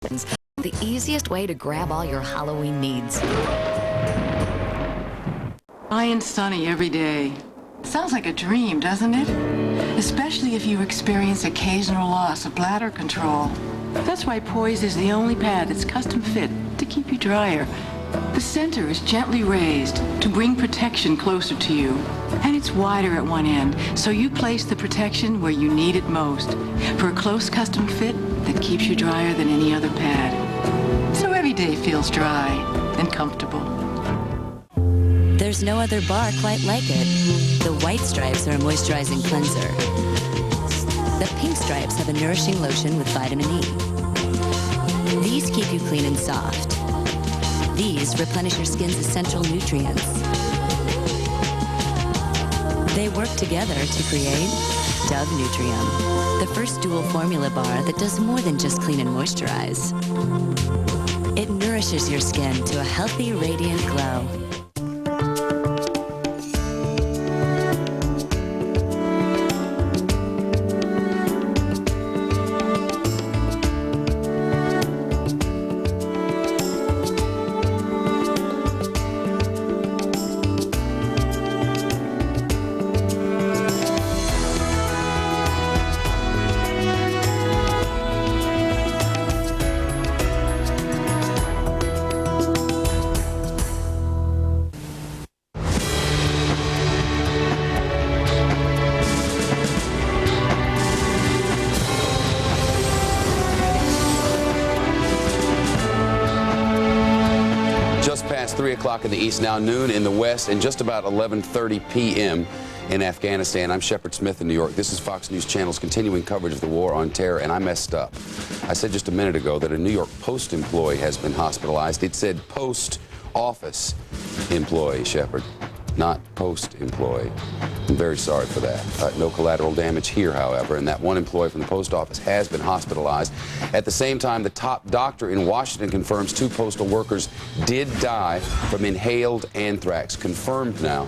the easiest way to grab all your Halloween needs. Dry and sunny every day. Sounds like a dream, doesn't it? Especially if you experience occasional loss of bladder control. That's why Poise is the only pad that's custom fit to keep you drier. The center is gently raised to bring protection closer to you. And it's wider at one end, so you place the protection where you need it most. For a close custom fit that keeps you drier than any other pad. So every day feels dry and comfortable. There's no other bar quite like it. The white stripes are a moisturizing cleanser. The pink stripes have a nourishing lotion with vitamin E. These keep you clean and soft. These replenish your skin's essential nutrients. They work together to create Dove Nutrium, the first dual formula bar that does more than just clean and moisturize. It nourishes your skin to a healthy, radiant glow. Past 3 o'clock in the east, now noon in the west, and just about 11:30 p.m. in Afghanistan. I'm Shepard Smith in New York. This is Fox News Channel's continuing coverage of the war on terror, and I messed up. I said just a minute ago that a New York Post employee has been hospitalized. It said post office employee, Shepard, not post employee. I'm very sorry for that. No collateral damage here, however, and that one employee from the post office has been hospitalized. At the same time, the top doctor in Washington confirms 2 postal workers did die from inhaled anthrax. Confirmed now.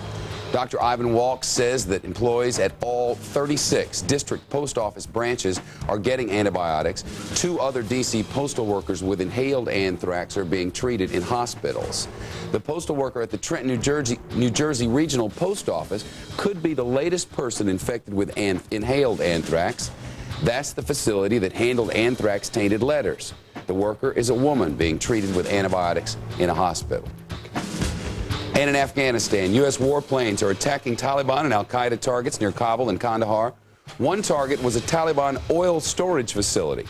Dr. Ivan Walk says that employees at all 36 district post office branches are getting antibiotics. 2 other D.C. postal workers with inhaled anthrax are being treated in hospitals. The postal worker at the Trenton, New Jersey Regional Post Office could be the latest person infected with inhaled anthrax. That's the facility that handled anthrax-tainted letters. The worker is a woman being treated with antibiotics in a hospital. And in Afghanistan, U.S. warplanes are attacking Taliban and al-Qaeda targets near Kabul and Kandahar. One target was a Taliban oil storage facility.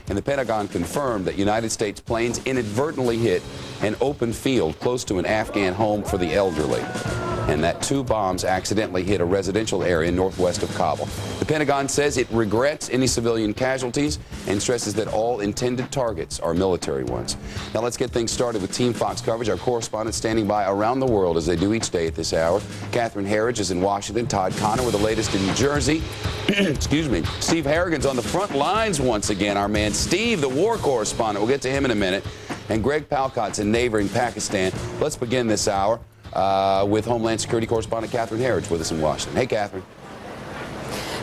And the Pentagon confirmed that United States planes inadvertently hit an open field close to an Afghan home for the elderly, and that 2 bombs accidentally hit a residential area northwest of Kabul. The Pentagon says it regrets any civilian casualties and stresses that all intended targets are military ones. Now let's get things started with Team Fox coverage. Our correspondents standing by around the world as they do each day at this hour. Catherine Herridge is in Washington. Todd Connor with the latest in New Jersey. Excuse me. Steve Harrigan's on the front lines once again. Our man Steve, the war correspondent. We'll get to him in a minute. And Greg Palcott's in neighboring Pakistan. Let's begin this hour with Homeland Security correspondent Catherine Herridge with us in Washington. Hey, Catherine.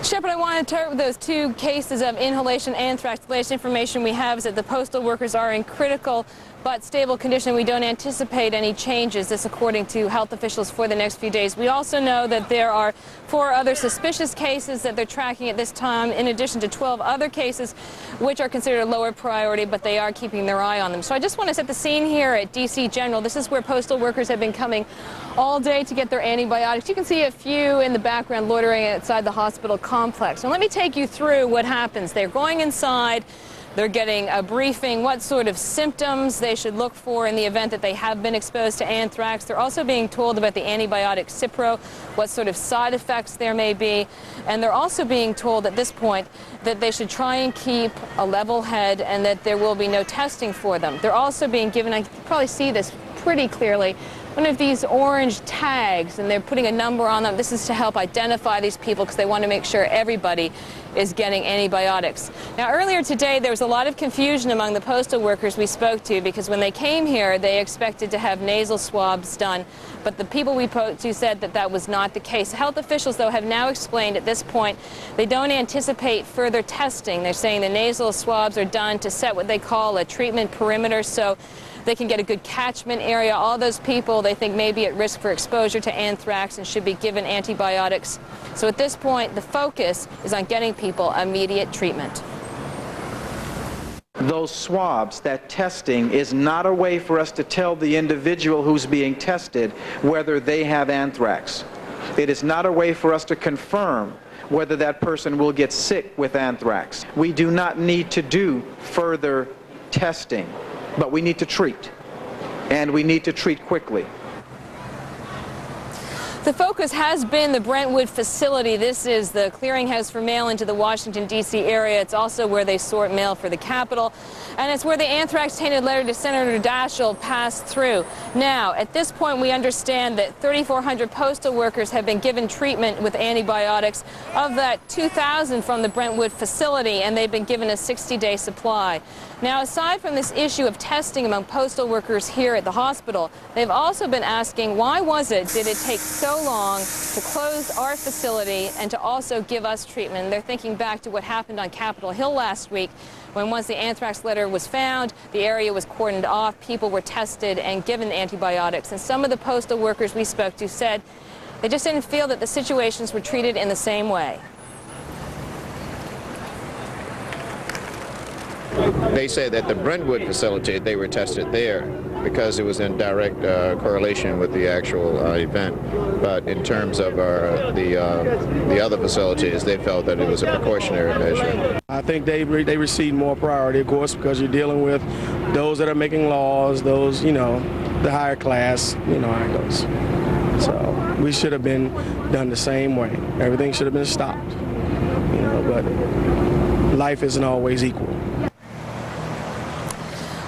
Shepard, I want to start with those 2 cases of inhalation anthrax. The latest information we have is that the postal workers are in critical but stable condition. We don't anticipate any changes, this according to health officials, for the next few days. We also know that there are 4 other suspicious cases that they're tracking at this time, in addition to 12 other cases which are considered a lower priority, but they are keeping their eye on them. So I just want to set the scene here at D.C. General. This is where postal workers have been coming all day to get their antibiotics. You can see a few in the background loitering outside the hospital complex. Now let me take you through what happens. They're going inside. They're getting a briefing, what sort of symptoms they should look for in the event that they have been exposed to anthrax. They're also being told about the antibiotic Cipro, what sort of side effects there may be. And they're also being told at this point that they should try and keep a level head and that there will be no testing for them. They're also being given, I can probably see this pretty clearly one of these orange tags, and they're putting a number on them. This is to help identify these people because they want to make sure everybody is getting antibiotics. Now, earlier today, there was a lot of confusion among the postal workers we spoke to because when they came here, they expected to have nasal swabs done, but the people we spoke to said that that was not the case. Health officials, though, have now explained at this point they don't anticipate further testing. They're saying the nasal swabs are done to set what they call a treatment perimeter, so they can get a good catchment area. All those people they think may be at risk for exposure to anthrax and should be given antibiotics. So at this point, the focus is on getting people immediate treatment. Those swabs, that testing, is not a way for us to tell the individual who's being tested whether they have anthrax. It is not a way for us to confirm whether that person will get sick with anthrax. We do not need to do further testing, but we need to treat, and we need to treat quickly. The focus has been the Brentwood facility. This is the clearinghouse for mail into the Washington, D.C. area. It's also where they sort mail for the Capitol. And it's where the anthrax-tainted letter to Senator Daschle passed through. Now, at this point, we understand that 3,400 postal workers have been given treatment with antibiotics. Of that, 2,000 from the Brentwood facility, and they've been given a 60-day supply. Now, aside from this issue of testing among postal workers here at the hospital, they've also been asking, why did it take so long to close our facility and to also give us treatment? They're thinking back to what happened on Capitol Hill last week, when once the anthrax letter was found, the area was cordoned off, people were tested and given antibiotics. And some of the postal workers we spoke to said they just didn't feel that the situations were treated in the same way. They said that the Brentwood facility, they were tested there because it was in direct correlation with the actual event. But in terms of the other facilities, they felt that it was a precautionary measure. I think they receive more priority, of course, because you're dealing with those that are making laws, those, the higher class, how it goes. So we should have been done the same way. Everything should have been stopped, but life isn't always equal.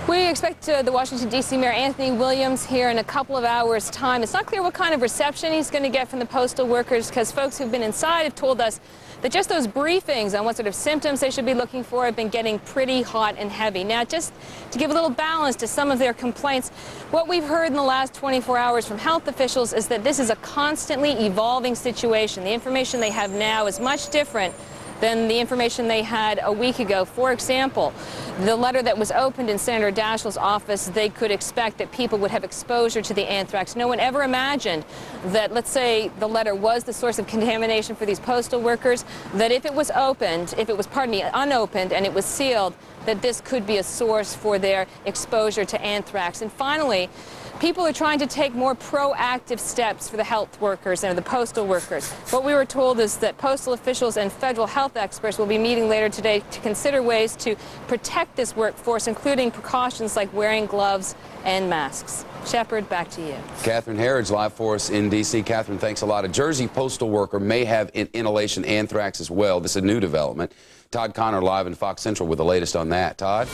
We expect the Washington, D.C. Mayor Anthony Williams here in a couple of hours' time. It's not clear what kind of reception he's going to get from the postal workers because folks who've been inside have told us that just those briefings on what sort of symptoms they should be looking for have been getting pretty hot and heavy. Now, just to give a little balance to some of their complaints, what we've heard in the last 24 hours from health officials is that this is a constantly evolving situation. The information they have now is much different than the information they had a week ago. For example, the letter that was opened in Senator Daschle's office, they could expect that people would have exposure to the anthrax. No one ever imagined that, let's say, the letter was the source of contamination for these postal workers, that if it was opened, unopened and it was sealed, that this could be a source for their exposure to anthrax. And finally, people are trying to take more proactive steps for the health workers and the postal workers. What we were told is that postal officials and federal health experts will be meeting later today to consider ways to protect this workforce, including precautions like wearing gloves and masks. Shepard, back to you. Catherine Herridge live for us in D.C. Catherine, thanks a lot. A Jersey postal worker may have inhalation anthrax as well. This is a new development. Todd Connor live in Fox Central with the latest on that. Todd?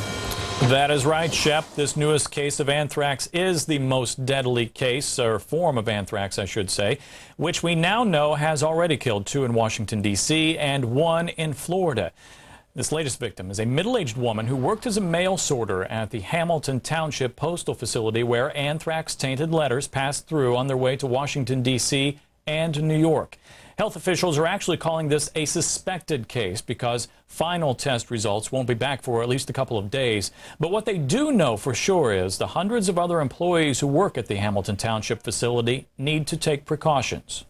That is right, Shep. This newest case of anthrax is the most deadly case, or form of anthrax, I should say, which we now know has already killed 2 in Washington, D.C. and 1 in Florida. This latest victim is a middle-aged woman who worked as a mail sorter at the Hamilton Township Postal Facility where anthrax-tainted letters passed through on their way to Washington, D.C. and New York. Health officials are actually calling this a suspected case because final test results won't be back for at least a couple of days. But what they do know for sure is the hundreds of other employees who work at the Hamilton Township facility need to take precautions.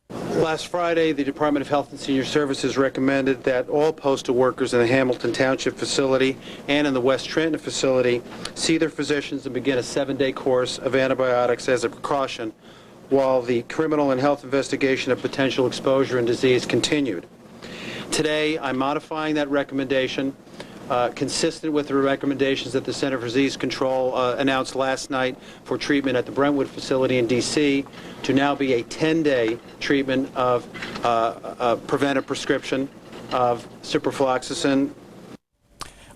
Last Friday, the Department of Health and Senior Services recommended that all postal workers in the Hamilton Township facility and in the West Trenton facility see their physicians and begin a 7-day course of antibiotics as a precaution while the criminal and health investigation of potential exposure and disease continued. Today, I'm modifying that recommendation, consistent with the recommendations that the Center for Disease Control announced last night for treatment at the Brentwood facility in D.C., to now be a 10-day treatment of preventive prescription of ciprofloxacin.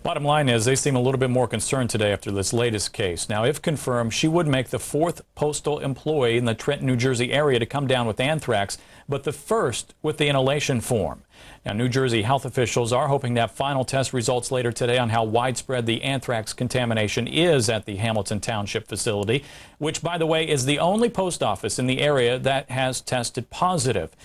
Bottom line is they seem a little bit more concerned today after this latest case. Now, if confirmed, she would make the 4th postal employee in the Trenton, New Jersey area to come down with anthrax, but the first with the inhalation form. Now, New Jersey health officials are hoping to have final test results later today on how widespread the anthrax contamination is at the Hamilton Township facility, which, by the way, is the only post office in the area that has tested positive.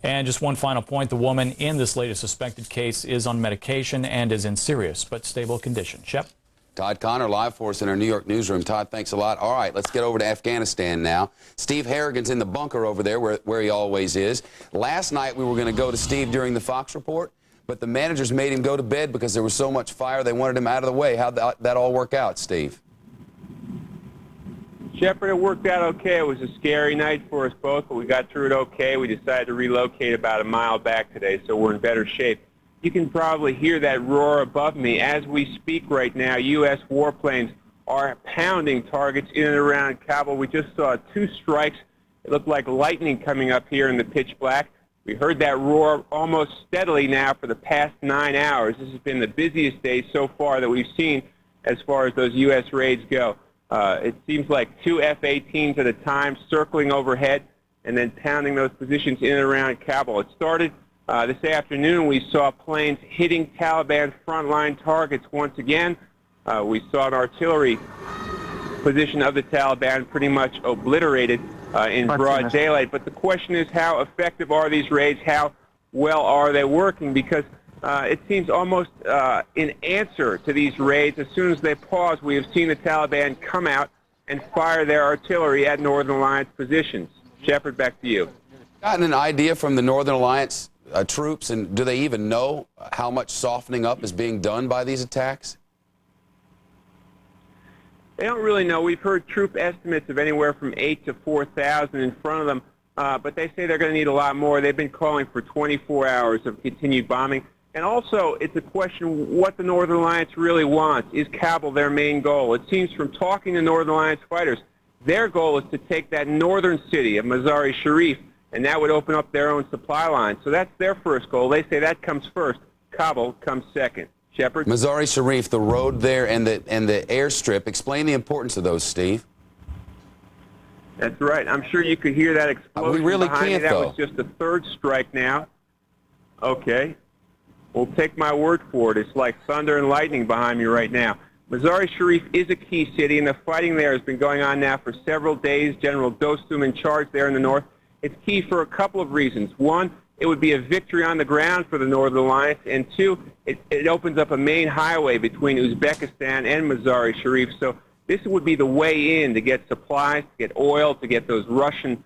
And just one final point, the woman in this latest suspected case is on medication and is in serious but stable condition. Shep? Todd Connor live for us in our New York newsroom. Todd, thanks a lot. All right, let's get over to Afghanistan now. Steve Harrigan's in the bunker over there where he always is. Last night we were going to go to Steve during the Fox report, but the managers made him go to bed because there was so much fire they wanted him out of the way. How'd that all work out, Steve? Shepard, it worked out okay. It was a scary night for us both, but we got through it okay. We decided to relocate about a mile back today, so we're in better shape. You can probably hear that roar above me. As we speak right now, U.S. warplanes are pounding targets in and around Kabul. We just saw 2 strikes. It looked like lightning coming up here in the pitch black. We heard that roar almost steadily now for the past 9 hours. This has been the busiest day so far that we've seen as far as those U.S. raids go. It seems like 2 F-18s at a time circling overhead and then pounding those positions in and around Kabul. It started this afternoon. We saw planes hitting Taliban frontline targets once again. We saw an artillery position of the Taliban pretty much obliterated in broad daylight. But the question is, how effective are these raids? How well are they working? Because it seems almost in answer to these raids, as soon as they pause, we have seen the Taliban come out and fire their artillery at Northern Alliance positions. Shepard, back to you. Gotten an idea from the Northern Alliance troops, and do they even know how much softening up is being done by these attacks? They don't really know. We've heard troop estimates of anywhere from 8,000 to 4,000 in front of them, but they say they're going to need a lot more. They've been calling for 24 hours of continued bombing. And also, it's a question what the Northern Alliance really wants. Is Kabul their main goal? It seems from talking to Northern Alliance fighters, their goal is to take that northern city of Mazar-e-Sharif, and that would open up their own supply line. So that's their first goal. They say that comes first. Kabul comes second. Shepard? Mazar-e-Sharif, the road there and the airstrip. Explain the importance of those, Steve. That's right. I'm sure you could hear that explosion we really behind can't, me. That though. was just the 3rd strike now. Okay. Well, take my word for it. It's like thunder and lightning behind me right now. Mazar-e-Sharif is a key city, and the fighting there has been going on now for several days. General Dostum in charge there in the north. It's key for a couple of reasons. One, it would be a victory on the ground for the Northern Alliance, and 2, it opens up a main highway between Uzbekistan and Mazar-e-Sharif. So this would be the way in to get supplies, to get oil, to get those Russian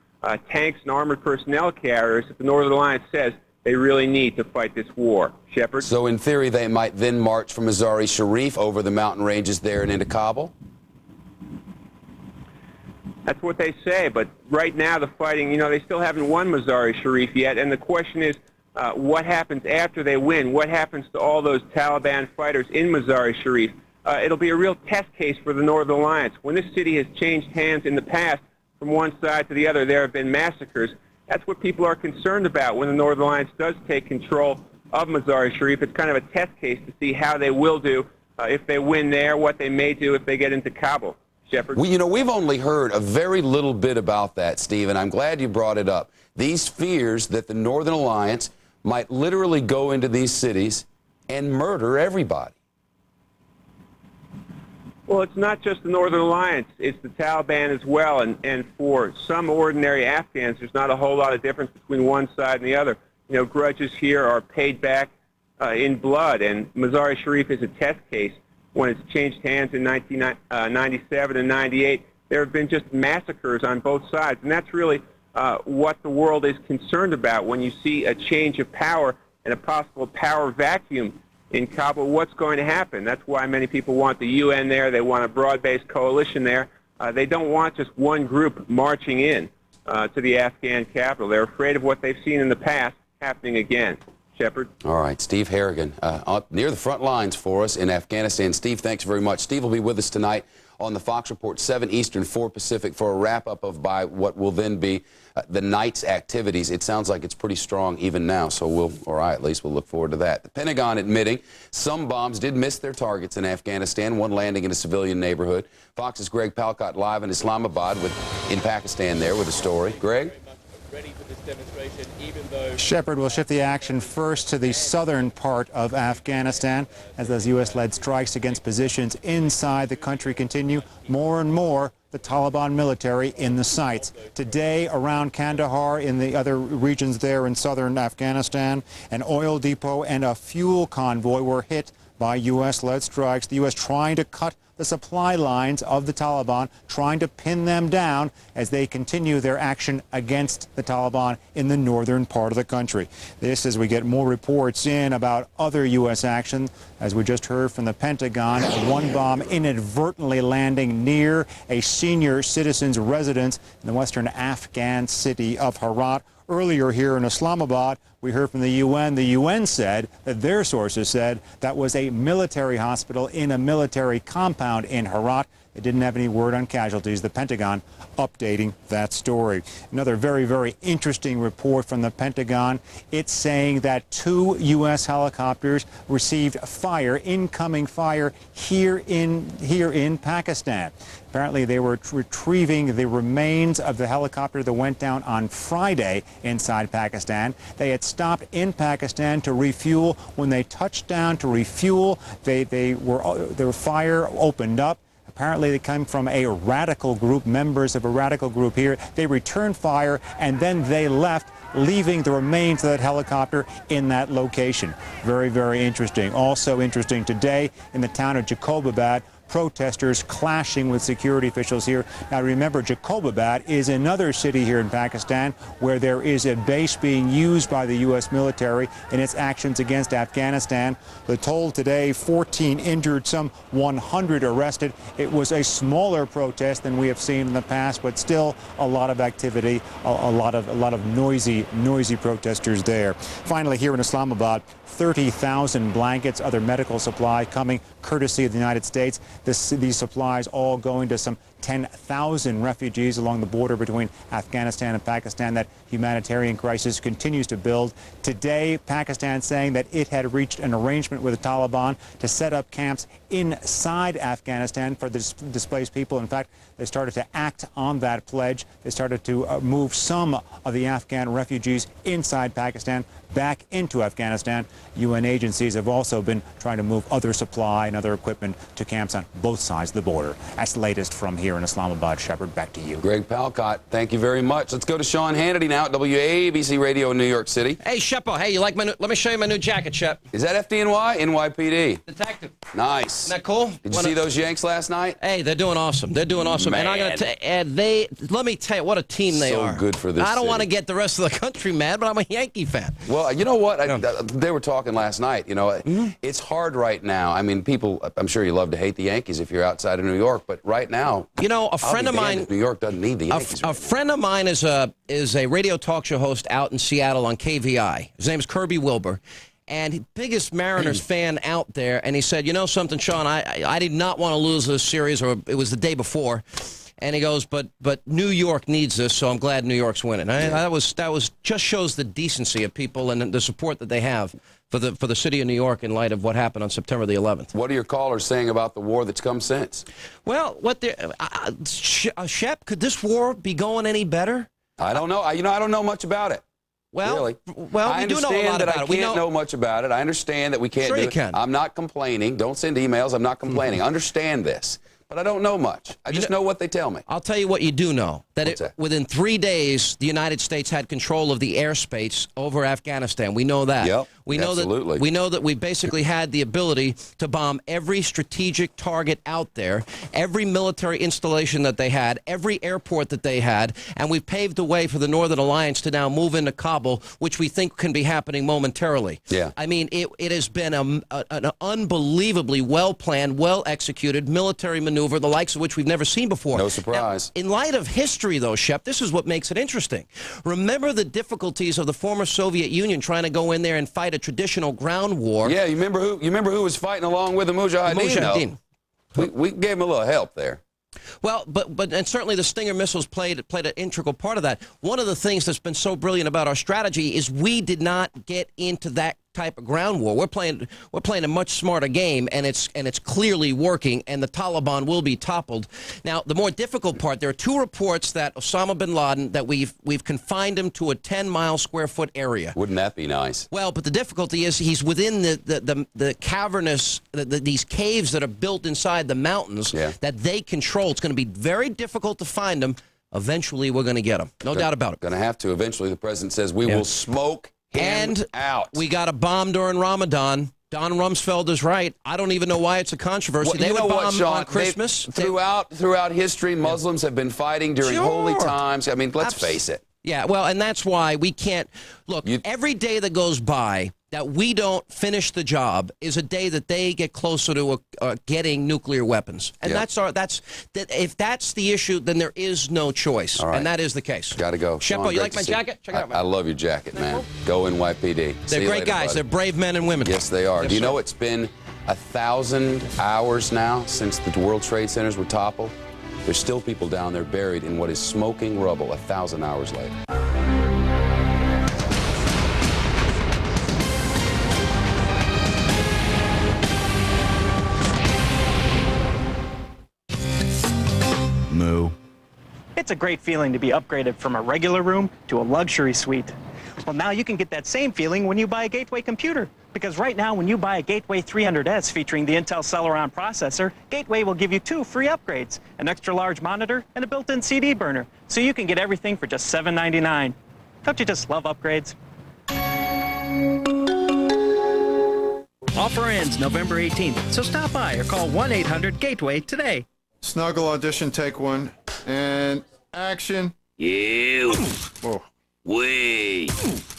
tanks and armored personnel carriers that the Northern Alliance says they really need to fight this war. Shepard? So in theory, they might then march from Mazar-e-Sharif over the mountain ranges there and into Kabul? That's what they say, but right now the fighting, they still haven't won Mazar-e-Sharif yet, and the question is what happens after they win? What happens to all those Taliban fighters in Mazar-e-Sharif? It'll be a real test case for the Northern Alliance. When this city has changed hands in the past from one side to the other, there have been massacres. That's what people are concerned about when the Northern Alliance does take control of Mazar-e-Sharif. It's kind of a test case to see how they will do if they win there, what they may do if they get into Kabul. Shepard? We've only heard a very little bit about that, Steve, and I'm glad you brought it up. These fears that the Northern Alliance might literally go into these cities and murder everybody. Well, it's not just the Northern Alliance. It's the Taliban as well. And for some ordinary Afghans, there's not a whole lot of difference between one side and the other. Grudges here are paid back in blood. And Mazar-e-Sharif is a test case. When it's changed hands in 1997 and 98, there have been just massacres on both sides. And that's really what the world is concerned about when you see a change of power and a possible power vacuum in Kabul. What's going to happen? That's why many people want the UN there. They want a broad-based coalition there. They don't want just one group marching in to the Afghan capital. They're afraid of what they've seen in the past happening again. Shepard. All right, Steve Harrigan, up near the front lines for us in Afghanistan. Steve, thanks very much. Steve will be with us tonight on the Fox Report, 7 Eastern, 4 Pacific, for a wrap-up of by what will then be the night's activities. It sounds like it's pretty strong even now, so or I at least, will look forward to that. The Pentagon admitting some bombs did miss their targets in Afghanistan, one landing in a civilian neighborhood. Fox's Greg Palkot live in Islamabad in Pakistan there with a story. Greg? Ready for this demonstration, even though Shepard will shift the action first to the southern part of Afghanistan as those U.S.-led strikes against positions inside the country continue. More and more, the Taliban military in the sights. Today, around Kandahar, in the other regions there in southern Afghanistan, an oil depot and a fuel convoy were hit by U.S.-led strikes. The U.S. trying to cut the supply lines of the Taliban, trying to pin them down as they continue their action against the Taliban in the northern part of the country. This as we get more reports in about other U.S. action. As we just heard from the Pentagon, one bomb inadvertently landing near a senior citizen's residence in the western Afghan city of Herat. Earlier here in Islamabad, we heard from the UN. The UN said that their sources said that was a military hospital in a military compound in Herat. They didn't have any word on casualties. The Pentagon updating that story. Another very, very interesting report from the Pentagon. It's saying that 2 U.S. helicopters received fire, incoming fire, here in Pakistan. Apparently, they were retrieving the remains of the helicopter that went down on Friday inside Pakistan. They had stopped in Pakistan to refuel. When they touched down to refuel, their fire opened up. Apparently, they come from a radical group, members of a radical group here. They returned fire, and then they left, leaving the remains of that helicopter in that location. Very, very interesting. Also interesting today in the town of Jacobabad, protesters clashing with security officials here. Now remember, Jacobabad is another city here in Pakistan where there is a base being used by the U.S. military in its actions against Afghanistan. The toll today, 14 injured, some 100 arrested. It was a smaller protest than we have seen in the past, but still a lot of activity, a lot of noisy protesters there. Finally, here in Islamabad, 30,000 blankets, other medical supply coming courtesy of the United States. These supplies all going to some 10,000 refugees along the border between Afghanistan and Pakistan. That humanitarian crisis continues to build. Today, Pakistan saying that it had reached an arrangement with the Taliban to set up camps inside Afghanistan for the displaced people. In fact, they started to act on that pledge. They started to move some of the Afghan refugees inside Pakistan back into Afghanistan. UN agencies have also been trying to move other supply and other equipment to camps on both sides of the border. That's the latest from here in Islamabad. Shepard, back to you. Greg Palkot, thank you very much. Let's go to Sean Hannity now at WABC Radio in New York City. Hey, Sheppo, hey, you like my new, let me show you my new jacket, Shep. Is that FDNY? NYPD. Detective. Nice. Isn't that cool? Did you see those Yanks last night? Hey, they're doing awesome. They're doing awesome. Man. And I'm going to let me tell you what a team they are. So good for this I don't city. want to get the rest of the country mad, but I'm a Yankee fan. Well, you know what? They were talking last night. You know, it's hard right now. I mean, people, I'm sure you love to hate the Yankees if you're outside of New York, but right now, you know, a friend of mine, New York doesn't need the Yankees. A friend of mine is a radio talk show host out in Seattle on KVI. His name is Kirby Wilbur. And biggest Mariners fan out there, and he said, you know something, Sean, I did not want to lose this series, or it was the day before. And he goes, but New York needs this, so I'm glad New York's winning. That was just shows the decency of people and the support that they have for the city of New York in light of what happened on September the 11th. What are your callers saying about the war that's come since? Well, Shep, could this war be going any better? I don't know. I don't know much about it. Well, really. We do know a lot about it. I can't know much about it. I understand that we can't do it. Sure you can. I'm not complaining. Don't send emails. I'm not complaining. Understand this. But I don't know much. I just know what they tell me. I'll tell you what you do know. Within 3 days, the United States had control of the airspace over Afghanistan. We know that. Yep, absolutely. We know that we basically had the ability to bomb every strategic target out there, every military installation that they had, every airport that they had, and we've paved the way for the Northern Alliance to now move into Kabul, which we think can be happening momentarily. Yeah. I mean, it has been an unbelievably well-planned, well-executed military maneuver maneuver, the likes of which we've never seen before. No surprise. Now, in light of history, though, Shep, this is what makes it interesting. Remember the difficulties of the former Soviet Union trying to go in there and fight a traditional ground war. Yeah, you remember who was fighting along with the Mujahideen? We gave him a little help there. Well, and certainly the Stinger missiles played an integral part of that. One of the things that's been so brilliant about our strategy is we did not get into that type of ground war. We're playing a much smarter game, and it's clearly working, and the Taliban will be toppled. Now, the more difficult part, there are two reports that Osama bin Laden, that we've confined him to a 10-mile square foot area. Wouldn't that be nice? Well, but the difficulty is he's within the cavernous, these caves that are built inside the mountains that they control. It's going to be very difficult to find him. Eventually, we're going to get him. No doubt about it. Going to have to. Eventually, the president says we will smoke him out. We got a bomb during Ramadan. Don Rumsfeld is right. I don't even know why it's a controversy. Well, they would bomb Sean, on Christmas. Throughout history, Muslims have been fighting during holy times. I mean, let's face it. Yeah, well, and that's why we can't look. Every day that goes by that we don't finish the job is a day that they get closer to getting nuclear weapons, and if that's the issue, then there is no choice, and that is the case. Got to go. Sheppo, you like my jacket? Check it out, man. I love your jacket, man. Go NYPD. They're great guys. They're brave men and women. Yes, they are. Do you know it's been 1,000 hours now since the World Trade Centers were toppled? There's still people down there buried in what is smoking rubble 1,000 hours later. No. It's a great feeling to be upgraded from a regular room to a luxury suite. Well, now you can get that same feeling when you buy a Gateway computer. Because right now, when you buy a Gateway 300S featuring the Intel Celeron processor, Gateway will give you 2 free upgrades, an extra-large monitor, and a built-in CD burner. So you can get everything for just $7.99. Don't you just love upgrades? Offer ends November 18th, so stop by or call 1-800-GATEWAY today. Snuggle audition, take one, and action. You. Oh. Wait.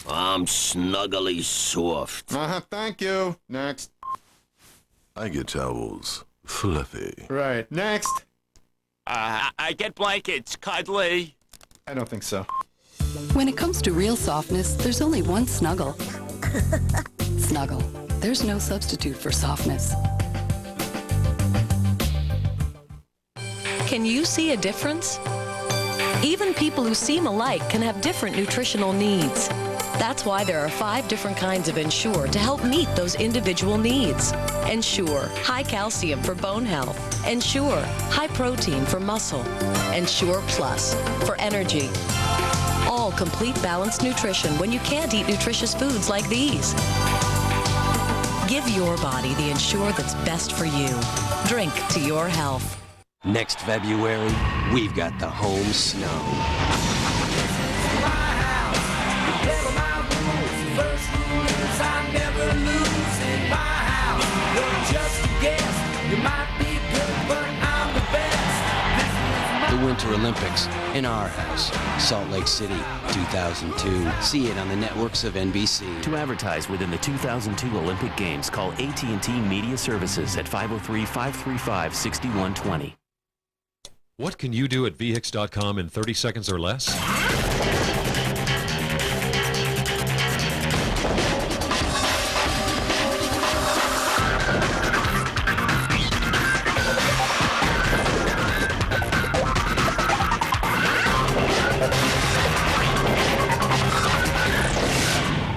I'm snuggly soft. Thank you. Next. I get towels. Fluffy. Right. Next. I get blankets. Cuddly. I don't think so. When it comes to real softness, there's only one Snuggle. Snuggle. There's no substitute for softness. Can you see a difference? Even people who seem alike can have different nutritional needs. That's why there are 5 different kinds of Ensure to help meet those individual needs. Ensure, high calcium for bone health. Ensure, high protein for muscle. Ensure Plus, for energy. All complete balanced nutrition when you can't eat nutritious foods like these. Give your body the Ensure that's best for you. Drink to your health. Next February, we've got the home snow. The Winter Olympics in our house, Salt Lake City, 2002. See it on the networks of NBC. To advertise within the 2002 Olympic Games, call AT&T Media Services at 503-535-6120. What can you do at VHIX.com in 30 seconds or less?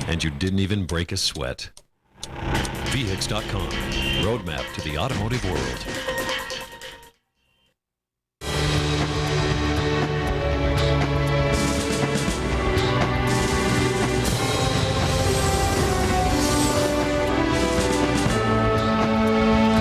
And you didn't even break a sweat. VHIX.com, roadmap to the automotive world.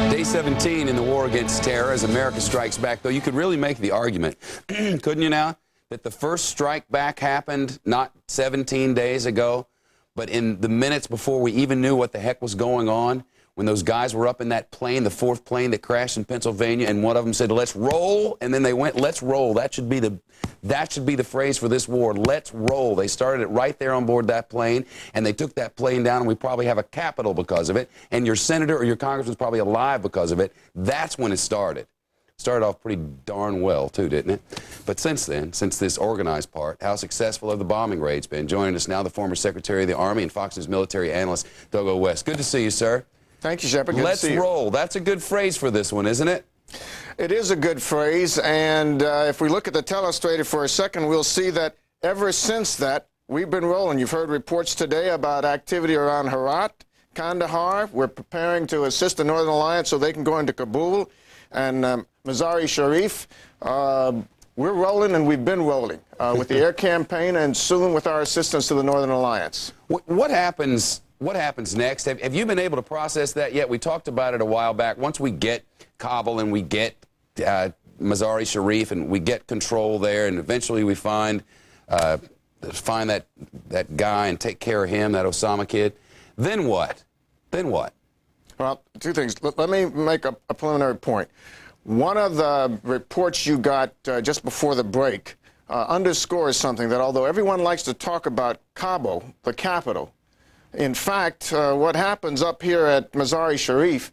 Day 17 in the war against terror as America strikes back, though you could really make the argument, couldn't you now, that the first strike back happened not 17 days ago, but in the minutes before we even knew what the heck was going on, when those guys were up in that plane, the 4th plane that crashed in Pennsylvania, and one of them said, "Let's roll," and then they went, "Let's roll." That should be the phrase for this war. Let's roll. They started it right there on board that plane, and they took that plane down, and we probably have a Capitol because of it, and your senator or your congressman's probably alive because of it. That's when it started. Started off pretty darn well, too, didn't it? But since then, since this organized part, how successful have the bombing raids been? Joining us now, the former Secretary of the Army and Fox News military analyst, Doug O. West. Good to see you, sir. Thank you, Shepard. Good to see you. Let's roll. That's a good phrase for this one, isn't it? It is a good phrase, and if we look at the telestrator for a second, we'll see that ever since that, we've been rolling. You've heard reports today about activity around Herat, Kandahar. We're preparing to assist the Northern Alliance so they can go into Kabul, and Mazar-e-Sharif. We're rolling, and we've been rolling with the air campaign, and soon with our assistance to the Northern Alliance. What happens next? Have you been able to process that yet? We talked about it a while back. Once we get Kabul and we get Mazar-e-Sharif and we get control there, and eventually we find that guy and take care of him, that Osama kid, then what? Then what? Well, two things. Let me make a preliminary point. One of the reports you got just before the break underscores something, that although everyone likes to talk about Kabul, the capital, in fact, what happens up here at Mazar-e-Sharif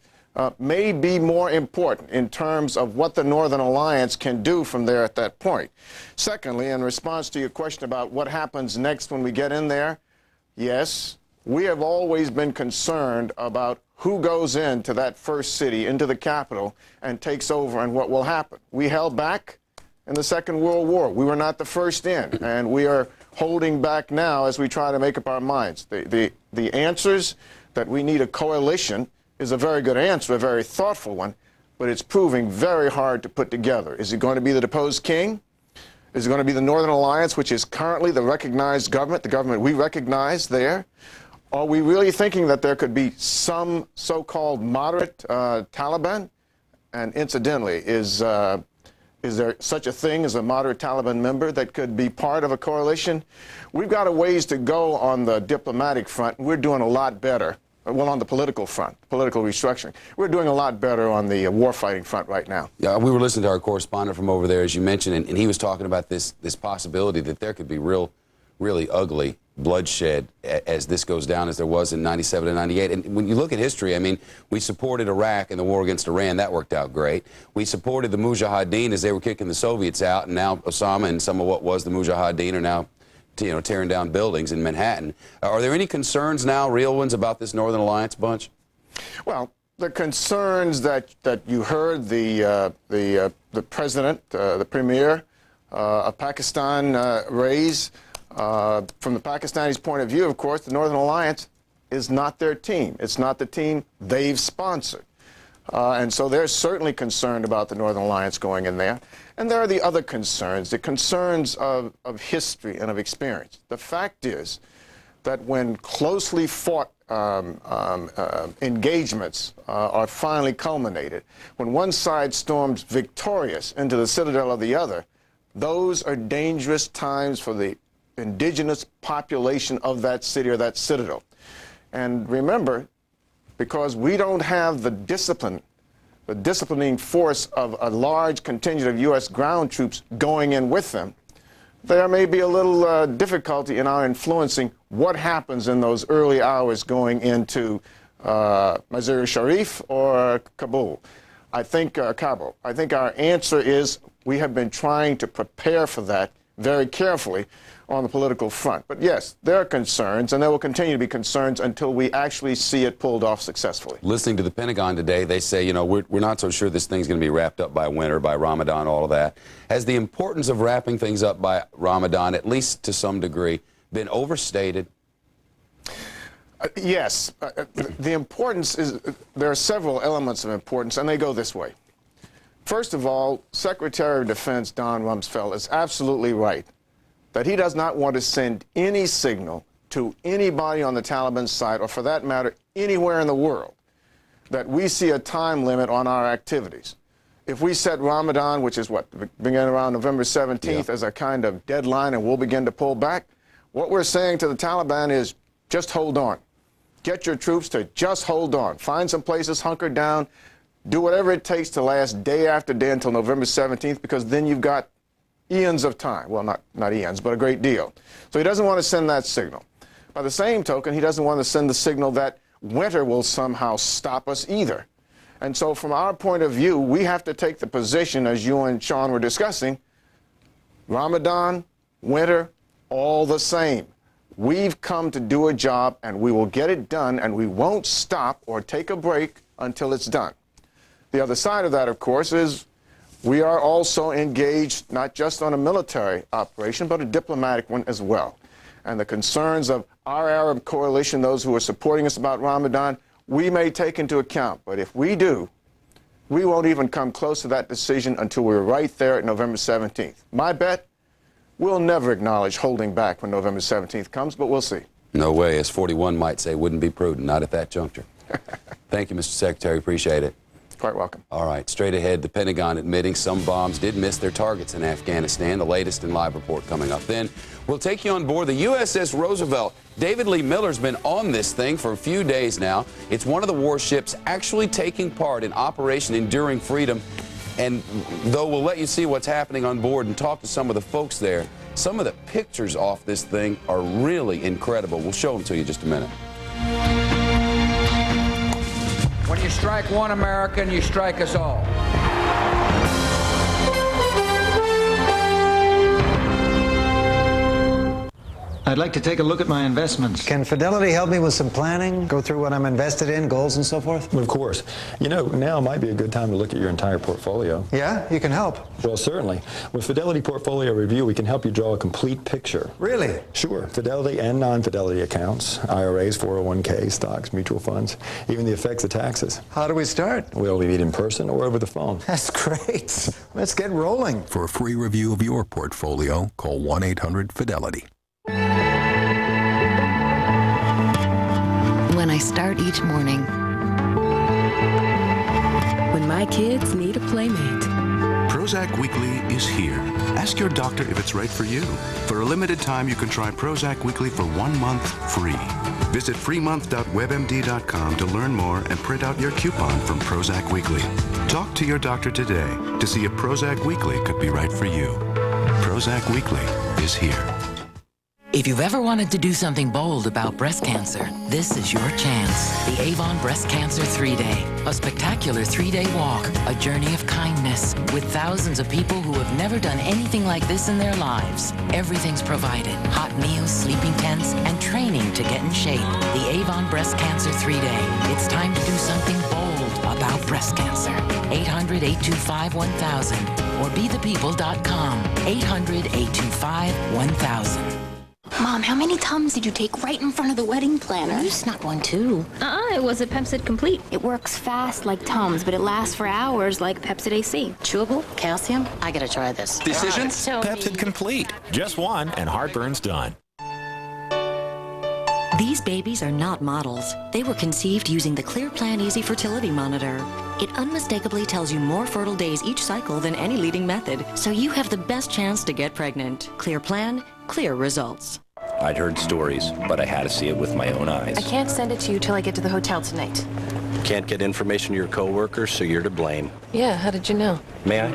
may be more important in terms of what the Northern Alliance can do from there at that point. Secondly, in response to your question about what happens next when we get in there, yes, we have always been concerned about who goes into that first city, into the capital, and takes over, and what will happen. We held back in the Second World War. We were not the first in, and we are holding back now as we try to make up our minds. The answers that we need a coalition is a very good answer, a very thoughtful one, but it's proving very hard to put together. Is it going to be the deposed king? Is it going to be the Northern Alliance, which is currently the recognized government, the government we recognize there? Are we really thinking that there could be some so-called moderate Taliban? And incidentally, is there such a thing as a moderate Taliban member that could be part of a coalition? We've got a ways to go on the diplomatic front. We're doing a lot better. Well, on the political front, political restructuring. We're doing a lot better on the warfighting front right now. Yeah, we were listening to our correspondent from over there, as you mentioned, and he was talking about this possibility that there could be really ugly bloodshed as this goes down, as there was in 97 and 98. And when you look at history, I mean, we supported Iraq in the war against Iran. That worked out great. We supported the Mujahideen as they were kicking the Soviets out, and now Osama and some of what was the Mujahideen are now tearing down buildings in Manhattan. Are there any concerns now, real ones, about this Northern Alliance bunch? Well, the concerns that you heard the president, the premier of Pakistan raise, from the Pakistanis' point of view, of course, the Northern Alliance is not their team. It's not the team they've sponsored. And so they're certainly concerned about the Northern Alliance going in there. And there are the other concerns, the concerns of history and of experience. The fact is that when closely fought engagements are finally culminated, when one side storms victorious into the citadel of the other, those are dangerous times for the indigenous population of that city or that citadel. And remember, because we don't have the disciplining force of a large contingent of U.S. ground troops going in with them, there may be a little difficulty in our influencing what happens in those early hours going into Mazar-e-Sharif or Kabul. I think Kabul. I think our answer is we have been trying to prepare for that very carefully on the political front. But yes, there are concerns, and there will continue to be concerns until we actually see it pulled off successfully. Listening to the Pentagon today, they say, you know, we're not so sure this thing's going to be wrapped up by winter, by Ramadan, all of that. Has the importance of wrapping things up by Ramadan, at least to some degree, been overstated? Yes. The importance is, there are several elements of importance, and they go this way. First of all, Secretary of Defense Don Rumsfeld is absolutely right that he does not want to send any signal to anybody on the Taliban side, or for that matter, anywhere in the world, that we see a time limit on our activities. If we set Ramadan, which is what, beginning around November 17th, as a kind of deadline, and we'll begin to pull back, what we're saying to the Taliban is just hold on. Get your troops to just hold on. Find some places, hunker down, do whatever it takes to last day after day until November 17th, because then you've got eons of time. Well, not eons, but a great deal. So he doesn't want to send that signal. By the same token, he doesn't want to send the signal that winter will somehow stop us either. And so from our point of view, we have to take the position, as you and Sean were discussing, Ramadan, winter, all the same. We've come to do a job, and we will get it done, and we won't stop or take a break until it's done. The other side of that, of course, is we are also engaged not just on a military operation, but a diplomatic one as well. And the concerns of our Arab coalition, those who are supporting us about Ramadan, we may take into account. But if we do, we won't even come close to that decision until we're right there at November 17th. My bet, we'll never acknowledge holding back when November 17th comes, but we'll see. No way, as 41 might say, wouldn't be prudent, not at that juncture. Thank you, Mr. Secretary. Appreciate it. Quite welcome. All right, straight ahead, the Pentagon admitting some bombs did miss their targets in Afghanistan. The latest in live report coming up. Then we'll take you on board the USS Roosevelt. David Lee Miller's been on this thing for a few days now. It's one of the warships actually taking part in Operation Enduring Freedom. And though we'll let you see what's happening on board and talk to some of the folks there, some of the pictures off this thing are really incredible. We'll show them to you in just a minute. When you strike one American, you strike us all. I'd like to take a look at my investments. Can Fidelity help me with some planning? Go through what I'm invested in, goals and so forth? Of course. You know, now might be a good time to look at your entire portfolio. Yeah? You can help? Well, certainly. With Fidelity Portfolio Review, we can help you draw a complete picture. Really? Sure. Fidelity and non-Fidelity accounts, IRAs, 401k, stocks, mutual funds, even the effects of taxes. How do we start? We'll meet in person or over the phone. That's great. Let's get rolling. For a free review of your portfolio, call 1-800-FIDELITY. When I start each morning. When my kids need a playmate. Prozac Weekly is here. Ask your doctor if it's right for you. For a limited time, you can try Prozac Weekly for 1 month free. Visit freemonth.webmd.com to learn more and print out your coupon from Prozac Weekly. Talk to your doctor today to see if Prozac Weekly could be right for you. Prozac Weekly is here. If you've ever wanted to do something bold about breast cancer, this is your chance. The Avon Breast Cancer 3-Day. A spectacular 3-day walk, a journey of kindness, with thousands of people who have never done anything like this in their lives. Everything's provided. Hot meals, sleeping tents, and training to get in shape. The Avon Breast Cancer 3-Day. It's time to do something bold about breast cancer. 800-825-1000 or bethepeople.com. 800-825-1000. Mom, how many Tums did you take right in front of the wedding planner? You snuck one too. It was a Pepcid Complete. It works fast like Tums, but it lasts for hours like Pepcid AC. Chewable? Calcium? I gotta try this. Decisions? Pepcid Complete. Just one and heartburn's done. These babies are not models. They were conceived using the ClearPlan Easy Fertility Monitor. It unmistakably tells you more fertile days each cycle than any leading method, so you have the best chance to get pregnant. ClearPlan, clear results. I'd heard stories, but I had to see it with my own eyes. I can't send it to you till I get to the hotel tonight. Can't get information to your coworkers, so you're to blame. Yeah, how did you know? May I?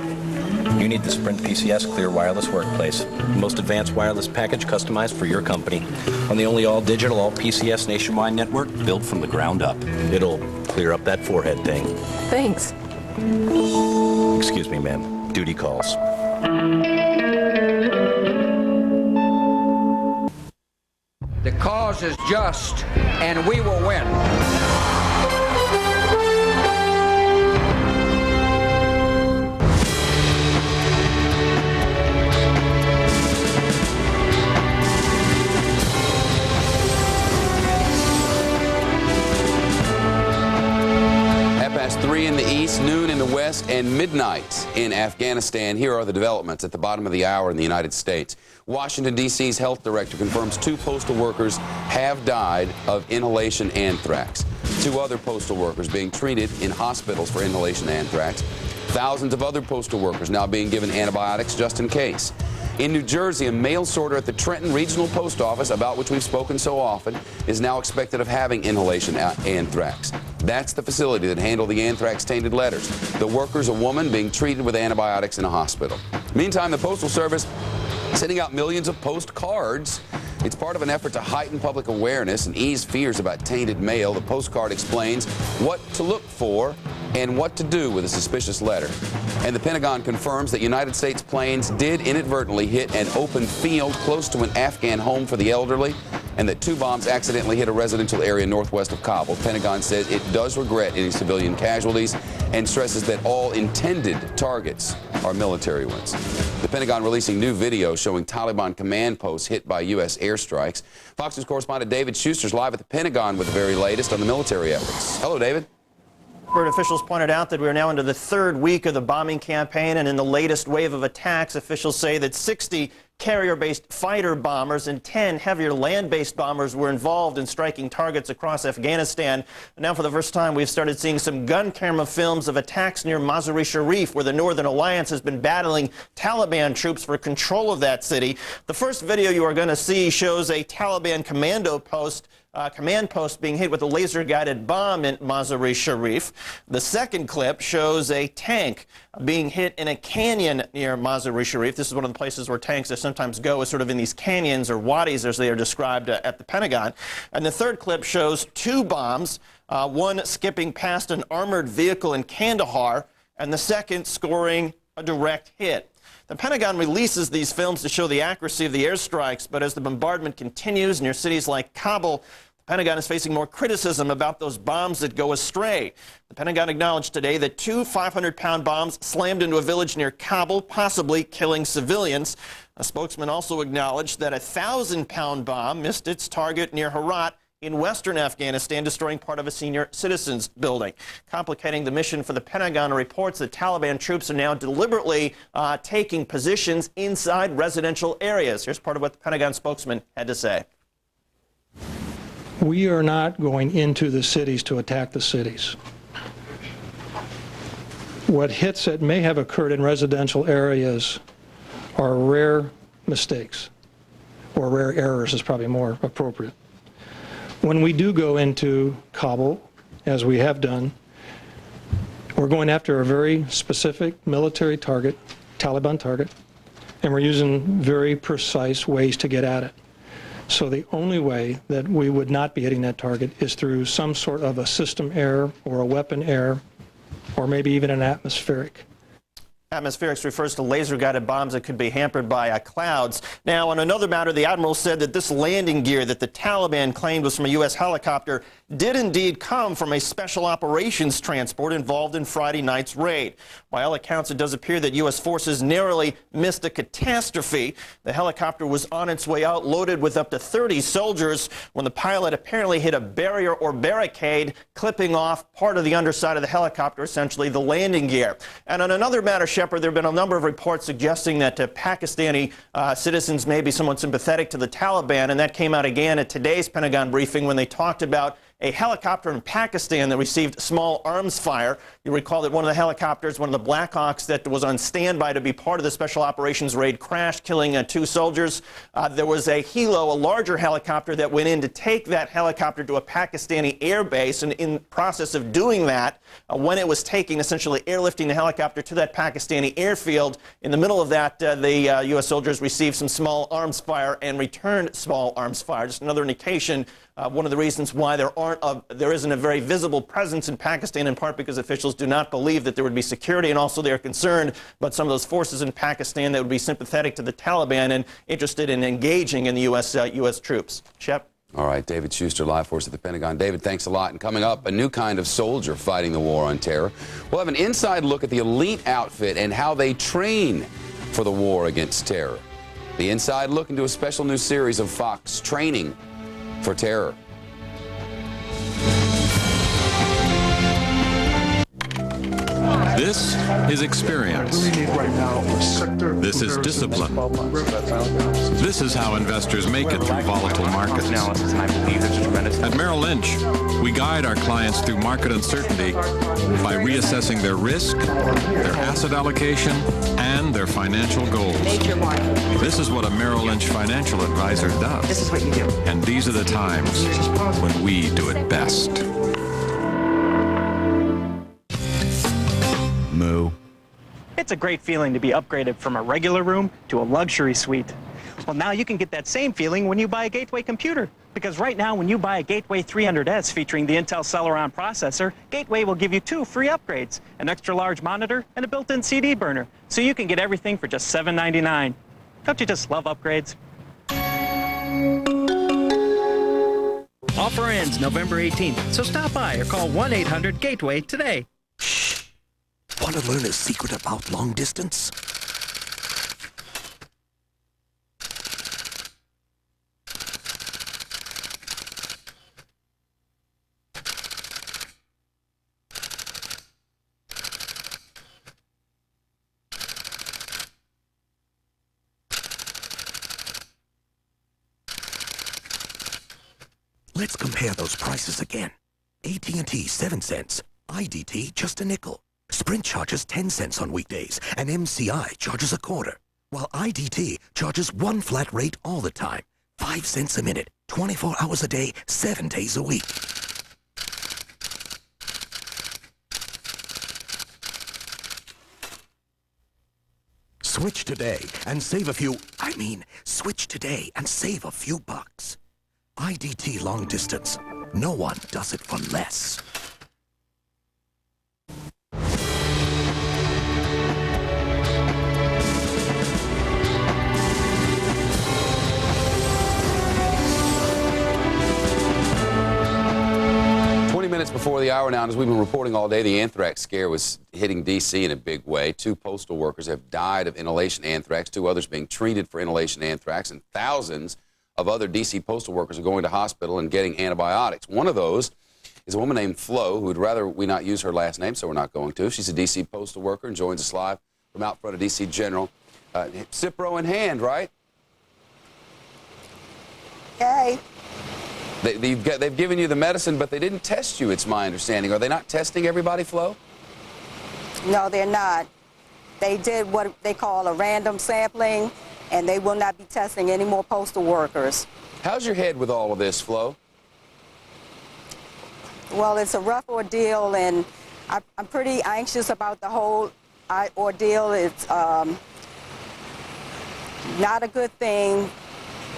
You need the Sprint PCS Clear Wireless Workplace. Most advanced wireless package customized for your company. On the only all-digital, all-PCS nationwide network built from the ground up. It'll clear up that forehead thing. Thanks. Excuse me, ma'am. Duty calls. The cause is just, and we will win. Past 3 in the east, noon in the west, and midnight in Afghanistan. Here are the developments at the bottom of the hour in the United States. Washington, D.C.'s health director confirms 2 postal workers have died of inhalation anthrax. 2 other postal workers being treated in hospitals for inhalation anthrax. Thousands of other postal workers now being given antibiotics just in case. In New Jersey, a mail sorter at the Trenton Regional Post Office, about which we've spoken so often, is now expected of having inhalation anthrax. That's the facility that handled the anthrax-tainted letters. The worker's a woman being treated with antibiotics in a hospital. Meantime, the Postal Service sending out millions of postcards. It's part of an effort to heighten public awareness and ease fears about tainted mail. The postcard explains what to look for and what to do with a suspicious letter. And the Pentagon confirms that United States planes did inadvertently hit an open field close to an Afghan home for the elderly, and that 2 bombs accidentally hit a residential area northwest of Kabul. Pentagon says it does regret any civilian casualties and stresses that all intended targets are military ones. The Pentagon releasing new video showing Taliban command posts hit by U.S. airstrikes. Fox News correspondent David Schuster's live at the Pentagon with the very latest on the military efforts. Hello, David. Officials pointed out that we are now into the 3rd week of the bombing campaign, and in the latest wave of attacks, officials say that 60 carrier-based fighter bombers and 10 heavier land-based bombers were involved in striking targets across Afghanistan. Now, for the first time, we've started seeing some gun camera films of attacks near Mazar-e-Sharif, where the Northern Alliance has been battling Taliban troops for control of that city. The first video you are going to see shows a Taliban command post being hit with a laser-guided bomb in Mazar-e-Sharif. The second clip shows a tank being hit in a canyon near Mazar-e-Sharif. This is one of the places where tanks sometimes go, is sort of in these canyons or wadis, as they are described at the Pentagon. And the third clip shows 2 bombs, one skipping past an armored vehicle in Kandahar, and the second scoring a direct hit. The Pentagon releases these films to show the accuracy of the airstrikes, but as the bombardment continues near cities like Kabul, the Pentagon is facing more criticism about those bombs that go astray. The Pentagon acknowledged today that 2 500-pound bombs slammed into a village near Kabul, possibly killing civilians. A spokesman also acknowledged that a 1,000-pound bomb missed its target near Herat in western Afghanistan, destroying part of a senior citizens building. Complicating the mission for the Pentagon reports that Taliban troops are now deliberately taking positions inside residential areas. Here's part of what the Pentagon spokesman had to say. We are not going into the cities to attack the cities. What hits that may have occurred in residential areas are rare mistakes, or rare errors is probably more appropriate. When we do go into Kabul, as we have done, we're going after a very specific military target, Taliban target, and we're using very precise ways to get at it. So the only way that we would not be hitting that target is through some sort of a system error or a weapon error, or maybe even an atmospheric. Atmospherics refers to laser-guided bombs that could be hampered by clouds. Now, on another matter, the admiral said that this landing gear that the Taliban claimed was from a U.S. helicopter did indeed come from a special operations transport involved in Friday night's raid. By all accounts, it does appear that U.S. forces narrowly missed a catastrophe. The helicopter was on its way out, loaded with up to 30 soldiers, when the pilot apparently hit a barrier or barricade, clipping off part of the underside of the helicopter, essentially the landing gear. And on another matter, Shepard, there have been a number of reports suggesting that Pakistani citizens may be somewhat sympathetic to the Taliban, and that came out again at today's Pentagon briefing when they talked about a helicopter in Pakistan that received small arms fire. You recall that one of the helicopters, one of the Blackhawks that was on standby to be part of the special operations raid, crashed, killing 2 soldiers. There was a Hilo, a larger helicopter, that went in to take that helicopter to a Pakistani air base, and in the process of doing that, when it was taking, essentially airlifting the helicopter to that Pakistani airfield, in the middle of that, the U.S. soldiers received some small arms fire and returned small arms fire. Just another indication. One of the reasons why there isn't a very visible presence in Pakistan, in part because officials do not believe that there would be security, and also they are concerned about some of those forces in Pakistan that would be sympathetic to the Taliban and interested in engaging in the U.S. troops. Shep? All right, David Schuster, live for us at the Pentagon. David, thanks a lot. And coming up, a new kind of soldier fighting the war on terror. We'll have an inside look at the elite outfit and how they train for the war against terror. The inside look into a special new series of Fox, Training for Terror. This is experience. This is discipline. This is how investors make it through volatile markets. At Merrill Lynch, we guide our clients through market uncertainty by reassessing their risk, their asset allocation, and their financial goals. This is what a Merrill Lynch financial advisor does. This is what you do. And these are the times when we do it best. Moo. It's a great feeling to be upgraded from a regular room to a luxury suite. Well, now you can get that same feeling when you buy a Gateway computer. Because right now, when you buy a Gateway 300S featuring the Intel Celeron processor, Gateway will give you 2 free upgrades, an extra large monitor, and a built-in CD burner, so you can get everything for just $7.99. Don't you just love upgrades? Offer ends November 18th, so stop by or call 1-800-GATEWAY today. Want to learn a secret about long distance? Let's compare those prices again. AT&T 7 cents, IDT just a nickel. Sprint charges 10 cents on weekdays, and MCI charges a quarter, while IDT charges one flat rate all the time, 5 cents a minute, 24 hours a day, 7 days a week. Switch today and save a few, switch today and save a few bucks. IDT long distance. No one does it for less. Minutes before the hour now, and as we've been reporting all day, the anthrax scare was hitting D.C. in a big way. 2 postal workers have died of inhalation anthrax, 2 others being treated for inhalation anthrax, and thousands of other D.C. postal workers are going to hospital and getting antibiotics. One of those is a woman named Flo, who would rather we not use her last name, so we're not going to. She's a D.C. postal worker and joins us live from out front of D.C. General. Cipro in hand, right? Okay. They've given you the medicine, but they didn't test you, it's my understanding. Are they not testing everybody, Flo? No, they're not. They did what they call a random sampling, and they will not be testing any more postal workers. How's your head with all of this, Flo? Well, it's a rough ordeal, and I'm pretty anxious about the whole ordeal. It's not a good thing.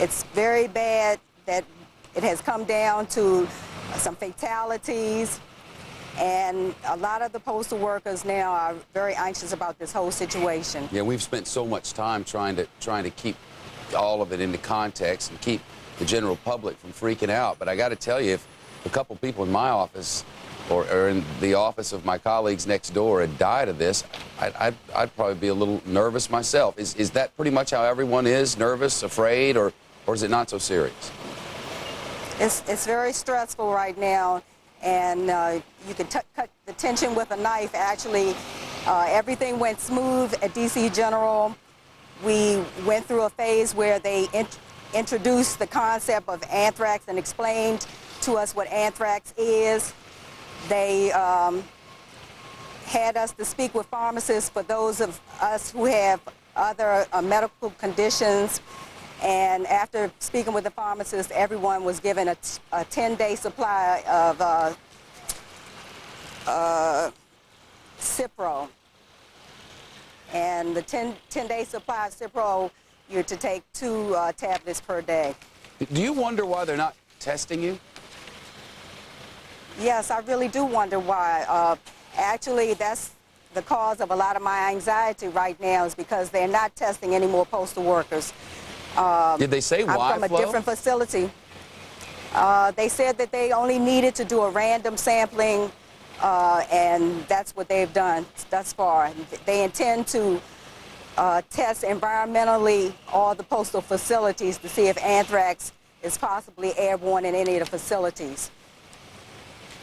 It's very bad that it has come down to some fatalities, and a lot of the postal workers now are very anxious about this whole situation. Yeah, we've spent so much time trying to keep all of it into context and keep the general public from freaking out. But I got to tell you, if a couple people in my office or in the office of my colleagues next door had died of this, I'd probably be a little nervous myself. Is that pretty much how everyone is? Nervous, afraid, or is it not so serious? It's very stressful right now, and you can cut the tension with a knife. Actually, everything went smooth at D.C. General. We went through a phase where they introduced the concept of anthrax and explained to us what anthrax is. They had us to speak with pharmacists for those of us who have other medical conditions. And after speaking with the pharmacist, everyone was given a 10-day supply of Cipro. And the 10-day supply of Cipro, you're to take 2 tablets per day. Do you wonder why they're not testing you? Yes, I really do wonder why. Actually, that's the cause of a lot of my anxiety right now, is because they're not testing any more postal workers. Did they say why, I'm from Flo? a different facility. They said that they only needed to do a random sampling, and that's what they've done thus far. They intend to test environmentally all the postal facilities to see if anthrax is possibly airborne in any of the facilities.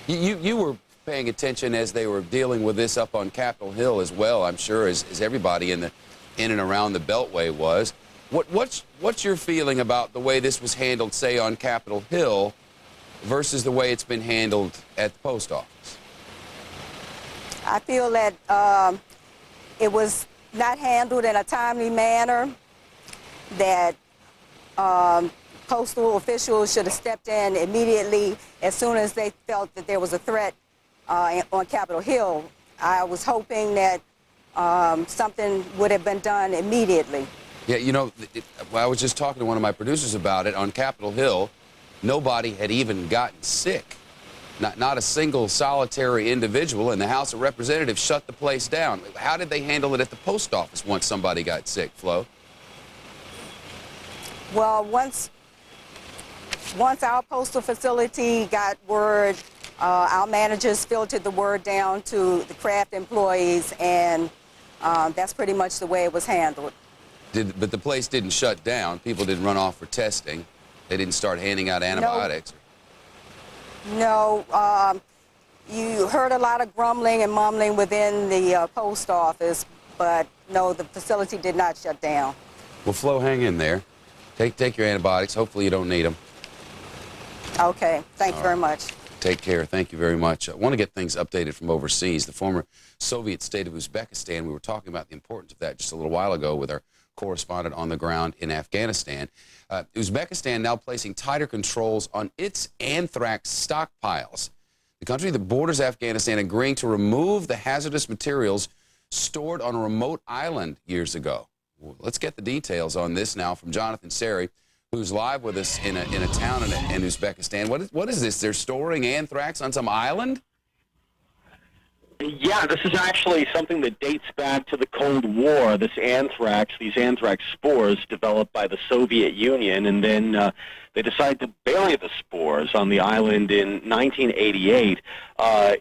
You were paying attention as they were dealing with this up on Capitol Hill as well, I'm sure, as everybody in and around the Beltway was. What's your feeling about the way this was handled, say, on Capitol Hill versus the way it's been handled at the post office? I feel that it was not handled in a timely manner, that postal officials should have stepped in immediately as soon as they felt that there was a threat on Capitol Hill. I was hoping that something would have been done immediately. Yeah, you know, I was just talking to one of my producers about it on Capitol Hill. nobody had even gotten sick. Not a single solitary individual, and the House of Representatives shut the place down. How did they handle it at the post office once somebody got sick, Flo? Well, once our postal facility got word, our managers filtered the word down to the craft employees, and that's pretty much the way it was handled. But the place didn't shut down. People didn't run off for testing. They didn't start handing out antibiotics. No, you heard a lot of grumbling and mumbling within the post office, but no, the facility did not shut down. Well, Flo, hang in there. Take your antibiotics. Hopefully you don't need them. Okay, thank you very much. Take care. Thank you very much. I want to get things updated from overseas. The former Soviet state of Uzbekistan, we were talking about the importance of that just a little while ago with our correspondent on the ground in Afghanistan. Uzbekistan now placing tighter controls on its anthrax stockpiles. The country that borders Afghanistan agreeing to remove the hazardous materials stored on a remote island years ago. Well, let's get the details on this now from Jonathan Seri, who's live with us in a town in Uzbekistan. What is this? They're storing anthrax on some island? Yeah, this is actually something that dates back to the Cold War. These anthrax spores developed by the Soviet Union, and then they decided to bury the spores on the island in 1988.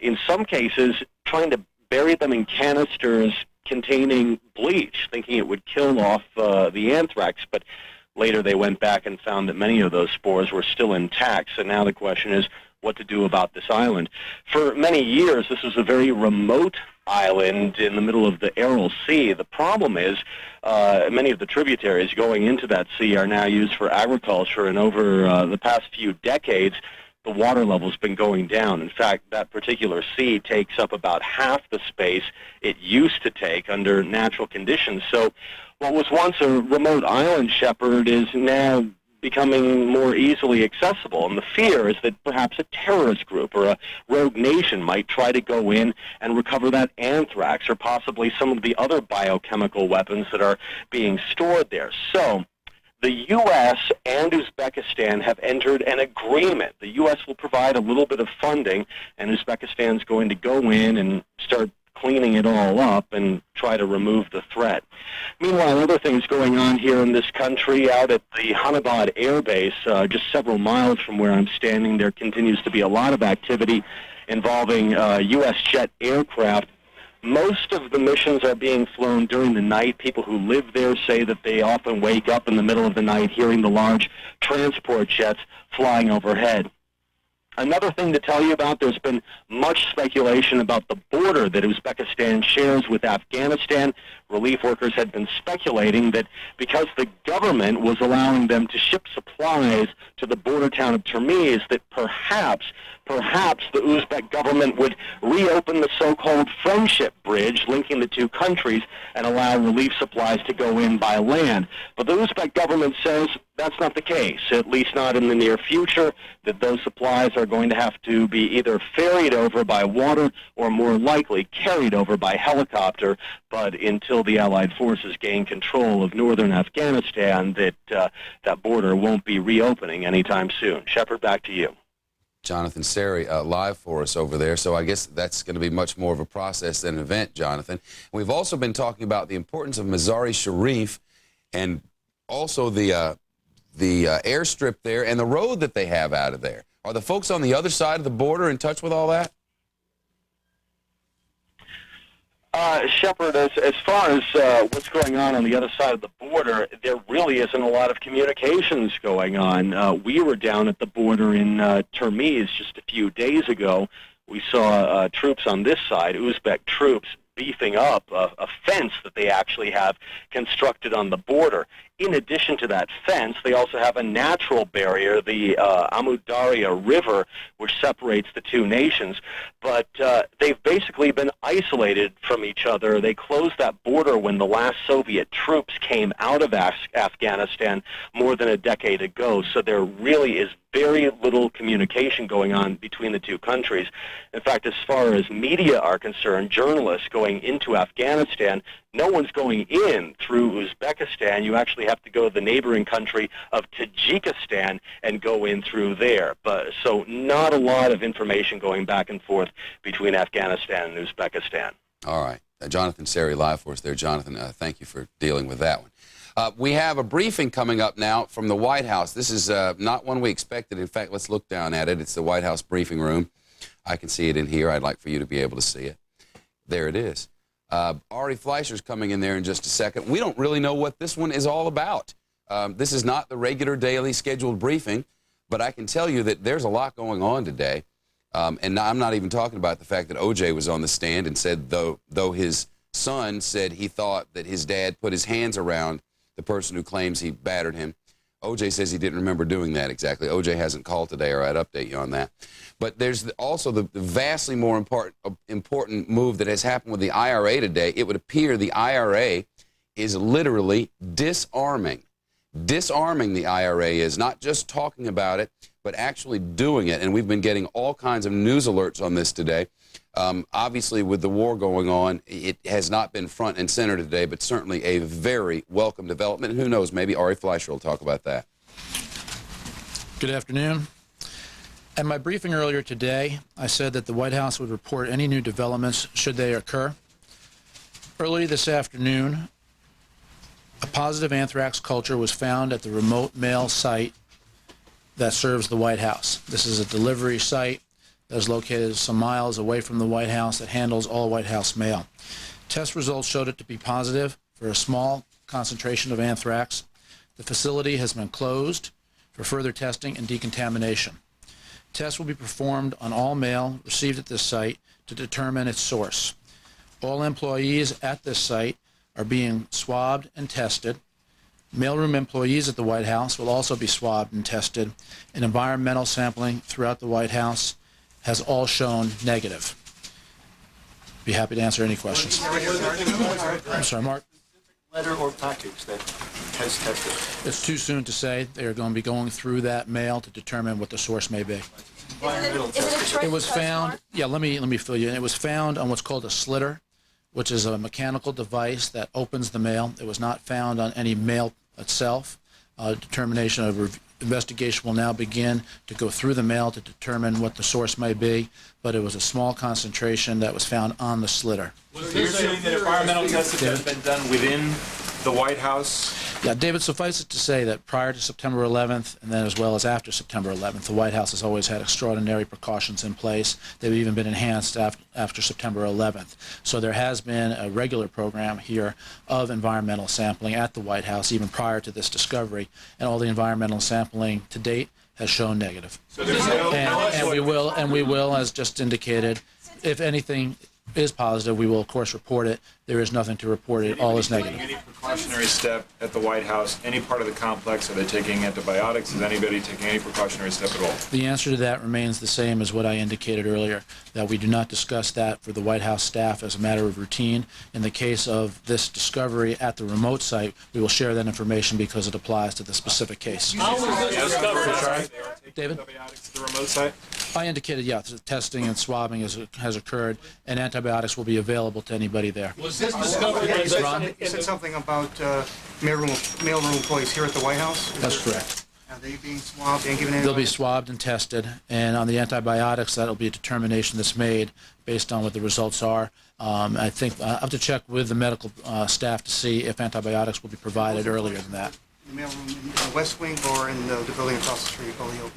In some cases, trying to bury them in canisters containing bleach, thinking it would kill off the anthrax, but later they went back and found that many of those spores were still intact. So now the question is what to do about this island. For many years, this was a very remote island in the middle of the Aral Sea. The problem is many of the tributaries going into that sea are now used for agriculture, and over the past few decades, the water level's been going down. In fact, that particular sea takes up about half the space it used to take under natural conditions. So what was once a remote island, Shepard, is now becoming more easily accessible. And the fear is that perhaps a terrorist group or a rogue nation might try to go in and recover that anthrax or possibly some of the other biochemical weapons that are being stored there. So the U.S. and Uzbekistan have entered an agreement. The U.S. will provide a little bit of funding, and Uzbekistan's going to go in and start cleaning it all up and try to remove the threat. Meanwhile, other things going on here in this country. Out at the Hanabad Air Base, just several miles from where I'm standing, there continues to be a lot of activity involving U.S. jet aircraft. Most of the missions are being flown during the night. People who live there say that they often wake up in the middle of the night hearing the large transport jets flying overhead. Another thing to tell you about, there's been much speculation about the border that Uzbekistan shares with Afghanistan. Relief workers had been speculating that because the government was allowing them to ship supplies to the border town of Termiz, that perhaps the Uzbek government would reopen the so-called Friendship Bridge linking the two countries and allow relief supplies to go in by land. But the Uzbek government says that's not the case, at least not in the near future, that those supplies are going to have to be either ferried over by water or more likely carried over by helicopter. But until the Allied forces gain control of northern Afghanistan, that border won't be reopening anytime soon. Shepard, back to you. Jonathan Seri live for us over there, so I guess that's going to be much more of a process than an event, Jonathan. We've also been talking about the importance of Mazar-e Sharif and also the airstrip there and the road that they have out of there. Are the folks on the other side of the border in touch with all that? Shepard, as far as what's going on the other side of the border, there really isn't a lot of communications going on. We were down at the border in Termiz just a few days ago. We saw troops on this side, Uzbek troops, beefing up a fence that they actually have constructed on the border. In addition to that fence, they also have a natural barrier, the Amudarya River, which separates the two nations. But they've basically been isolated from each other. They closed that border when the last Soviet troops came out of Afghanistan more than a decade ago. So there really is very little communication going on between the two countries. In fact, as far as media are concerned, journalists going into Afghanistan no one's going in through Uzbekistan. You actually have to go to the neighboring country of Tajikistan and go in through there. But so not a lot of information going back and forth between Afghanistan and Uzbekistan. All right. Jonathan Seri live for us there. Jonathan, thank you for dealing with that one. We have a briefing coming up now from the White House. This is not one we expected. In fact, let's look down at it. It's the White House briefing room. I can see it in here. I'd like for you to be able to see it. There it is. Ari Fleischer's coming in there in just a second. We don't really know what this one is all about. This is not the regular daily scheduled briefing, but I can tell you that there's a lot going on today. And I'm not even talking about the fact that O.J. was on the stand and said, though his son said he thought that his dad put his hands around the person who claims he battered him. O.J. says he didn't remember doing that exactly. O.J. hasn't called today, or I'd update you on that. But there's also the vastly more important move that has happened with the IRA today. It would appear the IRA is literally disarming. Disarming the IRA is not just talking about it, but actually doing it. And we've been getting all kinds of news alerts on this today. Obviously, with the war going on, it has not been front and center today, but certainly a very welcome development. And who knows, maybe Ari Fleischer will talk about that. Good afternoon. At my briefing earlier today, I said that the White House would report any new developments should they occur. Early this afternoon, a positive anthrax culture was found at the remote mail site that serves the White House. This is a delivery site that is located some miles away from the White House that handles all White House mail. Test results showed it to be positive for a small concentration of anthrax. The facility has been closed for further testing and decontamination. Tests will be performed on all mail received at this site to determine its source. All employees at this site are being swabbed and tested. Mailroom employees at the White House will also be swabbed and tested, and environmental sampling throughout the White House has all shown negative. Be happy to answer any questions. I'm sorry, Mark. Letter or package that has tested? It's too soon to say. They are going to be going through that mail to determine what the source may be. It was found, yeah, let me fill you in. It was found on what's called a slitter, which is a mechanical device that opens the mail. It was not found on any mail itself. Determination of investigation will now begin to go through the mail to determine what the source may be, but it was a small concentration that was found on the slitter. So you're saying that environmental testing has been done within the White House? Yeah, David, suffice it to say that prior to September 11th, and then as well as after September 11th, the White House has always had extraordinary precautions in place. They've even been enhanced after September 11th. So there has been a regular program here of environmental sampling at the White House, even prior to this discovery, and all the environmental sampling to date has shown negative. So there's no we will, as just indicated, if anything is positive, we will of course report it. There is nothing to report. It all is negative. Any precautionary step at the White House, any part of the complex? Are they taking antibiotics? Is anybody taking any precautionary step at all? The answer to that remains the same as what I indicated earlier, that we do not discuss that for the White House staff as a matter of routine. In the case of this discovery at the remote site, we will share that information because it applies to the specific case. How was this discovery? David? Antibiotics at the remote site? I indicated, yes, testing and swabbing has occurred, and antibiotics will be available to anybody there. Was this discovery? You said something about mailroom employees here at the White House? That's correct. Are they being swabbed and given antibiotics? They'll be swabbed and tested, and on the antibiotics, that'll be a determination that's made based on what the results are. I think I have to check with the medical staff to see if antibiotics will be provided earlier than that. In the mailroom in the West Wing or in the building across the street, OEOP?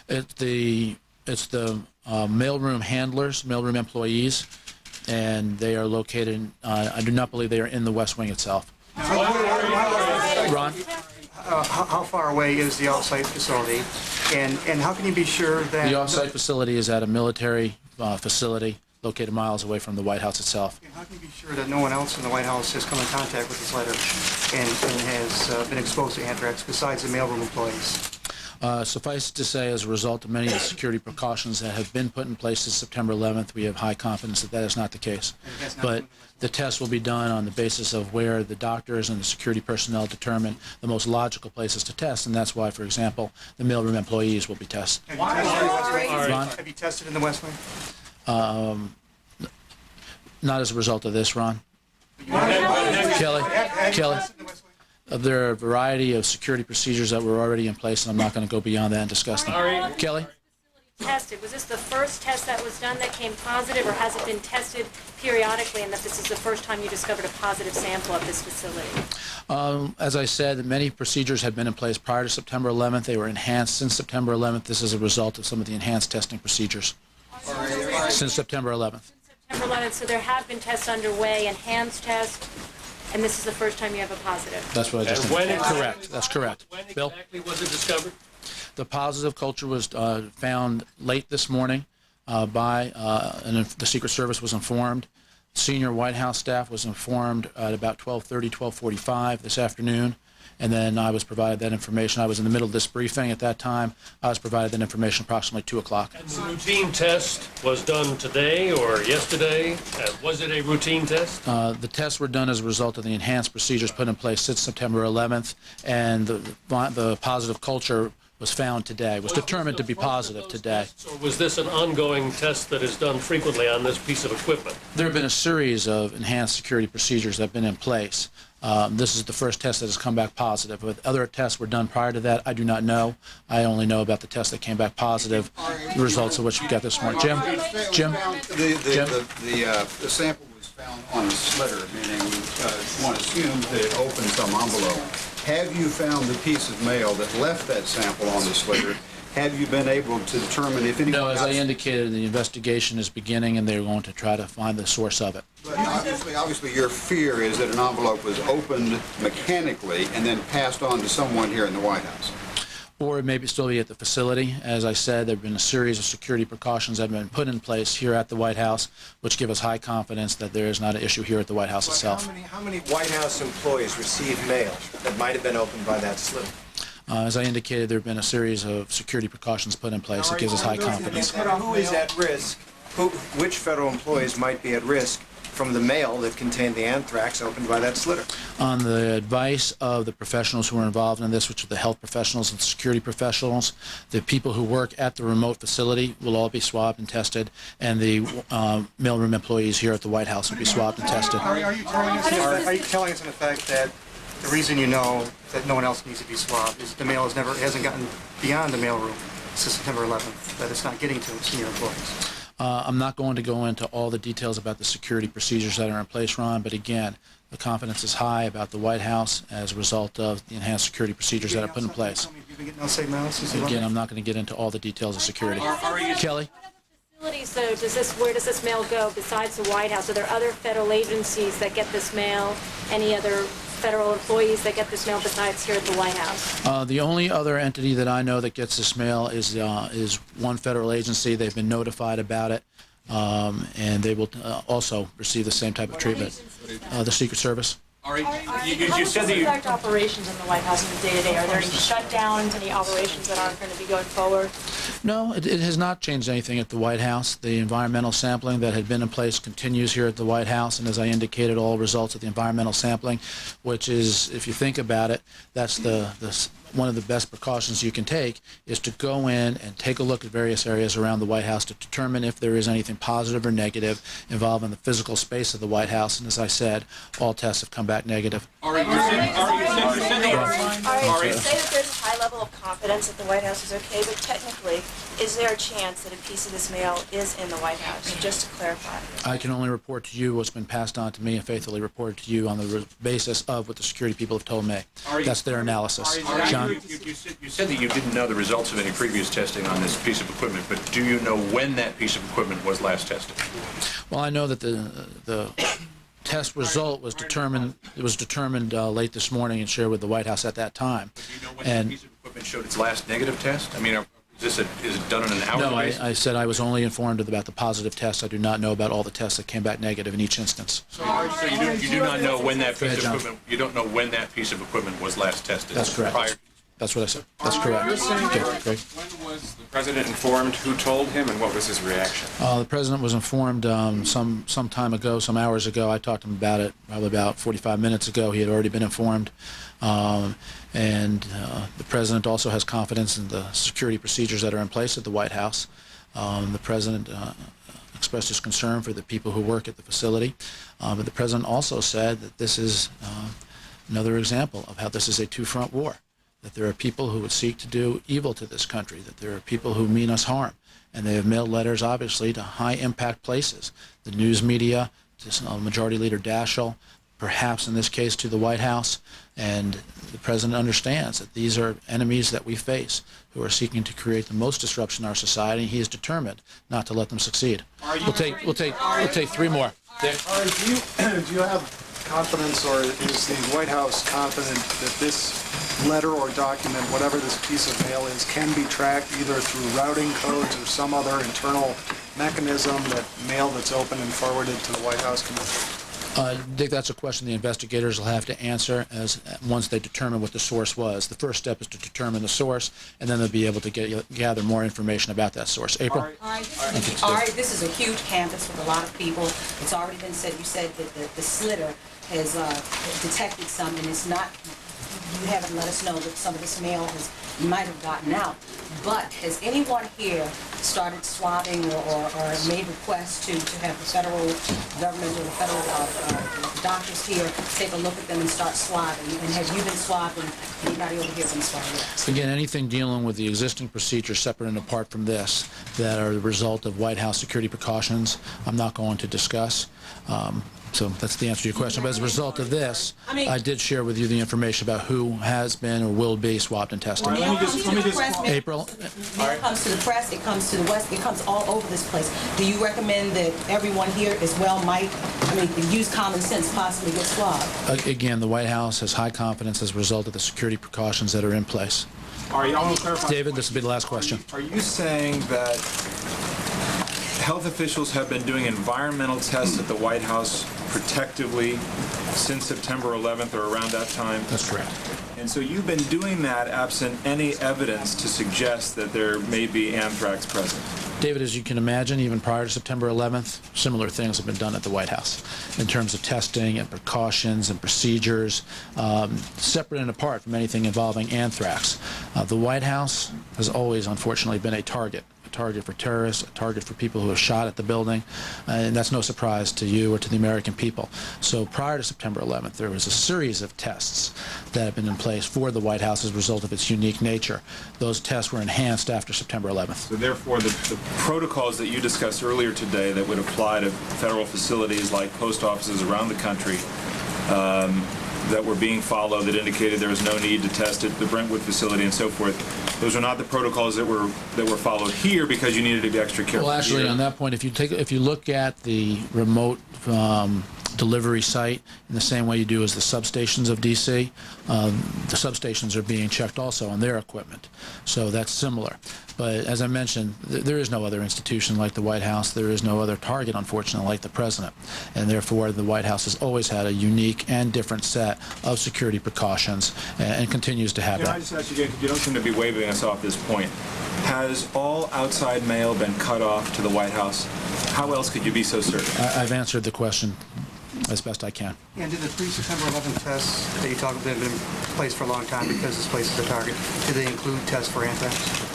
It's the mailroom handlers, mailroom employees, and they are located, I do not believe they are in the West Wing itself. Ron? How far away is the off-site facility, and how can you be sure that... The off-site facility is at a military facility located miles away from the White House itself. And how can you be sure that no one else in the White House has come in contact with this letter and has been exposed to anthrax besides the mailroom employees? Suffice it to say, as a result of many of the security precautions that have been put in place since September 11th, we have high confidence that that is not the case. But the test will be done on the basis of where the doctors and the security personnel determine the most logical places to test, and that's why, for example, the mailroom employees will be tested. Have you tested in the West Wing? Not as a result of this, Ron. Kelly, there are a variety of security procedures that were already in place, and I'm not going to go beyond that and discuss them. Kelly? Tested. Was this the first test that was done that came positive, or has it been tested periodically, and that this is the first time you discovered a positive sample of this facility? As I said, many procedures had been in place prior to September 11th. They were enhanced since September 11th. This is a result of some of the enhanced testing procedures since September 11th. September 11th, so there have been tests underway, enhanced tests, and this is the first time you have a positive. That's what I just said. Correct. That's correct. When Bill? exactly was it discovered? The positive culture was found late this morning and the Secret Service was informed. Senior White House staff was informed at about 12:30, 12:45 this afternoon, and then I was provided that information. I was in the middle of this briefing at that time. I was provided that information approximately 2 o'clock. And the routine test was done today or yesterday? Was it a routine test? The tests were done as a result of the enhanced procedures put in place since September 11th, and the positive culture was found today, was determined to be positive today. Or was this an ongoing test that is done frequently on this piece of equipment? There have been a series of enhanced security procedures that have been in place. This is the first test that has come back positive. But other tests were done prior to that, I do not know. I only know about the test that came back positive, the results of which we got this morning. Jim? The sample was found on a slitter, meaning one assumes that it opened some envelope. Have you found the piece of mail that left that sample on the slitter? Have you been able to determine if anyone... No, as I indicated, the investigation is beginning, and they're going to try to find the source of it. But obviously your fear is that an envelope was opened mechanically and then passed on to someone here in the White House. Or it may still be at the facility. As I said, there have been a series of security precautions that have been put in place here at the White House, which give us high confidence that there is not an issue here at the White House itself. How many White House employees received mail that might have been opened by that slip? As I indicated, there have been a series of security precautions put in place that gives us high confidence. Who is at risk? Which federal employees might be at risk from the mail that contained the anthrax opened by that slitter? On the advice of the professionals who are involved in this, which are the health professionals and security professionals, the people who work at the remote facility will all be swabbed and tested, and the mailroom employees here at the White House will be swabbed and tested. Are you telling us in effect that the reason you know that no one else needs to be swabbed is the mail hasn't gotten beyond the mailroom since September 11th, that it's not getting to senior employees? I'm not going to go into all the details about the security procedures that are in place, Ron, but again, the confidence is high about the White House as a result of the enhanced security procedures that are put in place. Again, I'm not going to get into all the details of security. Kelly? Facilities, though, where does this mail go besides the White House? Are there other federal agencies that get this mail? Any other federal employees that get this mail besides here at the White House? The only other entity that I know that gets this mail is one federal agency. They've been notified about it, and they will also receive the same type of treatment. The Secret Service. You said that you affect operations in the White House in the day-to-day. Are there any shutdowns, any operations that aren't going to be going forward? No, it has not changed anything at the White House. The environmental sampling that had been in place continues here at the White House, and as I indicated, all results of the environmental sampling, which is, if you think about it, that's one of the best precautions you can take, is to go in and take a look at various areas around the White House to determine if there is anything positive or negative involved in the physical space of the White House. And as I said, all tests have come back negative. You say that there's a high level of confidence that the White House is okay, but technically, is there a chance that a piece of this mail is in the White House? Just to clarify. I can only report to you what's been passed on to me and faithfully reported to you on the basis of what the security people have told me. That's their analysis. John? You said that you didn't know the results of any previous testing on this piece of equipment, but do you know when that piece of equipment was last tested? Well, I know that the test result was determined. It was determined late this morning and shared with the White House at that time. Do you know when that piece of equipment showed its last negative test? I mean, is it done on an hourly basis? No, I said I was only informed about the positive test. I do not know about all the tests that came back negative in each instance. So you do not know when that piece of equipment. You don't know when that piece of equipment was last tested. That's correct. That's what I said. That's correct. Okay, great. When was the president informed? Who told him, and what was his reaction? The president was informed some time ago, some hours ago. I talked to him about it probably about 45 minutes ago. He had already been informed. And the president also has confidence in the security procedures that are in place at the White House. The president expressed his concern for the people who work at the facility. But the president also said that this is another example of how this is a two-front war, that there are people who would seek to do evil to this country, that there are people who mean us harm. And they have mailed letters, obviously, to high-impact places, the news media, to Majority Leader Daschle, perhaps in this case to the White House. And the president understands that these are enemies that we face who are seeking to create the most disruption in our society. He is determined not to let them succeed. We'll take three more. Do you have confidence, or is the White House confident that this letter or document, whatever this piece of mail is, can be tracked either through routing codes or some other internal mechanism that mail that's open and forwarded to the White House can? I think that's a question the investigators will have to answer once they determine what the source was. The first step is to determine the source, and then they'll be able to gather more information about that source. April? All right, this is a huge campus with a lot of people. It's already been said, you said that the slitter has detected some, and it's not, you haven't let us know that some of this mail might have gotten out. But has anyone here started swabbing or made requests to have the federal government or the federal doctors here take a look at them and start swabbing? And have you been swabbed, and anybody over here been swabbed? Again, anything dealing with the existing procedures separate and apart from this that are the result of White House security precautions, I'm not going to discuss. So that's the answer to your question. But as a result of this, I did share with you the information about who has been or will be swabbed and tested. April? Mail comes to the press, it comes to the West, it comes all over this place. Do you recommend that everyone here as well use common sense, possibly get swabbed? Again, the White House has high confidence as a result of the security precautions that are in place. I want to clarify. David, this will be the last question. Are you saying that health officials have been doing environmental tests at the White House protectively since September 11th or around that time? That's correct. And so you've been doing that absent any evidence to suggest that there may be anthrax present? David, as you can imagine, even prior to September 11th, similar things have been done at the White House in terms of testing and precautions and procedures, separate and apart from anything involving anthrax. The White House has always, unfortunately, been a target for terrorists, a target for people who have shot at the building, and that's no surprise to you or to the American people. So prior to September 11th, there was a series of tests that have been in place for the White House as a result of its unique nature. Those tests were enhanced after September 11th. So therefore, the protocols that you discussed earlier today that would apply to federal facilities like post offices around the country that were being followed, that indicated there was no need to test at the Brentwood facility and so forth, those are not the protocols that were followed here because you needed to be extra careful. Well, actually, on that point, if you look at the remote delivery site in the same way you do as the substations of D.C., the substations are being checked also on their equipment. So that's similar. But as I mentioned, there is no other institution like the White House. There is no other target, unfortunately, like the president. And therefore, the White House has always had a unique and different set of security precautions and continues to have that. I just ask you again, because you don't seem to be waving us off this point. Has all outside mail been cut off to the White House? How else could you be so certain? I've answered the question as best I can. And did the pre-September 11th tests that you talked about have been in place for a long time because this place is a target? Did they include tests for anthrax?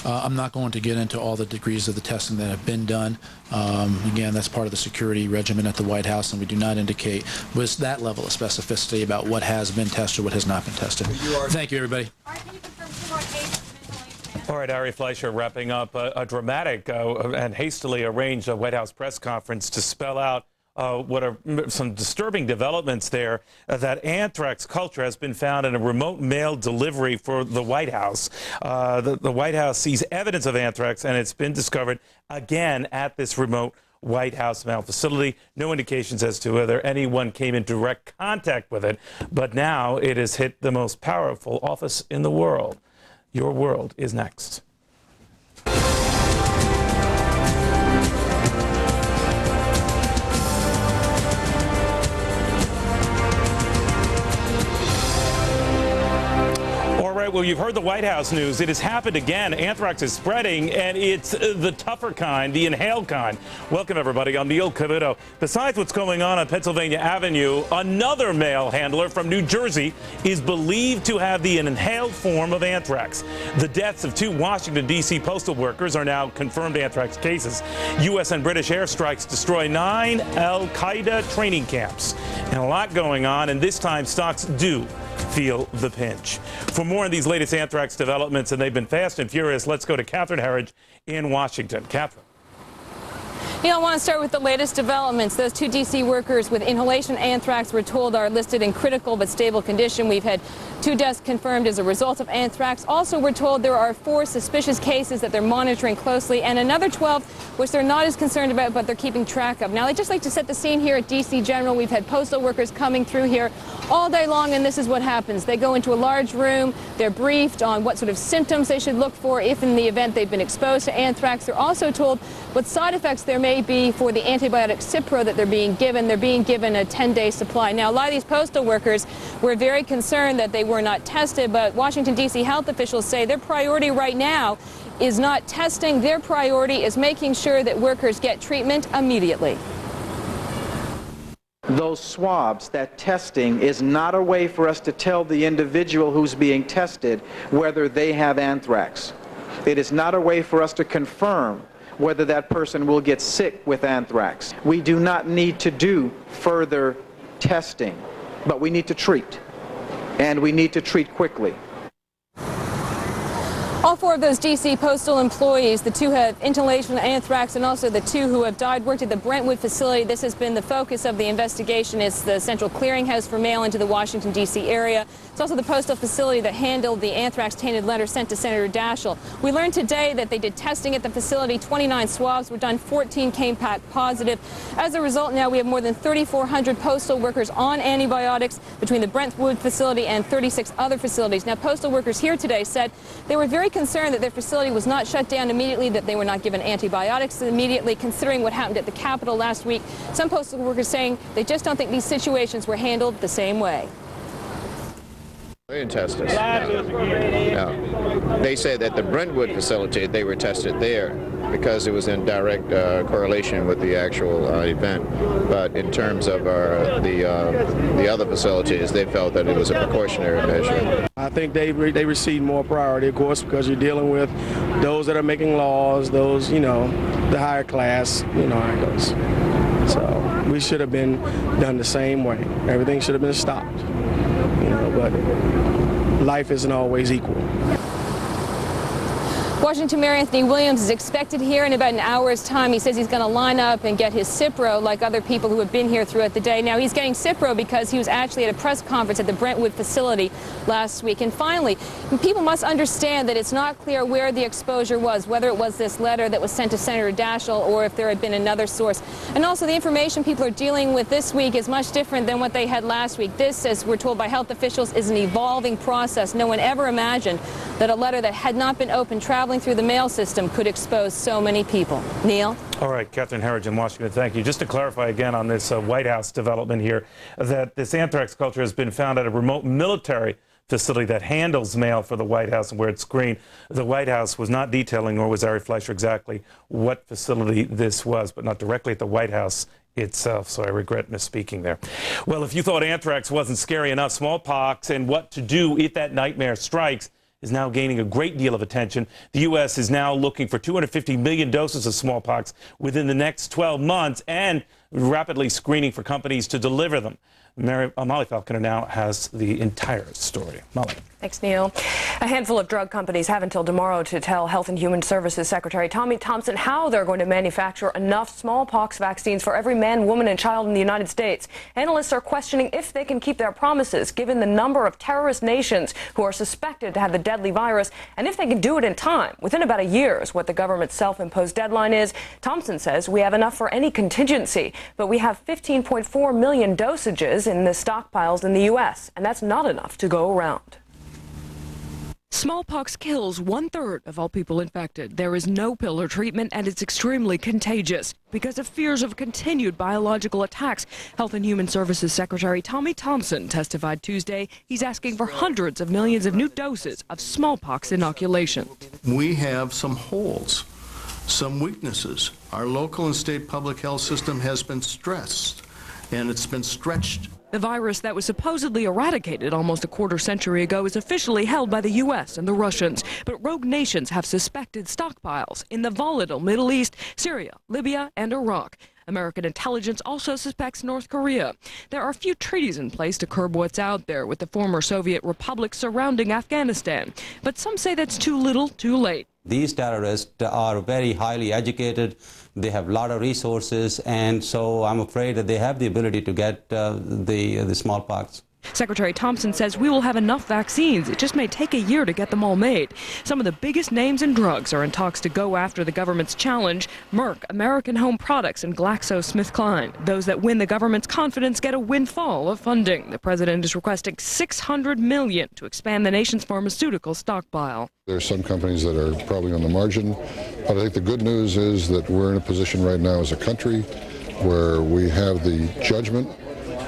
I'm not going to get into all the degrees of the testing that have been done. Again, that's part of the security regimen at the White House, and we do not indicate with that level of specificity about what has been tested, what has not been tested. Thank you, everybody. All right, Ari Fleischer wrapping up a dramatic and hastily arranged White House press conference to spell out what are some disturbing developments there, that anthrax culture has been found in a remote mail delivery for the White House. The White House sees evidence of anthrax, and it's been discovered again at this remote White House mail facility. No indications as to whether anyone came in direct contact with it, but now it has hit the most powerful office in the world. Your World is next. right, well, you've heard the White House news. It has happened again. Anthrax is spreading, and it's the tougher kind, the inhaled kind. Welcome, everybody. I'm Neil Cavuto. Besides what's going on Pennsylvania Avenue, another mail handler from New Jersey is believed to have the inhaled form of anthrax. The deaths of 2 Washington, D.C. postal workers are now confirmed anthrax cases. U.S. and British airstrikes destroy 9 al-Qaeda training camps. And a lot going on, and this time stocks do feel the pinch. For more on these latest anthrax developments, and they've been fast and furious, let's go to Catherine Herridge in Washington. Catherine. I want to start with the latest developments. Those 2 D.C. workers with inhalation anthrax, we're told, are listed in critical but stable condition. We've had 2 deaths confirmed as a result of anthrax. Also, we're told there are 4 suspicious cases that they're monitoring closely, and another 12 which they're not as concerned about, but they're keeping track of. Now, I'd just like to set the scene here at D.C. General. We've had postal workers coming through here all day long, and this is what happens. They go into a large room. They're briefed on what sort of symptoms they should look for if in the event they've been exposed to anthrax. They're also told what side effects there may be for the antibiotic Cipro that they're being given. They're being given a 10-day supply. Now, a lot of these postal workers were very concerned that they were not tested, but Washington, D.C. health officials say their priority right now is not testing. Their priority is making sure that workers get treatment immediately. Those swabs, that testing, is not a way for us to tell the individual who's being tested whether they have anthrax. It is not a way for us to confirm whether that person will get sick with anthrax. We do not need to do further testing, but we need to treat, and we need to treat quickly. All 4 of those D.C. postal employees, the 2 have inhalation anthrax, and also the 2 who have died, worked at the Brentwood facility. This has been the focus of the investigation. It's the central clearinghouse for mail into the Washington, D.C. area. It's also the postal facility that handled the anthrax-tainted letter sent to Senator Daschle. We learned today that they did testing at the facility. 29 swabs were done. 14 came back positive. As a result, now we have more than 3,400 postal workers on antibiotics between the Brentwood facility and 36 other facilities. Now, postal workers here today said they were very concerned that their facility was not shut down immediately, that they were not given antibiotics immediately, considering what happened at the Capitol last week. Some postal workers saying they just don't think these situations were handled the same way. They didn't test us. No. They said that the Brentwood facility, they were tested there because it was in direct correlation with the actual event. But in terms of the other facilities, they felt that it was a precautionary measure. I think they receive more priority, of course, because you're dealing with those that are making laws, those, the higher class, how it goes. So we should have been done the same way. Everything should have been stopped, but life isn't always equal. Washington Mayor Anthony Williams is expected here in about an hour's time. He says he's going to line up and get his Cipro like other people who have been here throughout the day. Now, he's getting Cipro because he was actually at a press conference at the Brentwood facility last week. And finally, people must understand that it's not clear where the exposure was, whether it was this letter that was sent to Senator Daschle or if there had been another source. And also, the information people are dealing with this week is much different than what they had last week. This, as we're told by health officials, is an evolving process. No one ever imagined that a letter that had not been opened traveling through the mail system could expose so many people. Neil? All right, Catherine Herridge in Washington, thank you. Just to clarify again on this White House development here, that this anthrax culture has been found at a remote military facility that handles mail for the White House and where it's screened. The White House was not detailing, nor was Ari Fleischer, exactly what facility this was, but not directly at the White House itself, so I regret misspeaking there. Well, if you thought anthrax wasn't scary enough, smallpox and what to do if that nightmare strikes is now gaining a great deal of attention. The U.S. is now looking for 250 million doses of smallpox within the next 12 months and rapidly screening for companies to deliver them. Molly Falconer now has the entire story. Molly. Thanks, Neil. A handful of drug companies have until tomorrow to tell Health and Human Services Secretary Tommy Thompson how they're going to manufacture enough smallpox vaccines for every man, woman, and child in the United States. Analysts are questioning if they can keep their promises, given the number of terrorist nations who are suspected to have the deadly virus, and if they can do it in time, within about a year is what the government's self-imposed deadline is. Thompson says we have enough for any contingency, but we have 15.4 million dosages in the stockpiles in the U.S., and that's not enough to go around. Smallpox kills 1/3 of all people infected. There is no pill or treatment, and it's extremely contagious. Because of fears of continued biological attacks, Health and Human Services Secretary Tommy Thompson testified Tuesday he's asking for hundreds of millions of new doses of smallpox inoculation. We have some holes, some weaknesses. Our local and state public health system has been stressed, and it's been stretched. The virus that was supposedly eradicated almost a quarter century ago is officially held by the U.S. and the Russians. But rogue nations have suspected stockpiles in the volatile Middle East, Syria, Libya, and Iraq. American intelligence also suspects North Korea. There are few treaties in place to curb what's out there with the former Soviet republics surrounding Afghanistan. But some say that's too little, too late. These terrorists are very highly educated, they have a lot of resources, and so I'm afraid that they have the ability to get the smallpox. Secretary Thompson says we will have enough vaccines. It just may take a year to get them all made. Some of the biggest names in drugs are in talks to go after the government's challenge: Merck, American Home Products, and GlaxoSmithKline. Those that win the government's confidence get a windfall of funding. The president is requesting $600 million to expand the nation's pharmaceutical stockpile. There are some companies that are probably on the margin, but I think the good news is that we're in a position right now as a country where we have the judgment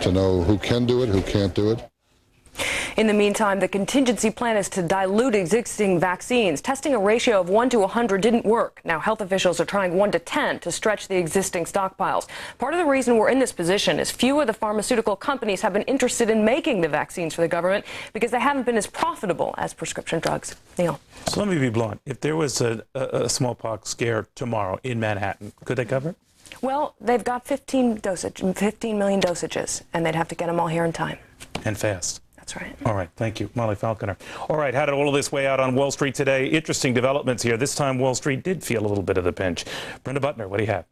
to know who can do it, who can't do it. In the meantime, the contingency plan is to dilute existing vaccines. Testing a ratio of 1 to 100 didn't work. Now health officials are trying 1 to 10 to stretch the existing stockpiles. Part of the reason we're in this position is few of the pharmaceutical companies have been interested in making the vaccines for the government because they haven't been as profitable as prescription drugs. Neil. So let me be blunt. If there was a smallpox scare tomorrow in Manhattan, could they cover it? Well, they've got 15 million dosages, and they'd have to get them all here in time. And fast. That's right. All right, thank you. Molly Falconer. All right, how did all of this weigh out on Wall Street today? Interesting developments here. This time Wall Street did feel a little bit of the pinch. Brenda Butner, what do you have?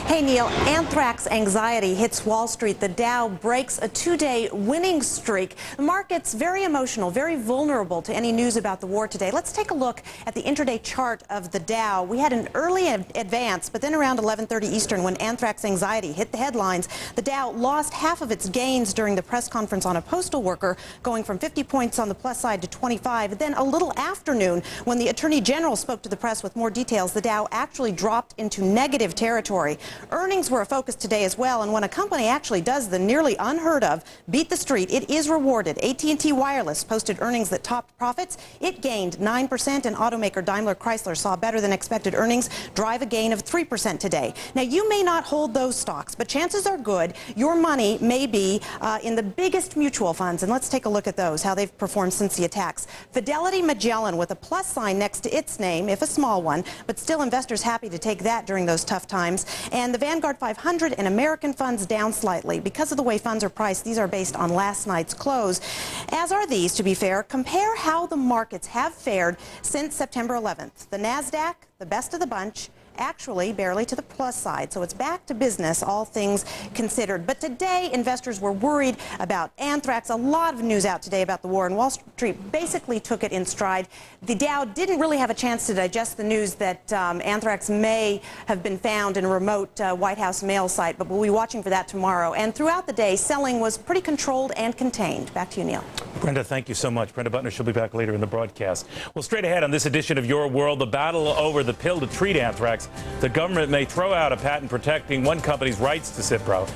Hey, Neil, anthrax anxiety hits Wall Street. The Dow breaks a 2-day winning streak. The market's very emotional, very vulnerable to any news about the war today. Let's take a look at the intraday chart of the Dow. We had an early advance, but then around 11:30 Eastern, when anthrax anxiety hit the headlines, the Dow lost half of its gains during the press conference on a postal worker, going from 50 points on the plus side to 25. Then a little afternoon, when the Attorney General spoke to the press with more details, the Dow actually dropped into negative territory. Earnings were a focus today as well, and when a company actually does the nearly unheard of beat the street, it is rewarded. AT&T Wireless posted earnings that topped profits. It gained 9%, and automaker Daimler Chrysler saw better than expected earnings drive a gain of 3% today. Now, you may not hold those stocks, but chances are good your money may be in the biggest mutual funds, and let's take a look at those, how they've performed since the attacks. Fidelity Magellan with a plus sign next to its name, if a small one, but still investors happy to take that during those tough times. And the Vanguard 500 and American funds down slightly. Because of the way funds are priced, these are based on last night's close. As are these, to be fair. Compare how the markets have fared since September 11th. The NASDAQ, the best of the bunch, actually barely to the plus side. So it's back to business, all things considered. But today, investors were worried about anthrax. A lot of news out today about the war, and Wall Street basically took it in stride. The Dow didn't really have a chance to digest the news that anthrax may have been found in a remote White House mail site, but we'll be watching for that tomorrow. And throughout the day, selling was pretty controlled and contained. Back to you, Neil. Brenda, thank you so much. Brenda Butner, she'll be back later in the broadcast. Well, straight ahead on this edition of Your World, the battle over the pill to treat anthrax. The government may throw out a patent protecting one company's rights to Cipro.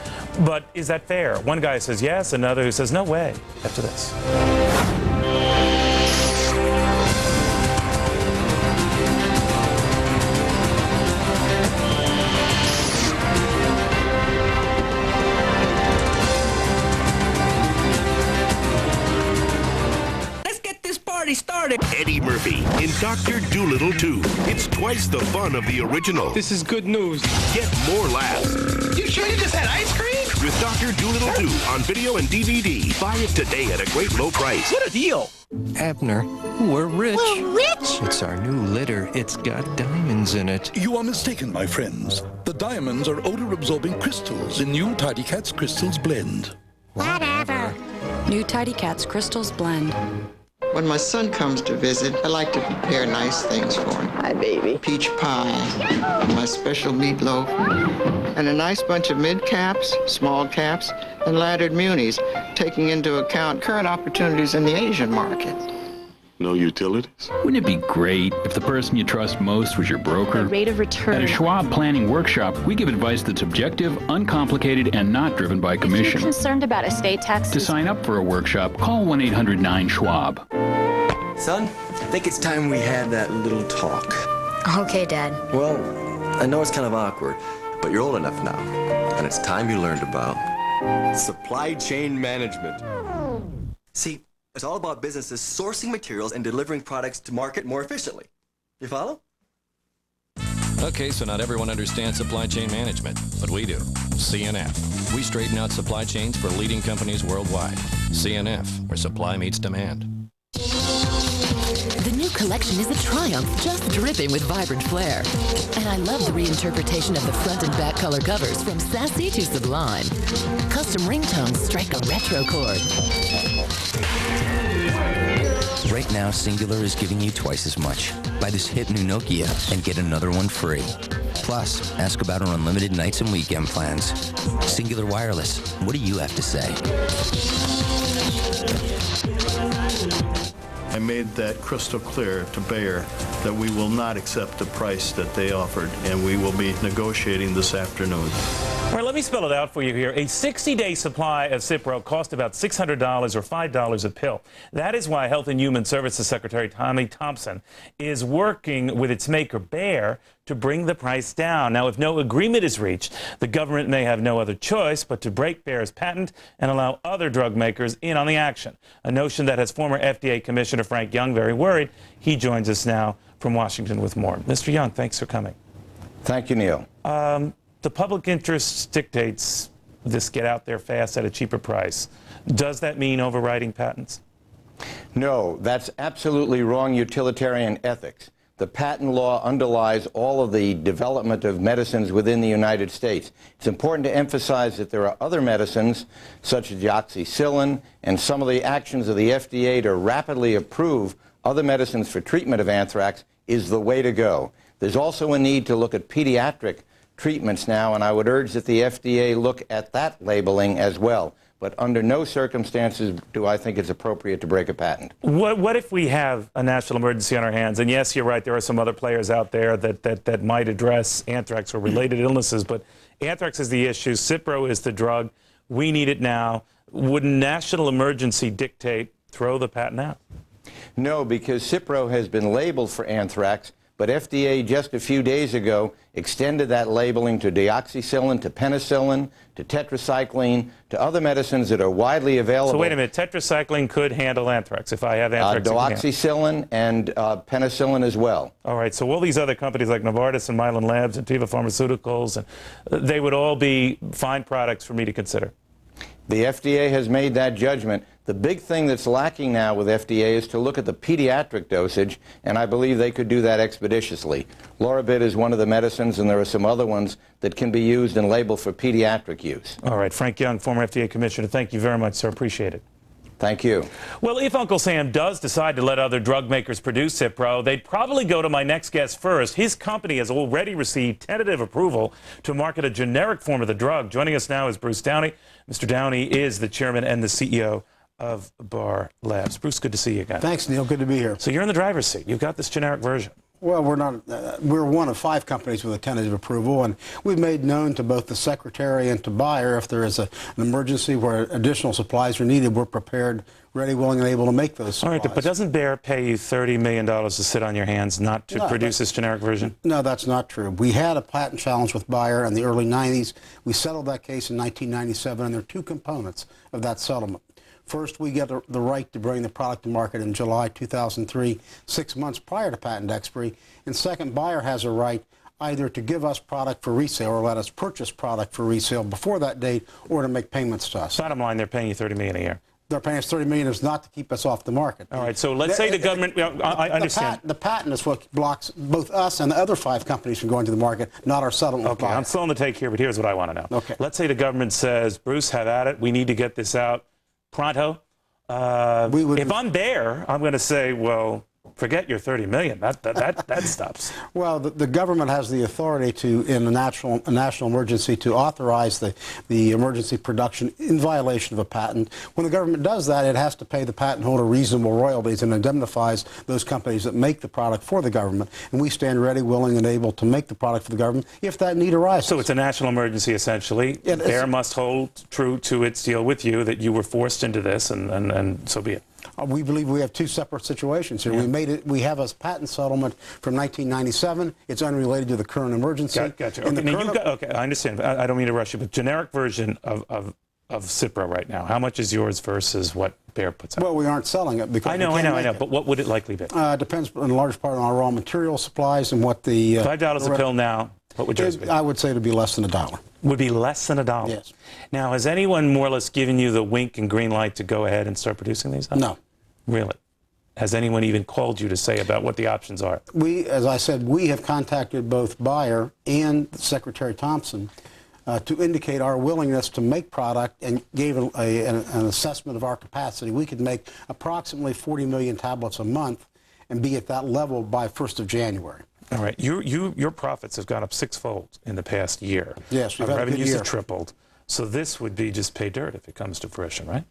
But is that fair? One guy says yes, another who says no way. After this. Started. Eddie Murphy in Dr. Dolittle 2. It's twice the fun of the original. This is good news. Get more laughs. You sure you just had ice cream? With Dr. Dolittle 2 on video and DVD. Buy it today at a great low price. What a deal. Abner, we're rich. We're rich? It's our new litter. It's got diamonds in it. You are mistaken, my friends. The diamonds are odor-absorbing crystals in new Tidy Cats Crystals Blend. Whatever. New Tidy Cats Crystals Blend. When my son comes to visit, I like to prepare nice things for him. Hi, baby. Peach pie, my special meatloaf, and a nice bunch of mid-caps, small caps, and laddered munis, taking into account current opportunities in the Asian market. No utilities? Wouldn't it be great if the person you trust most was your broker? The rate of return. At a Schwab Planning Workshop, we give advice that's objective, uncomplicated, and not driven by commission. If you're concerned about estate taxes. To sign up for a workshop, call 1-800-9-SCHWAB. Son, I think it's time we had that little talk. Okay, Dad. Well, I know it's kind of awkward, but you're old enough now, and it's time you learned about supply chain management. See, it's all about businesses sourcing materials and delivering products to market more efficiently. You follow? Okay, so not everyone understands supply chain management, but we do. CNF. We straighten out supply chains for leading companies worldwide. CNF, where supply meets demand. The new collection is a triumph, just dripping with vibrant flair. And I love the reinterpretation of the front and back color covers from sassy to sublime. Custom ringtones strike a retro chord. Right now, Cingular is giving you twice as much. Buy this hip new Nokia and get another one free. Plus, ask about our unlimited nights and weekend plans. Cingular Wireless, what do you have to say? I made that crystal clear to Bayer that we will not accept the price that they offered, and we will be negotiating this afternoon. All right, let me spell it out for you here. A 60-day supply of Cipro cost about $600 or $5 a pill. That is why Health and Human Services Secretary Tommy Thompson is working with its maker, Bayer, to bring the price down. Now, if no agreement is reached, the government may have no other choice but to break Bayer's patent and allow other drug makers in on the action, a notion that has former FDA Commissioner Frank Young very worried. He joins us now from Washington with more. Mr. Young, thanks for coming. Thank you, Neil. The public interest dictates this get out there fast at a cheaper price. Does that mean overriding patents? No, that's absolutely wrong utilitarian ethics. The patent law underlies all of the development of medicines within the United States. It's important to emphasize that there are other medicines, such as deoxycycline, and some of the actions of the FDA to rapidly approve other medicines for treatment of anthrax is the way to go. There's also a need to look at pediatric treatments now, and I would urge that the FDA look at that labeling as well. But under no circumstances do I think it's appropriate to break a patent. What if we have a national emergency on our hands? And yes, you're right, there are some other players out there that might address anthrax or related illnesses, but anthrax is the issue, Cipro is the drug, we need it now. Would national emergency dictate throw the patent out? No, because Cipro has been labeled for anthrax, but FDA just a few days ago extended that labeling to deoxycycline, to penicillin, to tetracycline, to other medicines that are widely available. So wait a minute, tetracycline could handle anthrax if I have anthrax? Doxycycline and penicillin as well. All right, so all these other companies like Novartis and Mylan Labs and Teva Pharmaceuticals, and they would all be fine products for me to consider. The FDA has made that judgment. The big thing that's lacking now with FDA is to look at the pediatric dosage, and I believe they could do that expeditiously. Lorabit is one of the medicines, and there are some other ones that can be used and labeled for pediatric use. All right, Frank Young, former FDA Commissioner, thank you very much, sir. Appreciate it. Thank you. Well, if Uncle Sam does decide to let other drug makers produce Cipro, they'd probably go to my next guest first. His company has already received tentative approval to market a generic form of the drug. Joining us now is Bruce Downey. Mr. Downey is the chairman and the CEO of Bar Labs. Bruce, good to see you again. Thanks, Neil. Good to be here. So you're in the driver's seat. You've got this generic version. Well, we're not. We're one of 5 companies with a tentative approval, and we've made known to both the Secretary and to Bayer if there is an emergency where additional supplies are needed, we're prepared, ready, willing, and able to make those supplies. All right, but doesn't Bayer pay you $30 million to sit on your hands not to produce this generic version? No, that's not true. We had a patent challenge with Bayer in the early 90s. We settled that case in 1997, and there are 2 components of that settlement. First, we get the right to bring the product to market in July 2003, 6 months prior to patent expiry. And second, Bayer has a right either to give us product for resale or let us purchase product for resale before that date, or to make payments to us. Bottom line, they're paying you $30 million a year. They're paying us $30 million is not to keep us off the market. All right, so let's say the government, I understand. The patent is what blocks both us and the other 5 companies from going to the market, not our settlement with Bayer. Okay, I'm still on the take here, but here's what I want to know. Okay. Let's say the government says, Bruce, have at it. We need to get this out pronto. If I'm Bayer, I'm going to say, well, forget your $30 million. That stops. Well, the government has the authority to, in a national emergency, to authorize the emergency production in violation of a patent. When the government does that, it has to pay the patent holder reasonable royalties and indemnifies those companies that make the product for the government. And we stand ready, willing, and able to make the product for the government if that need arises. So it's a national emergency, essentially. Bayer must hold true to its deal with you that you were forced into this, and so be it. We believe we have two separate situations here. Yeah. We have a patent settlement from 1997. It's unrelated to the current emergency. Gotcha. Okay, I understand. I don't mean to rush you, but generic version of Cipro right now, how much is yours versus what Bayer puts out? Well, we aren't selling it because I know. But what would it likely be? Depends in large part on our raw material supplies and what the $5 a pill now. What would yours be? I would say it would be less than $1. Would be less than $1? Yes. Now, has anyone more or less given you the wink and green light to go ahead and start producing these? No. Really? Has anyone even called you to say about what the options are? As I said, we have contacted both Bayer and Secretary Thompson to indicate our willingness to make product and gave an assessment of our capacity. We could make approximately 40 million tablets a month and be at that level by 1st of January. All right. Your profits have gone up sixfold in the past year. Yes, we've had a good revenues year. have tripled. So this would be just pay dirt if it comes to fruition, right?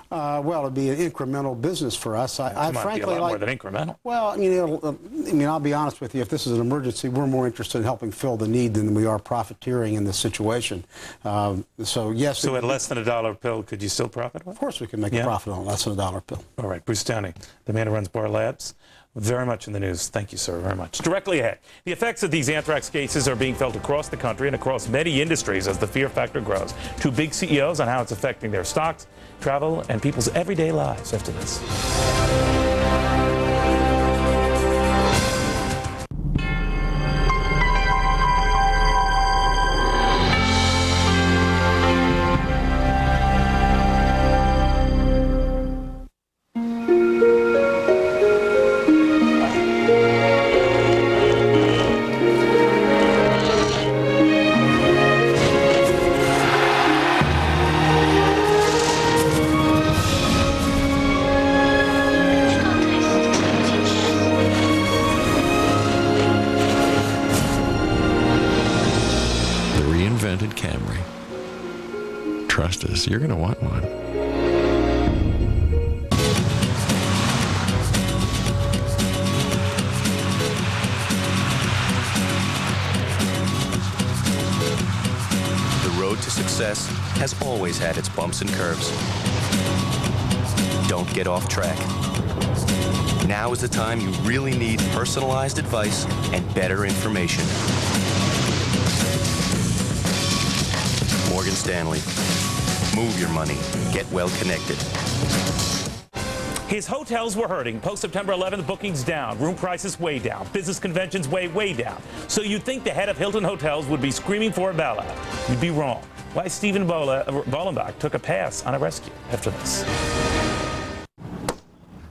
Well, it'd be an incremental business for us. I frankly be a lot more than incremental. Well, I'll be honest with you. If this is an emergency, we're more interested in helping fill the need than we are profiteering in this situation. So yes. So at less than $1 a pill, could you still profit? Of course, we can make a profit on less than $1 a pill. All right, Bruce Downing, the man who runs Bar Labs. Very much in the news. Thank you, sir, very much. Directly ahead, the effects of these anthrax cases are being felt across the country and across many industries as the fear factor grows. Two big CEOs on how it's affecting their stocks, travel, and people's everyday lives after this. Trust us, you're going to want one. The road to success has always had its bumps and curves. Don't get off track. Now is the time you really need personalized advice and better information. Morgan Stanley. Move your money. Get well connected. His hotels were hurting. Post-September 11th, bookings down. Room prices way down. Business conventions way down. So you'd think the head of Hilton Hotels would be screaming for a bailout. You'd be wrong. Why Stephen Bollenbach took a pass on a rescue after this.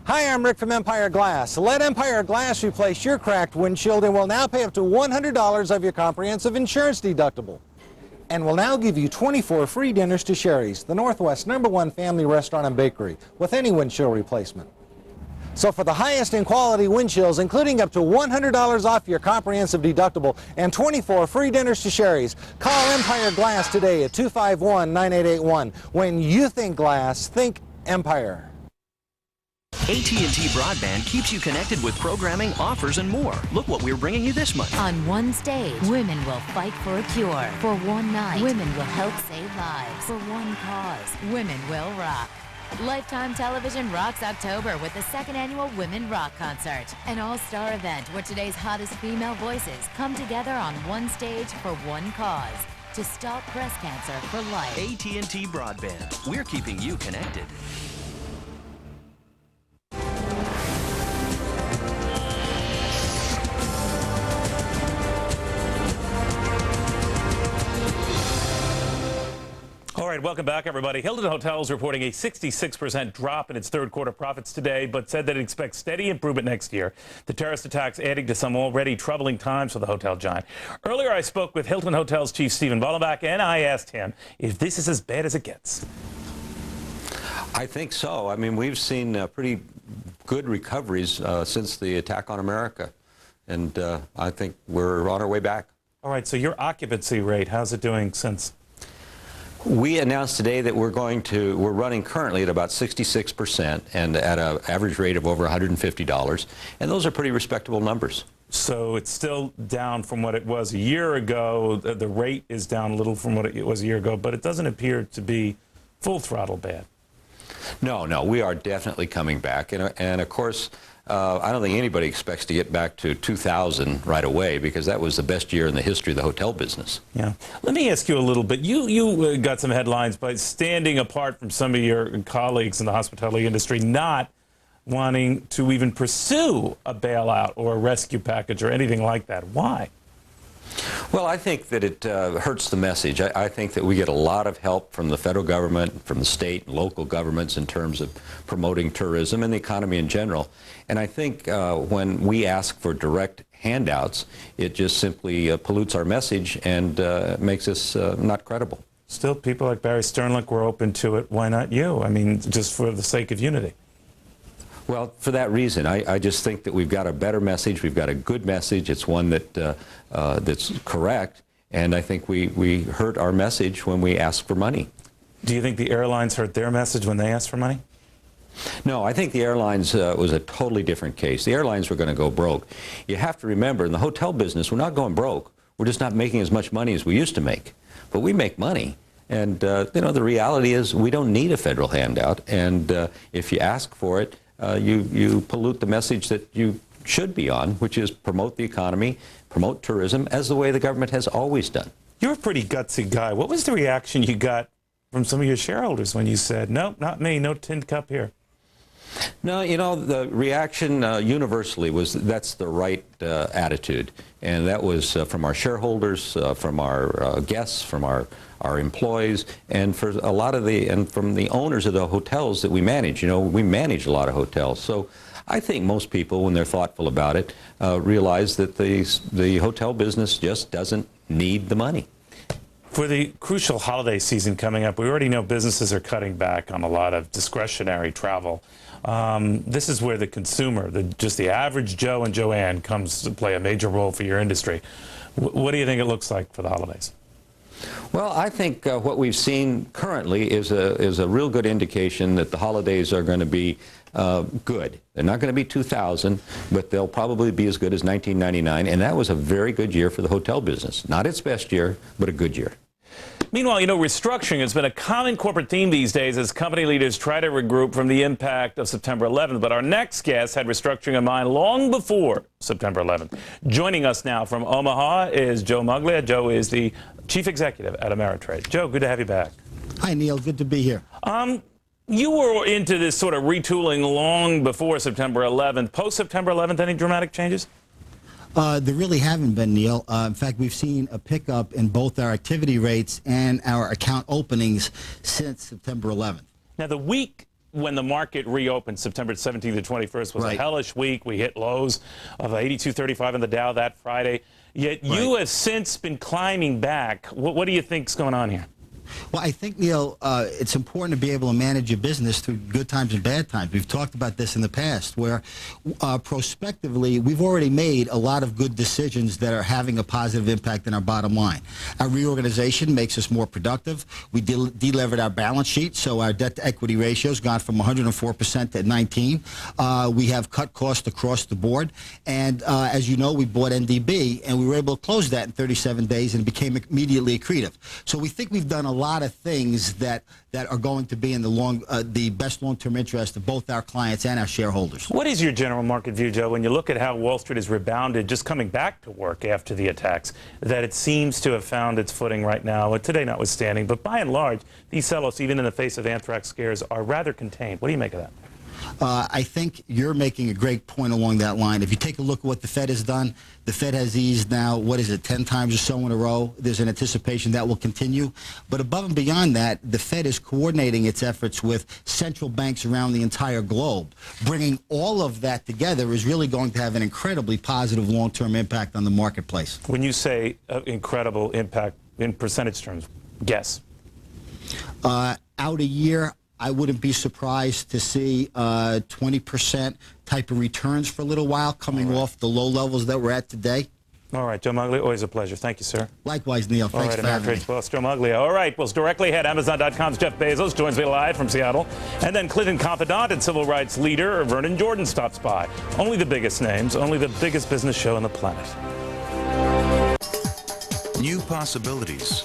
Hi, I'm Rick from Empire Glass. Let Empire Glass replace your cracked windshield and will now pay up to $100 of your comprehensive insurance deductible. And will now give you 24 free dinners to Sherry's, the Northwest's #1 family restaurant and bakery, with any windshield replacement. So for the highest in quality windshields, including up to $100 off your comprehensive deductible and 24 free dinners to Sherry's, call Empire Glass today at 251-9881. When you think glass, think Empire. AT&T Broadband keeps you connected with programming, offers, and more. Look what we're bringing you this month. On one stage, women will fight for a cure. For one night, women will help save lives. For one cause, women will rock. Lifetime Television rocks October with the 2nd annual Women Rock Concert, an all-star event where today's hottest female voices come together on one stage for one cause: to stop breast cancer for life. AT&T Broadband. We're keeping you connected. All right, welcome back, everybody. Hilton Hotels reporting a 66% drop in its third quarter profits today, but said that it expects steady improvement next year. The terrorist attacks adding to some already troubling times for the hotel giant. Earlier, I spoke with Hilton Hotels chief Stephen Bollenbach, and I asked him if this is as bad as it gets. I think so. I mean, we've seen pretty good recoveries since the attack on America, and I think we're on our way back. All right, so your occupancy rate, how's it doing since? We announced today that we're running currently at about 66% and at an average rate of over $150, and those are pretty respectable numbers. So it's still down from what it was a year ago. The rate is down a little from what it was a year ago, but it doesn't appear to be full throttle bad. No, we are definitely coming back, and of course, I don't think anybody expects to get back to 2000 right away, because that was the best year in the history of the hotel business. Yeah. Let me ask you a little bit. You got some headlines by standing apart from some of your colleagues in the hospitality industry, not wanting to even pursue a bailout or a rescue package or anything like that. Why? Well, I think that it hurts the message. I think that we get a lot of help from the federal government, from the state and local governments in terms of promoting tourism and the economy in general. And I think when we ask for direct handouts, it just simply pollutes our message and makes us not credible. Still, people like Barry Sternlicht were open to it. Why not you? I mean, just for the sake of unity. Well, for that reason, I just think that we've got a better message. We've got a good message. It's one that that's correct, and I think we hurt our message when we ask for money. Do you think the airlines hurt their message when they asked for money? No, I think the airlines was a totally different case. The airlines were going to go broke. You have to remember, in the hotel business, we're not going broke. We're just not making as much money as we used to make. But we make money. And, you know, the reality is we don't need a federal handout. And if you ask for it, you pollute the message that you should be on, which is promote the economy, promote tourism, as the way the government has always done. You're a pretty gutsy guy. What was the reaction you got from some of your shareholders when you said, nope, not me, no tin cup here? No, you know, the reaction universally was that's the right attitude. And that was from our shareholders, from our guests, from our employees, and for a lot of from the owners of the hotels that we manage. You know, we manage a lot of hotels. So I think most people, when they're thoughtful about it, realize that the hotel business just doesn't need the money. For the crucial holiday season coming up, we already know businesses are cutting back on a lot of discretionary travel. This is where the consumer, just the average Joe and Joanne, comes to play a major role for your industry. What do you think it looks like for the holidays? Well, I think what we've seen currently is a real good indication that the holidays are going to be good. They're not going to be 2000, but they'll probably be as good as 1999, and that was a very good year for the hotel business. Not its best year, but a good year. Meanwhile, you know, restructuring has been a common corporate theme these days as company leaders try to regroup from the impact of September 11th. But our next guest had restructuring in mind long before September 11th. Joining us now from Omaha is Joe Muglia. Joe is the Chief Executive at Ameritrade. Joe, good to have you back. Hi, Neil. Good to be here. You were into this sort of retooling long before September 11th. Post-September 11th, any dramatic changes? There really haven't been, Neil. In fact, we've seen a pickup in both our activity rates and our account openings since September 11th. Now, the week when the market reopened, September 17th to 21st, was a hellish week. We hit lows of 82.35 on the Dow that Friday. Yet you have since been climbing back. What do you think's going on here? Well, I think, Neil, it's important to be able to manage your business through good times and bad times. We've talked about this in the past, where prospectively, we've already made a lot of good decisions that are having a positive impact on our bottom line. Our reorganization makes us more productive. We delevered our balance sheet, so our debt-to-equity ratio has gone from 104% to 19%. We have cut costs across the board. And as you know, we bought NDB, and we were able to close that in 37 days, and it became immediately accretive. So we think we've done a lot of things that are going to be in the best long-term interest of both our clients and our shareholders. What is your general market view, Joe, when you look at how Wall Street has rebounded just coming back to work after the attacks, that it seems to have found its footing right now, today notwithstanding, but by and large, these sell-offs, even in the face of anthrax scares, are rather contained. What do you make of that? I think you're making a great point along that line. If you take a look at what the Fed has done, the Fed has eased now, 10 times or so in a row. There's an anticipation that will continue. But above and beyond that, the Fed is coordinating its efforts with central banks around the entire globe. Bringing all of that together is really going to have an incredibly positive long-term impact on the marketplace. When you say incredible impact in percentage terms, guess. Out a year, I wouldn't be surprised to see 20% type of returns for a little while coming off the low levels that we're at today. All right, Joe Moglia, always a pleasure. Thank you, sir. Likewise, Neil. Thanks for having me. Ameritrade's boss, Joe Moglia. All right, well, directly ahead, Amazon.com's Jeff Bezos joins me live from Seattle. And then Clinton confidant and civil rights leader Vernon Jordan stops by. Only the biggest names, only the biggest business show on the planet. New possibilities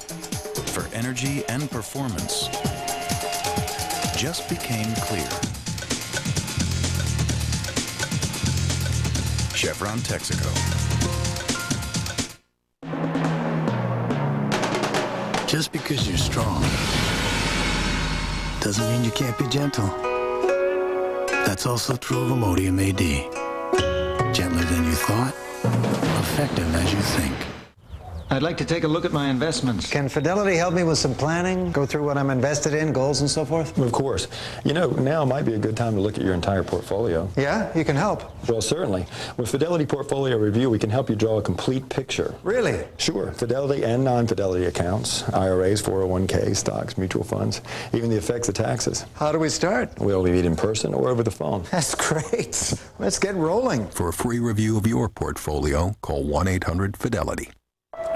for energy and performance just became clear. Chevron Texaco. Just because you're strong doesn't mean you can't be gentle. That's also true of Imodium AD. Gentler than you thought, effective as you think. I'd like to take a look at my investments. Can Fidelity help me with some planning? Go through what I'm invested in, goals and so forth? Of course. You know, now might be a good time to look at your entire portfolio. Yeah? You can help? Well, certainly. With Fidelity Portfolio Review, we can help you draw a complete picture. Really? Sure. Fidelity and non-Fidelity accounts, IRAs, 401k, stocks, mutual funds, even the effects of taxes. How do we start? We'll meet in person or over the phone. That's great. Let's get rolling. For a free review of your portfolio, call 1-800-FIDELITY.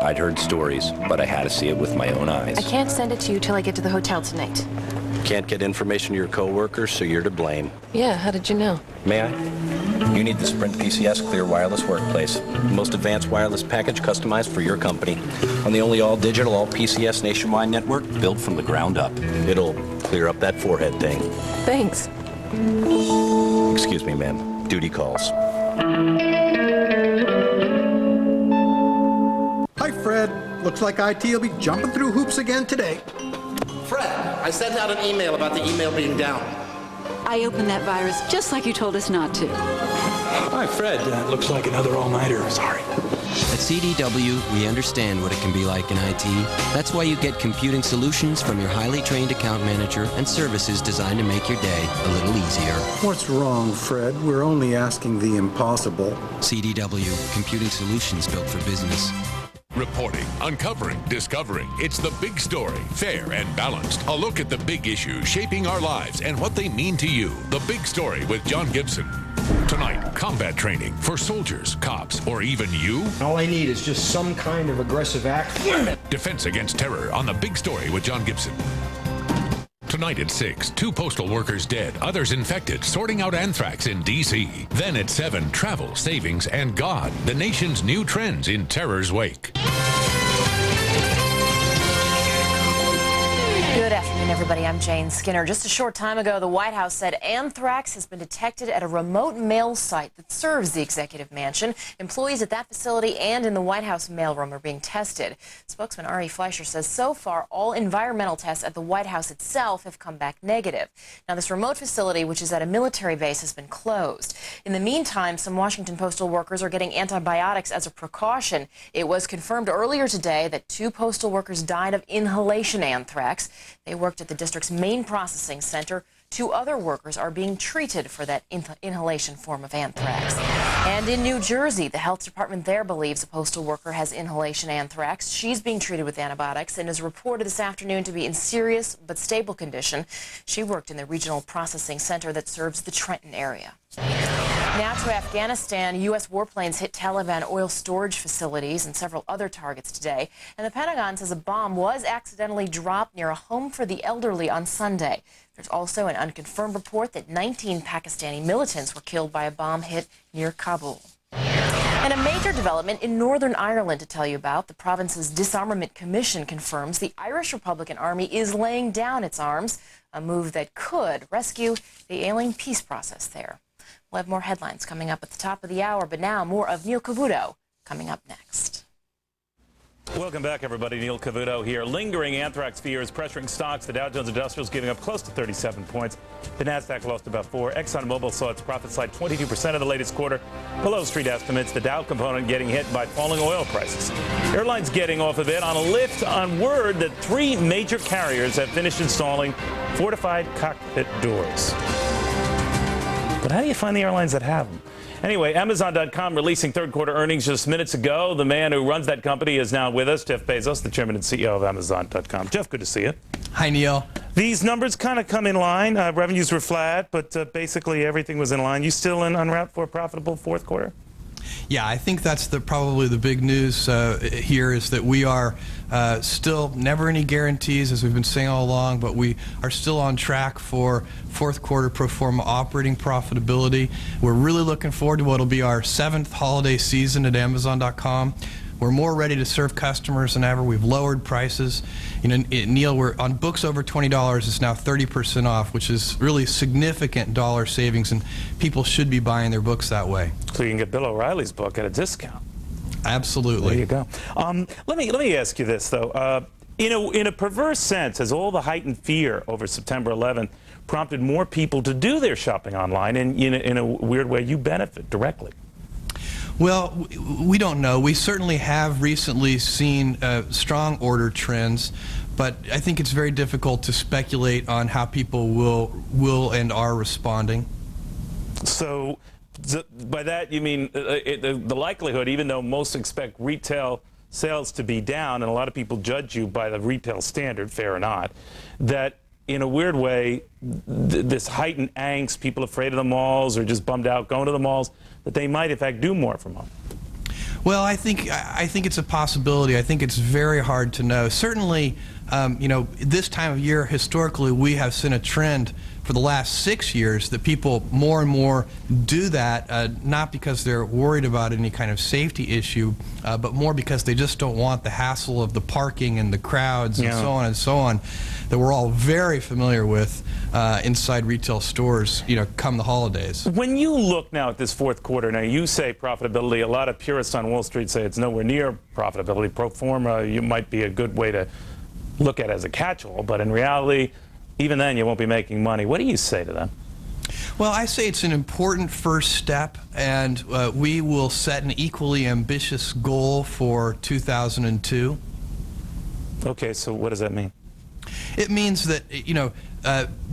I'd heard stories, but I had to see it with my own eyes. I can't send it to you till I get to the hotel tonight. Can't get information to your coworkers, so you're to blame. Yeah, how did you know? May I? You need the Sprint PCS Clear Wireless Workplace. The most advanced wireless package customized for your company. On the only all-digital, all-PCS nationwide network built from the ground up. It'll clear up that forehead thing. Thanks. Excuse me, ma'am. Duty calls. Hi, Fred. Looks like IT will be jumping through hoops again today. Fred, I sent out an email about the email being down. I opened that virus just like you told us not to. Hi, Fred. Looks like another all-nighter. Sorry. At CDW, we understand what it can be like in IT. That's why you get computing solutions from your highly trained account manager and services designed to make your day a little easier. What's wrong, Fred? We're only asking the impossible. CDW, computing solutions built for business. Reporting, uncovering, discovering. It's the big story, fair and balanced. A look at the big issues shaping our lives and what they mean to you. The Big Story with John Gibson. Tonight, combat training for soldiers, cops, or even you. All I need is just some kind of aggressive act. Defense Against Terror on The Big Story with John Gibson. Tonight at 6, 2 postal workers dead, others infected, sorting out anthrax in D.C. Then at 7, travel, savings, and God, the nation's new trends in terror's wake. Good afternoon, everybody. I'm Jane Skinner. Just a short time ago, the White House said anthrax has been detected at a remote mail site that serves the executive mansion. Employees at that facility and in the White House mailroom are being tested. Spokesman Ari Fleischer says so far all environmental tests at the White House itself have come back negative. Now, this remote facility, which is at a military base, has been closed. In the meantime, some Washington postal workers are getting antibiotics as a precaution. It was confirmed earlier today that 2 postal workers died of inhalation anthrax. They worked at the district's main processing center. 2 other workers are being treated for that inhalation form of anthrax. And in New Jersey, the health department there believes a postal worker has inhalation anthrax. She's being treated with antibiotics and is reported this afternoon to be in serious but stable condition. She worked in the regional processing center that serves the Trenton area. Now to Afghanistan. U.S. warplanes hit Taliban oil storage facilities and several other targets today. And the Pentagon says a bomb was accidentally dropped near a home for the elderly on Sunday. There's also an unconfirmed report that 19 Pakistani militants were killed by a bomb hit near Kabul. And a major development in Northern Ireland to tell you about. The province's Disarmament Commission confirms the Irish Republican Army is laying down its arms, a move that could rescue the ailing peace process there. We'll have more headlines coming up at the top of the hour, but now more of Neil Cavuto coming up next. Welcome back, everybody. Neil Cavuto here. Lingering anthrax fears pressuring stocks. The Dow Jones Industrial is giving up close to 37 points. The Nasdaq lost about 4. ExxonMobil saw its profit slide 22% of the latest quarter, below street estimates. The Dow component getting hit by falling oil prices. Airlines getting off of it on a lift on word that 3 major carriers have finished installing fortified cockpit doors. but how do you find the airlines that have them? Anyway, Amazon.com releasing third quarter earnings just minutes ago. The man who runs that company is now with us, Jeff Bezos, the chairman and CEO of Amazon.com. Jeff, good to see you. Hi, Neil. These numbers kind of come in line. Revenues were flat, but basically everything was in line. You still en route for a profitable fourth quarter? Yeah, I think that's probably the big news here is that we are still never any guarantees, as we've been saying all along, but we are still on track for fourth quarter pro forma operating profitability. We're really looking forward to what will be our 7th holiday season at Amazon.com. We're more ready to serve customers than ever. We've lowered prices. You know, Neil, we're on books over $20. It's now 30% off, which is really significant dollar savings, and people should be buying their books that way. So you can get Bill O'Reilly's book at a discount. Absolutely. There you go. Let me ask you this though. In a perverse sense, has all the heightened fear over September 11th prompted more people to do their shopping online, and in a weird way, you benefit directly? Well, we don't know. We certainly have recently seen strong order trends, but I think it's very difficult to speculate on how people will and are responding. So by that you mean the likelihood, even though most expect retail sales to be down, and a lot of people judge you by the retail standard, fair or not, that in a weird way, this heightened angst, people afraid of the malls or just bummed out going to the malls, that they might in fact do more from home? Well, I think it's a possibility. I think it's very hard to know. Certainly, you know, this time of year, historically, we have seen a trend for the last 6 years that people more and more do that, not because they're worried about any kind of safety issue, but more because they just don't want the hassle of the parking and the crowds and so on and so on, that we're all very familiar with inside retail stores, you know, come the holidays. When you look now at this fourth quarter, now you say profitability, a lot of purists on Wall Street say it's nowhere near profitability. Pro forma, you might be a good way to look at it as a catch-all, but in reality, even then you won't be making money. What do you say to them? Well, I say it's an important first step, and we will set an equally ambitious goal for 2002. Okay, so what does that mean? It means that, you know,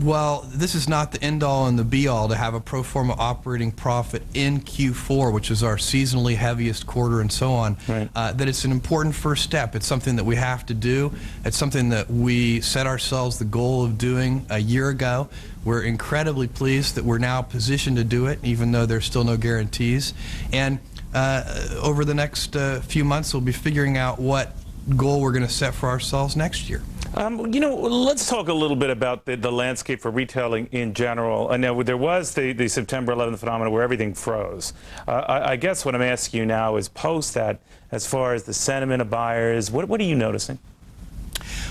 while this is not the end-all and the be-all to have a pro forma operating profit in Q4, which is our seasonally heaviest quarter and so on, right, that it's an important first step. It's something that we have to do. It's something that we set ourselves the goal of doing a year ago. We're incredibly pleased that we're now positioned to do it, even though there's still no guarantees. And over the next few months, we'll be figuring out what goal we're going to set for ourselves next year. You know, let's talk a little bit about the landscape for retailing in general. I know there was the September 11th phenomenon where everything froze. I guess what I'm asking you now is post that, as far as the sentiment of buyers, what are you noticing?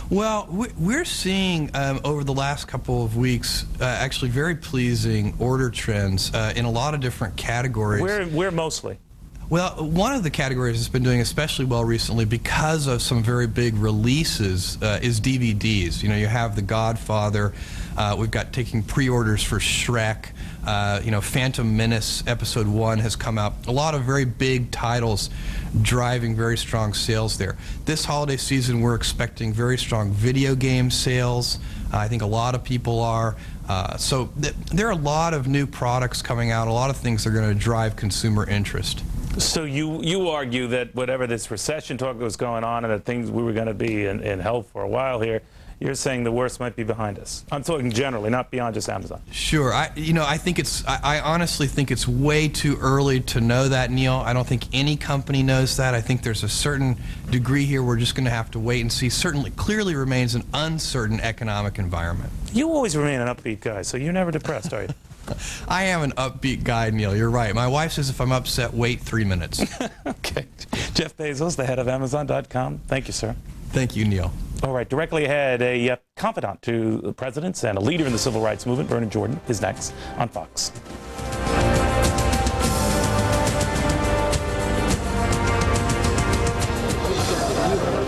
Well, we're seeing over the last couple of weeks actually very pleasing order trends in a lot of different categories. Where mostly? Well, one of the categories that's been doing especially well recently because of some very big releases is DVDs. You know, you have The Godfather, we've got taking pre-orders for Shrek, you know, Phantom Menace Episode 1 has come out. A lot of very big titles driving very strong sales there. This holiday season we're expecting very strong video game sales. I think a lot of people are. So there are a lot of new products coming out, a lot of things that are going to drive consumer interest. So you argue that whatever this recession talk that was going on and that things we were going to be in hell for a while here, you're saying the worst might be behind us. I'm talking generally, not beyond just Amazon. Sure. I honestly think it's way too early to know that, Neil. I don't think any company knows that. I think there's a certain degree here we're just going to have to wait and see. Certainly, clearly remains an uncertain economic environment. You always remain an upbeat guy, so you're never depressed, are you? I am an upbeat guy, Neil. You're right. My wife says if I'm upset, wait 3 minutes. Okay. Jeff Bezos, the head of Amazon.com. Thank you, sir. Thank you, Neil. All right. Directly ahead, a confidant to the presidents and a leader in the civil rights movement, Vernon Jordan, is next on Fox.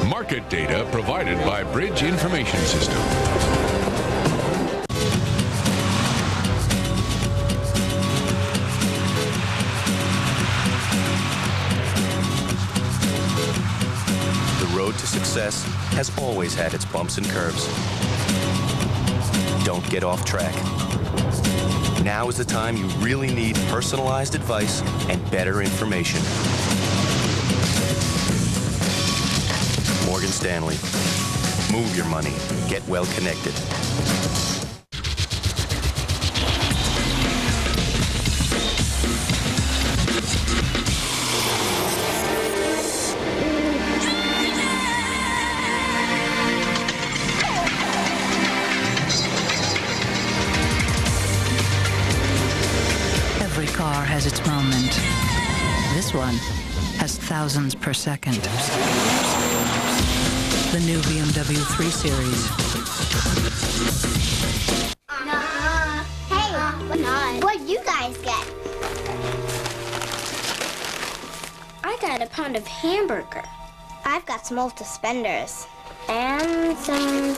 Market data provided by Bridge Information System. The road to success has always had its bumps and curves. Don't get off track. now is the time you really need personalized advice and better information. Morgan Stanley. Move your money. Get well connected. Every car has its moment. This one has thousands per second. The new BMW 3 Series. Hey, what'd you guys get? I got a pound of hamburger. I've got some old suspenders. And some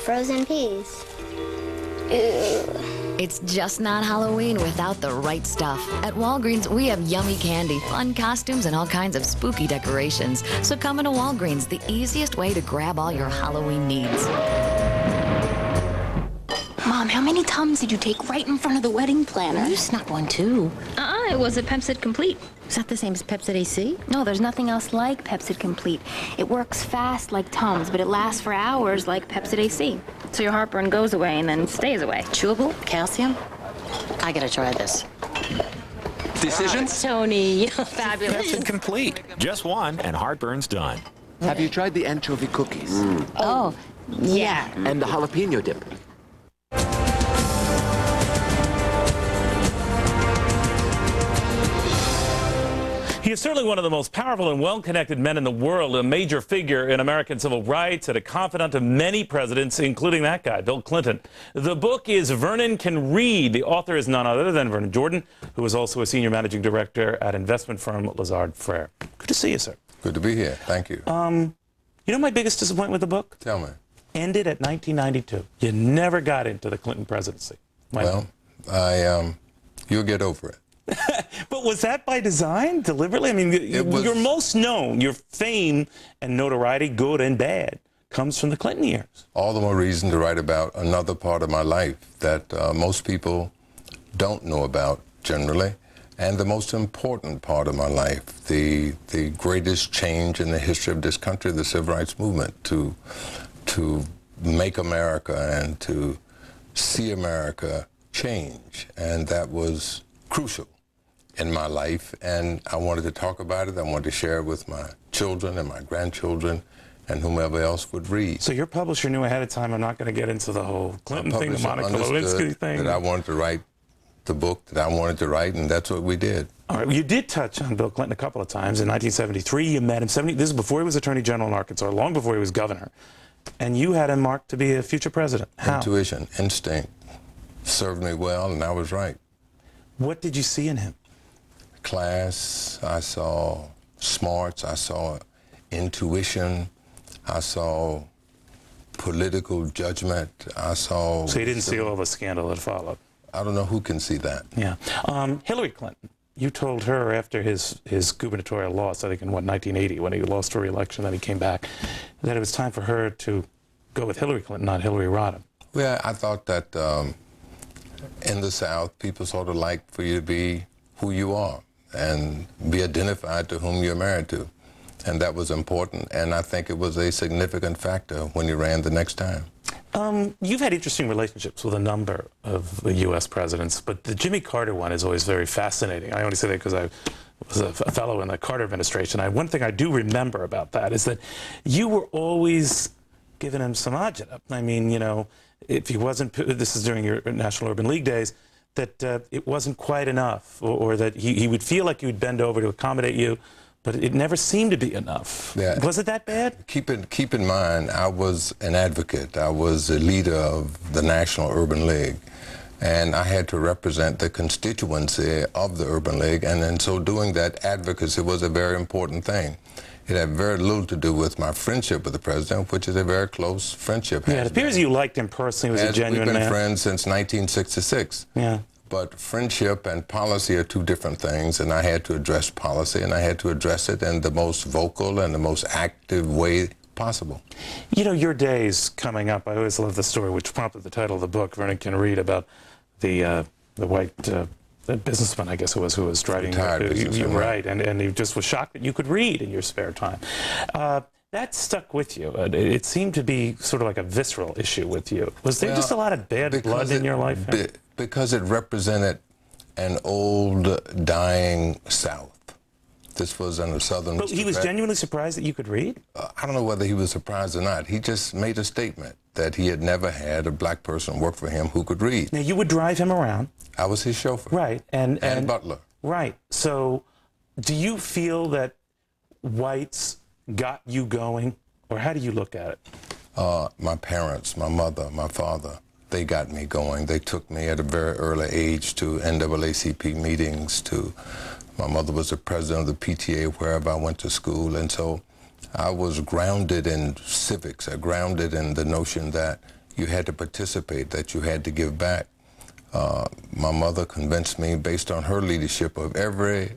frozen peas. Ew. It's just not Halloween without the right stuff. At Walgreens, we have yummy candy, fun costumes, and all kinds of spooky decorations. So come into Walgreens, the easiest way to grab all your Halloween needs. Mom, how many Tums did you take right in front of the wedding planner? You snuck one too. It was a Pepcid Complete. Is that the same as Pepcid AC? No, there's nothing else like Pepcid Complete. It works fast like Tums, but it lasts for hours like Pepcid AC. So your heartburn goes away and then stays away. Chewable? Calcium? I gotta try this. Decisions? Tony, fabulous. Pepcid Complete. Just one and heartburn's done. Have you tried the anchovy cookies? Oh, yeah. And the jalapeno dip? He is certainly one of the most powerful and well-connected men in the world, a major figure in American civil rights and a confidant of many presidents, including that guy, Bill Clinton. The book is Vernon Can Read. The author is none other than Vernon Jordan, who is also a senior managing director at investment firm Lazard Frères. Good to see you, sir. Good to be here. Thank you. You know my biggest disappointment with the book? Tell me. Ended at 1992. You never got into the Clinton presidency. Well, you'll get over it. But was that by design, deliberately? I mean, you're most known, your fame and notoriety, good and bad, comes from the Clinton years. All the more reason to write about another part of my life that most people don't know about generally, and the most important part of my life, the greatest change in the history of this country, the civil rights movement, to make America and to see America change. And that was crucial in my life, and I wanted to talk about it. I wanted to share it with my children and my grandchildren and whomever else would read. So your publisher knew ahead of time, I'm not going to get into the whole Clinton thing, the Monica Lewinsky thing. That I wanted to write the book that I wanted to write, and that's what we did. All right, you did touch on Bill Clinton a couple of times. In 1973, you met him. This is before he was Attorney General in Arkansas, long before he was governor. And you had him marked to be a future president. How? Intuition, instinct, served me well, and I was right. What did you see in him? Class, I saw smarts, I saw intuition, I saw political judgment, I saw... So you didn't see all the scandal that followed? I don't know who can see that. Yeah. Hillary Clinton, you told her after his gubernatorial loss, I think in, 1980, when he lost for re-election, then he came back, that it was time for her to go with Hillary Clinton, not Hillary Rodham. Well, I thought that in the South, people sort of like for you to be who you are and be identified to whom you're married to. And that was important, and I think it was a significant factor when he ran the next time. You've had interesting relationships with a number of the U.S. presidents, but the Jimmy Carter one is always very fascinating. I only say that because I was a fellow in the Carter administration. One thing I do remember about that is that you were always giving him some agita. I mean, you know, if he wasn't, this is during your National Urban League days, that it wasn't quite enough, or that he would feel like he would bend over to accommodate you, but it never seemed to be enough. Yeah. Was it that bad? Keep in mind, I was an advocate. I was a leader of the National Urban League, and I had to represent the constituency of the Urban League, and in so doing that, advocacy was a very important thing. It had very little to do with my friendship with the president, which is a very close friendship. Yeah, it appears you liked him personally. He was a genuine man. We've been friends since 1966. Yeah. But friendship and policy are two different things, and I had to address policy, and I had to address it in the most vocal and the most active way possible. You know, your days coming up, I always love the story which prompted the title of the book, Vernon Can Read, about the white the businessman, I guess it was, who was driving. You're right, and he just was shocked that you could read in your spare time. That stuck with you. It seemed to be sort of like a visceral issue with you. Was there just a lot of bad blood in your life? Because it represented an old, dying South. This was in the Southern. But he was genuinely surprised that you could read? I don't know whether he was surprised or not. He just made a statement that he had never had a black person work for him who could read. Now, you would drive him around. I was his chauffeur. Right. And butler. Right. So do you feel that whites got you going, or how do you look at it? My parents, my mother, my father, they got me going. They took me at a very early age to NAACP meetings. My mother was the president of the PTA wherever I went to school, and so I was grounded in civics. I grounded in the notion that you had to participate, that you had to give back. My mother convinced me, based on her leadership of every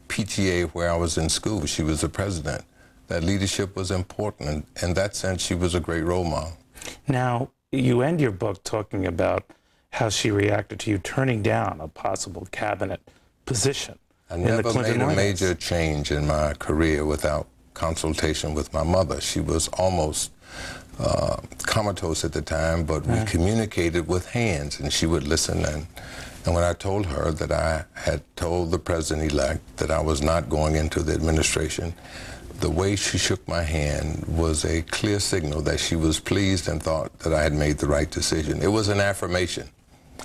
PTA where I was in school, she was the president, that leadership was important. And in that sense, she was a great role model. Now, you end your book talking about how she reacted to you turning down a possible cabinet position. I never made a major change in my career without consultation with my mother. She was almost comatose at the time, but we communicated with hands, and she would listen. And when I told her that I had told the president-elect that I was not going into the administration, the way she shook my hand was a clear signal that she was pleased and thought that I had made the right decision. It was an affirmation.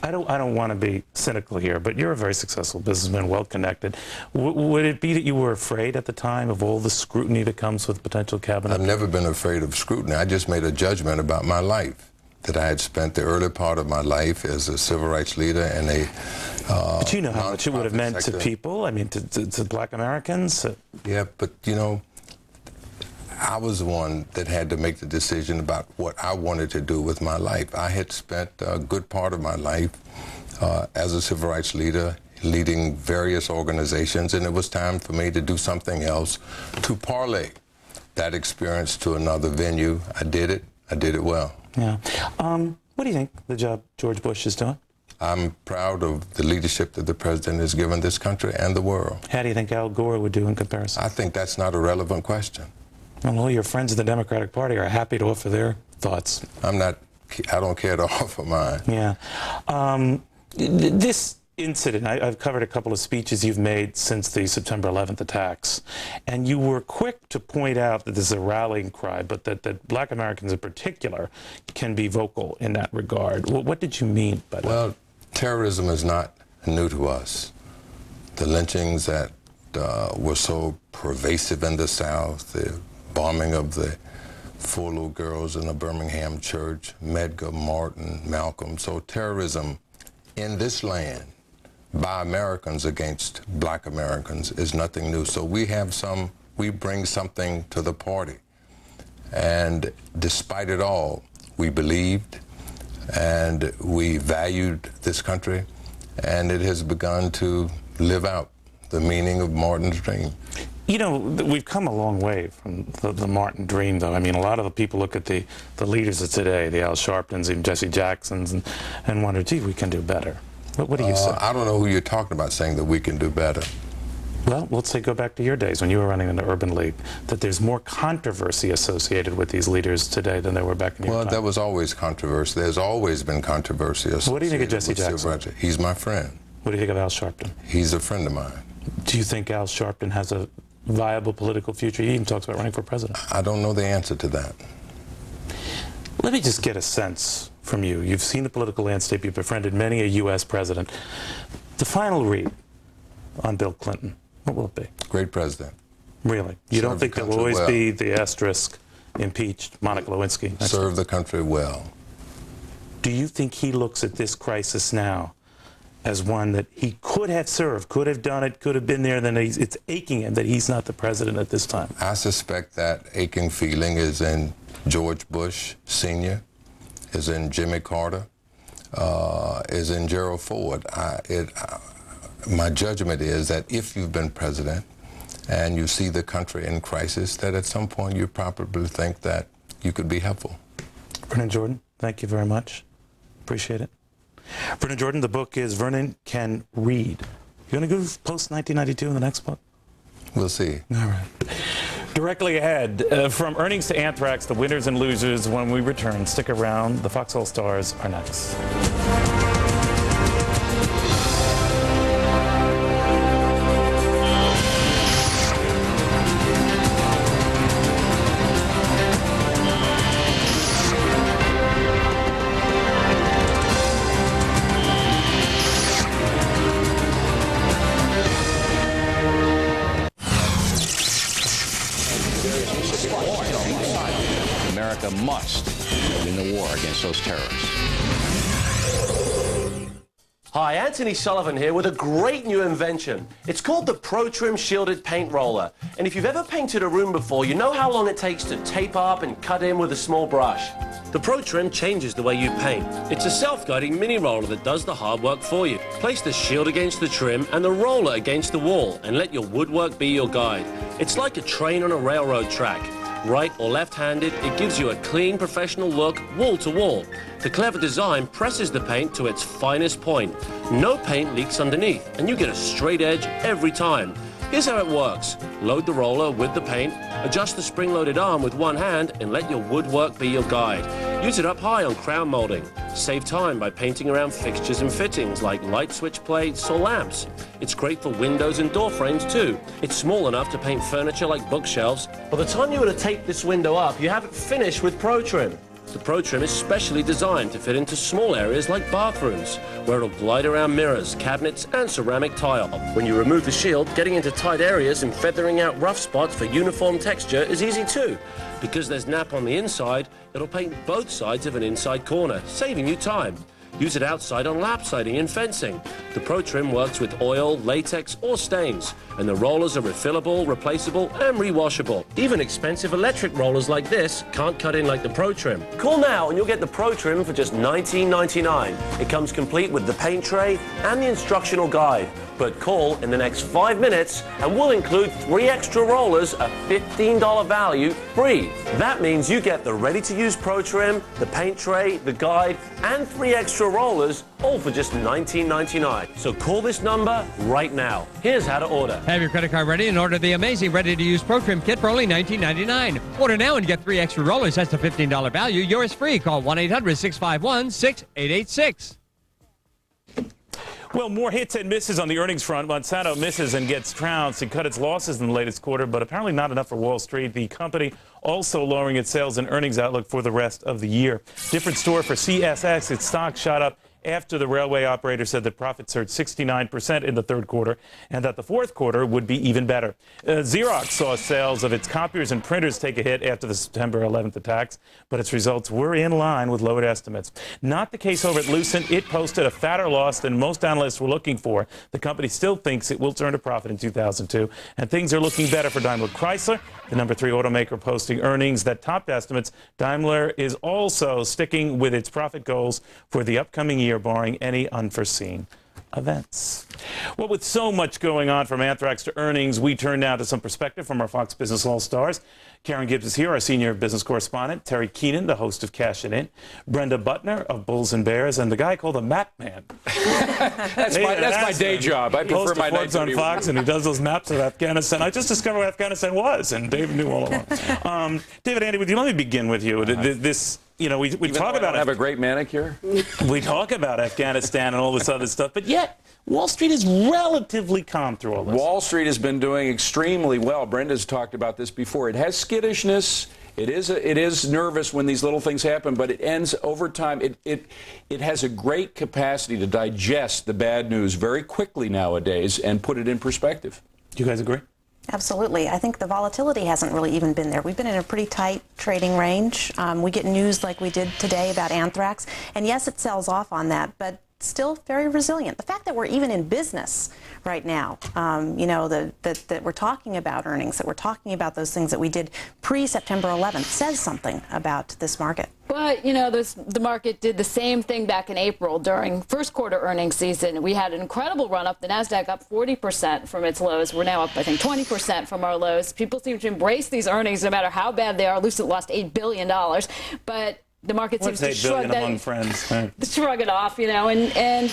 I don't want to be cynical here, but you're a very successful businessman, well-connected. Would it be that you were afraid at the time of all the scrutiny that comes with potential cabinet? I've never been afraid of scrutiny. I just made a judgment about my life, that I had spent the early part of my life as a civil rights leader and a but you know how much it would have meant to people, I mean, to black Americans. Yeah, but you know, I was the one that had to make the decision about what I wanted to do with my life. I had spent a good part of my life as a civil rights leader, leading various organizations, and it was time for me to do something else, to parlay that experience to another venue. I did it well. Yeah. What do you think the job George Bush is doing? I'm proud of the leadership that the president has given this country and the world. How do you think Al Gore would do in comparison? I think that's not a relevant question. Well, all your friends in the Democratic Party are happy to offer their thoughts. I don't care to offer mine. Yeah. This incident, I've covered a couple of speeches you've made since the September 11th attacks, and you were quick to point out that this is a rallying cry, but that black Americans in particular can be vocal in that regard. What did you mean by that? Well, terrorism is not new to us. The lynchings that were so pervasive in the South, the bombing of the 4 little girls in a Birmingham church, Medgar, Martin, Malcolm. So terrorism in this land by Americans against black Americans is nothing new. So we bring something to the party. And despite it all, we believed and we valued this country, and it has begun to live out the meaning of Martin's dream. You know, we've come a long way from the Martin dream, though. I mean, a lot of the people look at the leaders of today, the Al Sharptons and Jesse Jacksons, and wonder, gee, we can do better. What do you say? I don't know who you're talking about saying that we can do better. Well, let's say go back to your days when you were running the Urban League, that there's more controversy associated with these leaders today than there were back in your time. Well, there was always controversy. There's always been controversy associated. What do you think of Jesse Jackson? He's my friend. What do you think of Al Sharpton? He's a friend of mine. Do you think Al Sharpton has a viable political future? He even talks about running for president. I don't know the answer to that. Let me just get a sense from you. You've seen the political landscape. You've befriended many a U.S. president. The final read on Bill Clinton, what will it be? Great president. Really? You don't think there will always be the asterisk impeached Monica Lewinsky? Serve the country well. Do you think he looks at this crisis now as one that he could have served, could have done it, could have been there, then it's aching him that he's not the president at this time? I suspect that aching feeling is in George Bush Sr., is in Jimmy Carter, is in Gerald Ford. My judgment is that if you've been president and you see the country in crisis, that at some point you probably think that you could be helpful. Vernon Jordan, thank you very much. Appreciate it. Vernon Jordan, the book is Vernon Can Read. You going to go post-1992 in the next book? We'll see. All right. Directly ahead, from earnings to anthrax, the winners and losers when we return. Stick around. The Foxhole Stars are next. America must win the war against those terrorists. Hi, Anthony Sullivan here with a great new invention. It's called the ProTrim Shielded Paint Roller. And if you've ever painted a room before, you know how long it takes to tape up and cut in with a small brush. The ProTrim changes the way you paint. It's a self-guiding mini roller that does the hard work for you. Place the shield against the trim and the roller against the wall and let your woodwork be your guide. It's like a train on a railroad track. Right or left-handed, it gives you a clean, professional look wall to wall. The clever design presses the paint to its finest point. No paint leaks underneath, and you get a straight edge every time. Here's how it works. Load the roller with the paint, adjust the spring-loaded arm with one hand, and let your woodwork be your guide. Use it up high on crown molding. Save time by painting around fixtures and fittings like light switch plates or lamps. It's great for windows and door frames too. It's small enough to paint furniture like bookshelves. By the time you were to tape this window up, you have it finished with ProTrim. The ProTrim is specially designed to fit into small areas like bathrooms, where it'll glide around mirrors, cabinets, and ceramic tile. When you remove the shield, getting into tight areas and feathering out rough spots for uniform texture is easy too. Because there's nap on the inside, it'll paint both sides of an inside corner, saving you time. Use it outside on lap siding and fencing. The ProTrim works with oil, latex, or stains, and the rollers are refillable, replaceable, and rewashable. Even expensive electric rollers like this can't cut in like the ProTrim. Call now and you'll get the ProTrim for just $19.99. It comes complete with the paint tray and the instructional guide. But call in the next 5 minutes and we'll include 3 extra rollers, a $15 value, free. That means you get the ready-to-use ProTrim, the paint tray, the guide, and 3 extra rollers, all for just $19.99. So call this number right now. Here's how to order. Have your credit card ready and order the amazing ready-to-use ProTrim kit for only $19.99. Order now and get 3 extra rollers. That's a $15 value. Yours free. Call 1-800-651-6886. Well, more hits and misses on the earnings front. Monsanto misses and gets trounced and cut its losses in the latest quarter, but apparently not enough for Wall Street. The company also lowering its sales and earnings outlook for the rest of the year. Different story for CSX. Its stock shot up after the railway operator said that profits surged 69% in the third quarter and that the fourth quarter would be even better. Xerox saw sales of its copiers and printers take a hit after the September 11th attacks, but its results were in line with lowered estimates. Not the case over at Lucent. It posted a fatter loss than most analysts were looking for. The company still thinks it will turn a profit in 2002, and things are looking better for Daimler Chrysler, the number 3 automaker, posting earnings that topped estimates. Daimler is also sticking with its profit goals for the upcoming year, barring any unforeseen events. Well, with so much going on from anthrax to earnings, we turn now to some perspective from our Fox Business All-Stars. Karen Gibbs is here, our senior business correspondent. Terry Keenan, the host of Cash It In. Brenda Butner of Bulls and Bears, and the guy called the Map Man. That's my day job. I prefer my night on Fox, and he does those maps of Afghanistan. I just discovered what Afghanistan was, and David knew all along. David, Andy, let me begin with you. This. You know, we talk about have a great manicure. We talk about Afghanistan and all this other stuff, but yet Wall Street is relatively calm through all this. Wall Street has been doing extremely well. Brenda's talked about this before. It has skittishness. It is nervous when these little things happen, but it ends over time. It has a great capacity to digest the bad news very quickly nowadays and put it in perspective. Do you guys agree? Absolutely. I think the volatility hasn't really even been there. We've been in a pretty tight trading range. We get news like we did today about anthrax, and yes, it sells off on that, but still very resilient. The fact that we're even in business right now, that we're talking about earnings, that we're talking about those things that we did pre-September 11th says something about this market. But, the market did the same thing back in April during first quarter earnings season. We had an incredible run up. The NASDAQ up 40% from its lows. We're now up, I think, 20% from our lows. People seem to embrace these earnings no matter how bad they are. Lucent lost $8 billion. But the market seems What's to $8 shrug billion among friends? Right. shrug it off, and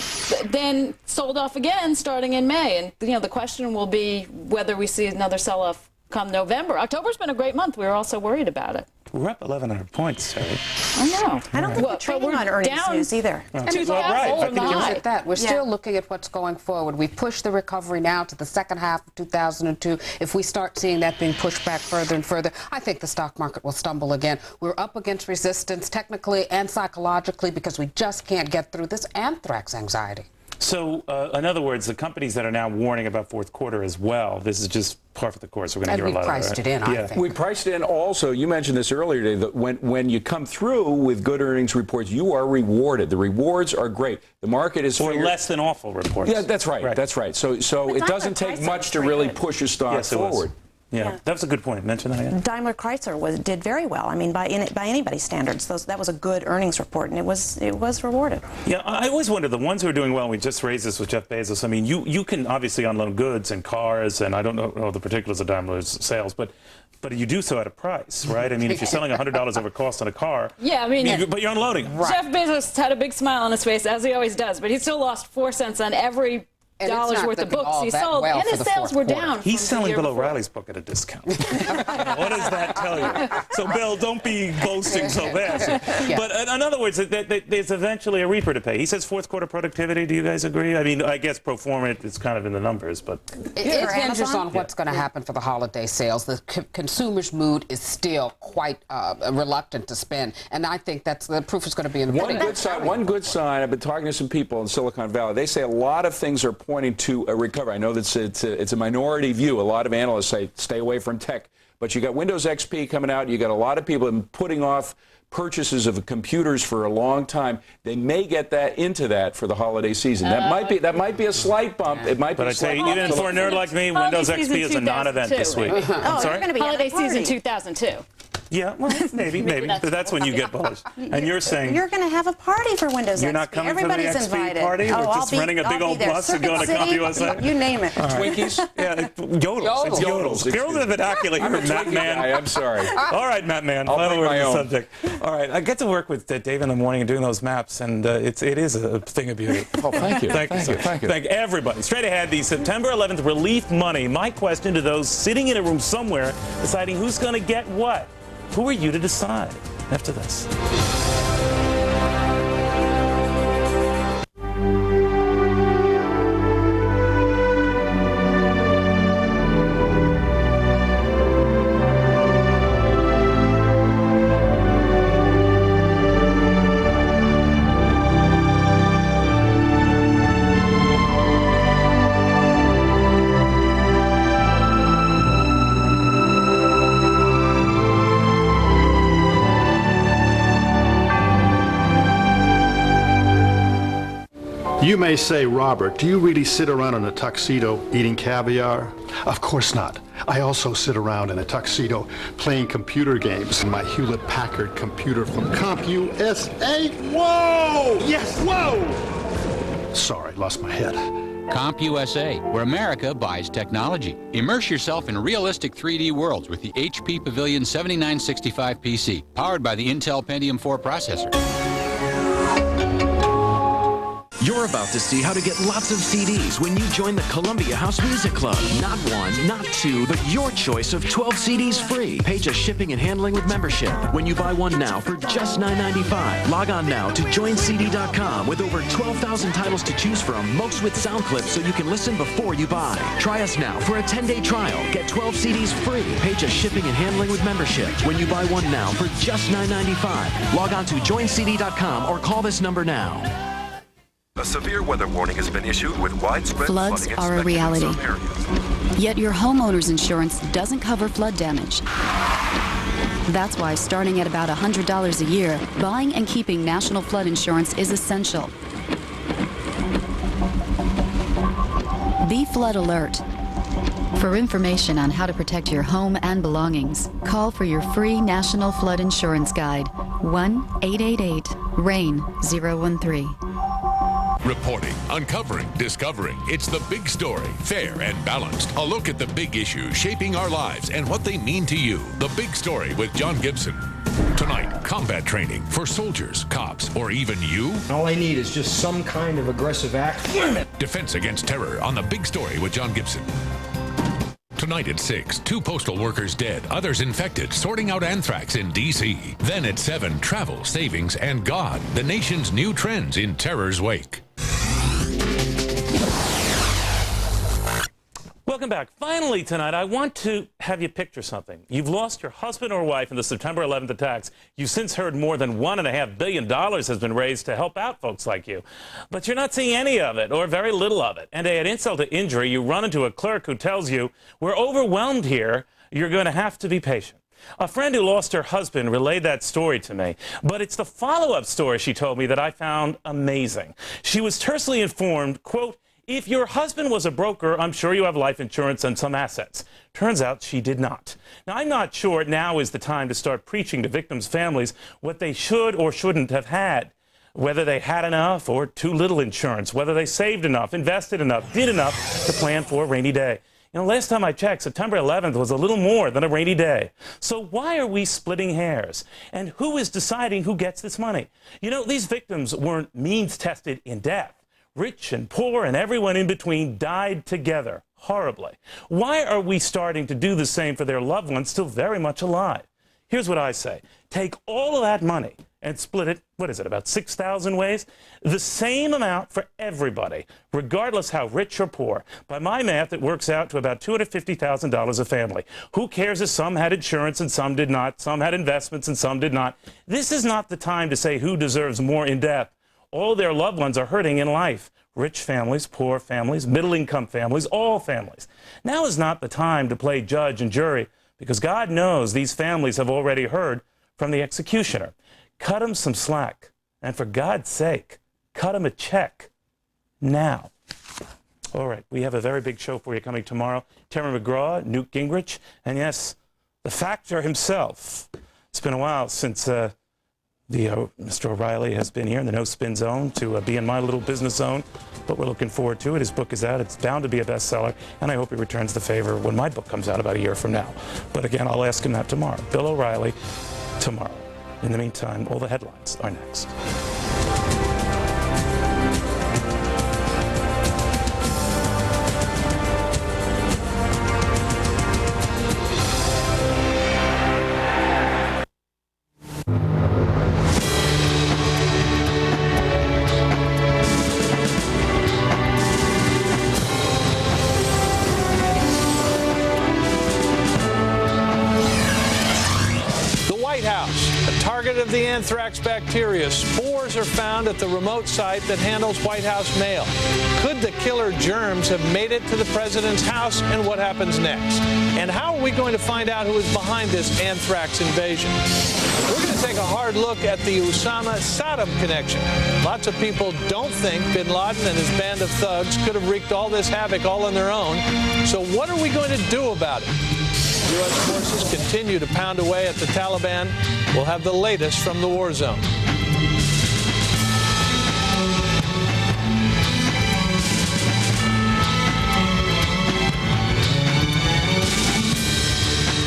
then sold off again starting in May. And the question will be whether we see another sell-off come November. October's been a great month. We were also worried about it. We're up 1,100 points, Terry. I know. I don't think we're trading on earnings news either. And right. That. We're still looking at what's going forward. We pushed the recovery now to the second half of 2002. If we start seeing that being pushed back further and further, I think the stock market will stumble again. We're up against resistance technically and psychologically because we just can't get through this anthrax anxiety. So, in other words, the companies that are now warning about fourth quarter as well, this is just par for the course. We're going to hear a lot of it. And we priced it in, I think. We priced it in also. You mentioned this earlier today, that when you come through with good earnings reports, you are rewarded. The rewards are great. The market is... Or less than awful reports. Yeah, that's right. That's right. So it doesn't take much to really push a stock forward. Yeah, that was a good point. Mention that again. Daimler Chrysler did very well. I mean, by anybody's standards, that was a good earnings report, and it was rewarded. Yeah, I always wonder, the ones who are doing well, and we just raised this with Jeff Bezos, I mean, you can obviously unload goods and cars, and I don't know the particulars of Daimler's sales, but you do so at a price, right? I mean, if you're selling $100 over cost on a car, yeah, I mean, but you're unloading. Jeff Bezos had a big smile on his face, as he always does, but he still lost 4 cents on every dollars worth of books he sold, and his sales were down. He's selling Bill O'Reilly's book at a discount. What does that tell you? So, Bill, don't be boasting so fast. But in other words, there's eventually a reaper to pay. He says fourth quarter productivity. Do you guys agree? I mean, I guess pro forma, it's kind of in the numbers, but... It hinges on what's going to happen for the holiday sales. The consumer's mood is still quite reluctant to spend, and I think the proof is going to be in the pudding. One good sign, I've been talking to some people in Silicon Valley. They say a lot of things are pointing to a recovery. I know that it's a minority view. A lot of analysts say stay away from tech, but you got Windows XP coming out. You got a lot of people putting off purchases of computers for a long time. They may get that into that for the holiday season. That might be a slight bump. It might be. But I tell you, even for a nerd like me, Windows XP is a non-event this week. I'm sorry. Holiday season 2002. Yeah, well, maybe. But that's when you get bullish. And you're saying you're going to have a party for Windows XP. You're not coming Everybody's for the XP invited. party? We're just renting a big old bus and going to CompUSA? You name it. Twinkies? Yeah, yodels. It's yodels. Girls in the vernacular here, Matt Man. I'm sorry. All right, Matt Man. I'll bring my own. Subject. All right, I get to work with Dave in the morning and doing those maps, and it is a thing of beauty. Oh, thank you. Thank you. Thank everybody. Straight ahead, the September 11th relief money. My question to those sitting in a room somewhere deciding who's going to get what. Who are you to decide? After this. You may say, Robert, do you really sit around in a tuxedo eating caviar? Of course not. I also sit around in a tuxedo playing computer games in my Hewlett-Packard computer from CompUSA. Whoa! Yes, whoa! Sorry, lost my head. CompUSA, where America buys technology. Immerse yourself in realistic 3D worlds with the HP Pavilion 7965 PC, powered by the Intel Pentium 4 processor. You're about to see how to get lots of CDs when you join the Columbia House Music Club. Not one, not two, but your choice of 12 CDs free. Pay just shipping and handling with membership. When you buy one now for just $9.95. Log on now to joincd.com with over 12,000 titles to choose from, most with sound clips so you can listen before you buy. Try us now for a 10-day trial. Get 12 CDs free. Pay just shipping and handling with membership. When you buy one now for just $9.95. Log on to joincd.com or call this number now. A severe weather warning has been issued with widespread Floods flooding are a reality. in some areas. Yet your homeowner's insurance doesn't cover flood damage. That's why, starting at about $100 a year, buying and keeping National Flood Insurance is essential. Be flood alert. For information on how to protect your home and belongings, call for your free National Flood Insurance Guide, 1-888-RAIN-013. Reporting, uncovering, discovering. It's the big story, fair and balanced. A look at the big issues shaping our lives and what they mean to you. The Big Story with John Gibson. Tonight, combat training for soldiers, cops, or even you. All I need is just some kind of aggressive act. Defense Against Terror on The Big Story with John Gibson. Tonight at 6, 2 postal workers dead, others infected, sorting out anthrax in D.C. Then at 7, travel, savings, and God, the nation's new trends in terror's wake. Welcome back. Finally tonight, I want to have you picture something. You've lost your husband or wife in the September 11th attacks. You've since heard more than $1.5 billion has been raised to help out folks like you. But you're not seeing any of it, or very little of it. And at insult to injury, you run into a clerk who tells you, we're overwhelmed here. You're going to have to be patient. A friend who lost her husband relayed that story to me, but it's the follow-up story she told me that I found amazing. She was tersely informed, quote, if your husband was a broker, I'm sure you have life insurance and some assets. Turns out she did not. Now, I'm not sure now is the time to start preaching to victims' families what they should or shouldn't have had, whether they had enough or too little insurance, whether they saved enough, invested enough, did enough to plan for a rainy day. You know, last time I checked, September 11th was a little more than a rainy day. So why are we splitting hairs? And who is deciding who gets this money? You know, these victims weren't means-tested in death. Rich and poor and everyone in between died together, horribly. Why are we starting to do the same for their loved ones still very much alive? Here's what I say. Take all of that money and split it, what is it, about 6,000 ways? The same amount for everybody, regardless how rich or poor. By my math, it works out to about $250,000 a family. Who cares if some had insurance and some did not, some had investments and some did not? This is not the time to say who deserves more in death. All their loved ones are hurting in life. Rich families, poor families, middle-income families, all families. Now is not the time to play judge and jury, because God knows these families have already heard from the executioner. Cut him some slack. And for God's sake, cut him a check now. All right, we have a very big show for you coming tomorrow. Terry McGraw, Newt Gingrich, and yes, the Factor himself. It's been a while since Mr. O'Reilly has been here in the No Spin Zone to be in my little business zone, but we're looking forward to it. His book is out. It's bound to be a bestseller, and I hope he returns the favor when my book comes out about a year from now. But again, I'll ask him that tomorrow. Bill O'Reilly, tomorrow. In the meantime, all the headlines are next. Of the anthrax bacteria, spores are found at the remote site that handles White House mail. Could the killer germs have made it to the president's house, and what happens next? And how are we going to find out who is behind this anthrax invasion? We're going to take a hard look at the Osama-Saddam connection. Lots of people don't think bin Laden and his band of thugs could have wreaked all this havoc all on their own. So what are we going to do about it? U.S. forces continue to pound away at the Taliban. We'll have the latest from the war zone.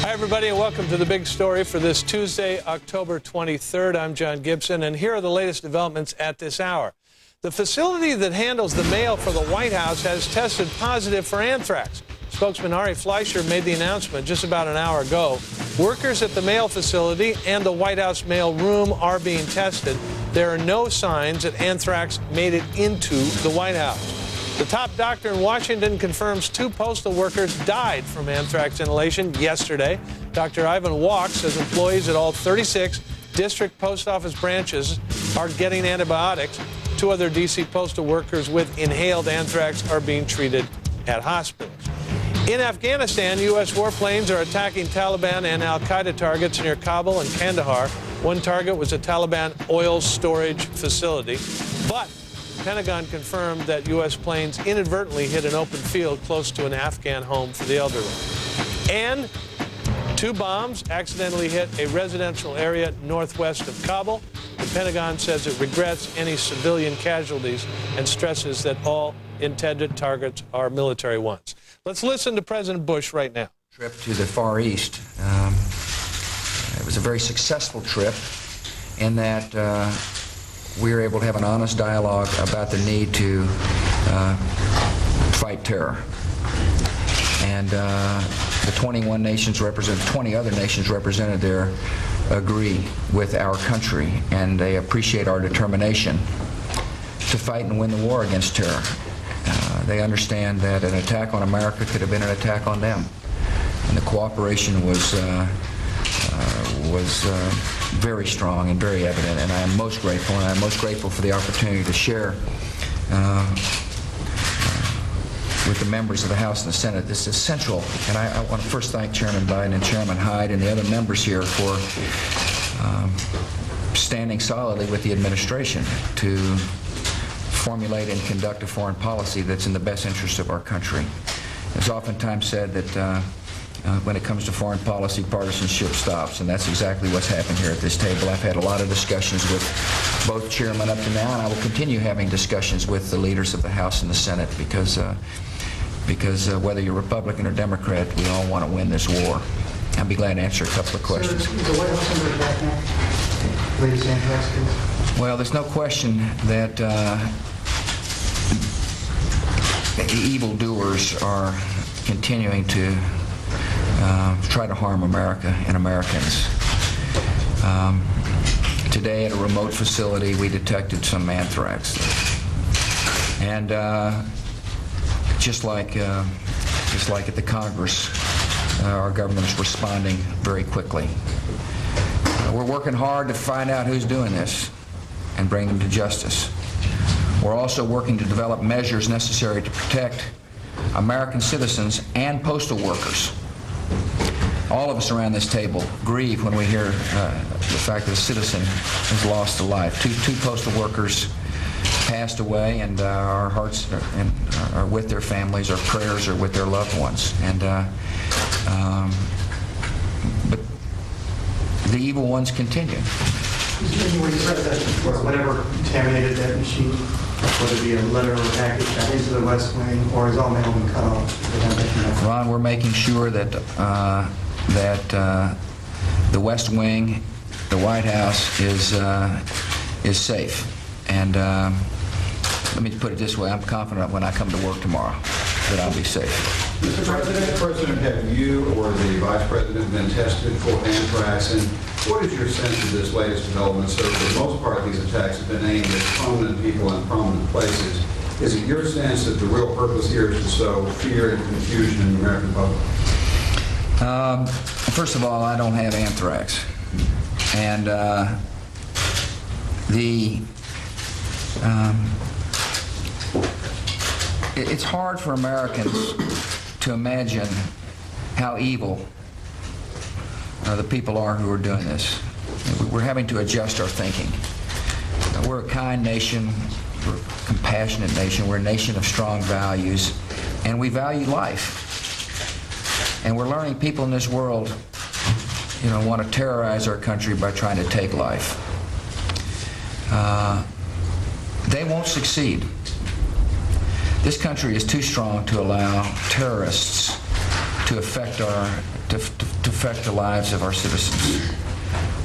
Hi, everybody, and welcome to The Big Story for this Tuesday, October 23rd. I'm John Gibson, and here are the latest developments at this hour. The facility that handles the mail for the White House has tested positive for anthrax. Spokesman Ari Fleischer made the announcement just about an hour ago. Workers at the mail facility and the White House mail room are being tested. There are no signs that anthrax made it into the White House. The top doctor in Washington confirms 2 postal workers died from anthrax inhalation yesterday. Dr. Ivan Walk says employees at all 36 district post office branches are getting antibiotics. 2 other D.C. postal workers with inhaled anthrax are being treated at hospitals. In Afghanistan, U.S. warplanes are attacking Taliban and al-Qaeda targets near Kabul and Kandahar. One target was a Taliban oil storage facility. But the Pentagon confirmed that U.S. planes inadvertently hit an open field close to an Afghan home for the elderly. And 2 bombs accidentally hit a residential area northwest of Kabul. The Pentagon says it regrets any civilian casualties and stresses that all intended targets are military ones. Let's listen to President Bush right now. Trip to the Far East. it was a very successful trip in that we were able to have an honest dialogue about the need to fight terror. And the 20 other nations represented there agree with our country, and they appreciate our determination to fight and win the war against terror. They understand that an attack on America could have been an attack on them, and the cooperation was very strong and very evident, and I am most grateful, and I'm most grateful for the opportunity to share with the members of the House and the Senate. This is essential, and I want to first thank Chairman Biden and Chairman Hyde and the other members here for standing solidly with the administration to formulate and conduct a foreign policy that's in the best interest of our country. It's oftentimes said that when it comes to foreign policy, partisanship stops, and that's exactly what's happened here at this table. I've had a lot of discussions with both chairmen up to now, and I will continue having discussions with the leaders of the House and the Senate because whether you're Republican or Democrat, we all want to win this war. I'll be glad to answer a couple of questions. Sir, is the White House under attack now? Latest anthrax case? Well, there's no question that evildoers are continuing to try to harm America and Americans. Today at a remote facility we detected some anthrax. And just like at the Congress, our government is responding very quickly. We're working hard to find out who's doing this and bring them to justice. We're also working to develop measures necessary to protect American citizens and postal workers. All of us around this table grieve when we hear the fact that a citizen has lost a life. Two postal workers passed away, and our hearts are with their families. Our prayers are with their loved ones. And but the evil ones continue. When you said that before, whatever contaminated that machine, whether it be a letter or a package got into the West Wing, or is all mail been cut off? Ron, we're making sure that the West Wing, the White House, is safe. And let me put it this way: I'm confident when I come to work tomorrow that I'll be safe. Mr. President, have you or the Vice President been tested for anthrax? And what is your sense of this latest development? So for the most part, these attacks have been aimed at prominent people in prominent places. Is it your sense that the real purpose here is to sow fear and confusion in the American public? First of all, I don't have anthrax. And it's hard for Americans to imagine how evil the people are who are doing this. We're having to adjust our thinking. We're a kind nation, we're a compassionate nation, we're a nation of strong values, and we value life. And we're learning people in this world, want to terrorize our country by trying to take life. They won't succeed. This country is too strong to allow terrorists to affect the lives of our citizens.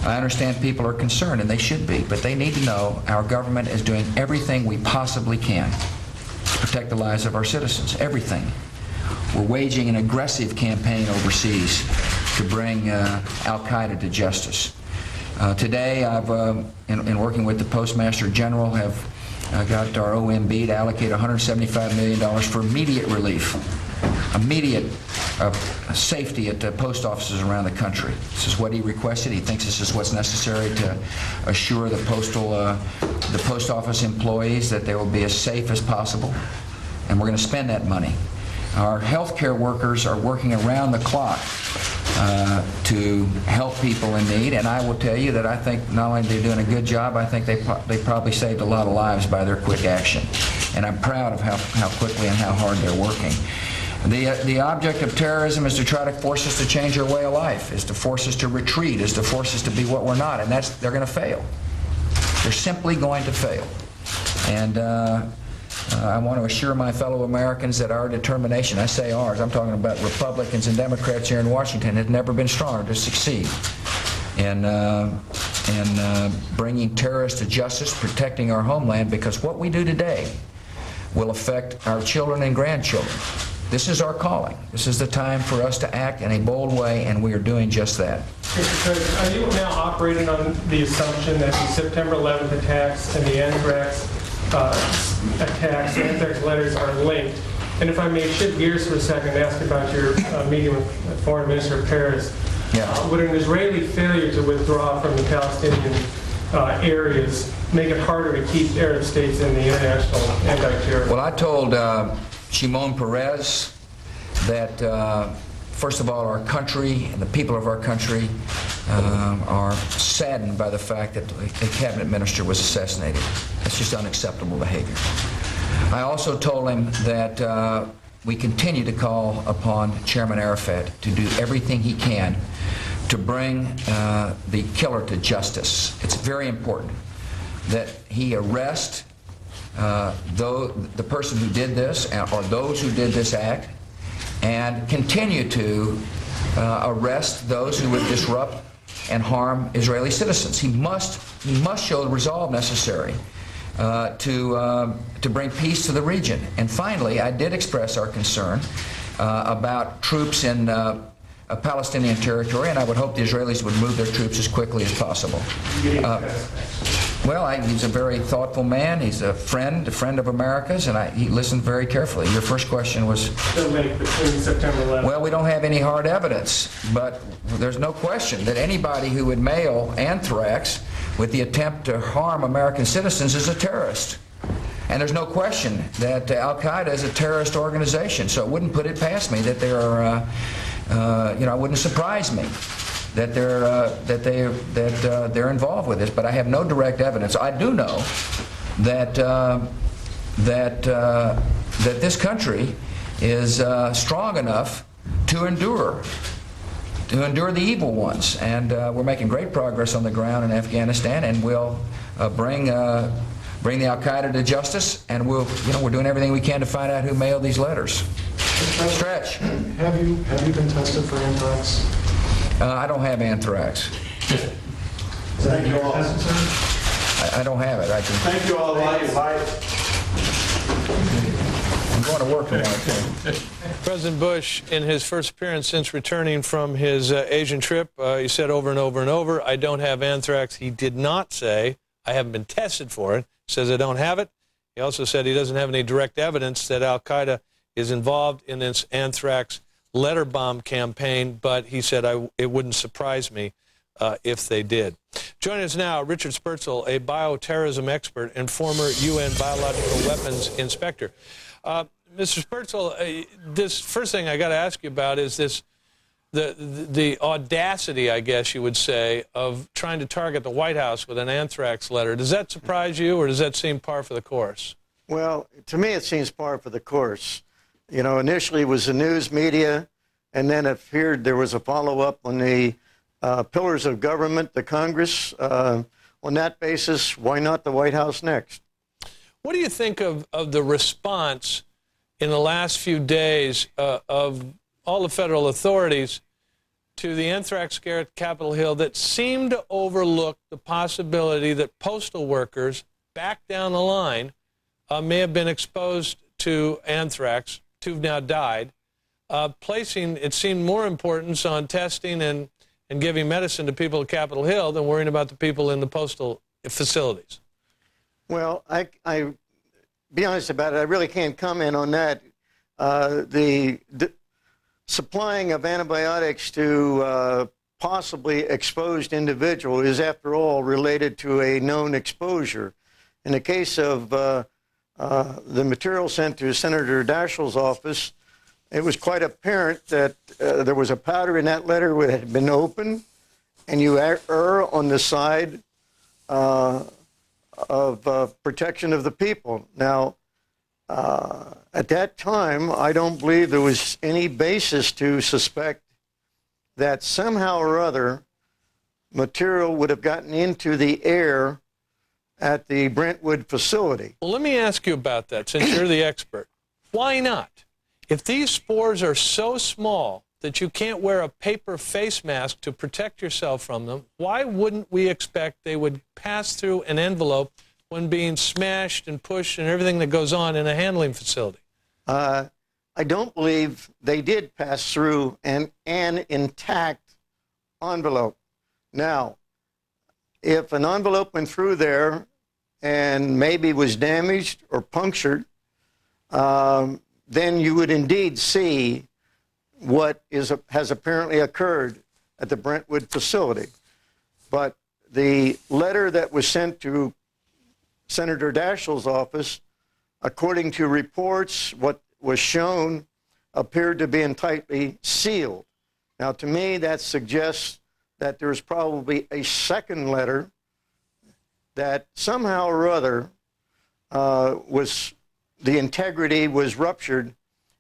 I understand people are concerned, and they should be, but they need to know our government is doing everything we possibly can to protect the lives of our citizens. Everything. We're waging an aggressive campaign overseas to bring Al-Qaeda to justice. Today, I've, in working with the Postmaster General, have got our OMB to allocate $175 million for immediate relief, immediate safety at the post offices around the country. This is what he requested. He thinks this is what's necessary to assure the post office employees that they will be as safe as possible, and we're going to spend that money. Our healthcare workers are working around the clock to help people in need, and I will tell you that I think not only are they doing a good job, I think they probably saved a lot of lives by their quick action. And I'm proud of how quickly and how hard they're working. The object of terrorism is to try to force us to change our way of life, is to force us to retreat, is to force us to be what we're not, and they're going to fail. They're simply going to fail. And I want to assure my fellow Americans that our determination, I say ours, I'm talking about Republicans and Democrats here in Washington, has never been stronger to succeed. in bringing terrorists to justice, protecting our homeland, because what we do today will affect our children and grandchildren. This is our calling. This is the time for us to act in a bold way, and we are doing just that. Mr. President, are you now operating on the assumption that the September 11th attacks and the anthrax attacks, the anthrax letters are linked? And if I may shift gears for a second and ask about your meeting with Foreign Minister Peres, would an Israeli failure to withdraw from the Palestinian areas make it harder to keep Arab states in the international anti-terror? Well, I told Shimon Peres that, first of all, our country and the people of our country are saddened by the fact that a cabinet minister was assassinated. That's just unacceptable behavior. I also told him that we continue to call upon Chairman Arafat to do everything he can to bring the killer to justice. It's very important that he arrest the person who did this, or those who did this act, and continue to arrest those who would disrupt and harm Israeli citizens. He must show the resolve necessary to bring peace to the region. And finally, I did express our concern about troops in Palestinian territory, and I would hope the Israelis would move their troops as quickly as possible. Well, he's a very thoughtful man. He's a friend of America's, and he listened very carefully. Your first question was? The link between September 11th. Well, we don't have any hard evidence, but there's no question that anybody who would mail anthrax with the attempt to harm American citizens is a terrorist. And there's no question that Al-Qaeda is a terrorist organization, so it wouldn't put it past me that it wouldn't surprise me that they're involved with this, but I have no direct evidence. I do know that this country is strong enough to endure the evil ones, and we're making great progress on the ground in Afghanistan, and we'll bring the Al-Qaeda to justice, and we're doing everything we can to find out who mailed these letters. Stretch. Have you been tested for anthrax? I don't have anthrax. Thank you all. I don't have it. Thank you all. I'm going to work tomorrow, too. President Bush, in his first appearance since returning from his Asian trip, he said over and over and over, I don't have anthrax. He did not say, I haven't been tested for it. He says, I don't have it. He also said he doesn't have any direct evidence that Al-Qaeda is involved in this anthrax letter bomb campaign, but he said it wouldn't surprise me if they did. Joining us now, Richard Spurzel, a bioterrorism expert and former UN biological weapons inspector. Mr. Spurzel, this first thing I got to ask you about is the audacity, I guess you would say, of trying to target the White House with an anthrax letter. Does that surprise you, or does that seem par for the course? Well, to me, it seems par for the course. You know, initially it was the news media, and then it appeared there was a follow-up on the pillars of government, the Congress. On that basis, why not the White House next? What do you think of the response in the last few days of all the federal authorities to the anthrax scare at Capitol Hill that seemed to overlook the possibility that postal workers back down the line may have been exposed to anthrax, two have now died, placing, it seemed, more importance on testing and giving medicine to people at Capitol Hill than worrying about the people in the postal facilities? Well, I be honest about it, I really can't comment on that. The supplying of antibiotics to possibly exposed individual is, after all, related to a known exposure. In the case of the material sent to Senator Daschle's office, it was quite apparent that there was a powder in that letter that had been opened, and you err on the side of protection of the people. Now, at that time, I don't believe there was any basis to suspect that somehow or other material would have gotten into the air at the Brentwood facility. Well, let me ask you about that, since you're the expert. Why not? If these spores are so small that you can't wear a paper face mask to protect yourself from them, why wouldn't we expect they would pass through an envelope when being smashed and pushed and everything that goes on in a handling facility? I don't believe they did pass through an intact envelope. Now, if an envelope went through there and maybe was damaged or punctured, then you would indeed see what has apparently occurred at the Brentwood facility. But the letter that was sent to Senator Daschle's office, according to reports, what was shown appeared to be tightly sealed. Now, to me, that suggests that there's probably a second letter that somehow or other the integrity was ruptured,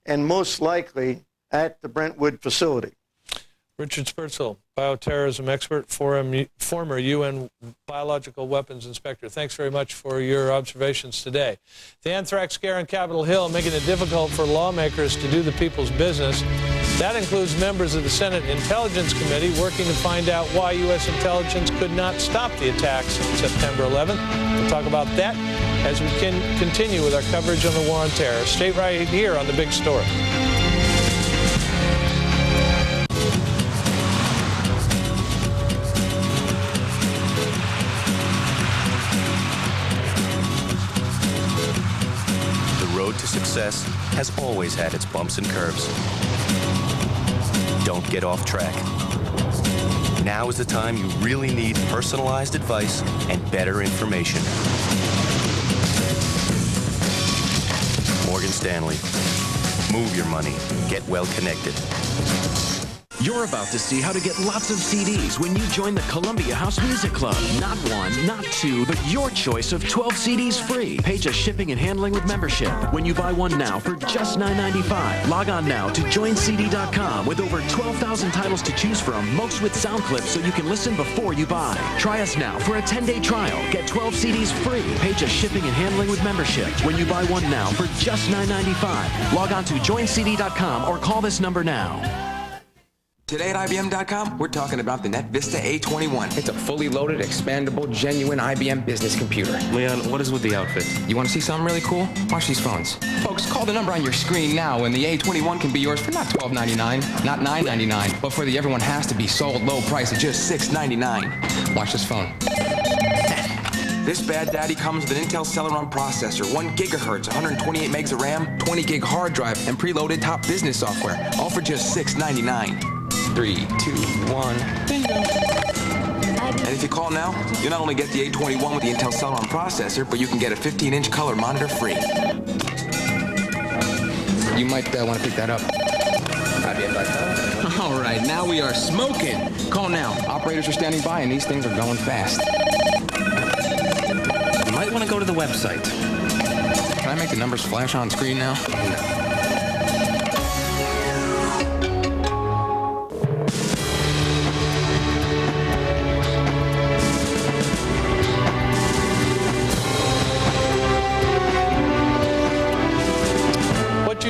and most likely at the Brentwood facility. Richard Spurtzel, bioterrorism expert, former UN biological weapons inspector. Thanks very much for your observations today. The anthrax scare on Capitol Hill making it difficult for lawmakers to do the people's business. That includes members of the Senate Intelligence Committee working to find out why U.S. intelligence could not stop the attacks on September 11th. We'll talk about that as we can continue with our coverage on the war on terror. Stay right here on The Big Story. To success has always had its bumps and curves. Don't get off track. Now is the time you really need personalized advice and better information. Morgan Stanley. Move your money. Get well connected. You're about to see how to get lots of CDs when you join the Columbia House Music Club. Not one, not two, but your choice of 12 CDs free. Pay just shipping and handling with membership. When you buy one now for just $9.95. Log on now to joincd.com with over 12,000 titles to choose from, most with sound clips so you can listen before you buy. Try us now for a 10-day trial. Get 12 CDs free. Pay just shipping and handling with membership. When you buy one now for just $9.95. Log on to joincd.com or call this number now. Today at IBM.com, we're talking about the NetVista A21. It's a fully loaded, expandable, genuine IBM business computer. Leon, what is with the outfit? You want to see something really cool? Watch these phones. Folks, call the number on your screen now and the A21 can be yours for not $12.99, not $9.99, but for the everyone has to be sold low price of just $6.99. Watch this phone. This bad daddy comes with an Intel Celeron processor, 1 gigahertz, 128 megs of RAM, 20 gig hard drive, and preloaded top business software, all for just $6.99. 3, 2, 1, bingo. And if you call now, you'll not only get the A21 with the Intel Celeron processor, but you can get a 15-inch color monitor free. You might want to pick that up. IBM.com. All right, now we are smoking. Call now. Operators are standing by, and these things are going fast. You might want to go to the website. Can I make the numbers flash on screen now? No.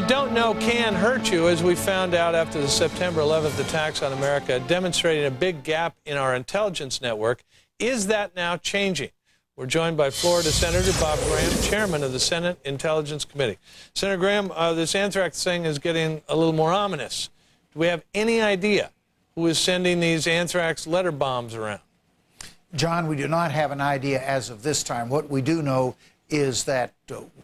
Don't know can hurt you, as we found out after the September 11th attacks on America, demonstrating a big gap in our intelligence network. Is that now changing? We're joined by Florida Senator Bob Graham, chairman of the Senate Intelligence Committee. Senator Graham, this anthrax thing is getting a little more ominous. Do we have any idea who is sending these anthrax letter bombs around? John, we do not have an idea as of this time. What we do know is that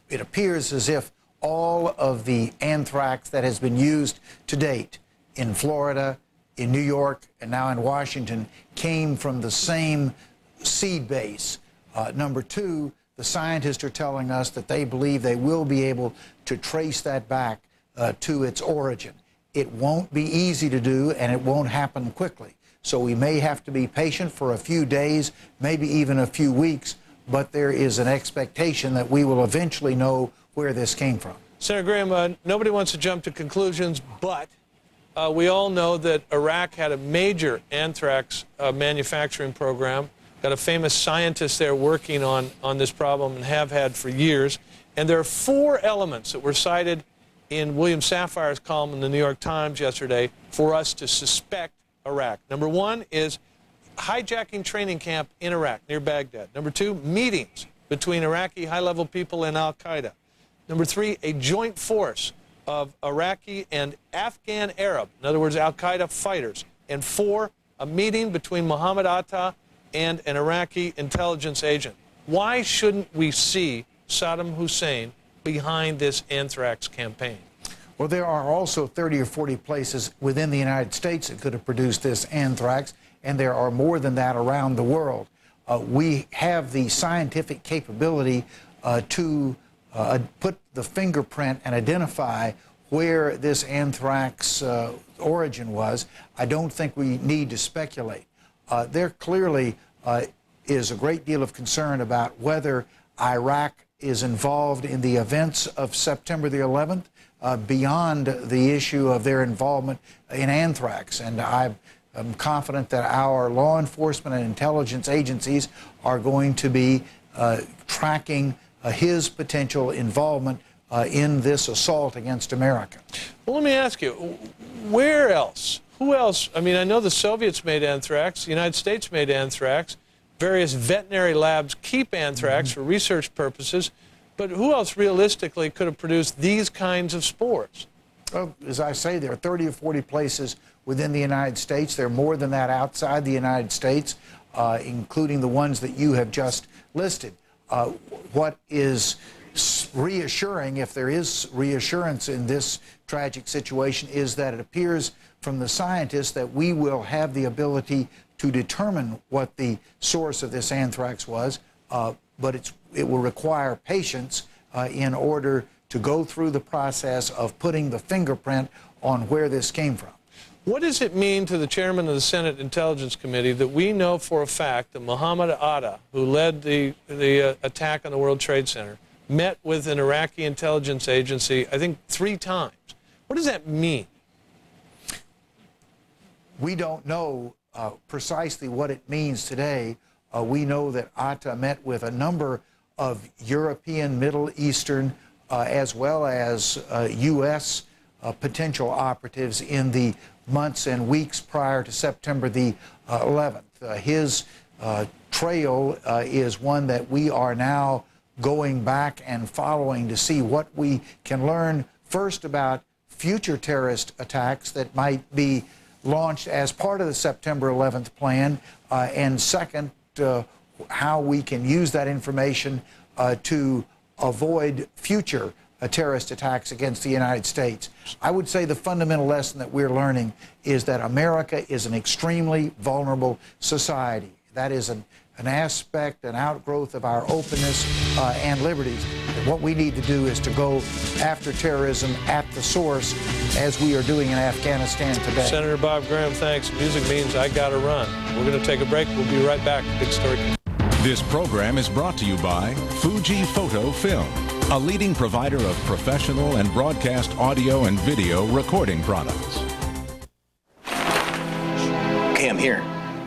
it appears as if all of the anthrax that has been used to date in Florida, in New York, and now in Washington came from the same seed base. Number two, the scientists are telling us that they believe they will be able to trace that back to its origin. It won't be easy to do, and it won't happen quickly. So we may have to be patient for a few days, maybe even a few weeks, but there is an expectation that we will eventually know where this came from. Senator Graham, nobody wants to jump to conclusions, but we all know that Iraq had a major anthrax manufacturing program, got a famous scientist there working on this problem and have had for years. And there are 4 elements that were cited in William Safire's column in the New York Times yesterday for us to suspect Iraq. Number one is hijacking training camp in Iraq near Baghdad. Number two, meetings between Iraqi high-level people and al-Qaeda. Number three, a joint force of Iraqi and Afghan Arab, in other words, al-Qaeda fighters. And four, a meeting between Mohammed Atta and an Iraqi intelligence agent. Why shouldn't we see Saddam Hussein behind this anthrax campaign? Well, there are also 30 or 40 places within the United States that could have produced this anthrax, and there are more than that around the world. We have the scientific capability to put the fingerprint and identify where this anthrax origin was. I don't think we need to speculate. There clearly is a great deal of concern about whether Iraq is involved in the events of September the 11th beyond the issue of their involvement in anthrax. And I'm confident that our law enforcement and intelligence agencies are going to be tracking his potential involvement in this assault against America. Well, let me ask you, where else? Who else? I mean, I know the Soviets made anthrax, the United States made anthrax, various veterinary labs keep anthrax for research purposes, but who else realistically could have produced these kinds of spores? Well, as I say, there are 30 or 40 places within the United States. There are more than that outside the United States, including the ones that you have just listed. What is reassuring, if there is reassurance in this tragic situation, is that it appears from the scientists that we will have the ability to determine what the source of this anthrax was, but it will require patience in order to go through the process of putting the fingerprint on where this came from. What does it mean to the chairman of the Senate Intelligence Committee that we know for a fact that Mohammed Atta, who led the attack on the World Trade Center, met with an Iraqi intelligence agency, I think 3 times? What does that mean? We don't know precisely what it means today. We know that Atta met with a number of European, Middle Eastern, as well as U.S. Potential operatives in the months and weeks prior to September the 11th. His trail is one that we are now going back and following to see what we can learn first about future terrorist attacks that might be launched as part of the September 11th plan, and second, how we can use that information to avoid future terrorist attacks against the United States. I would say the fundamental lesson that we're learning is that America is an extremely vulnerable society. That is an aspect, an outgrowth of our openness and liberties. And what we need to do is to go after terrorism at the source, as we are doing in Afghanistan today. Senator Bob Graham, thanks. Music means I gotta run. We're going to take a break. We'll be right back. Big Story. This program is brought to you by Fuji Photo Film, a leading provider of professional and broadcast audio and video recording products. Okay, I'm here.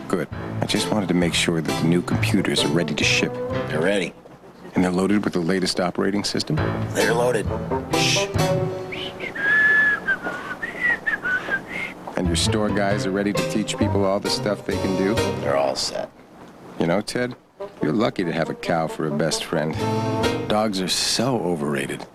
Good. I just wanted to make sure that the new computers are ready to ship. They're ready. And they're loaded with the latest operating system? They're loaded. Shh. And your store guys are ready to teach people all the stuff they can do? They're all set. You know, Ted, you're lucky to have a cow for a best friend. Dogs are so overrated.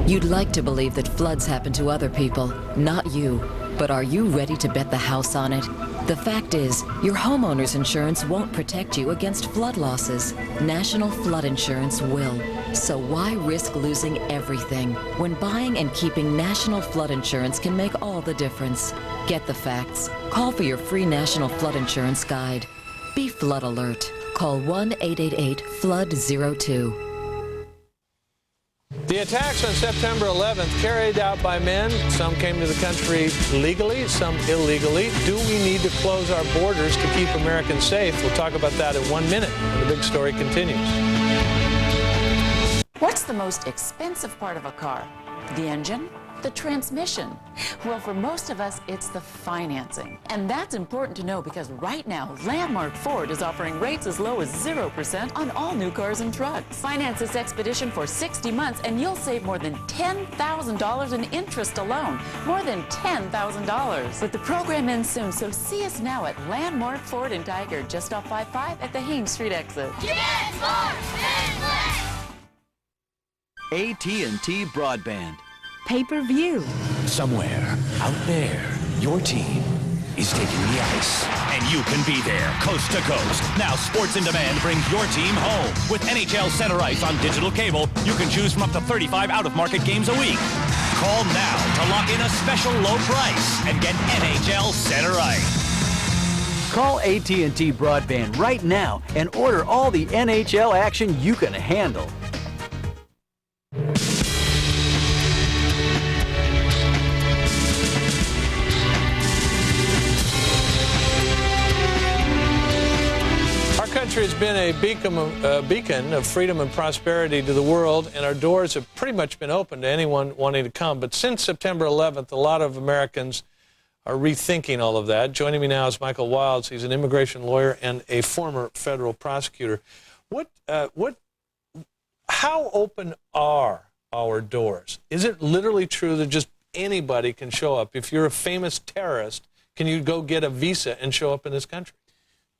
You'd like to believe that floods happen to other people, not you. But are you ready to bet the house on it? The fact is, your homeowner's insurance won't protect you against flood losses. National Flood Insurance will. So why risk losing everything when buying and keeping National Flood Insurance can make all the difference? Get the facts. Call for your free National Flood Insurance guide. Be flood alert. Call 1-888-FLOOD-02. The attacks on September 11th carried out by men. Some came to the country legally, some illegally. Do we need to close our borders to keep Americans safe? We'll talk about that in 1 minute when the Big Story continues. What's the most expensive part of a car? The engine? The transmission. Well, for most of us, it's the financing. And that's important to know because right now, Landmark Ford is offering rates as low as 0% on all new cars and trucks. Finance this Expedition for 60 months and you'll save more than $10,000 in interest alone. More than $10,000. But the program ends soon, so see us now at Landmark Ford in Tigard, just off 55 at the Haines Street exit. AT&T Broadband. Pay-per-view. Somewhere out there, your team is taking the ice. And you can be there, coast to coast. Now Sports in Demand brings your team home. With NHL Center Ice on digital cable, you can choose from up to 35 out-of-market games a week. Call now to lock in a special low price and get NHL Center Ice. Call AT&T Broadband right now and order all the NHL action you can handle. Our country has been a beacon of freedom and prosperity to the world, and our doors have pretty much been open to anyone wanting to come. But since September 11th, a lot of Americans are rethinking all of that. Joining me now is Michael Wilds. He's an immigration lawyer and a former federal prosecutor. How open are our doors? Is it literally true that just anybody can show up? If you're a famous terrorist, can you go get a visa and show up in this country?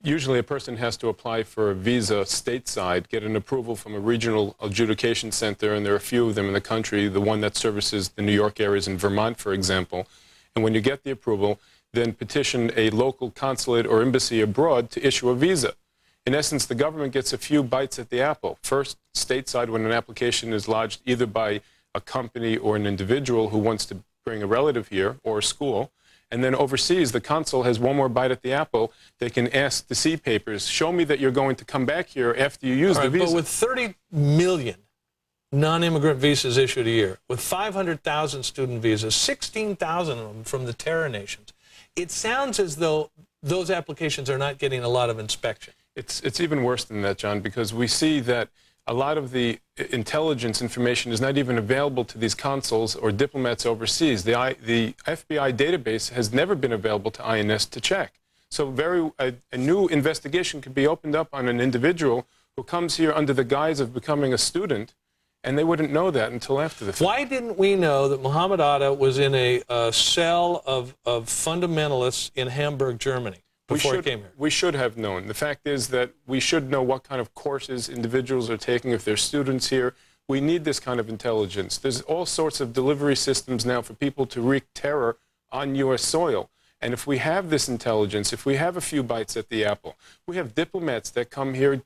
Usually a person has to apply for a visa stateside, get an approval from a regional adjudication center, and there are a few of them in the country, the one that services the New York areas in Vermont, for example. And when you get the approval, then petition a local consulate or embassy abroad to issue a visa. In essence, the government gets a few bites at the apple. First, stateside, when an application is lodged either by a company or an individual who wants to bring a relative here or a school. And then overseas, the consul has one more bite at the apple. They can ask to see papers. Show me that you're going to come back here after you use the visa. But with 30 million non-immigrant visas issued a year, with 500,000 student visas, 16,000 of them from the terror nations, it sounds as though those applications are not getting a lot of inspection. It's even worse than that, John, because we see that a lot of the intelligence information is not even available to these consuls or diplomats overseas. The FBI database has never been available to INS to check. So a new investigation could be opened up on an individual who comes here under the guise of becoming a student, and they wouldn't know that until after the fact. Why didn't we know that Muhammad Atta was in a cell of fundamentalists in Hamburg, Germany? Before he came here. We should have known. The fact is that we should know what kind of courses individuals are taking if they're students here. We need this kind of intelligence. There's all sorts of delivery systems now for people to wreak terror on U.S. soil. And if we have this intelligence, if we have a few bites at the apple, we have diplomats that come here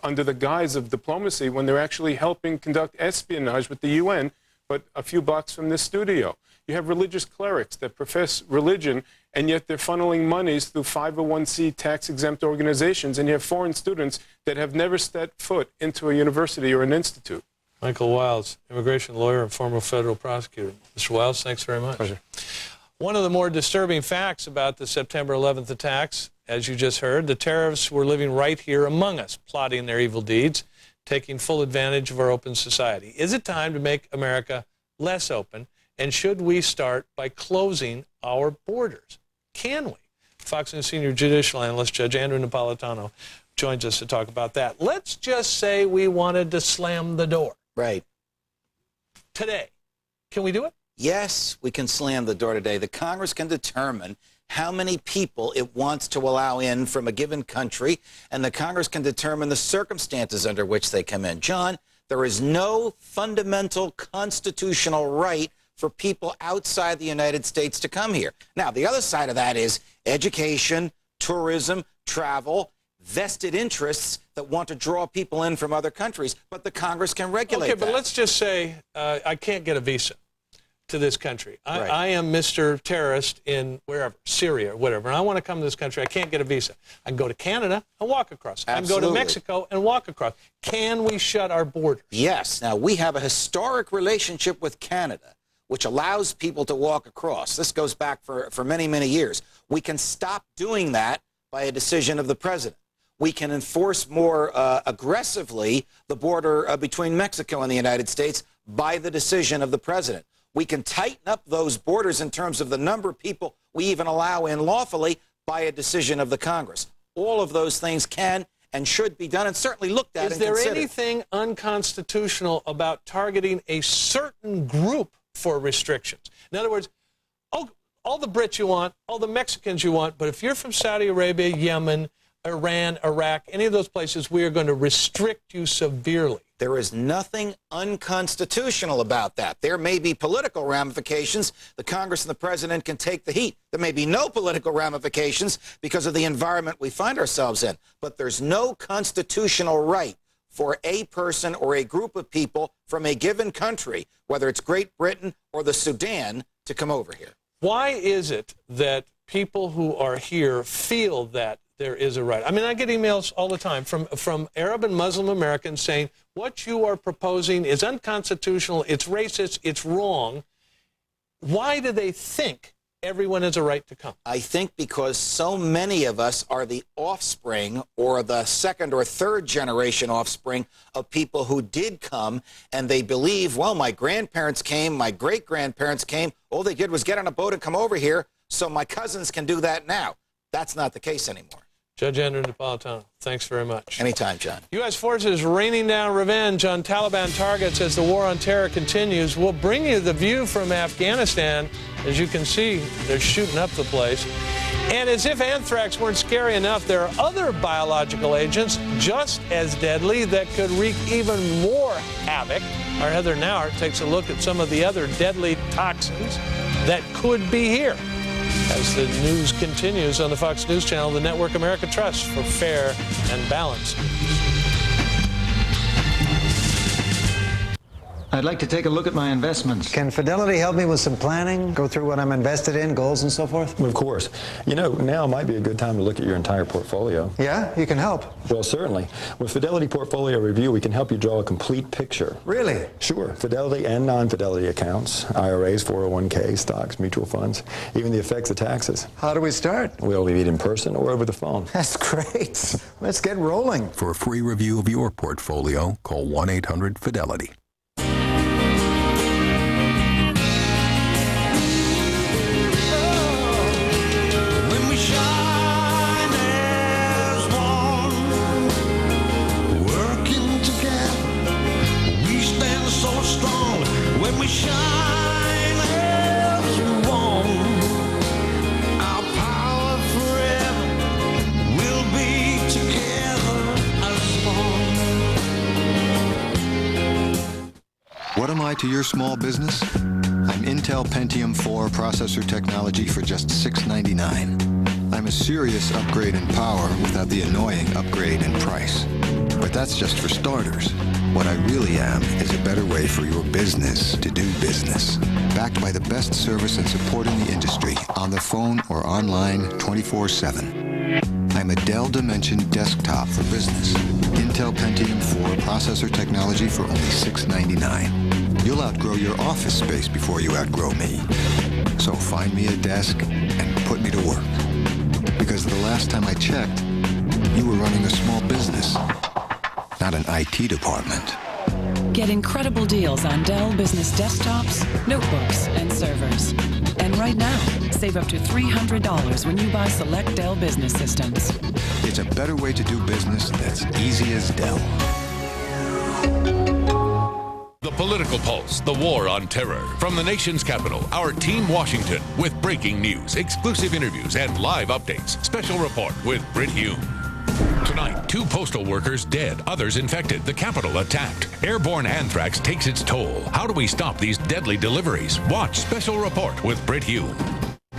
under the guise of diplomacy when they're actually helping conduct espionage with the UN, but a few blocks from this studio. You have religious clerics that profess religion, and yet they're funneling monies through 501c tax-exempt organizations, and you have foreign students that have never stepped foot into a university or an institute. Michael Wilds, immigration lawyer and former federal prosecutor. Mr. Wilds, thanks very much. Pleasure. One of the more disturbing facts about the September 11th attacks, as you just heard, the terrorists were living right here among us, plotting their evil deeds, taking full advantage of our open society. Is it time to make America less open? And should we start by closing our borders? Can we? Fox News senior judicial analyst Judge Andrew Napolitano joins us to talk about that. Let's just say we wanted to slam the door. Right. Today. Can we do it? Yes, we can slam the door today. The Congress can determine how many people it wants to allow in from a given country, and the Congress can determine the circumstances under which they come in. John, there is no fundamental constitutional right for people outside the United States to come here. Now, the other side of that is education, tourism, travel, vested interests that want to draw people in from other countries, but the Congress can regulate that. Okay, but let's just say I can't get a visa to this country. Right. I am Mr. Terrorist in wherever, Syria or whatever, and I want to come to this country. I can't get a visa. I can go to Canada and walk across. Absolutely. I can go to Mexico and walk across. Can we shut our borders? Yes. Now, we have a historic relationship with Canada, which allows people to walk across. This goes back for many, many years. We can stop doing that by a decision of the president. We can enforce more aggressively the border between Mexico and the United States by the decision of the president. We can tighten up those borders in terms of the number of people we even allow in lawfully by a decision of the Congress. All of those things can and should be done and certainly looked at and considered. Is there anything unconstitutional about targeting a certain group for restrictions? In other words, all the Brits you want, all the Mexicans you want, but if you're from Saudi Arabia, Yemen, Iran, Iraq, any of those places, we are going to restrict you severely. There is nothing unconstitutional about that. There may be political ramifications. The Congress and the President can take the heat. There may be no political ramifications because of the environment we find ourselves in. But there's no constitutional right for a person or a group of people from a given country, whether it's Great Britain or the Sudan, to come over here. Why is it that people who are here feel that there is a right? I mean, I get emails all the time from Arab and Muslim Americans saying, what you are proposing is unconstitutional, it's racist, it's wrong. Why do they think everyone has a right to come? I think because so many of us are the offspring or the second or third generation offspring of people who did come, and they believe, well, my grandparents came, my great-grandparents came, all they did was get on a boat and come over here, so my cousins can do that now. That's not the case anymore. Judge Andrew Napolitano, thanks very much. Anytime, John. U.S. forces raining down revenge on Taliban targets as the war on terror continues. We'll bring you the view from Afghanistan. As you can see, they're shooting up the place. And as if anthrax weren't scary enough, there are other biological agents just as deadly that could wreak even more havoc. Our Heather Nauert takes a look at some of the other deadly toxins that could be here. As the news continues on the Fox News Channel, the network America trusts for fair and balanced news. I'd like to take a look at my investments. Can Fidelity help me with some planning? Go through what I'm invested in, goals and so forth? Of course. You know, now might be a good time to look at your entire portfolio. Yeah? You can help? Well, certainly. With Fidelity Portfolio Review, we can help you draw a complete picture. Really? Sure. Fidelity and non-Fidelity accounts, IRAs, 401k, stocks, mutual funds, even the effects of taxes. How do we start? We'll meet in person or over the phone. That's great. Let's get rolling. For a free review of your portfolio, call 1-800-FIDELITY. We shine as one. Our power forever will be together as one. What am I to your small business? I'm Intel Pentium 4 processor technology for just $6.99. I'm a serious upgrade in power without the annoying upgrade in price. But that's just for starters. What I really am is a better way for your business to do business. Backed by the best service and support in the industry, on the phone or online 24/7. I'm a Dell Dimension desktop for business. Intel Pentium 4 processor technology for only $6.99. You'll outgrow your office space before you outgrow me. So find me a desk and put me to work. Because the last time I checked, you were running a small business, not an IT department. Get incredible deals on Dell Business desktops, notebooks, and servers. And right now, save up to $300 when you buy select Dell Business systems. It's a better way to do business that's easy as Dell. The Political Pulse, the war on terror. From the nation's capital, our Team Washington, with breaking news, exclusive interviews, and live updates. Special report with Britt Hume. Tonight, 2 postal workers dead, others infected, the Capitol attacked. Airborne anthrax takes its toll. How do we stop these deadly deliveries? Watch Special Report with Britt Hume.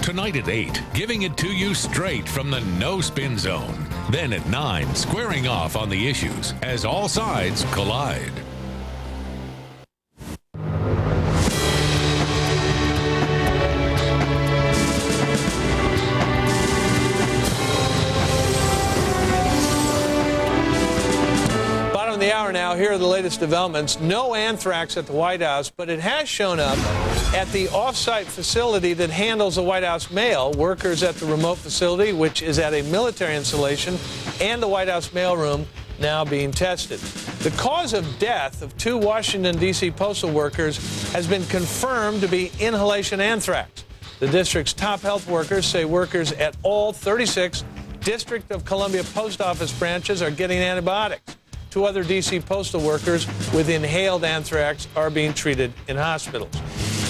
Tonight at 8, giving it to you straight from the No Spin Zone. Then at 9, squaring off on the issues as all sides collide. The hour now, here are the latest developments. No anthrax at the White House, but it has shown up at the off-site facility that handles the White House mail. Workers at the remote facility, which is at a military installation, and the White House mailroom now being tested. The cause of death of 2 Washington, D.C. postal workers has been confirmed to be inhalation anthrax. The district's top health workers say workers at all 36 District of Columbia post office branches are getting antibiotics. 2 other D.C. postal workers with inhaled anthrax are being treated in hospitals.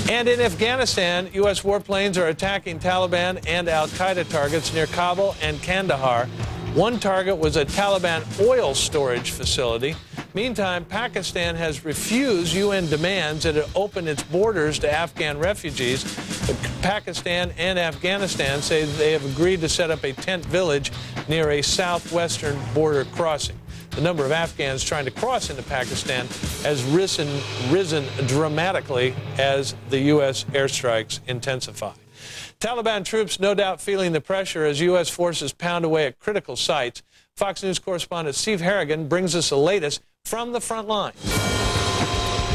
And in Afghanistan, U.S. warplanes are attacking Taliban and al-Qaeda targets near Kabul and Kandahar. One target was a Taliban oil storage facility. Meantime, Pakistan has refused UN demands that it open its borders to Afghan refugees. But Pakistan and Afghanistan say they have agreed to set up a tent village near a southwestern border crossing. The number of Afghans trying to cross into Pakistan has risen dramatically as the U.S. airstrikes intensify. Taliban troops no doubt feeling the pressure as U.S. forces pound away at critical sites. Fox News correspondent Steve Harrigan brings us the latest from the front line.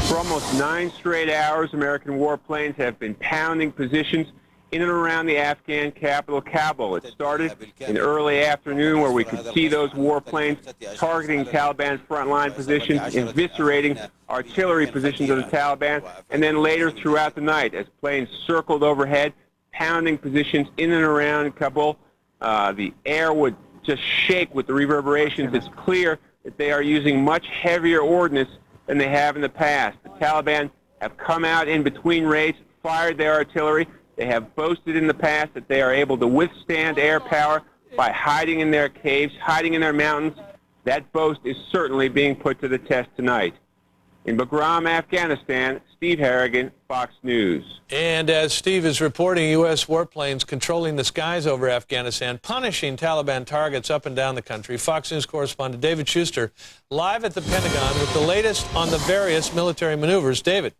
For almost 9 straight hours, American warplanes have been pounding positions in and around the Afghan capital, Kabul. It started in the early afternoon where we could see those warplanes targeting Taliban frontline positions, eviscerating artillery positions of the Taliban, and then later throughout the night as planes circled overhead, pounding positions in and around Kabul. The air would just shake with the reverberations. It's clear that they are using much heavier ordnance than they have in the past. The Taliban have come out in between raids, fired their artillery. They have boasted in the past that they are able to withstand air power by hiding in their caves, hiding in their mountains. That boast is certainly being put to the test tonight. In Bagram, Afghanistan, Steve Harrigan, Fox News. And as Steve is reporting, U.S. warplanes controlling the skies over Afghanistan, punishing Taliban targets up and down the country. Fox News correspondent David Schuster live at the Pentagon with the latest on the various military maneuvers. David.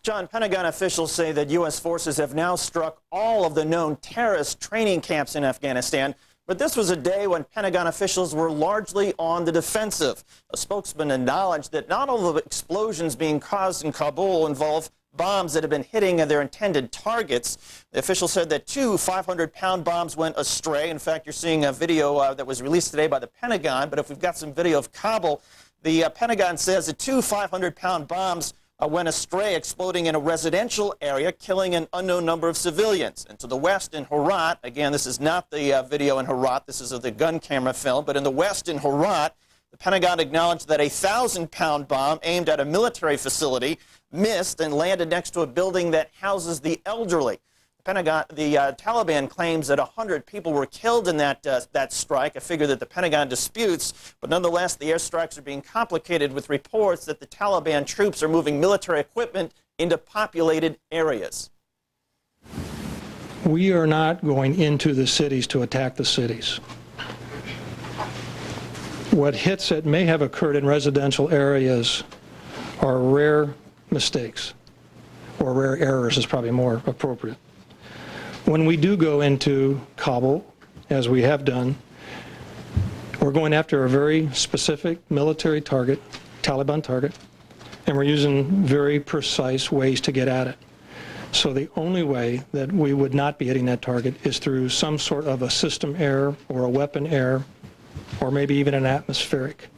John, Pentagon officials say that U.S. forces have now struck all of the known terrorist training camps in Afghanistan. But this was a day when Pentagon officials were largely on the defensive. A spokesman acknowledged that not all the explosions being caused in Kabul involve bombs that have been hitting their intended targets. The official said that 2 500-pound bombs went astray. In fact, you're seeing a video that was released today by the Pentagon. But if we've got some video of Kabul, the Pentagon says that 2 500-pound bombs went astray, exploding in a residential area, killing an unknown number of civilians. And to the west in Herat, again, this is not the video in Herat, this is of the gun camera film, but in the west in Herat, the Pentagon acknowledged that a 1,000-pound bomb aimed at a military facility missed and landed next to a building that houses the elderly. The Taliban claims that 100 people were killed in that strike, a figure that the Pentagon disputes. But nonetheless, the airstrikes are being complicated with reports that the Taliban troops are moving military equipment into populated areas. We are not going into the cities to attack the cities. What hits that may have occurred in residential areas are rare mistakes, or rare errors is probably more appropriate. When we do go into Kabul, as we have done, we're going after a very specific military target, Taliban target, and we're using very precise ways to get at it. So the only way that we would not be hitting that target is through some sort of a system error or a weapon error, or maybe even an atmospheric.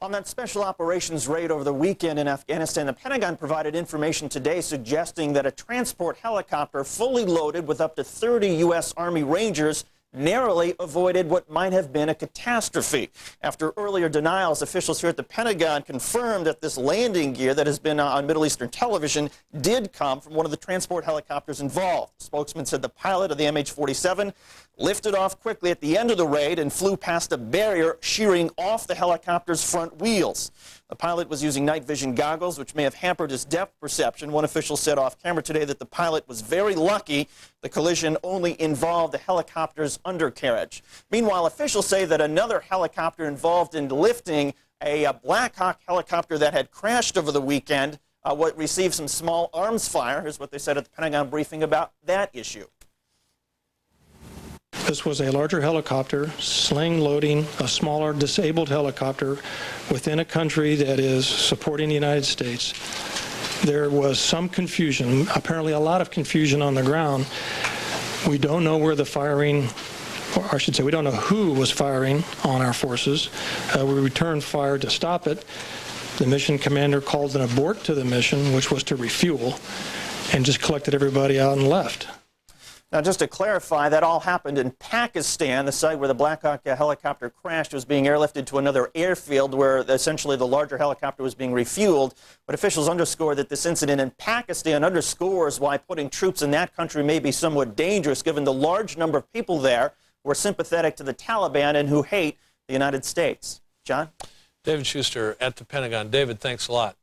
On that special operations raid over the weekend in Afghanistan, the Pentagon provided information today suggesting that a transport helicopter fully loaded with up to 30 U.S. Army Rangers narrowly avoided what might have been a catastrophe. After earlier denials, officials here at the Pentagon confirmed that this landing gear that has been on Middle Eastern television did come from one of the transport helicopters involved. The spokesman said the pilot of the MH-47 lifted off quickly at the end of the raid and flew past a barrier shearing off the helicopter's front wheels. The pilot was using night vision goggles, which may have hampered his depth perception. One official said off camera today that the pilot was very lucky the collision only involved the helicopter's undercarriage. Meanwhile, officials say that another helicopter involved in lifting a Black Hawk helicopter that had crashed over the weekend received some small arms fire. Here's what they said at the Pentagon briefing about that issue. This was a larger helicopter sling loading a smaller disabled helicopter within a country that is supporting the United States. There was some confusion, apparently a lot of confusion on the ground. We don't know where the firing or I should say, we don't know who was firing on our forces. We returned fire to stop it. The mission commander called an abort to the mission, which was to refuel, and just collected everybody out and left. Now, just to clarify, that all happened in Pakistan. The site where the Black Hawk helicopter crashed was being airlifted to another airfield where essentially the larger helicopter was being refueled. But officials underscore that this incident in Pakistan underscores why putting troops in that country may be somewhat dangerous, given the large number of people there who are sympathetic to the Taliban and who hate the United States. John? David Schuster at the Pentagon. David, thanks a lot.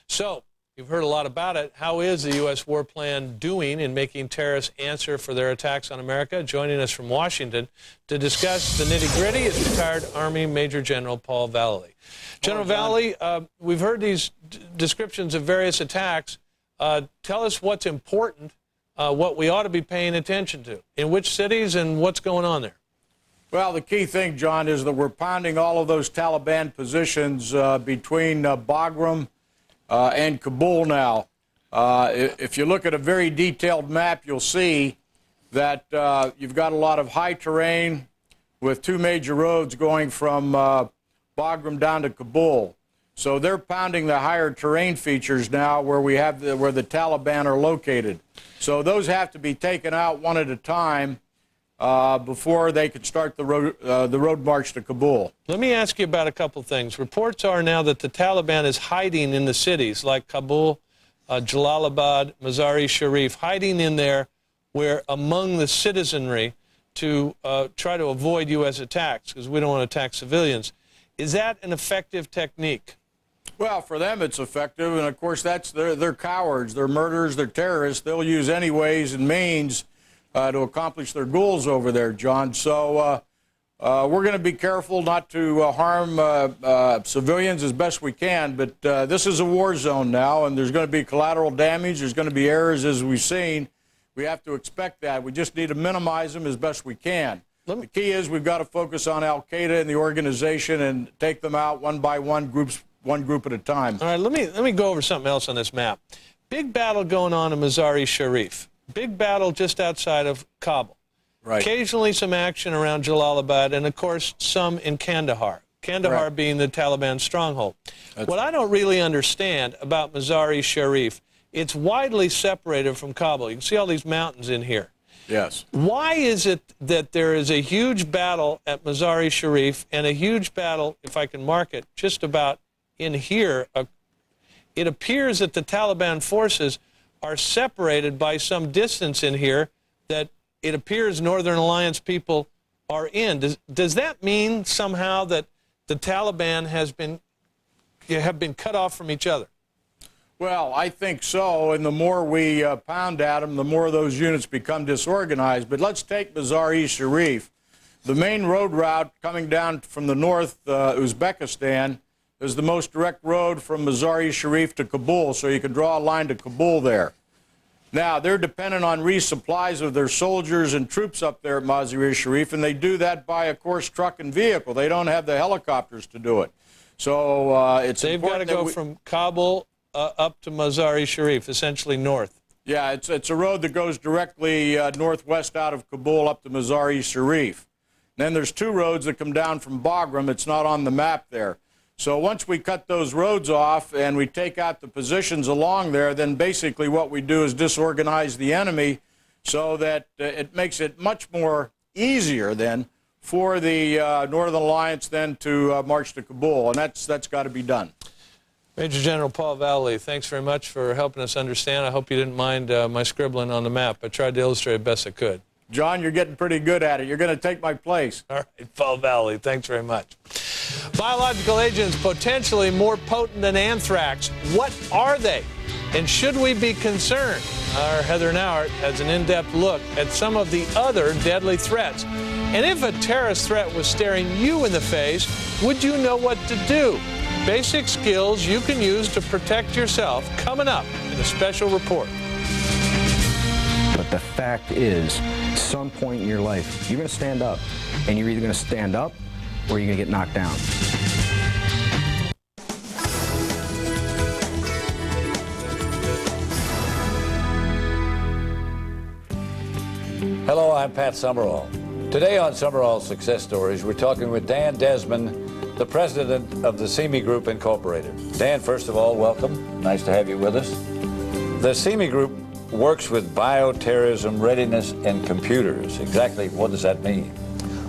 So, you've heard a lot about it. How is the U.S. war plan doing in making terrorists answer for their attacks on America? Joining us from Washington to discuss the nitty-gritty is retired Army Major General Paul Vallely. General Vallely, we've heard these descriptions of various attacks. Tell us what's important, what we ought to be paying attention to, in which cities and what's going on there. Well, the key thing, John, is that we're pounding all of those Taliban positions between Bagram and Kabul now. If you look at a very detailed map, you'll see that you've got a lot of high terrain with two major roads going from Bagram down to Kabul. So they're pounding the higher terrain features now where we have where the Taliban are located. So those have to be taken out one at a time before they could start the road march to Kabul. Let me ask you about a couple things. Reports are now that the Taliban is hiding in the cities like Kabul, Jalalabad, Mazar-e-Sharif, hiding in there where among the citizenry to try to avoid U.S. attacks because we don't want to attack civilians. Is that an effective technique? Well, for them it's effective, and of course they're cowards, they're murderers, they're terrorists. They'll use any ways and means to accomplish their goals over there, John. So we're going to be careful not to harm civilians as best we can, but this is a war zone now, and there's going to be collateral damage. There's going to be errors, as we've seen. We have to expect that. We just need to minimize them as best we can. The key is we've got to focus on al-Qaeda and the organization and take them out one by one, one group at a time. All right, let me go over something else on this map. Big battle going on in Mazar-e-Sharif. Big battle just outside of Kabul. Right. Occasionally some action around Jalalabad, and of course some in Kandahar. Kandahar right. being the Taliban stronghold. What I don't really understand about Mazar-e-Sharif, it's widely separated from Kabul. You can see all these mountains in here. Yes. Why is it that there is a huge battle at Mazar-e-Sharif and a huge battle, if I can mark it, just about in here? It appears that the Taliban forces are separated by some distance in here that it appears Northern Alliance people are in. Does that mean somehow that the Taliban have been cut off from each other? Well, I think so, and the more we pound at them, the more those units become disorganized. But let's take Mazar-e-Sharif. The main road route coming down from the north, Uzbekistan, is the most direct road from Mazar-e-Sharif to Kabul, so you can draw a line to Kabul there. Now, they're dependent on resupplies of their soldiers and troops up there at Mazar-e-Sharif, and they do that by, of course, truck and vehicle. They don't have the helicopters to do it. So they've got to go from Kabul up to Mazar-e-Sharif, essentially north. Yeah, it's a road that goes directly northwest out of Kabul up to Mazar-e-Sharif. Then there's two roads that come down from Bagram. It's not on the map there. So once we cut those roads off and we take out the positions along there, then basically what we do is disorganize the enemy so that it makes it much more easier then for the Northern Alliance then to march to Kabul, and that's got to be done. Major General Paul Vallely, thanks very much for helping us understand. I hope you didn't mind my scribbling on the map. I tried to illustrate it best I could. John, you're getting pretty good at it. You're going to take my place. All right, Paul Vallely, thanks very much. Biological agents potentially more potent than anthrax. What are they? And should we be concerned? Our Heather Nauert has an in-depth look at some of the other deadly threats. And if a terrorist threat was staring you in the face, would you know what to do? Basic skills you can use to protect yourself coming up in a special report. But the fact is, at some point in your life, you're going to stand up. And you're either going to stand up or you're going to get knocked down. Hello, I'm Pat Summerall. Today on Summerall Success Stories, we're talking with Dan Desmond, the president of the CME Group Incorporated. Dan, first of all, welcome. Nice to have you with us. The CME Group works with bioterrorism readiness in computers. Exactly what does that mean?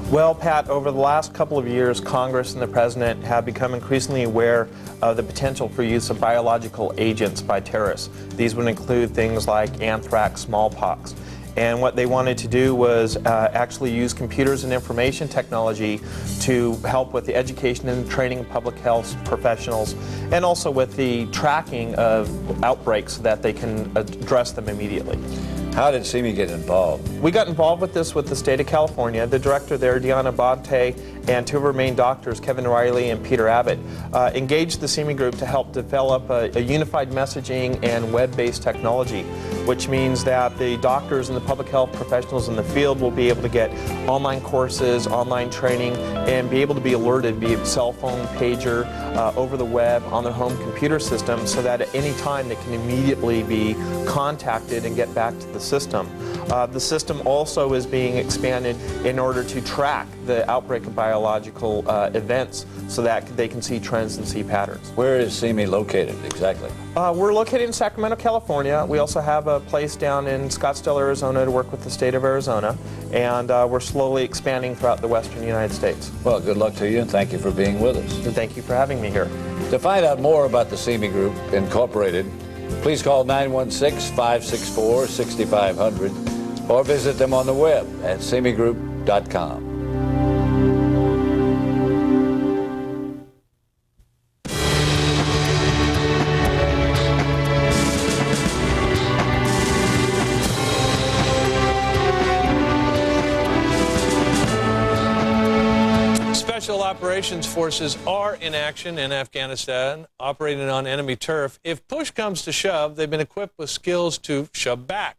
Well, Pat, over the last couple of years, Congress and the President have become increasingly aware of the potential for use of biological agents by terrorists. These would include things like anthrax, smallpox. And what they wanted to do was actually use computers and information technology to help with the education and training of public health professionals, and also with the tracking of outbreaks so that they can address them immediately. How did CME get involved? We got involved with this with the state of California. The director there, Deanna Bonte, and two of our main doctors, Kevin Riley and Peter Abbott, engaged the CME Group to help develop a unified messaging and web-based technology, which means that the doctors and the public health professionals in the field will be able to get online courses, online training, and be able to be alerted via cell phone, pager, over the web, on their home computer system, so that at any time they can immediately be contacted and get back to the system. The system also is being expanded in order to track the outbreak of biological events so that they can see trends and see patterns. Where is CME located exactly? We're located in Sacramento, California. We also have a place down in Scottsdale, Arizona to work with the state of Arizona, and we're slowly expanding throughout the western United States. Well, good luck to you, and thank you for being with us. And thank you for having me here. To find out more about the CME Group Incorporated, please call 916-564-6500 or visit them on the web at cmegroup.com. Special Operations Forces are in action in Afghanistan, operating on enemy turf. If push comes to shove, they've been equipped with skills to shove back.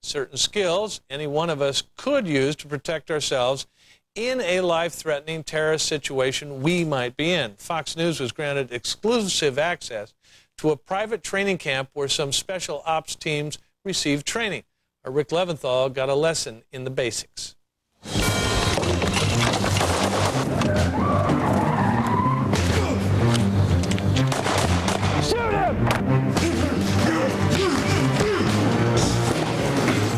Certain skills any one of us could use to protect ourselves in a life-threatening terrorist situation we might be in. Fox News was granted exclusive access to a private training camp where some special ops teams received training. Our Rick Leventhal got a lesson in the basics.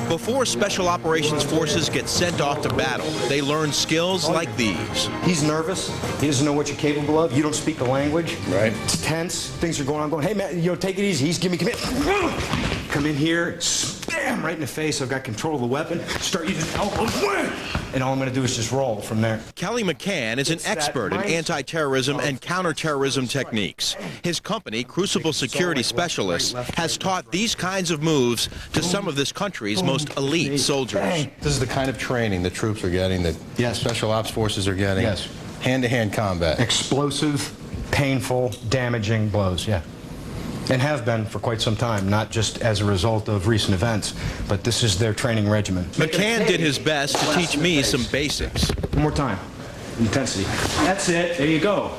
Before Special Operations Forces get sent off to battle, they learn skills like these. He's nervous. He doesn't know what you're capable of. You don't speak the language. Right. It's tense. Things are going on. Hey, man, take it easy. Come in. Come in here. Bam! Right in the face. I've got control of the weapon. Start using elbows. And all I'm going to do is just roll from there. Kelly McCann is an expert in anti-terrorism and counterterrorism techniques. His company, Crucible Security Specialists, has taught these kinds of moves to some of this country's most elite soldiers. This is the kind of training the troops are getting, that Special Ops Forces are getting. Yes. Hand-to-hand combat. Explosive, painful, damaging blows, yeah. And have been for quite some time, not just as a result of recent events, but this is their training regimen. McCann did his best to teach me some basics. One more time. Intensity. That's it. There you go.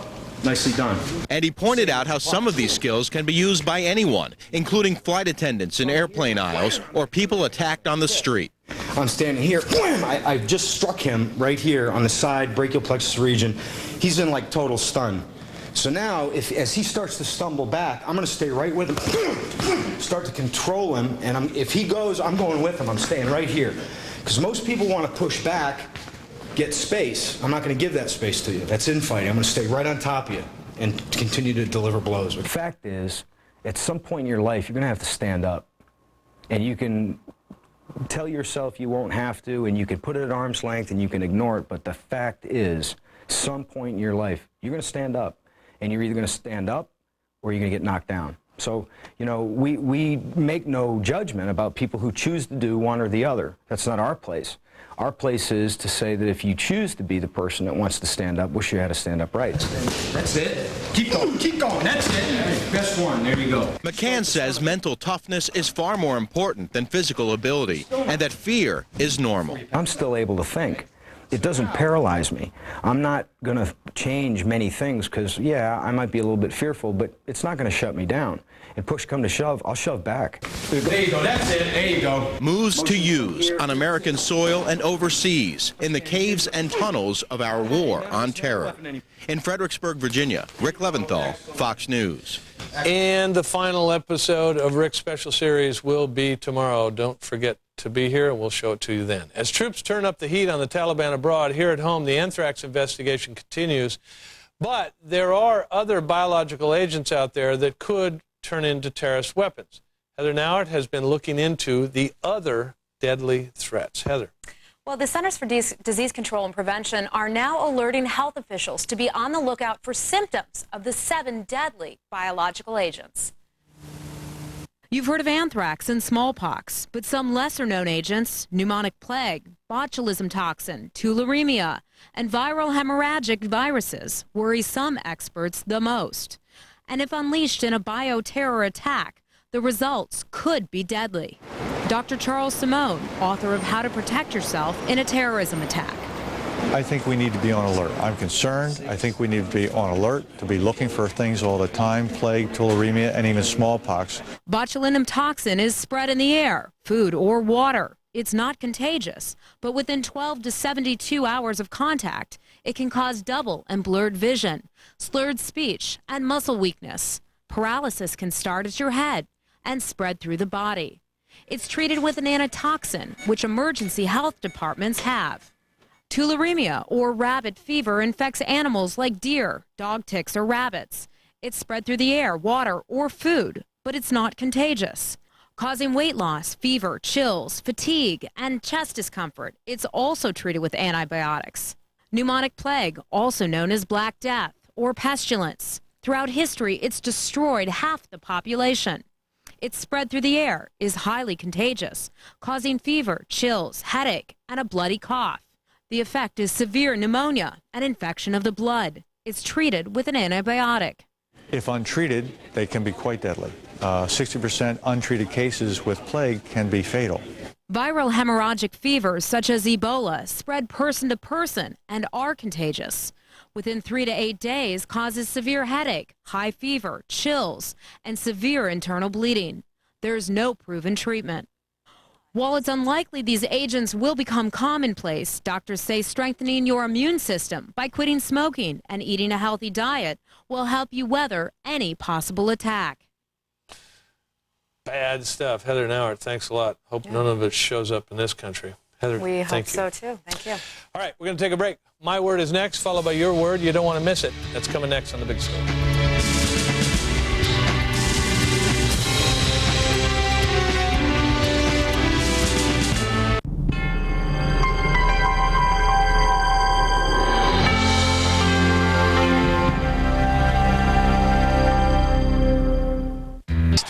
Nicely done. And he pointed out how some of these skills can be used by anyone, including flight attendants in airplane aisles or people attacked on the street. I'm standing here. I just struck him right here on the side, brachial plexus region. He's in like total stun. So now, as he starts to stumble back, I'm going to stay right with him, start to control him, and if he goes, I'm going with him. I'm staying right here. Because most people want to push back, get space. I'm not going to give that space to you. That's infighting. I'm going to stay right on top of you and continue to deliver blows. The fact is, at some point in your life, you're going to have to stand up. And you can tell yourself you won't have to, and you can put it at arm's length, and you can ignore it. But the fact is, some point in your life, you're going to stand up. And you're either going to stand up or you're going to get knocked down. So, we make no judgment about people who choose to do one or the other. That's not our place. Our place is to say that if you choose to be the person that wants to stand up, wish you had to stand up right. That's it. Keep going. That's it. Best one. There you go. McCann says mental toughness is far more important than physical ability, and that fear is normal. I'm still able to think. It doesn't paralyze me. I'm not going to change many things because, I might be a little bit fearful, but it's not going to shut me down. and push come to shove, I'll shove back. There you go. That's it. There you go. Moves to use on American soil and overseas in the caves and tunnels of our war on terror. In Fredericksburg, Virginia, Rick Leventhal, Fox News. And the final episode of Rick's special series will be tomorrow. Don't forget to be here, and we'll show it to you then. As troops turn up the heat on the Taliban abroad, here at home, the anthrax investigation continues. But there are other biological agents out there that could turn into terrorist weapons. Heather Nauert has been looking into the other deadly threats. Heather. Well, the Centers for Disease Control and Prevention are now alerting health officials to be on the lookout for symptoms of the 7 deadly biological agents. You've heard of anthrax and smallpox, but some lesser-known agents, pneumonic plague, botulism toxin, tularemia, and viral hemorrhagic viruses, worry some experts the most. And if unleashed in a bioterror attack, the results could be deadly. Dr. Charles Simone, author of How to Protect Yourself in a Terrorism Attack. I think we need to be on alert. I'm concerned. I think we need to be on alert, to be looking for things all the time, plague, tularemia, and even smallpox. Botulinum toxin is spread in the air, food, or water. It's not contagious, but within 12 to 72 hours of contact, it can cause double and blurred vision, slurred speech, and muscle weakness. Paralysis can start at your head and spread through the body. It's treated with an antitoxin, which emergency health departments have. Tularemia, or rabbit fever, infects animals like deer, dog ticks, or rabbits. It's spread through the air, water, or food, but it's not contagious. Causing weight loss, fever, chills, fatigue, and chest discomfort. It's also treated with antibiotics. Pneumonic plague, also known as Black Death or pestilence. Throughout history, it's destroyed half the population. It's spread through the air, is highly contagious, causing fever, chills, headache, and a bloody cough. The effect is severe pneumonia, an infection of the blood. It's treated with an antibiotic. If untreated, they can be quite deadly. 60% untreated cases with plague can be fatal. Viral hemorrhagic fevers such as Ebola spread person to person and are contagious. Within 3 to 8 days, causes severe headache, high fever, chills, and severe internal bleeding. There's no proven treatment. While it's unlikely these agents will become commonplace, doctors say strengthening your immune system by quitting smoking and eating a healthy diet will help you weather any possible attack. Bad stuff. Heather Nauert, thanks a lot. Hope none of it shows up in this country. Heather, We hope thank you. so, too. Thank you. All right, we're going to take a break. My word is next, followed by your word. You don't want to miss it. That's coming next on The Big Story.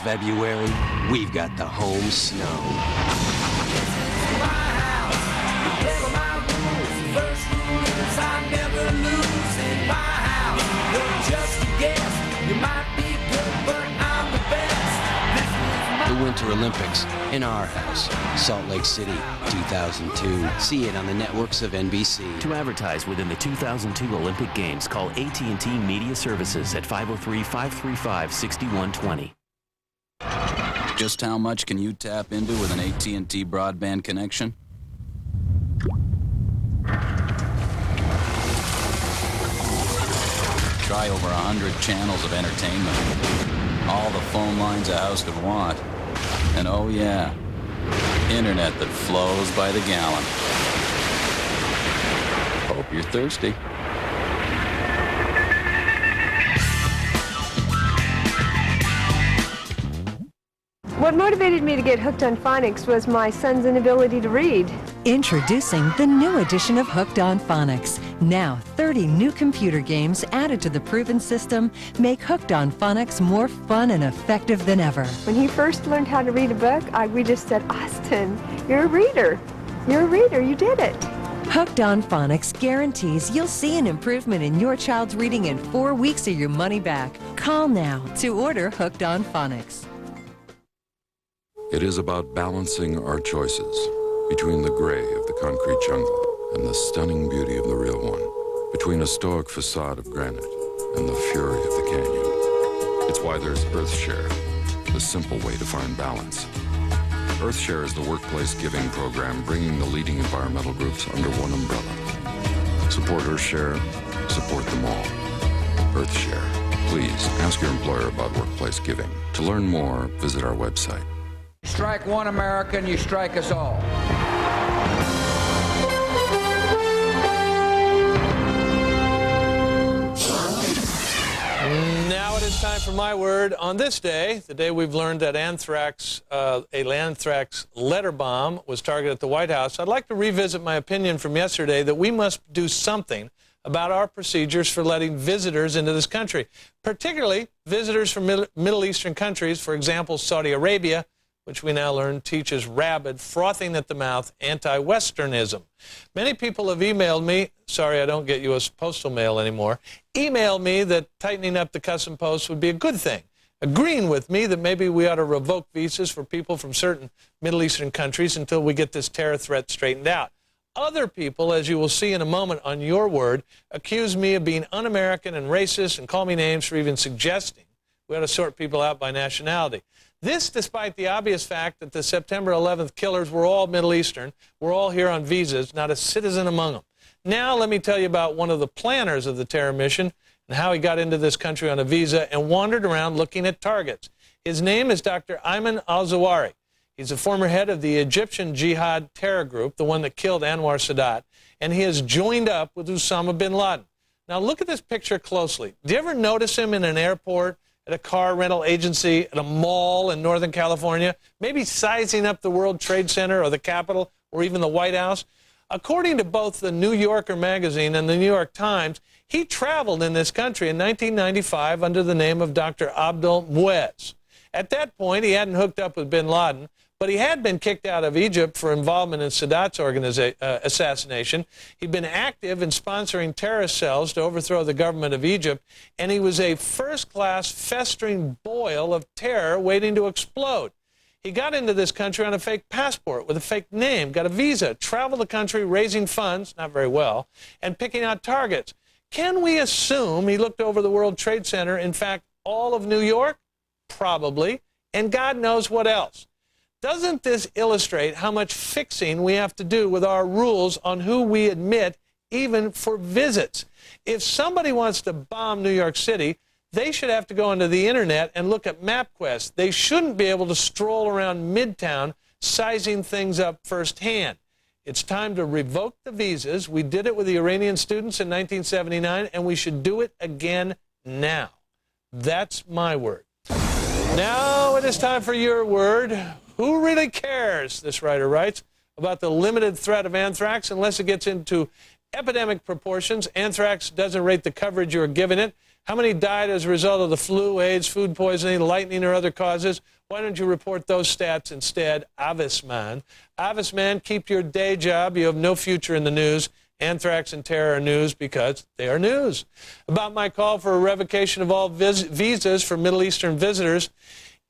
February, we've got the home snow. The Winter Olympics in our house, Salt Lake City, 2002. See it on the networks of NBC. To advertise within the 2002 Olympic Games, call AT&T Media Services at 503-535-6120. Just how much can you tap into with an AT&T broadband connection? Try over 100 channels of entertainment. All the phone lines a house could want. And oh yeah, internet that flows by the gallon. Hope you're thirsty. What motivated me to get hooked on phonics was my son's inability to read. Introducing the new edition of Hooked on Phonics. Now, 30 new computer games added to the proven system make Hooked on Phonics more fun and effective than ever. When he first learned how to read a book, we just said, Austin, you're a reader. You're a reader. You did it. Hooked on Phonics guarantees you'll see an improvement in your child's reading in 4 weeks or your money back. Call now to order Hooked on Phonics. It is about balancing our choices between the gray of the concrete jungle and the stunning beauty of the real one, between a stoic facade of granite and the fury of the canyon. It's why there's EarthShare, the simple way to find balance. EarthShare is the workplace giving program bringing the leading environmental groups under one umbrella. Support EarthShare, support them all. EarthShare. Please ask your employer about workplace giving. To learn more, visit our website. Strike one American, you strike us all. Now it is time for my word. On this day, the day we've learned that anthrax, a anthrax letter bomb was targeted at the White House, I'd like to revisit my opinion from yesterday that we must do something about our procedures for letting visitors into this country, particularly visitors from Middle Eastern countries, for example, Saudi Arabia, which we now learn teaches rabid, frothing at the mouth anti-Westernism. Many people have emailed me, sorry I don't get U.S. postal mail anymore, emailed me that tightening up the custom posts would be a good thing, agreeing with me that maybe we ought to revoke visas for people from certain Middle Eastern countries until we get this terror threat straightened out. Other people, as you will see in a moment on your word, accuse me of being un-American and racist and call me names for even suggesting we ought to sort people out by nationality. This despite the obvious fact that the September 11th killers were all Middle Eastern, were all here on visas, not a citizen among them. Now let me tell you about one of the planners of the terror mission and how he got into this country on a visa and wandered around looking at targets. His name is Dr. Ayman al-Zawahiri. He's a former head of the Egyptian Jihad terror group, the one that killed Anwar Sadat, and he has joined up with Osama bin Laden. Now look at this picture closely. Do you ever notice him in an airport, at a car rental agency, at a mall in Northern California, maybe sizing up the World Trade Center or the Capitol or even the White House? According to both the New Yorker magazine and the New York Times, he traveled in this country in 1995 under the name of Dr. Abdul Muez. At that point, he hadn't hooked up with bin Laden, but he had been kicked out of Egypt for involvement in Sadat's assassination. He'd been active in sponsoring terrorist cells to overthrow the government of Egypt, and he was a first-class festering boil of terror waiting to explode. He got into this country on a fake passport with a fake name, got a visa, traveled the country raising funds, not very well, and picking out targets. Can we assume he looked over the World Trade Center, in fact, all of New York? Probably, and God knows what else. Doesn't this illustrate how much fixing we have to do with our rules on who we admit, even for visits? If somebody wants to bomb New York City, they should have to go onto the internet and look at MapQuest. They shouldn't be able to stroll around Midtown sizing things up firsthand. It's time to revoke the visas. We did it with the Iranian students in 1979, and we should do it again now. That's my word. Now it is time for your word. Who really cares, this writer writes, about the limited threat of anthrax unless it gets into epidemic proportions? Anthrax doesn't rate the coverage you're giving it. How many died as a result of the flu, AIDS, food poisoning, lightning, or other causes? Why don't you report those stats instead? Avisman. Avisman, keep your day job. You have no future in the news. Anthrax and terror are news because they are news. About my call for a revocation of all visas for Middle Eastern visitors.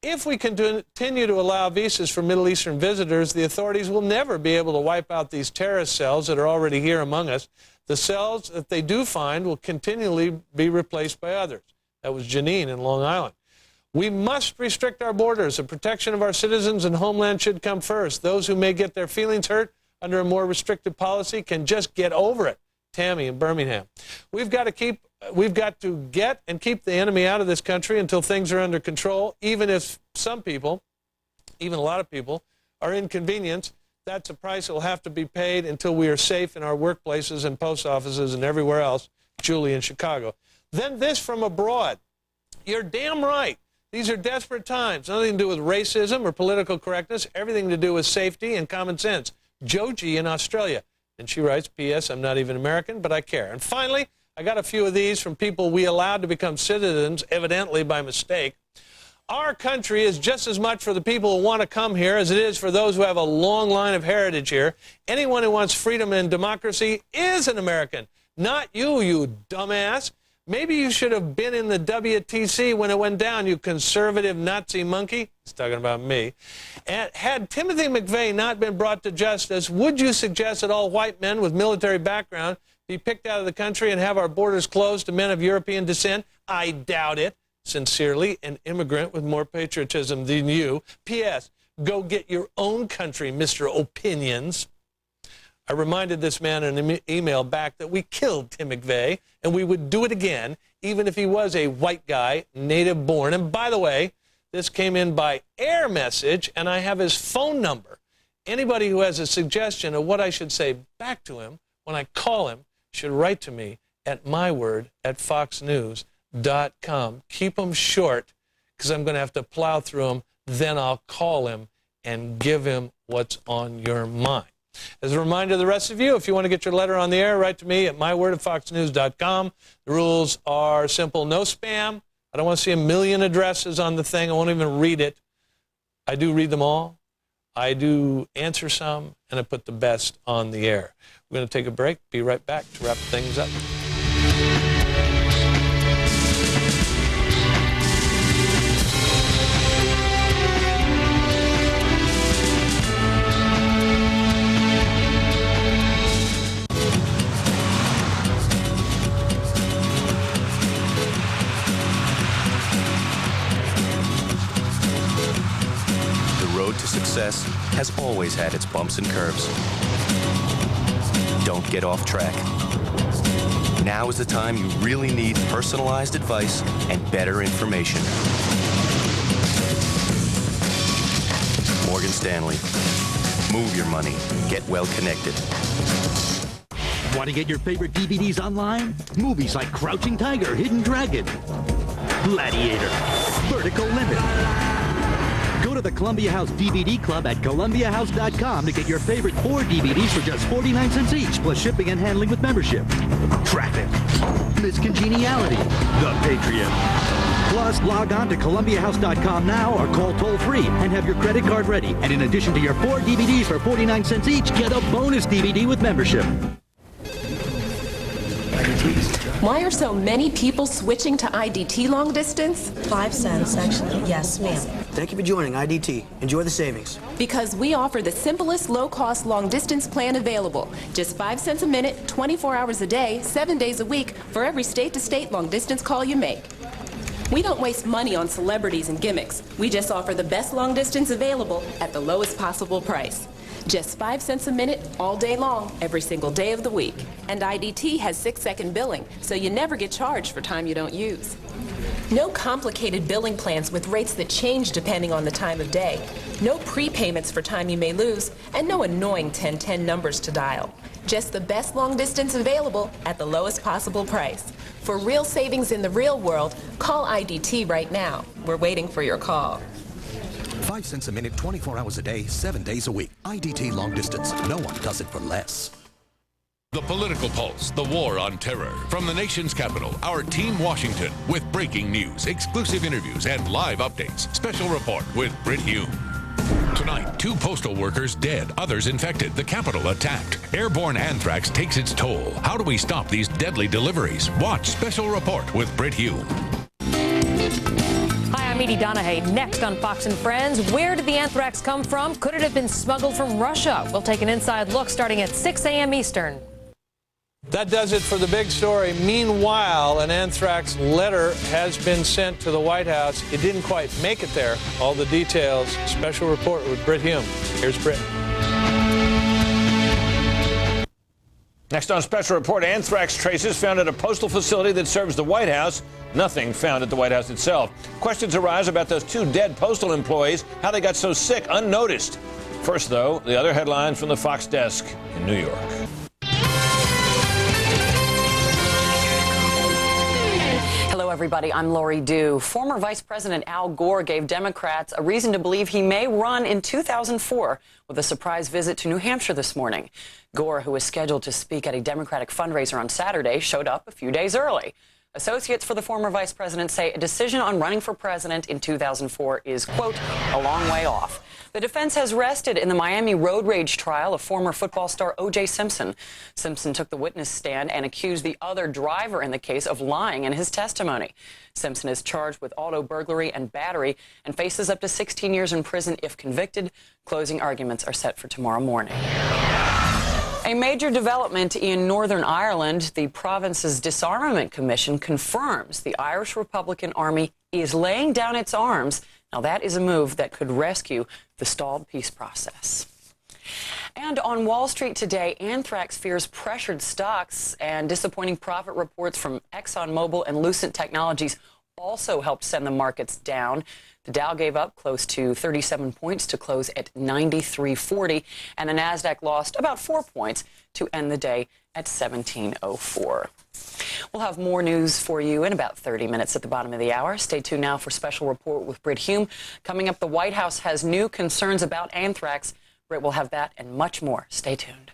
If we continue to allow visas for Middle Eastern visitors, the authorities will never be able to wipe out these terrorist cells that are already here among us. The cells that they do find will continually be replaced by others. That was Janine in Long Island. We must restrict our borders. The protection of our citizens and homeland should come first. Those who may get their feelings hurt under a more restrictive policy can just get over it. Tammy in Birmingham. We've got to get and keep the enemy out of this country until things are under control, even if some people, even a lot of people, are inconvenienced. That's a price that will have to be paid until we are safe in our workplaces and post offices and everywhere else. Julie in Chicago. Then this from abroad. You're damn right. These are desperate times. Nothing to do with racism or political correctness. Everything to do with safety and common sense. Joji in Australia. And she writes, P.S. I'm not even American, but I care. And finally, I got a few of these from people we allowed to become citizens, evidently by mistake. Our country is just as much for the people who want to come here as it is for those who have a long line of heritage here. Anyone who wants freedom and democracy is an American. Not you, you dumbass. Maybe you should have been in the WTC when it went down, you conservative Nazi monkey. He's talking about me. And had Timothy McVeigh not been brought to justice, would you suggest that all white men with military background be picked out of the country and have our borders closed to men of European descent? I doubt it. Sincerely, an immigrant with more patriotism than you. P.S. Go get your own country, Mr. Opinions. I reminded this man in an email back that we killed Tim McVeigh, and we would do it again, even if he was a white guy, native born. And by the way, this came in by air message, and I have his phone number. Anybody who has a suggestion of what I should say back to him when I call him should write to me at myword@foxnews.com. Keep them short, because I'm going to have to plow through them. Then I'll call him and give him what's on your mind. As a reminder to the rest of you, if you want to get your letter on the air, write to me at myword@foxnews.com. The rules are simple. No spam. I don't want to see a million addresses on the thing. I won't even read it. I do read them all. I do answer some, and I put the best on the air. We're going to take a break. Be right back to wrap things up. To success has always had its bumps and curves. Don't get off track. Now is the time you really need personalized advice and better information. Morgan Stanley. Move your money. Get well connected. Want to get your favorite DVDs online? Movies like Crouching Tiger, Hidden Dragon, Gladiator, Vertical Limit. Go to the Columbia House DVD Club at ColumbiaHouse.com to get your favorite 4 DVDs for just 49 cents each, plus shipping and handling with membership. Traffic, Miss Congeniality, The Patriot. Plus, log on to ColumbiaHouse.com now or call toll-free and have your credit card ready. And in addition to your 4 DVDs for 49 cents each, get a bonus DVD with membership. Why are so many people switching to IDT long distance? 5 cents, actually. Yes, ma'am. Thank you for joining IDT. Enjoy the savings. Because we offer the simplest low-cost long-distance plan available. Just 5 cents a minute, 24 hours a day, 7 days a week for every state-to-state long-distance call you make. We don't waste money on celebrities and gimmicks. We just offer the best long-distance available at the lowest possible price. Just 5 cents a minute, all day long, every single day of the week. And IDT has 6-second billing, so you never get charged for time you don't use. No complicated billing plans with rates that change depending on the time of day. No prepayments for time you may lose, and no annoying 1010 numbers to dial. Just the best long distance available at the lowest possible price. For real savings in the real world, call IDT right now. We're waiting for your call. 5 cents a minute, 24 hours a day, 7 days a week. IDT long distance. No one does it for less. The Political Pulse, the war on terror. From the nation's capital, our Team Washington, with breaking news, exclusive interviews, and live updates. Special report with Brit Hume. Tonight, 2 postal workers dead, others infected, the Capitol attacked. Airborne anthrax takes its toll. How do we stop these deadly deliveries? Watch Special Report with Brit Hume. Hi, I'm Edie Donahue. Next on Fox and Friends, where did the anthrax come from? Could it have been smuggled from Russia? We'll take an inside look starting at 6 a.m. Eastern. That does it for the big story. Meanwhile, an anthrax letter has been sent to the White House. It didn't quite make it there. All the details. Special report with Brit Hume. Here's Brit. Next on Special Report, anthrax traces found at a postal facility that serves the White House. Nothing found at the White House itself. Questions arise about those 2 dead postal employees, how they got so sick unnoticed. First, though, the other headlines from the Fox desk in New York. Hello, everybody. I'm Lori Dew. Former Vice President Al Gore gave Democrats a reason to believe he may run in 2004 with a surprise visit to New Hampshire this morning. Gore, who was scheduled to speak at a Democratic fundraiser on Saturday, showed up a few days early. Associates for the former vice president say a decision on running for president in 2004 is, quote, a long way off. The defense has rested in the Miami road rage trial of former football star O.J. Simpson. Simpson took the witness stand and accused the other driver in the case of lying in his testimony. Simpson is charged with auto burglary and battery and faces up to 16 years in prison if convicted. Closing arguments are set for tomorrow morning. A major development in Northern Ireland, the province's Disarmament Commission confirms the Irish Republican Army is laying down its arms. Now, that is a move that could rescue the stalled peace process. And on Wall Street today, anthrax fears pressured stocks, and disappointing profit reports from ExxonMobil and Lucent Technologies also helped send the markets down. The Dow gave up close to 37 points to close at 93.40, and the Nasdaq lost about 4 points to end the day at 1704. We'll have more news for you in about 30 minutes at the bottom of the hour. Stay tuned now for Special Report with Britt Hume. Coming up, the White House has new concerns about anthrax. Britt will have that and much more. Stay tuned.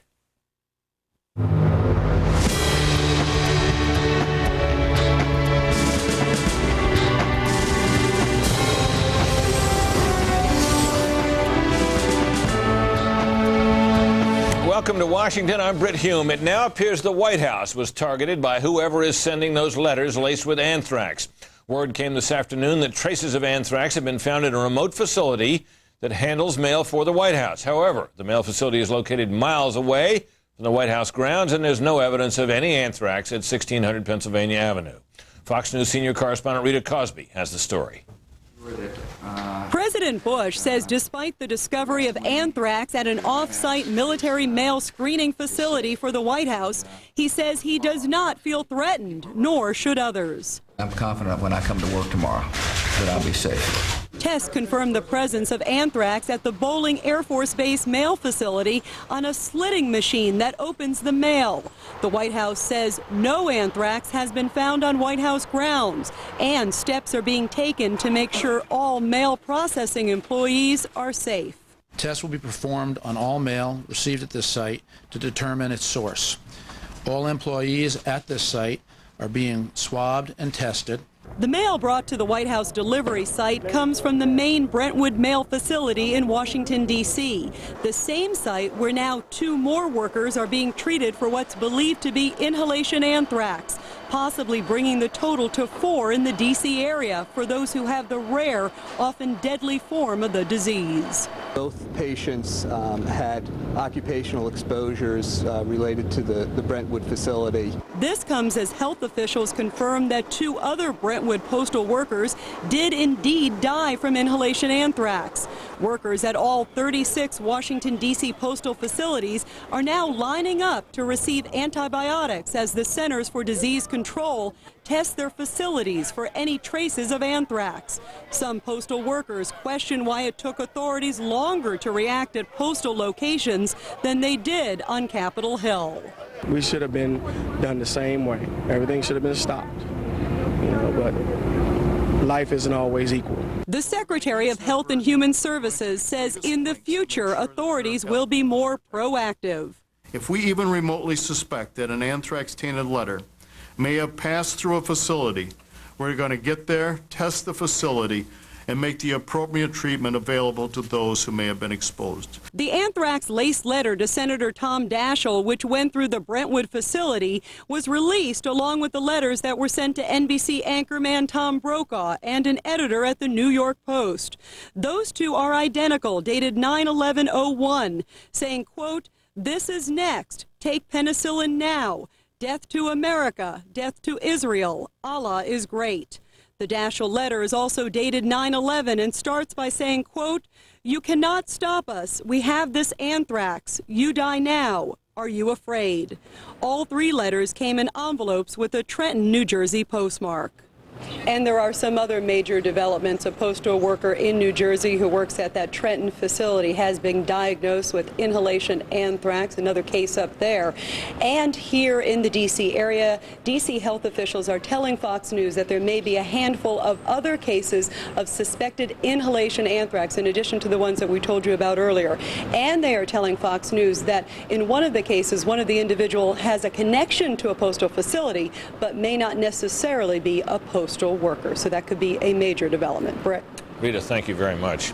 Welcome to Washington. I'm Britt Hume. It now appears the White House was targeted by whoever is sending those letters laced with anthrax. Word came this afternoon that traces of anthrax have been found in a remote facility that handles mail for the White House. However, the mail facility is located miles away from the White House grounds, and there's no evidence of any anthrax at 1600 Pennsylvania Avenue. Fox News senior correspondent Rita Cosby has the story. President Bush says despite the discovery of anthrax at an off-site military mail screening facility for the White House, he says he does not feel threatened, nor should others. I'm confident when I come to work tomorrow that I'll be safe. Tests confirmed the presence of anthrax at the Bolling Air Force Base mail facility on a slitting machine that opens the mail. The White House says no anthrax has been found on White House grounds, and steps are being taken to make sure all mail processing employees are safe. Tests will be performed on all mail received at this site to determine its source. All employees at this site are being swabbed and tested. The mail brought to the White House delivery site comes from the main Brentwood mail facility in Washington, D.C., the same site where now 2 more workers are being treated for what's believed to be inhalation anthrax, possibly bringing the total to 4 in the D.C. area for those who have the rare, often deadly form of the disease. Both patients had occupational exposures related to the Brentwood facility. This comes as health officials confirm that 2 other Brentwood postal workers did indeed die from inhalation anthrax. Workers at all 36 Washington, D.C. postal facilities are now lining up to receive antibiotics as the Centers for Disease Control test their facilities for any traces of anthrax. Some postal workers question why it took authorities longer to react at postal locations than they did on Capitol Hill. We should have been done the same way. Everything should have been stopped, but life isn't always equal. The Secretary of Health and Human Services says in the future, authorities will be more proactive. If we even remotely suspect that an anthrax-tainted letter may have passed through a facility, we're going to get there, test the facility, and make the appropriate treatment available to those who may have been exposed. The anthrax-laced letter to Senator Tom Daschle, which went through the Brentwood facility, was released along with the letters that were sent to NBC anchorman Tom Brokaw and an editor at the New York Post. Those 2 are identical, dated 9/11/01, saying, quote, "This is next. Take penicillin now. Death to America. Death to Israel. Allah is great." The Daschle letter is also dated 9/11 and starts by saying, quote, "You cannot stop us. We have this anthrax. You die now. Are you afraid?" All 3 letters came in envelopes with a Trenton, New Jersey postmark. And there are some other major developments. A postal worker in New Jersey who works at that Trenton facility has been diagnosed with inhalation anthrax, another case up there. And here in the D.C. area, D.C. health officials are telling Fox News that there may be a handful of other cases of suspected inhalation anthrax in addition to the ones that we told you about earlier. And they are telling Fox News that in one of the cases, one of the individual has a connection to a postal facility, but may not necessarily be a postal worker. So that could be a major development. Brett. Rita, thank you very much.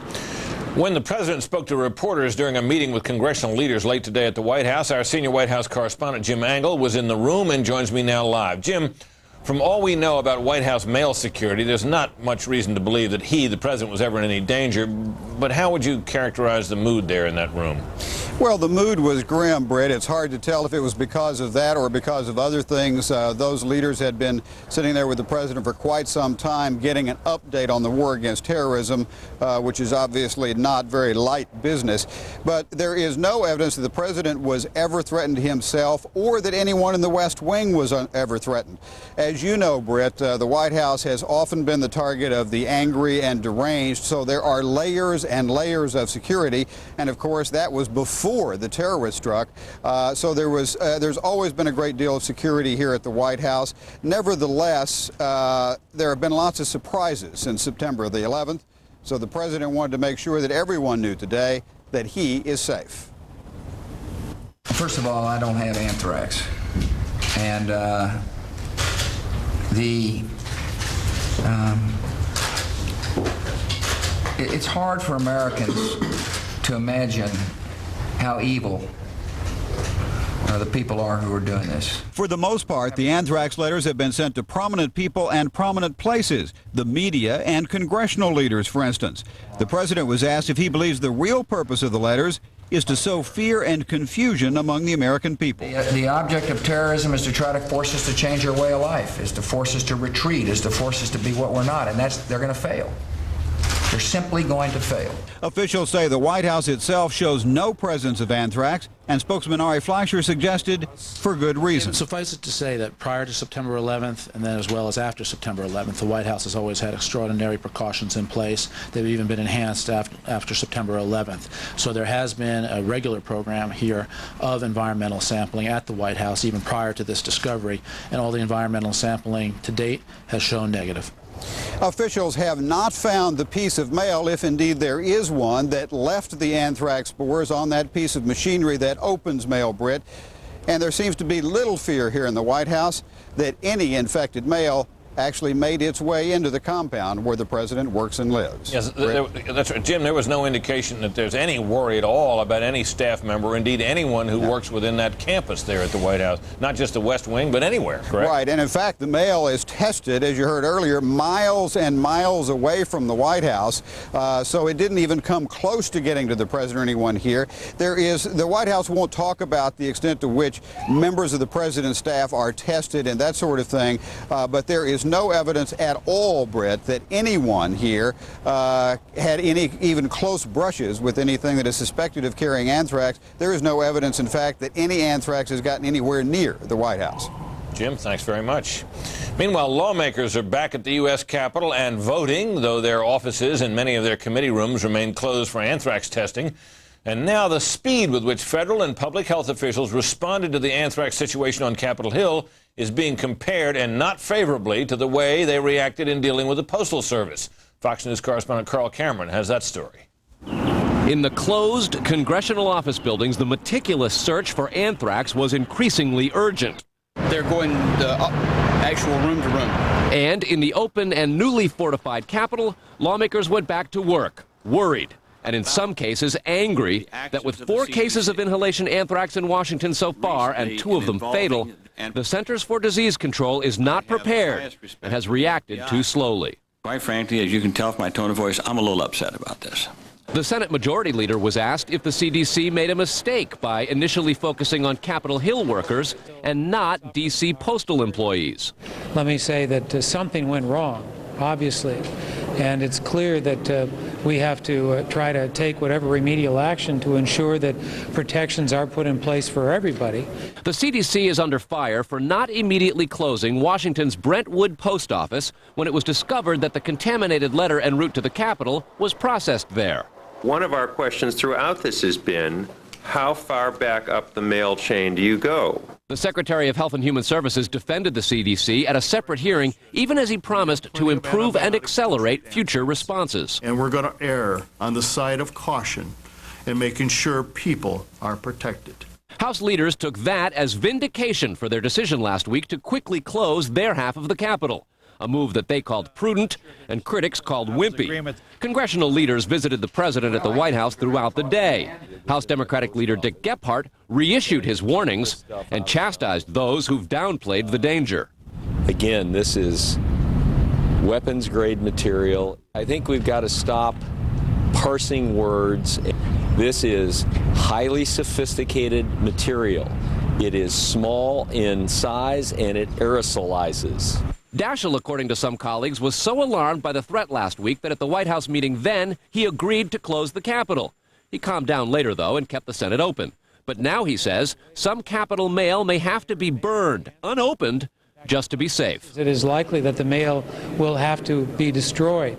When the president spoke to reporters during a meeting with congressional leaders late today at the White House, our senior White House correspondent Jim Angle was in the room and joins me now live. Jim, from all we know about White House mail security, there's not much reason to believe that the president, was ever in any danger. But how would you characterize the mood there in that room? Well, the mood was grim, Britt. It's hard to tell if it was because of that or because of other things. Those leaders had been sitting there with the president for quite some time getting an update on the war against terrorism, which is obviously not very light business. But there is no evidence that the president was ever threatened himself or that anyone in the West Wing was ever threatened. As you know, Britt, the White House has often been the target of the angry and deranged, so there are layers and layers of security, and of course that was before the terrorist struck. So there's always been a great deal of security here at the White House. Nevertheless, there have been lots of surprises since September the 11th, so the president wanted to make sure that everyone knew today that he is safe. First of all, I don't have anthrax. And it's hard for Americans to imagine how evil the people are who are doing this. For the most part, the anthrax letters have been sent to prominent people and prominent places, the media and congressional leaders, for instance. The president was asked if he believes the real purpose of the letters is to sow fear and confusion among the American people. The object of terrorism is to try to force us to change our way of life, is to force us to retreat, is to force us to be what we're not, and they're going to fail. They're simply going to fail. Officials say the White House itself shows no presence of anthrax, and spokesman Ari Fleischer suggested for good reason. Suffice it to say that prior to September 11th, and then as well as after September 11th, the White House has always had extraordinary precautions in place. They've even been enhanced after September 11th. So there has been a regular program here of environmental sampling at the White House, even prior to this discovery, and all the environmental sampling to date has shown negative. Officials have not found the piece of mail, if indeed there is one, that left the anthrax spores on that piece of machinery that opens mail, Britt. And there seems to be little fear here in the White House that any infected mail actually made its way into the compound where the president works and lives. Yes, that's right. Jim, there was no indication that there's any worry at all about any staff member, or indeed anyone who works within that campus there at the White House, not just the West Wing, but anywhere, correct? Right, and in fact, the mail is tested, as you heard earlier, miles and miles away from the White House, so it didn't even come close to getting to the president or anyone here. The White House won't talk about the extent to which members of the president's staff are tested and that sort of thing, but there is no evidence at all, Britt, that anyone here had any even close brushes with anything that is suspected of carrying anthrax. There is no evidence, in fact, that any anthrax has gotten anywhere near the White House. Jim, thanks very much. Meanwhile, lawmakers are back at the U.S. Capitol and voting, though their offices and many of their committee rooms remain closed for anthrax testing. And now the speed with which federal and public health officials responded to the anthrax situation on Capitol Hill is being compared, and not favorably, to the way they reacted in dealing with the Postal Service. Fox News correspondent Carl Cameron has that story. In the closed congressional office buildings, the meticulous search for anthrax was increasingly urgent. They're going the actual room to room. And in the open and newly fortified Capitol, lawmakers went back to work, worried, and in some cases angry that with 4 cases of inhalation anthrax in Washington so far, and 2 of them fatal, the Centers for Disease Control is not prepared and has reacted too slowly. Quite frankly, as you can tell from my tone of voice, I'm a little upset about this. The Senate Majority Leader was asked if the CDC made a mistake by initially focusing on Capitol Hill workers and not D.C. postal employees. Let me say that something went wrong, obviously, and it's clear that we have to try to take whatever remedial action to ensure that protections are put in place for everybody. The CDC is under fire for not immediately closing Washington's Brentwood post office when it was discovered that the contaminated letter en route to the Capitol was processed there. One of our questions throughout this has been, how far back up the mail chain do you go? The Secretary of Health and Human Services defended the CDC at a separate hearing, even as he promised to improve and accelerate future responses. And we're going to err on the side of caution in making sure people are protected. House leaders took that as vindication for their decision last week to quickly close their half of the Capitol, a move that they called prudent and critics called wimpy. Congressional leaders visited the president at the White House throughout the day. House Democratic leader Dick Gephardt reissued his warnings and chastised those who've downplayed the danger. Again, this is weapons-grade material. I think we've got to stop parsing words. This is highly sophisticated material. It is small in size and it aerosolizes. Daschle, according to some colleagues, was so alarmed by the threat last week that at the White House meeting then, he agreed to close the Capitol. He calmed down later, though, and kept the Senate open. But now, he says, some Capitol mail may have to be burned, unopened, just to be safe. It is likely that the mail will have to be destroyed.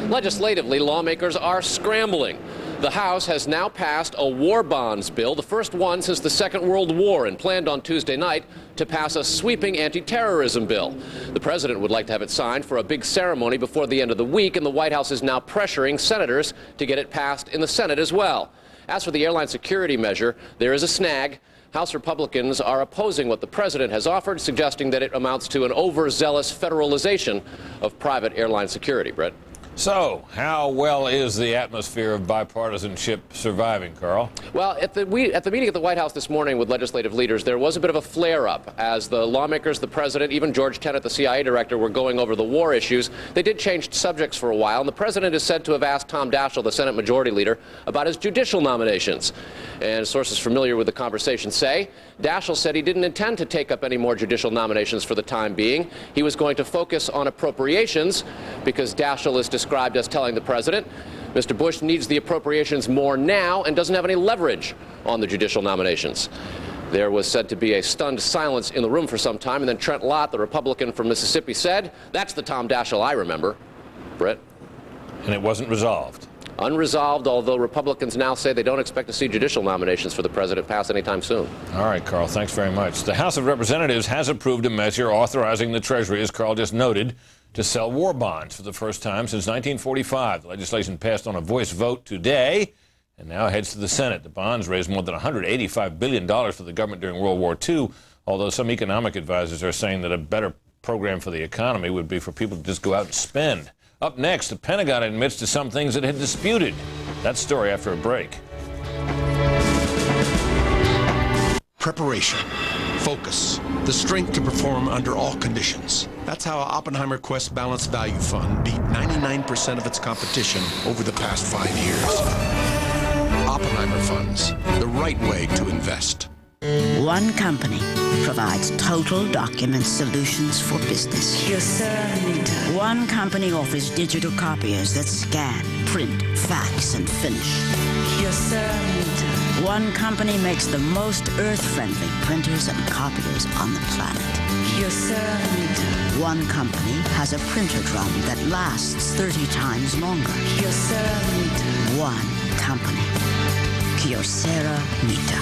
Legislatively, lawmakers are scrambling. The House has now passed a war bonds bill, the first one since the Second World War, and planned on Tuesday night to pass a sweeping anti-terrorism bill. The president would like to have it signed for a big ceremony before the end of the week, and the White House is now pressuring senators to get it passed in the Senate as well. As for the airline security measure, there is a snag. House Republicans are opposing what the president has offered, suggesting that it amounts to an overzealous federalization of private airline security. Brett? So, how well is the atmosphere of bipartisanship surviving, Carl? Well, at the meeting at the White House this morning with legislative leaders, there was a bit of a flare-up as the lawmakers, the president, even George Tenet, the CIA director, were going over the war issues. They did change subjects for a while, and the president is said to have asked Tom Daschle, the Senate Majority Leader, about his judicial nominations. And sources familiar with the conversation say Daschle said he didn't intend to take up any more judicial nominations for the time being. He was going to focus on appropriations because Daschle is described as telling the president Mr. Bush needs the appropriations more now and doesn't have any leverage on the judicial nominations. There was said to be a stunned silence in the room for some time, and then Trent Lott, the Republican from Mississippi, said, "That's the Tom Daschle I remember." Brett? And it wasn't resolved. Unresolved, although Republicans now say they don't expect to see judicial nominations for the president pass anytime soon. All right, Carl, thanks very much. The House of Representatives has approved a measure authorizing the Treasury, as Carl just noted, to sell war bonds for the first time since 1945. The legislation passed on a voice vote today and now heads to the Senate. The bonds raised more than $185 billion for the government during World War II, although some economic advisors are saying that a better program for the economy would be for people to just go out and spend. Up next, the Pentagon admits to some things it had disputed. That story after a break. Preparation, focus, the strength to perform under all conditions. That's how Oppenheimer Quest Balanced Value Fund beat 99% of its competition over the past 5 years. Oppenheimer Funds, the right way to invest. One company provides total document solutions for business. Yes, sir. One company offers digital copiers that scan, print, fax, and finish. Yes, sir. One company makes the most earth-friendly printers and copiers on the planet. Yes, sir. One company has a printer drum that lasts 30 times longer. Yes, sir. One company. Kyocera Mita.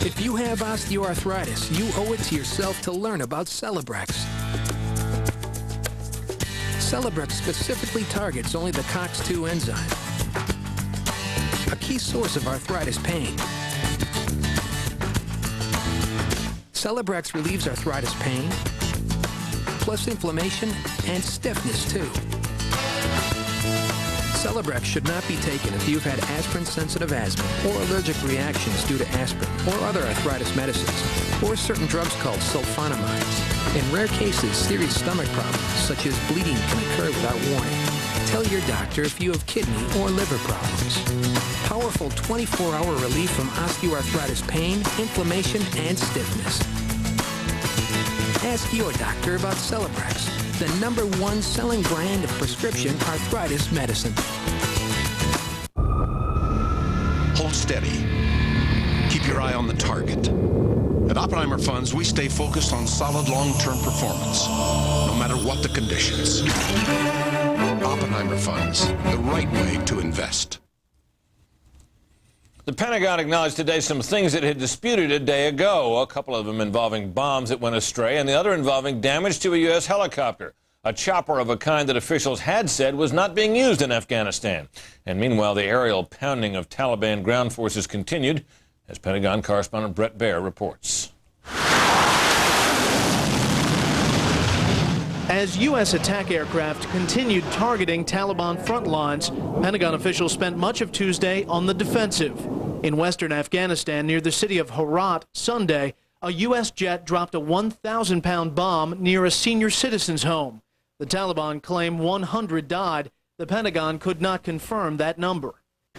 If you have osteoarthritis, you owe it to yourself to learn about Celebrex. Celebrex specifically targets only the COX-2 enzyme, a key source of arthritis pain. Celebrex relieves arthritis pain, plus inflammation and stiffness too. Celebrex should not be taken if you've had aspirin-sensitive asthma or allergic reactions due to aspirin or other arthritis medicines, or certain drugs called sulfonamides. In rare cases, serious stomach problems, such as bleeding, can occur without warning. Tell your doctor if you have kidney or liver problems. Powerful 24-hour relief from osteoarthritis pain, inflammation, and stiffness. Ask your doctor about Celebrex, the #1 selling brand of prescription arthritis medicine. Hold steady. Keep your eye on the target. At Oppenheimer Funds, we stay focused on solid long-term performance, no matter what the conditions. Oppenheimer Funds, the right way to invest. The Pentagon acknowledged today some things it had disputed a day ago, a couple of them involving bombs that went astray and the other involving damage to a U.S. helicopter, a chopper of a kind that officials had said was not being used in Afghanistan. And meanwhile, the aerial pounding of Taliban ground forces continued, as Pentagon correspondent Brett Baer reports. As U.S. attack aircraft continued targeting Taliban front lines, Pentagon officials spent much of Tuesday on the defensive. In western Afghanistan, near the city of Herat, Sunday, a U.S. jet dropped a 1,000-pound bomb near a senior citizen's home. The Taliban claim 100 died. The Pentagon could not confirm that number.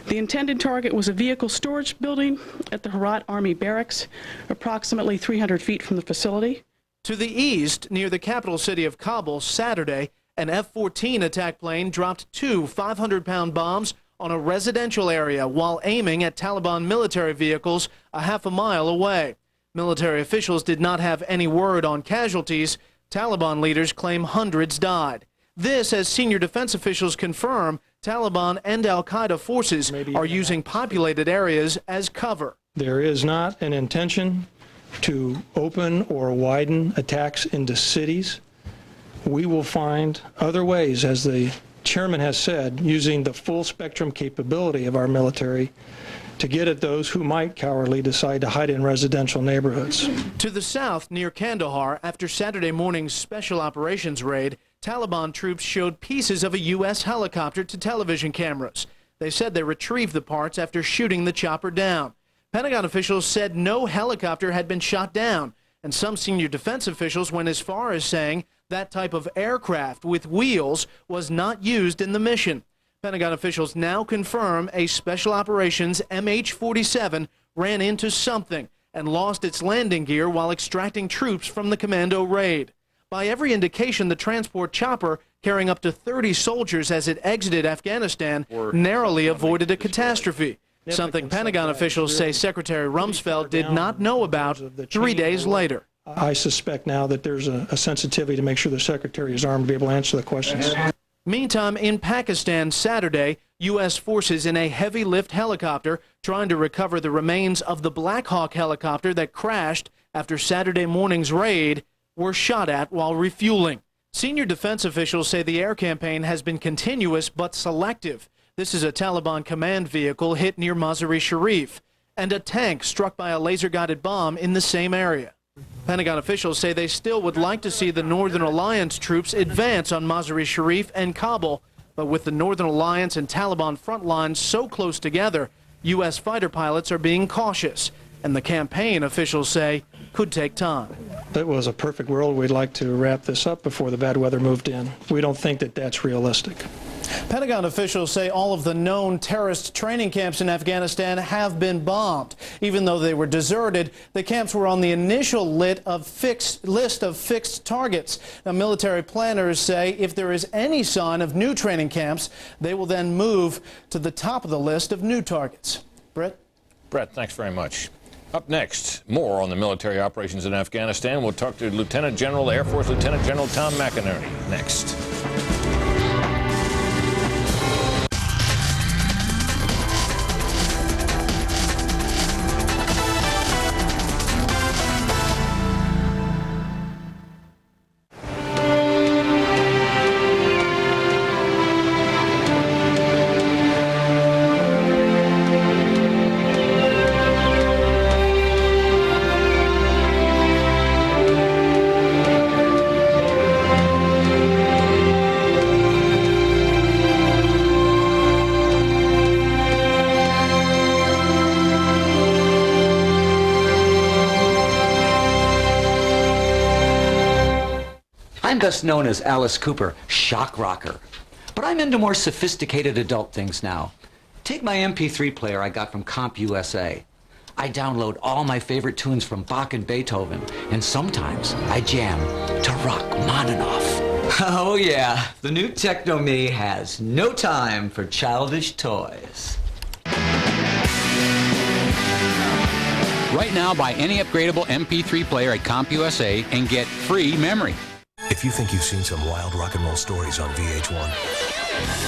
The intended target was a vehicle storage building at the Herat Army Barracks, approximately 300 feet from the facility. To the east, near the capital city of Kabul, Saturday, an F-14 attack plane dropped 2 500-pound bombs on a residential area while aiming at Taliban military vehicles a half a mile away. Military officials did not have any word on casualties. Taliban leaders claim hundreds died. This as senior defense officials confirm Taliban and al-Qaeda forces are using populated areas as cover. There is not an intention to open or widen attacks into cities. We will find other ways, as the chairman has said, using the full spectrum capability of our military to get at those who might cowardly decide to hide in residential neighborhoods. To the south, near Kandahar, after Saturday morning's special operations raid, Taliban troops showed pieces of a U.S. helicopter to television cameras. They said they retrieved the parts after shooting the chopper down. Pentagon officials said no helicopter had been shot down, and some senior defense officials went as far as saying that type of aircraft with wheels was not used in the mission. Pentagon officials now confirm a special operations MH-47 ran into something and lost its landing gear while extracting troops from the commando raid. By every indication, the transport chopper, carrying up to 30 soldiers as it exited Afghanistan, narrowly avoided a catastrophe, something Pentagon officials say Secretary Rumsfeld did not know about 3 days later. I suspect now that there's a sensitivity to make sure the Secretary is armed to be able to answer the questions. Meantime, in Pakistan Saturday, U.S. forces in a heavy lift helicopter trying to recover the remains of the Black Hawk helicopter that crashed after Saturday morning's raid were shot at while refueling. Senior defense officials say the air campaign has been continuous but selective. This is a Taliban command vehicle hit near Mazar-e-Sharif and a tank struck by a laser-guided bomb in the same area. Pentagon officials say they still would like to see the Northern Alliance troops advance on Mazar-e-Sharif and Kabul, but with the Northern Alliance and Taliban front lines so close together, U.S. fighter pilots are being cautious, and the campaign, officials say, could take time. It was a perfect world. We'd like to wrap this up before the bad weather moved in. We don't think that that's realistic. Pentagon officials say all of the known terrorist training camps in Afghanistan have been bombed. Even though they were deserted, the camps were on the initial list of fixed targets. Now, military planners say if there is any sign of new training camps, they will then move to the top of the list of new targets. Brett, thanks very much. Up next, more on the military operations in Afghanistan. We'll talk to Lieutenant General, Air Force Lieutenant General Tom McInerney next. I'm best known as Alice Cooper, shock rocker. But I'm into more sophisticated adult things now. Take my MP3 player I got from CompUSA. I download all my favorite tunes from Bach and Beethoven, and sometimes I jam to Rachmaninoff. Oh yeah, the new Techno Me has no time for childish toys. Right now, buy any upgradable MP3 player at CompUSA and get free memory. If you think you've seen some wild rock and roll stories on VH1,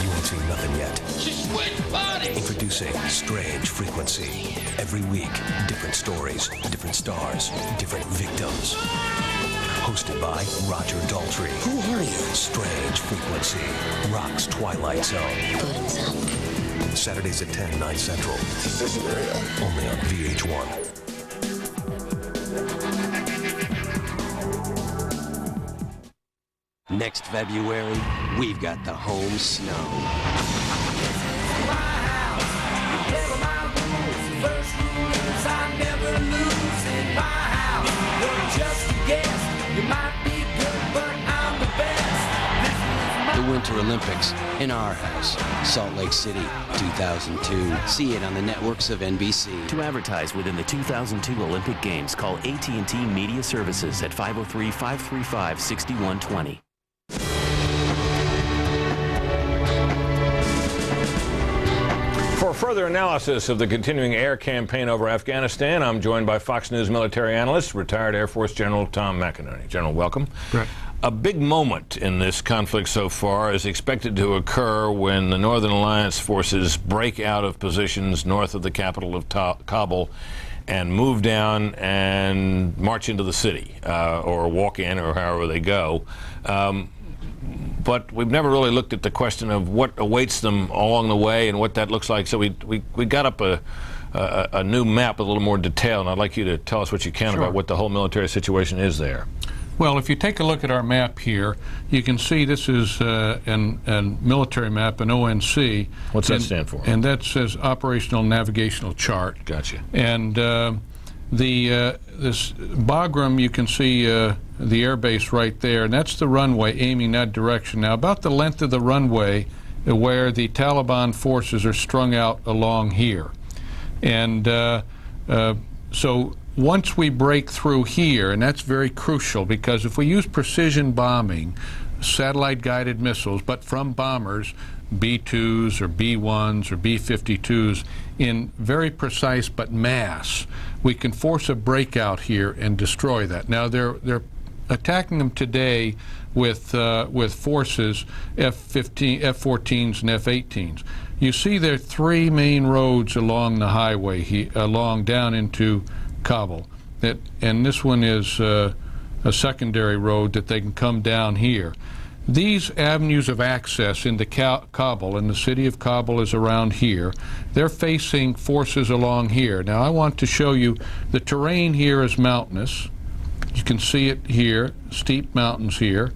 you ain't seen nothing yet. Introducing Strange Frequency. Every week, different stories, different stars, different victims. Hosted by Roger Daltrey. Who are you? Strange Frequency. Rock's Twilight Zone. Saturdays at 10, 9 Central. Only on VH1. Next February, we've got the home snow. The Winter Olympics in our house, Salt Lake City, 2002. See it on the networks of NBC. To advertise within the 2002 Olympic Games, call AT&T Media Services at 503-535-6120. For further analysis of the continuing air campaign over Afghanistan, I'm joined by Fox News military analyst, retired Air Force General Tom McInerney. General, welcome. Right. A big moment in this conflict so far is expected to occur when the Northern Alliance forces break out of positions north of the capital of Kabul and move down and march into the city, or walk in, or however they go. But we've never really looked at the question of what awaits them along the way and what that looks like. So we got up a new map with a little more detail, and I'd like you to tell us what you can about what the whole military situation is there. Well, if you take a look at our map here, you can see this is a military map, an ONC. What's that stand for? And that says Operational Navigational Chart. Gotcha. And this Bagram, you can see the air base right there, and that's the runway aiming that direction. Now, about the length of the runway where the Taliban forces are strung out along here. And so once we break through here, and that's very crucial, because if we use precision bombing, satellite-guided missiles, but from bombers, B-2s or B-1s or B-52s, in very precise but mass, we can force a breakout here and destroy that. Now, they're attacking them today with forces F-14s and F-18s. You see there are three main roads along the highway, along down into Kabul, and this one is a secondary road that they can come down here. These avenues of access into Kabul, and the city of Kabul is around here, they're facing forces along here. Now, I want to show you the terrain here is mountainous. You can see it here, steep mountains here.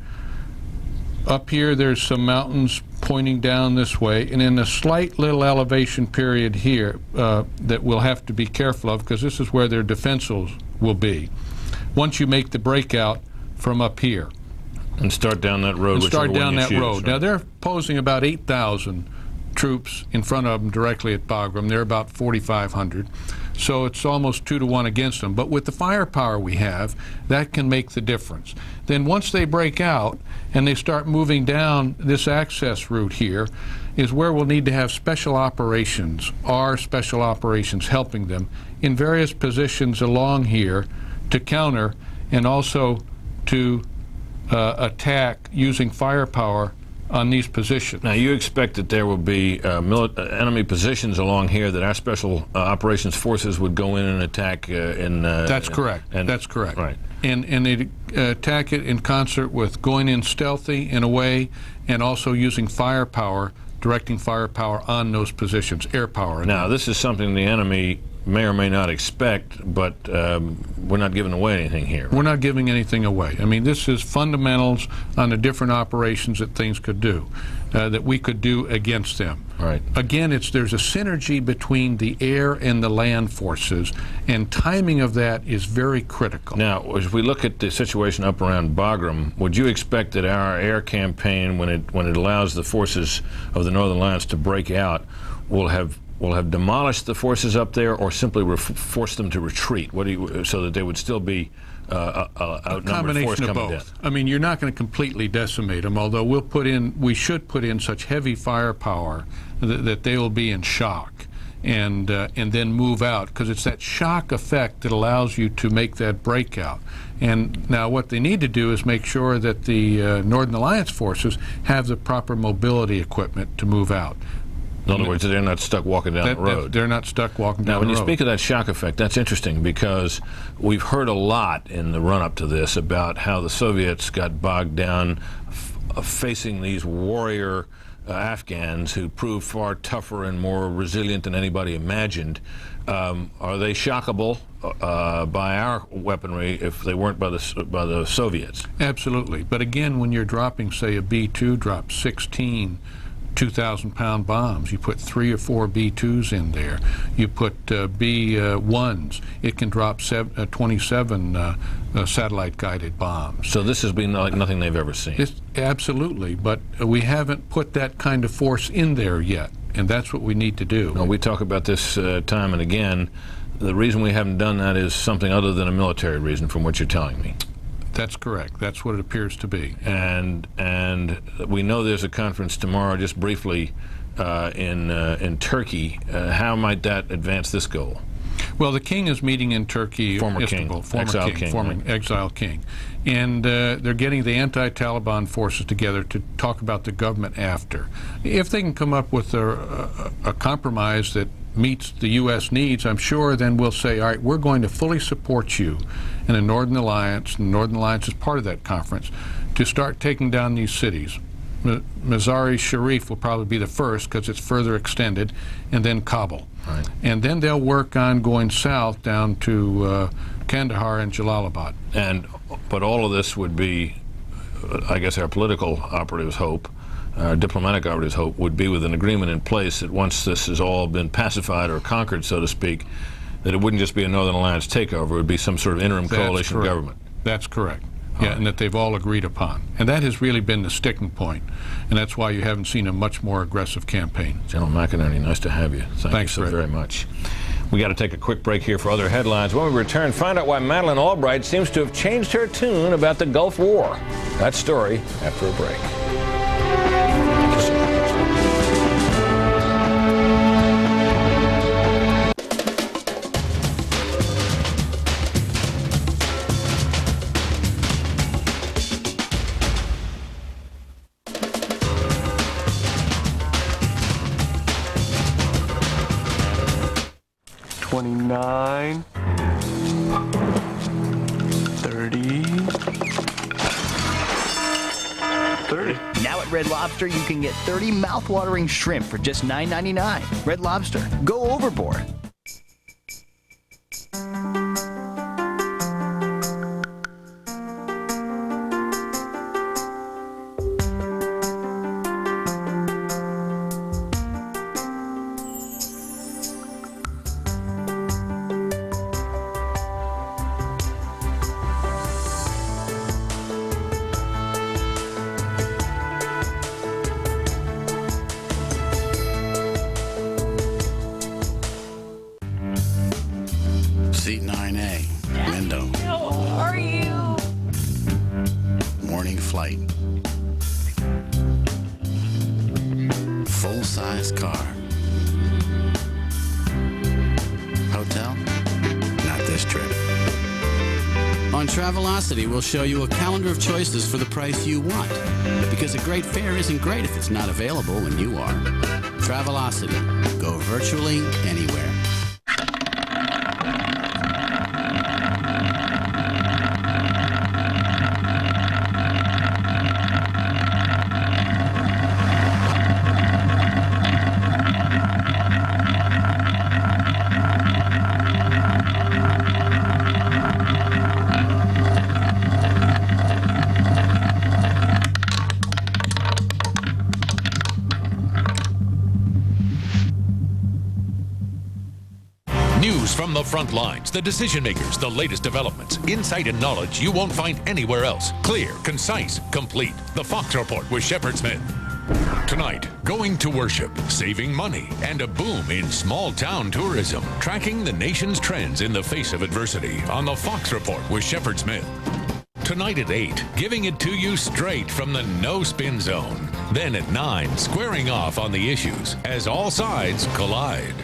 Up here, there's some mountains pointing down this way, and in a slight little elevation period here that we'll have to be careful of, because this is where their defenses will be once you make the breakout from up here. And start down that road. And start down that road. Right? Now, they're posing about 8,000 troops in front of them directly at Bagram. They're about 4,500. So it's almost 2 to 1 against them. But with the firepower we have, that can make the difference. Then once they break out and they start moving down this access route here, is where we'll need to have special operations, our special operations helping them in various positions along here to counter and also to attack using firepower on these positions. Now, you expect that there will be enemy positions along here that our special operations forces would go in and attack That's correct. That's correct. Right. And they attack it in concert with going in stealthy in a way, and also using firepower, directing firepower on those positions, air power. Now, this is something the enemy may or may not expect, but we're not giving away anything here. We're not giving anything away. I mean, this is fundamentals on the different operations that things could do, that we could do against them. Right. Again, there's a synergy between the air and the land forces, and timing of that is very critical. Now, as we look at the situation up around Bagram, would you expect that our air campaign, when it allows the forces of the Northern Alliance to break out, will have demolished the forces up there, or simply forced them to retreat? So that they would still be outnumbered force coming down? I mean, you're not going to completely decimate them, although we should put in such heavy firepower that they will be in shock and then move out, because it's that shock effect that allows you to make that breakout. And now what they need to do is make sure that the Northern Alliance forces have the proper mobility equipment to move out. In other words, they're not stuck walking down the road. They're not stuck walking down the road. Now, when you speak of that shock effect, that's interesting, because we've heard a lot in the run-up to this about how the Soviets got bogged down facing these warrior Afghans who proved far tougher and more resilient than anybody imagined. Are they shockable by our weaponry if they weren't by the Soviets? Absolutely. But again, when you're dropping, say, a B-2 drops 16 2,000-pound bombs. You put 3 or 4 B-2s in there. You put B-1s. It can drop 27 satellite-guided bombs. So this has been like nothing they've ever seen. Absolutely, but we haven't put that kind of force in there yet, and that's what we need to do. No, we talk about this time and again. The reason we haven't done that is something other than a military reason, from what you're telling me. That's correct. That's what it appears to be. And we know there's a conference tomorrow, just briefly, in Turkey. How might that advance this goal? Well, the king is meeting in Turkey. Former Istanbul, king. Former exile king. And they're getting the anti-Taliban forces together to talk about the government after. If they can come up with a compromise that meets the U.S. needs, I'm sure then we'll say, all right, we're going to fully support you in the Northern Alliance, and the Northern Alliance is part of that conference, to start taking down these cities. Mazar-e Sharif will probably be the first because it's further extended, and then Kabul. Right. And then they'll work on going south down to Kandahar and Jalalabad. But all of this would be, I guess our political operatives hope, our diplomatic operatives hope, would be with an agreement in place that once this has all been pacified or conquered, so to speak, that it wouldn't just be a Northern Alliance takeover, it would be some sort of interim coalition government. That's correct. Yeah, and that they've all agreed upon. And that has really been the sticking point, and that's why you haven't seen a much more aggressive campaign. General McInerney, nice to have you. Thanks so very much. We got to take a quick break here for other headlines. When we return, find out why Madeleine Albright seems to have changed her tune about the Gulf War. That story after a break. Now at Red Lobster, you can get 30 mouth-watering shrimp for just $9.99. Red Lobster, go overboard. Seat 9A, window. How are you? Morning flight. Full-size car. Hotel? Not this trip. On Travelocity, we'll show you a calendar of choices for the price you want. Because a great fare isn't great if it's not available when you are. Travelocity. Go virtually anywhere. News from the front lines, the decision makers, the latest developments, insight and knowledge you won't find anywhere else. Clear, concise, complete. The Fox Report with Shepard Smith. Tonight, going to worship, saving money, and a boom in small-town tourism. Tracking the nation's trends in the face of adversity on the Fox Report with Shepard Smith. Tonight at 8, giving it to you straight from the no-spin zone. Then at 9, squaring off on the issues as all sides collide.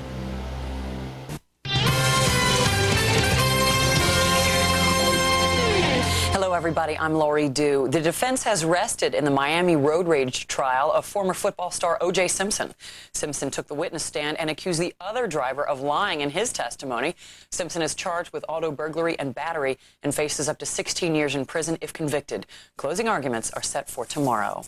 Hello, everybody. I'm Lori Dew. The defense has rested in the Miami road rage trial of former football star O.J. Simpson. Simpson took the witness stand and accused the other driver of lying in his testimony. Simpson is charged with auto burglary and battery and faces up to 16 years in prison if convicted. Closing arguments are set for tomorrow.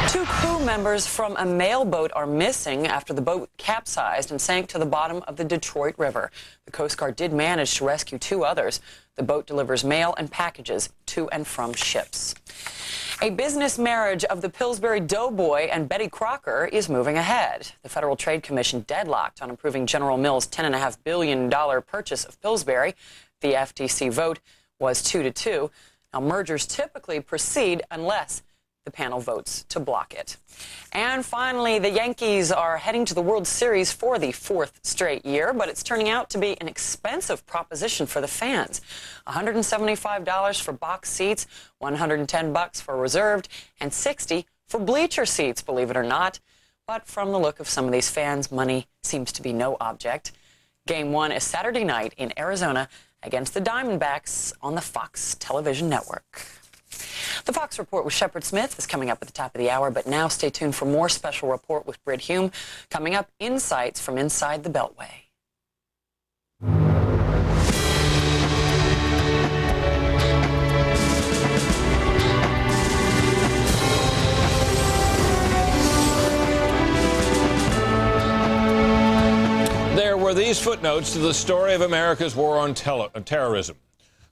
Two crew members from a mail boat are missing after the boat capsized and sank to the bottom of the Detroit River. The Coast Guard did manage to rescue two others. The boat delivers mail and packages to and from ships. A business marriage of the Pillsbury Doughboy and Betty Crocker is moving ahead. The Federal Trade Commission deadlocked on approving General Mills' $10.5 billion purchase of Pillsbury. The FTC vote was 2-2. Now, mergers typically proceed unless the panel votes to block it. And finally, the Yankees are heading to the World Series for the fourth straight year, but it's turning out to be an expensive proposition for the fans. $175 for box seats, $110 for reserved, and $60 for bleacher seats, believe it or not. But from the look of some of these fans, money seems to be no object. Game 1 is Saturday night in Arizona against the Diamondbacks on the Fox television network. The Fox Report with Shepard Smith is coming up at the top of the hour, but now stay tuned for more Special Report with Britt Hume. Coming up, insights from inside the Beltway. There were these footnotes to the story of America's war on terrorism.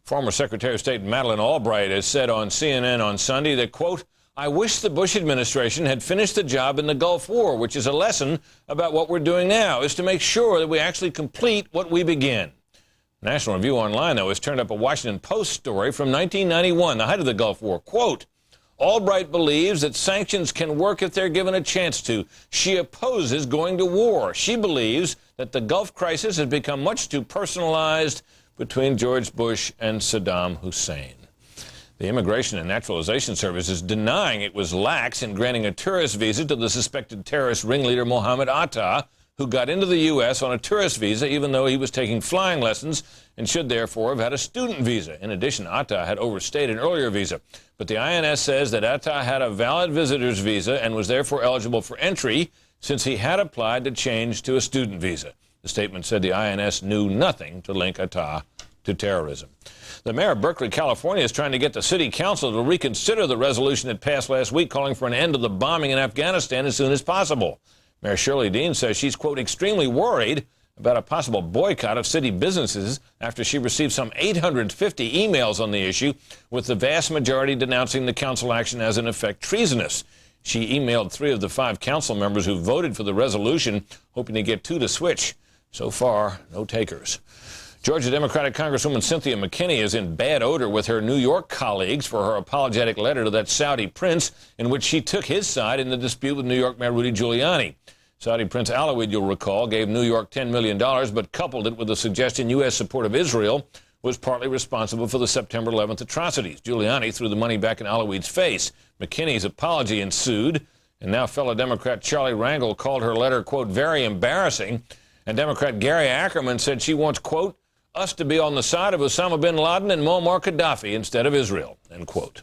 Former Secretary of State Madeleine Albright has said on CNN on Sunday that, quote, "I wish the Bush administration had finished the job in the Gulf War, which is a lesson about what we're doing now, is to make sure that we actually complete what we begin." National Review Online, though, has turned up a Washington Post story from 1991, the height of the Gulf War. Quote, "Albright believes that sanctions can work if they're given a chance to. She opposes going to war. She believes that the Gulf crisis has become much too personalized between George Bush and Saddam Hussein." The Immigration and Naturalization Service is denying it was lax in granting a tourist visa to the suspected terrorist ringleader Mohammed Atta, who got into the U.S. on a tourist visa even though he was taking flying lessons and should therefore have had a student visa. In addition, Atta had overstayed an earlier visa. But the INS says that Atta had a valid visitor's visa and was therefore eligible for entry since he had applied to change to a student visa. The statement said the INS knew nothing to link Atta to terrorism. The mayor of Berkeley, California, is trying to get the city council to reconsider the resolution it passed last week calling for an end to the bombing in Afghanistan as soon as possible. Mayor Shirley Dean says she's, quote, "extremely worried about a possible boycott of city businesses after she received some 850 emails on the issue, with the vast majority denouncing the council action as, in effect, treasonous. She emailed 3 of the 5 council members who voted for the resolution, hoping to get 2 to switch. So far, no takers. Georgia Democratic Congresswoman Cynthia McKinney is in bad odor with her New York colleagues for her apologetic letter to that Saudi prince in which she took his side in the dispute with New York Mayor Rudy Giuliani. Saudi Prince Alawid, you'll recall, gave New York $10 million, but coupled it with the suggestion U.S. support of Israel was partly responsible for the September 11th atrocities. Giuliani threw the money back in Alawid's face. McKinney's apology ensued, and now fellow Democrat Charlie Rangel called her letter, quote, "very embarrassing." And Democrat Gary Ackerman said she wants, quote, "us to be on the side of Osama bin Laden and Muammar Gaddafi instead of Israel," end quote.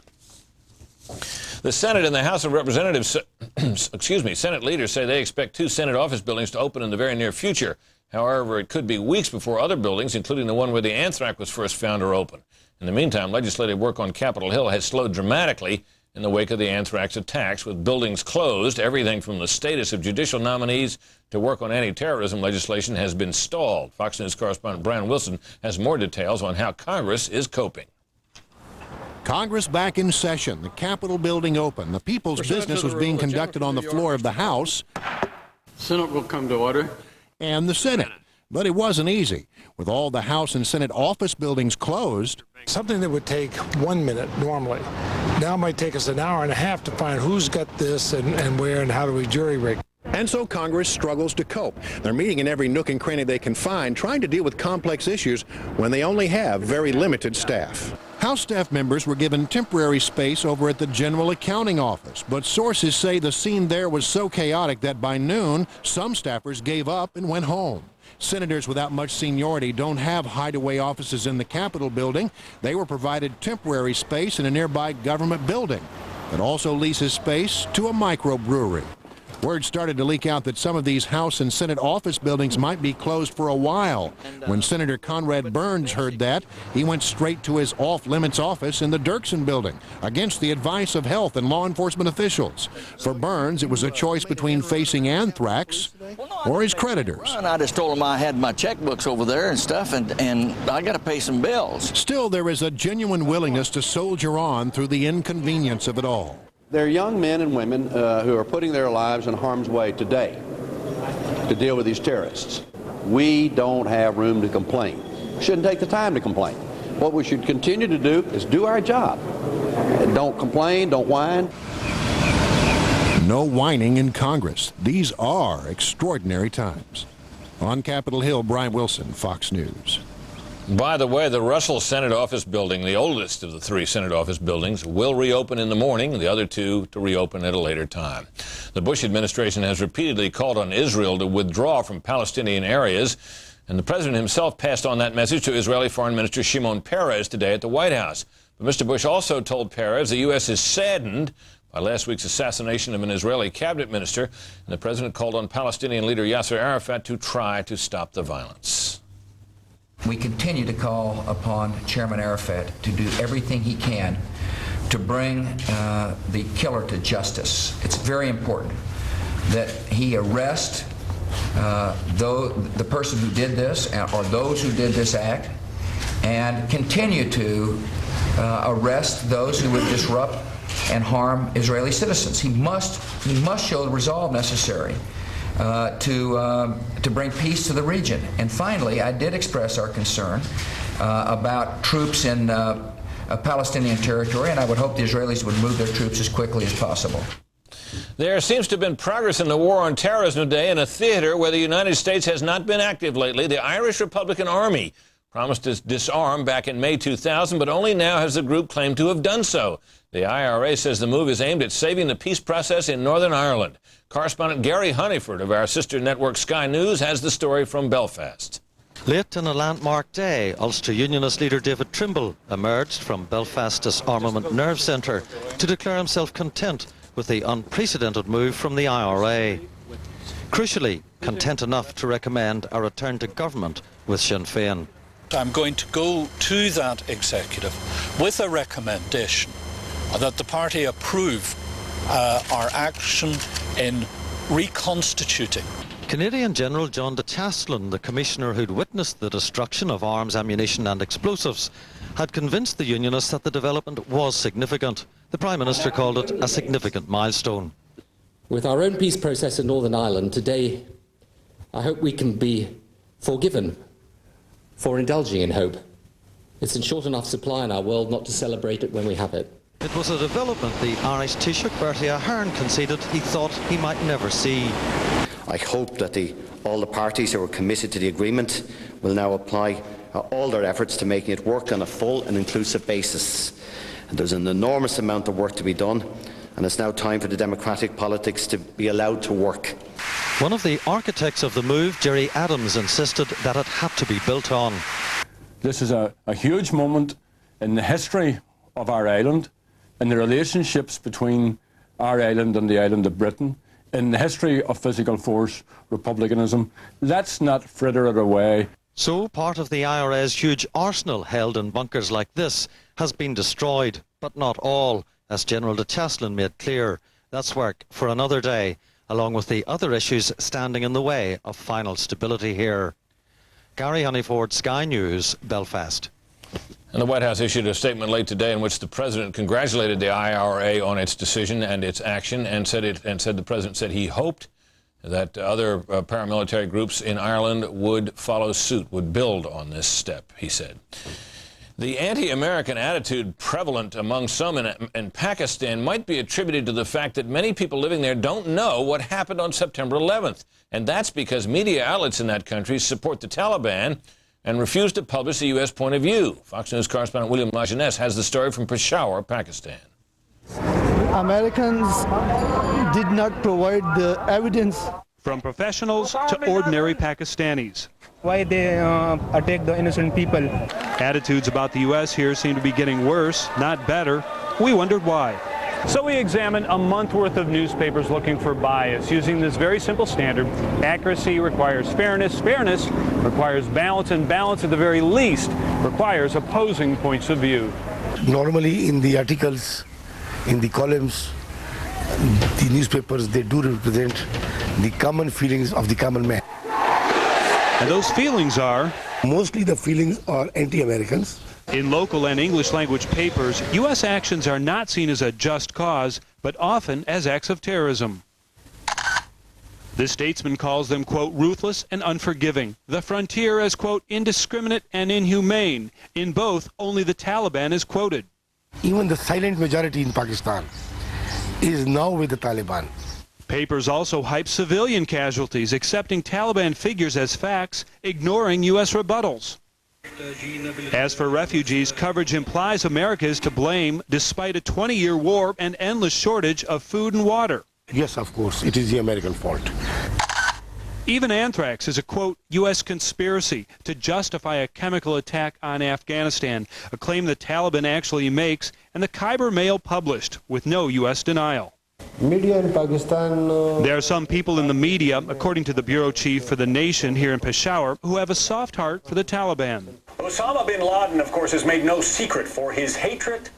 The Senate and the House of Representatives, Senate leaders say they expect 2 Senate office buildings to open in the very near future. However, it could be weeks before other buildings, including the one where the anthrax was first found, are open. In the meantime, legislative work on Capitol Hill has slowed dramatically in the wake of the anthrax attacks, with buildings closed. Everything from the status of judicial nominees to work on anti-terrorism legislation has been stalled. Fox News correspondent Brian Wilson has more details on how Congress is coping. Congress back in session, the Capitol building open. The people's business was being conducted on the floor of the House. Senate will come to order. And the Senate. But it wasn't easy. With all the House and Senate office buildings closed. Something that would take 1 minute normally now might take us an hour and a half to find who's got this and where and how do we jury rig. And so Congress struggles to cope. They're meeting in every nook and cranny they can find, trying to deal with complex issues when they only have very limited staff. House staff members were given temporary space over at the General Accounting Office, but sources say the scene there was so chaotic that by noon, some staffers gave up and went home. Senators without much seniority don't have hideaway offices in the Capitol building. They were provided temporary space in a nearby government building that also leases space to a microbrewery. Word started to leak out that some of these House and Senate office buildings might be closed for a while. When Senator Conrad Burns heard that, he went straight to his off-limits office in the Dirksen building, against the advice of health and law enforcement officials. For Burns, it was a choice between facing anthrax or his creditors. And I just told him I had my checkbooks over there and stuff, and I got to pay some bills. Still, there is a genuine willingness to soldier on through the inconvenience of it all. There are young men and women who are putting their lives in harm's way today to deal with these terrorists. We don't have room to complain. We shouldn't take the time to complain. What we should continue to do is do our job. Don't complain, don't whine. No whining in Congress. These are extraordinary times. On Capitol Hill, Brian Wilson, Fox News. By the way, the Russell Senate Office Building, the oldest of the 3 Senate Office buildings, will reopen in the morning, the other 2 to reopen at a later time. The Bush administration has repeatedly called on Israel to withdraw from Palestinian areas, and the president himself passed on that message to Israeli Foreign Minister Shimon Peres today at the White House. But Mr. Bush also told Peres the U.S. is saddened by last week's assassination of an Israeli cabinet minister, and the president called on Palestinian leader Yasser Arafat to try to stop the violence. We continue to call upon Chairman Arafat to do everything he can to bring the killer to justice. It's very important that he arrest the person who did this or those who did this act, and continue to arrest those who would disrupt and harm Israeli citizens. He must show the resolve necessary to bring peace to the region. And finally, I did express our concern about troops in Palestinian territory, and I would hope the Israelis would move their troops as quickly as possible. There seems to have been progress in the war on terrorism today in a theater where the United States has not been active lately. The Irish Republican Army promised to disarm back in May 2000, but only now has the group claimed to have done so. The IRA says the move is aimed at saving the peace process in Northern Ireland. Correspondent Gary Honeyford of our sister network Sky News has the story from Belfast. Late on a landmark day, Ulster Unionist leader David Trimble emerged from Belfast's Armament Nerve Centre to declare himself content with the unprecedented move from the IRA. Crucially, content enough to recommend a return to government with Sinn Féin. I'm going to go to that executive with a recommendation that the party approve our action in reconstituting. Canadian General John de Chastelain, the commissioner who'd witnessed the destruction of arms, ammunition and explosives, had convinced the Unionists that the development was significant. The Prime Minister called it a significant milestone. With our own peace process in Northern Ireland today, I hope we can be forgiven for indulging in hope. It's in short enough supply in our world not to celebrate it when we have it. It was a development the Irish Taoiseach Bertie Ahern conceded he thought he might never see. I hope that all the parties who are committed to the agreement will now apply all their efforts to making it work on a full and inclusive basis. And there's an enormous amount of work to be done, and it's now time for the democratic politics to be allowed to work. One of the architects of the move, Jerry Adams, insisted that it had to be built on. This is a huge moment in the history of our island, in the relationships between our island and the island of Britain, in the history of physical force republicanism. Let's not fritter it away. So part of the IRA's huge arsenal held in bunkers like this has been destroyed, but not all, as General de Chastelain made clear. That's work for another day, along with the other issues standing in the way of final stability here. Gary Honeyford, Sky News, Belfast. And the White House issued a statement late today in which the president congratulated the IRA on its decision and its action, and the president said he hoped that other paramilitary groups in Ireland would follow suit, would build on this step, he said. The anti-American attitude prevalent among some in Pakistan might be attributed to the fact that many people living there don't know what happened on September 11th. And that's because media outlets in that country support the Taliban and refuse to publish the U.S. point of view. Fox News correspondent William Lajeunesse has the story from Peshawar, Pakistan. Americans did not provide the evidence. From professionals to ordinary Pakistanis. Why they attack the innocent people? Attitudes about the U.S. here seem to be getting worse, not better. We wondered why. So we examine a month worth of newspapers looking for bias using this very simple standard. Accuracy requires fairness, fairness requires balance, and balance at the very least requires opposing points of view. Normally in the articles, in the columns, the newspapers, they do represent the common feelings of the common man. And those feelings are? Mostly the feelings are anti-Americans. In local and English language papers, U.S. actions are not seen as a just cause, but often as acts of terrorism. This statesman calls them, quote, ruthless and unforgiving. The frontier as, quote, indiscriminate and inhumane. In both, only the Taliban is quoted. Even the silent majority in Pakistan is now with the Taliban. Papers also hype civilian casualties, accepting Taliban figures as facts, ignoring U.S. rebuttals. As for refugees, coverage implies America is to blame despite a 20-year war and endless shortage of food and water. Yes, of course, it is the American fault. Even anthrax is a, quote, U.S. conspiracy to justify a chemical attack on Afghanistan, a claim the Taliban actually makes, and the Khyber Mail published with no U.S. denial. Media in Pakistan... There are some people in the media, according to the bureau chief for The Nation here in Peshawar, who have a soft heart for the Taliban. Osama bin Laden, of course, has made no secret for his hatred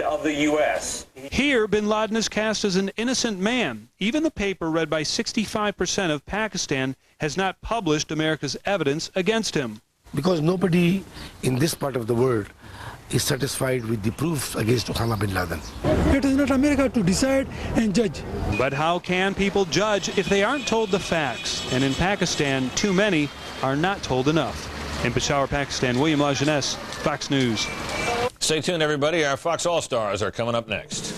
of the U.S. Here, bin Laden is cast as an innocent man. Even the paper read by 65% of Pakistan has not published America's evidence against him. Because nobody in this part of the world is satisfied with the proofs against Osama bin Laden. It is not America to decide and judge. But how can people judge if they aren't told the facts? And in Pakistan, too many are not told enough. In Peshawar, Pakistan, William Lajeunesse, Fox News. Stay tuned, everybody. Our Fox All-Stars are coming up next.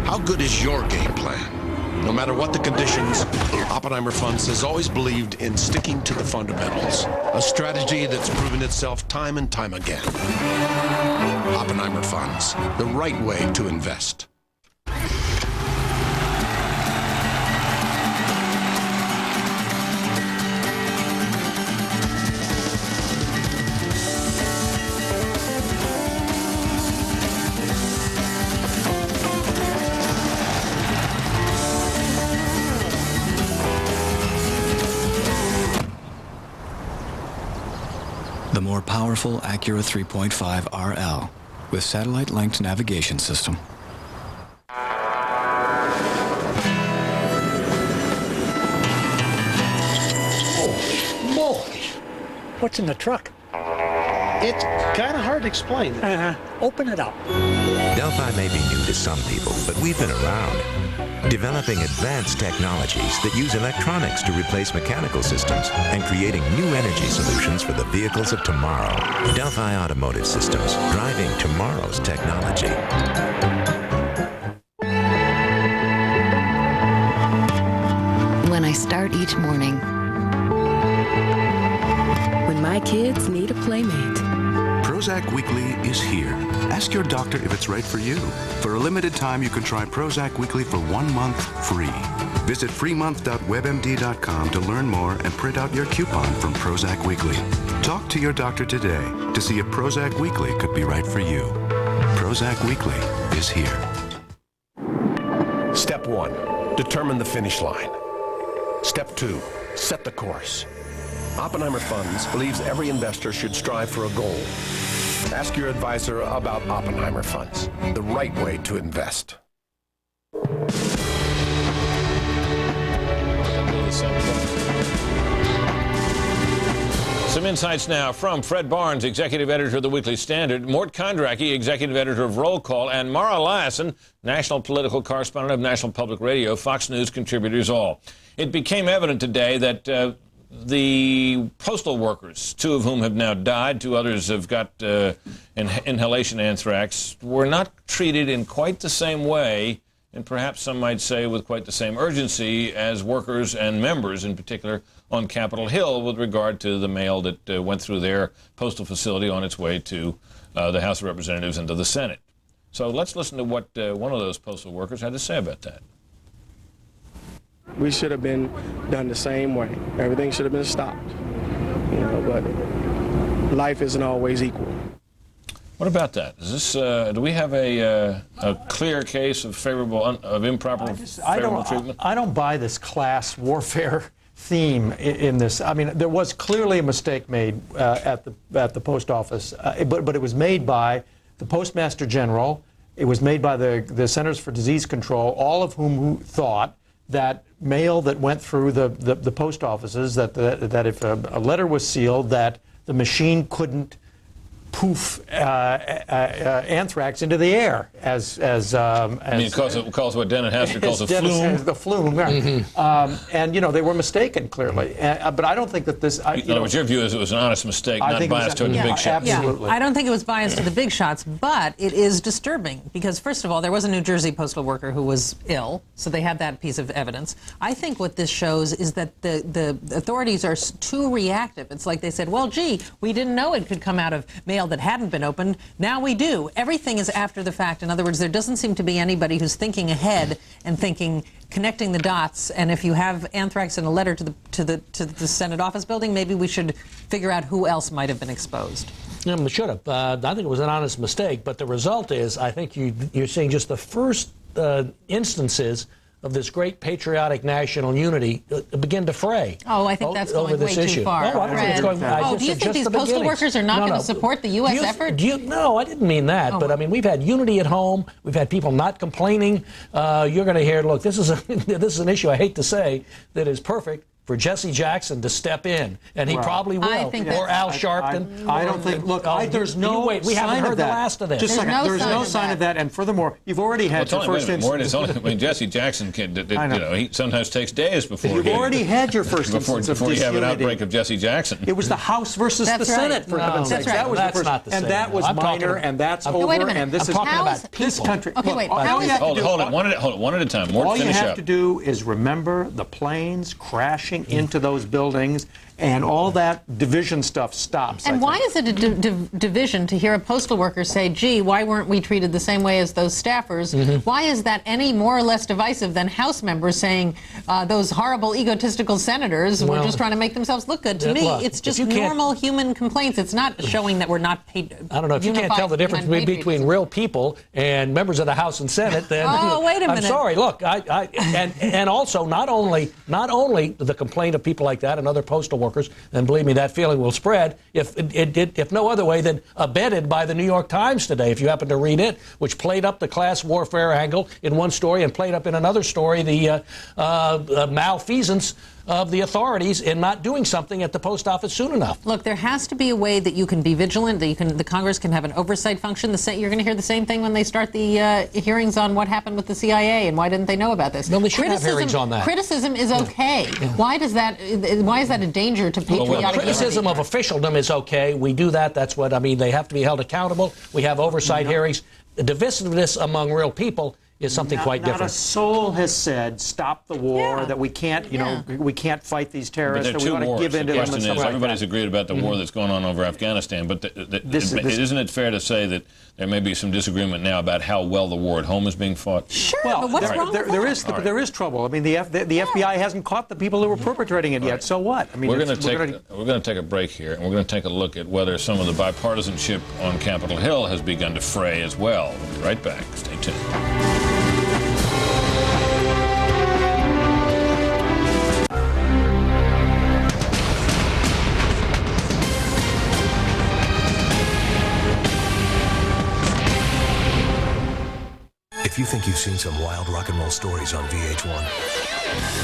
How good is your game plan? No matter what the conditions, Oppenheimer Funds has always believed in sticking to the fundamentals, a strategy that's proven itself time and time again. Oppenheimer Funds, the right way to invest. The more powerful Acura 3.5 RL with satellite-linked navigation system. Oh, moly. What's in the truck? It's kind of hard to explain. Open it up. Delphi may be new to some people, but we've been around, developing advanced technologies that use electronics to replace mechanical systems and creating new energy solutions for the vehicles of tomorrow. Delphi Automotive Systems, driving tomorrow's technology. When I start each morning. When my kids need a playmate. Prozac Weekly is here. Ask your doctor if it's right for you. For a limited time, you can try Prozac Weekly for 1 month free. Visit freemonth.webmd.com to learn more and print out your coupon from Prozac Weekly. Talk to your doctor today to see if Prozac Weekly could be right for you. Prozac Weekly is here. Step 1, determine the finish line. Step 2, set the course. Oppenheimer Funds believes every investor should strive for a goal. Ask your advisor about Oppenheimer Funds, the right way to invest. Some insights now from Fred Barnes, executive editor of the Weekly Standard, Mort Kondracki, executive editor of Roll Call, and Mara Liasson, national political correspondent of National Public Radio, Fox News contributors all. It became evident today that the postal workers, 2 of whom have now died, 2 others have got inhalation anthrax, were not treated in quite the same way, and perhaps some might say with quite the same urgency as workers and members, in particular, on Capitol Hill with regard to the mail that went through their postal facility on its way to the House of Representatives and to the Senate. So let's listen to what one of those postal workers had to say about that. We should have been done the same way. Everything should have been stopped. But life isn't always equal. What about that? Is this? Do we have a clear case of improper favorable treatment? I don't buy this class warfare theme in this. I mean, there was clearly a mistake made at the post office, but it was made by the Postmaster General. It was made by the Centers for Disease Control, all of whom thought that mail that went through the post offices, that if a letter was sealed, that the machine couldn't poof anthrax into the air as it calls what Dennis Hastert calls a flume. The flume, right. And they were mistaken clearly. But I don't think that this. In other words, your view is it was an honest mistake, not biased toward the big shots. Absolutely. I don't think it was biased to the big shots, but it is disturbing because, first of all, there was a New Jersey postal worker who was ill, so they had that piece of evidence. I think what this shows is that the authorities are too reactive. It's like they said, well, gee, we didn't know it could come out of mail that hadn't been opened. Now we do. Everything is after the fact. In other words, there doesn't seem to be anybody who's thinking ahead and connecting the dots. And if you have anthrax in a letter to the Senate office building, maybe we should figure out who else might have been exposed. Yeah, we should have. I think it was an honest mistake, but the result is, I think you're seeing just the first instances of this great patriotic national unity begin to fray. Oh, I think that's going way too far. No, I don't think it's going. Do you think these postal workers are not going to support the U.S. effort? No, I didn't mean that. But I mean, we've had unity at home. We've had people not complaining. You're going to hear, look, this is an issue, I hate to say, that is perfect for Jesse Jackson to step in, and he probably will, or Al Sharpton. I don't think. Look, there's no wait. We haven't heard the last of this. Just a second. There's no sign of that. And furthermore, you've already had your first instance. I mean, Jesse Jackson he sometimes takes days before. You've already had your first instance before you have an outbreak of Jesse Jackson. It was the House versus the Senate, for heaven's sakes. That was the first, and that was minor, and that's over. And this is talking about this country. Okay, wait. Hold it. One at a time. All you have to do is remember the planes crashing into those buildings, and all that division stuff stops. And why is it a division to hear a postal worker say, gee, why weren't we treated the same way as those staffers? Why is that any more or less divisive than House members saying those horrible egotistical senators were just trying to make themselves look good? To me, it's just normal human complaints. It's not showing that we're not paid. I don't know. If you can't tell the difference between real people and members of the House and Senate, then wait a minute. I'm sorry. Look, and also not only the complaint of people like that and other postal workers, and believe me, that feeling will spread if no other way than abetted by the New York Times today, if you happen to read it, which played up the class warfare angle in one story and played up in another story the malfeasance of the authorities in not doing something at the post office soon enough. Look, there has to be a way that you can be vigilant, that the Congress can have an oversight function. You're going to hear the same thing when they start the hearings on what happened with the CIA and why didn't they know about this. No, they should have hearings on that. Criticism is okay. Yeah. Why is that a danger to patriotic criticism of officialdom is okay. We do that. That's what I mean. They have to be held accountable. We have oversight hearings. The divisiveness among real people is something quite different. Not a soul has said, stop the war, that we can't, we can't fight these terrorists, that we want to give in to them. The question is, everybody's agreed about the war that's going on over Afghanistan, but isn't it fair to say that there may be some disagreement now about how well the war at home is being fought? Sure, but what's wrong with that? There is trouble. I mean, the FBI hasn't caught the people who were perpetrating it yet, so what? I mean, we're going to take a break here, and we're going to take a look at whether some of the bipartisanship on Capitol Hill has begun to fray as well. We'll be right back. Stay tuned. If you think you've seen some wild rock and roll stories on VH1,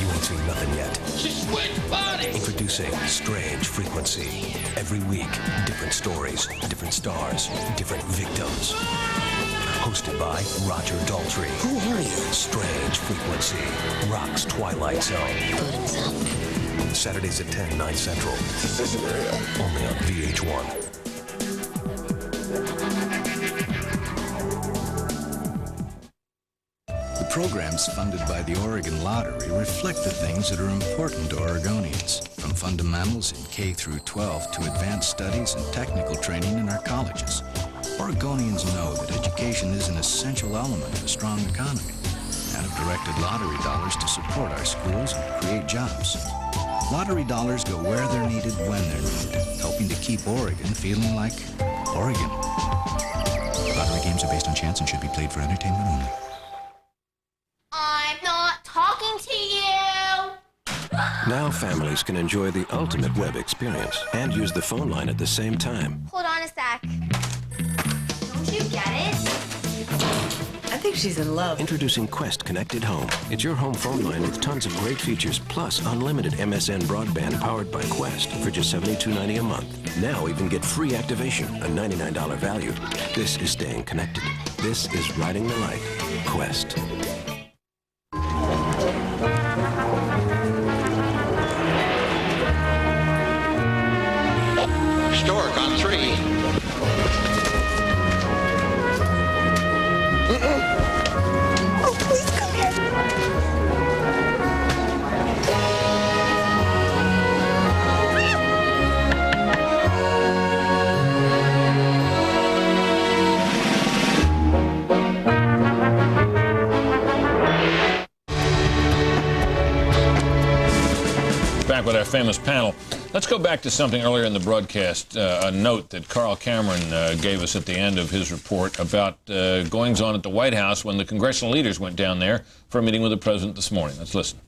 you ain't seen nothing yet. Introducing Strange Frequency. Every week, different stories, different stars, different victims. Hosted by Roger Daltrey. Who are you? Strange Frequency. Rock's Twilight Zone. Saturdays at 10, 9 Central. This is real. Only on VH1. Programs funded by the Oregon Lottery reflect the things that are important to Oregonians, from fundamentals in K through 12 to advanced studies and technical training in our colleges. Oregonians know that education is an essential element of a strong economy. have directed lottery dollars to support our schools and create jobs. Lottery dollars go where they're needed when they're needed, helping to keep Oregon feeling like Oregon. Lottery games are based on chance and should be played for entertainment only. I'm not talking to you! Now families can enjoy the ultimate web experience and use the phone line at the same time. Hold on a sec. Don't you get it? I think she's in love. Introducing Quest Connected Home. It's your home phone line with tons of great features, plus unlimited MSN broadband powered by Quest for just $72.90 a month. Now even get free activation, a $99 value. This is staying connected. This is riding the light. Quest. Stork on 3. Oh, please come Back with our famous panel. Let's go back to something earlier in the broadcast, a note that Carl Cameron gave us at the end of his report about goings-on at the White House when the congressional leaders went down there for a meeting with the president this morning. Let's listen.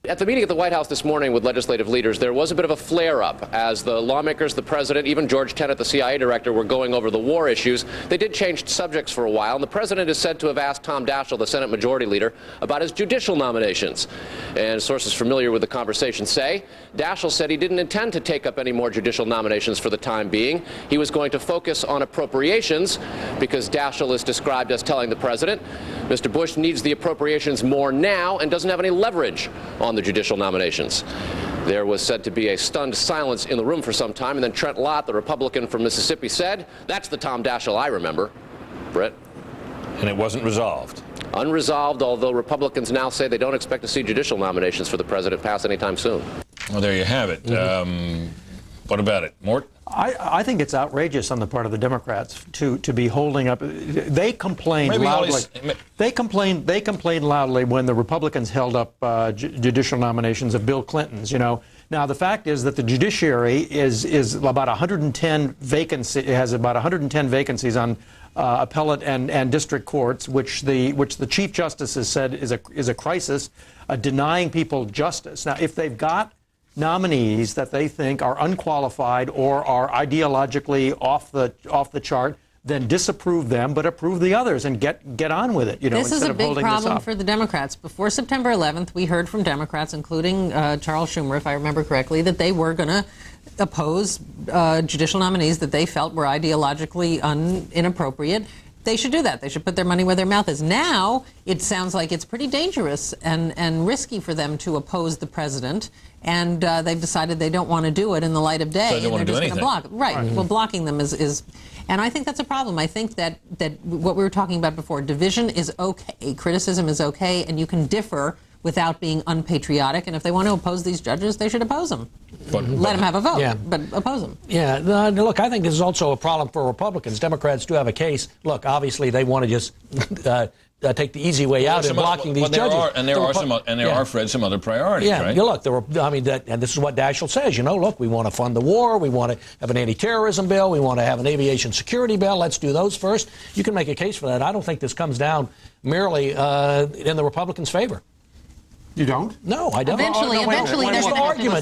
At the meeting at the White House this morning with legislative leaders, there was a bit of a flare-up as the lawmakers, the president, even George Tenet, the CIA director, were going over the war issues. They did change subjects for a while, and the president is said to have asked Tom Daschle, the Senate Majority Leader, about his judicial nominations. And sources familiar with the conversation say Daschle said he didn't intend to take up any more judicial nominations for the time being. He was going to focus on appropriations because Daschle is described as telling the president Mr. Bush needs the appropriations more now and doesn't have any leverage on the judicial nominations. There was said to be a stunned silence in the room for some time, and then Trent Lott, the Republican from Mississippi, said, "That's the Tom Daschle I remember." Brett? And it wasn't resolved. Unresolved, although Republicans now say they don't expect to see judicial nominations for the president pass anytime soon. Well, there you have it. What about it? Mort? I think it's outrageous on the part of the Democrats to be holding up. They complained loudly. They complained loudly when the Republicans held up judicial nominations of Bill Clinton's. You know. Now the fact is that the judiciary is about 110 vacancies. It has about 110 vacancies on appellate and district courts, which the Chief Justice has said is a crisis, denying people justice. Now, if they've got nominees that they think are unqualified or are ideologically off the chart, then disapprove them, but approve the others and get on with it. You know, this is a big problem problem for the Democrats. Before September 11th, we heard from Democrats, including Charles Schumer, if I remember correctly, that they were going to oppose judicial nominees that they felt were ideologically inappropriate. They should do that. They should put their money where their mouth is. Now, it sounds like it's pretty dangerous and risky for them to oppose the president, and they've decided they don't want to do it in the light of day. So they don't want to do anything. Block. Right. Well, blocking them is, and I think that's a problem. I think that what we were talking about before, division is okay, criticism is okay, and you can differ without being unpatriotic. And if they want to oppose these judges, they should oppose them. Let them have a vote, but oppose them. Yeah, look, I think this is also a problem for Republicans. Democrats do have a case. Look, obviously they want to just take the easy way out in blocking these judges. There are, Fred, some other priorities, right? Yeah, look, and this is what Daschle says. You know, look, we want to fund the war. We want to have an anti-terrorism bill. We want to have an aviation security bill. Let's do those first. You can make a case for that. I don't think this comes down merely in the Republicans' favor. You don't? No, I don't. Eventually,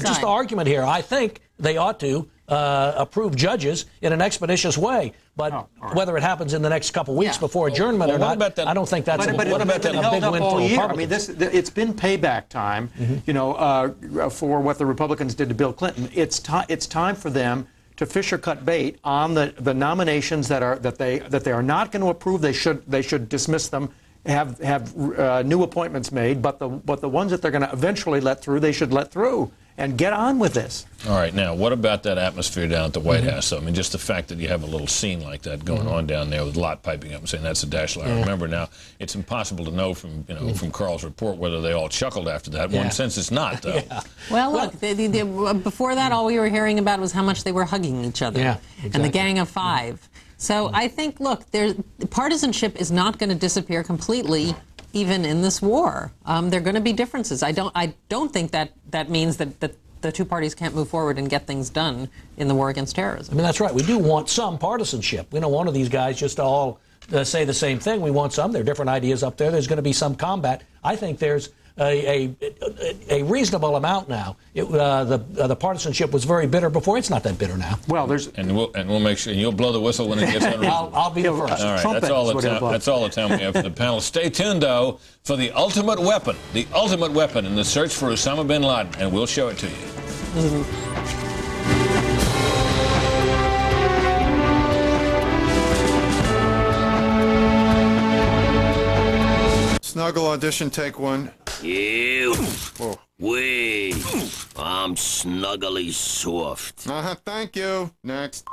just the argument here. I think they ought to approve judges in an expeditious way. But whether it happens in the next couple weeks before adjournment or not, I don't think that's a big win for Republicans. I mean, it's been payback time, you know, for what the Republicans did to Bill Clinton. It's time for them to fish or cut bait on the nominations that they are not going to approve. They should dismiss them. Have new appointments made, but the ones that they're going to eventually let through, they should let through and get on with this. All right, now what about that atmosphere down at the White House? I mean, just the fact that you have a little scene like that going on down there with Lott piping up and saying that's a Daschle I remember. Now it's impossible to know from from Carl's report whether they all chuckled after that. One sense it's not though. Well, look, before that, all we were hearing about was how much they were hugging each other, and the Gang of Five. So I think, look, partisanship is not going to disappear completely, even in this war. There are going to be differences. I don't think that means that the two parties can't move forward and get things done in the war against terrorism. I mean, that's right. We do want some partisanship. We don't want one of these guys just to all say the same thing. We want some. There are different ideas up there. There's going to be some combat. I think there's a reasonable amount now. The partisanship was very bitter before. It's not that bitter now. Well, we'll make sure you'll blow the whistle when it gets on. I'll be the first. All right, that's all the time we have for the panel. Stay tuned, though, for the ultimate weapon in the search for Osama bin Laden, and we'll show it to you. Snuggle audition, take one. You. Wait. I'm snuggly soft. Thank you. Next.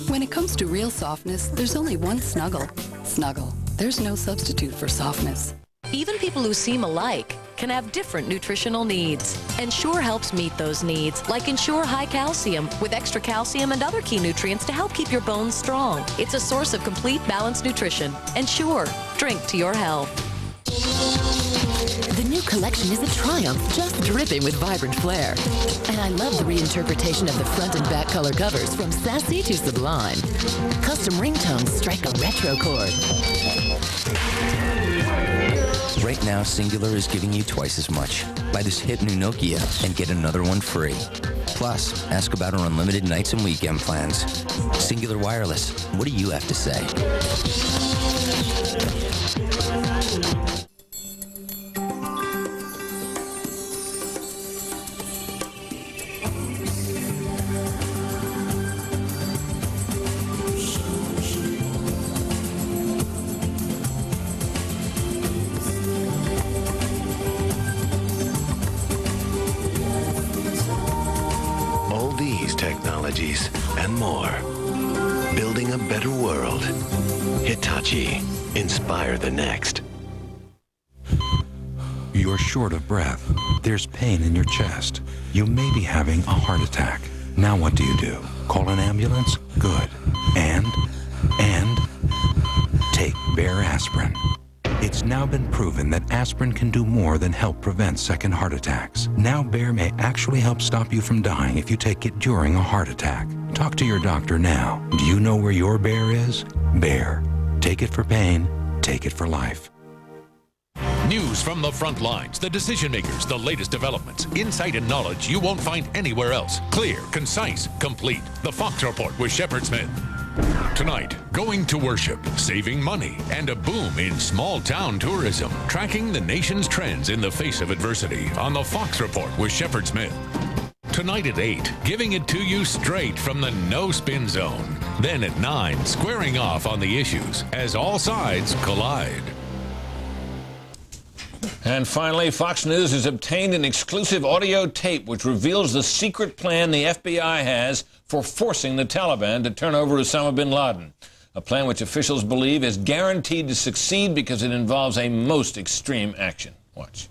When it comes to real softness, there's only one Snuggle. Snuggle. There's no substitute for softness. Even people who seem alike can have different nutritional needs. Ensure helps meet those needs, like Ensure High Calcium with extra calcium and other key nutrients to help keep your bones strong. It's a source of complete balanced nutrition. Ensure. Drink to your health. The new collection is a triumph, just dripping with vibrant flair. And I love the reinterpretation of the front and back color covers from sassy to sublime. Custom ringtones strike a retro chord. Right now, Cingular is giving you twice as much. Buy this hip new Nokia and get another one free. Plus, ask about our unlimited nights and weekend plans. Cingular Wireless, what do you have to say? Technologies and more. Building a better world. Hitachi. Inspire the next. You're short of breath. There's pain in your chest. You may be having a heart attack. Now what do? Call an ambulance? Good. And take Bayer Aspirin. It's now been proven that aspirin can do more than help prevent second heart attacks. Now Bayer may actually help stop you from dying if you take it during a heart attack. Talk to your doctor now. Do you know where your Bayer is? Bayer. Take it for pain, take it for life. News from the front lines, the decision makers, the latest developments, insight and knowledge you won't find anywhere else. Clear, concise, complete. The Fox Report with Shepard Smith. Tonight, going to worship, saving money, and a boom in small-town tourism. Tracking the nation's trends in the face of adversity on the Fox Report with Shepard Smith. Tonight at 8, giving it to you straight from the no-spin zone. Then at 9, squaring off on the issues as all sides collide. And finally, Fox News has obtained an exclusive audio tape which reveals the secret plan the FBI has for forcing the Taliban to turn over Osama bin Laden. A plan which officials believe is guaranteed to succeed because it involves a most extreme action. Watch.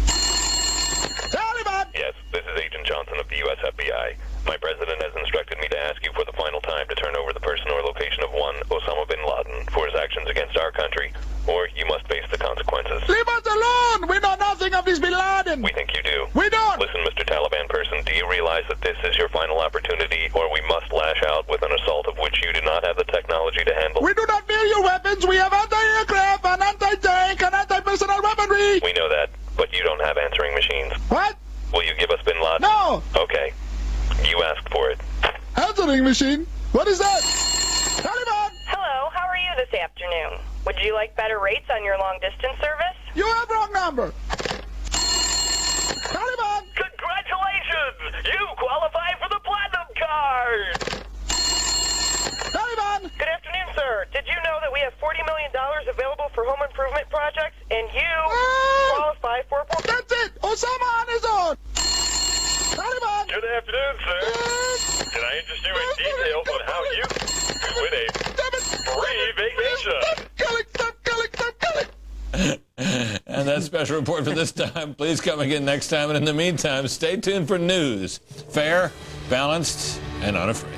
Taliban! Yes, this is Agent Johnson of the U.S. FBI. My president has instructed me to ask you for the final time to turn over the person or location of one Osama bin Laden for his actions against our country, or you must face the consequences. Leave us alone! We know nothing of this bin Laden! We think you do. We don't! Listen, Mr. Taliban person, do you realize that this is your final opportunity, or we must lash out with an assault of which you do not have the technology to handle? We do not need your weapons! We have anti-aircraft and anti-tank and anti-personnel weaponry! We know that, but you don't have answering machines. What? Will you give us bin Laden? No! Okay. You asked for it. Answering machine? What is that? Taliban! Hello, how are you this afternoon? Would you like better rates on your long-distance service? You have wrong number! Taliban! Congratulations! You qualify for the Platinum Card! Taliban! Good afternoon, sir. Did you know that we have $40 million available for home improvement projects, and you qualify for... That's it! Osama on his own! Taliban! Good afternoon, sir. Can I interest you in details on how you could win a free vacation? Stop killing! And that's special report for this time. Please come again next time. And in the meantime, stay tuned for news. Fair, balanced, and unafraid.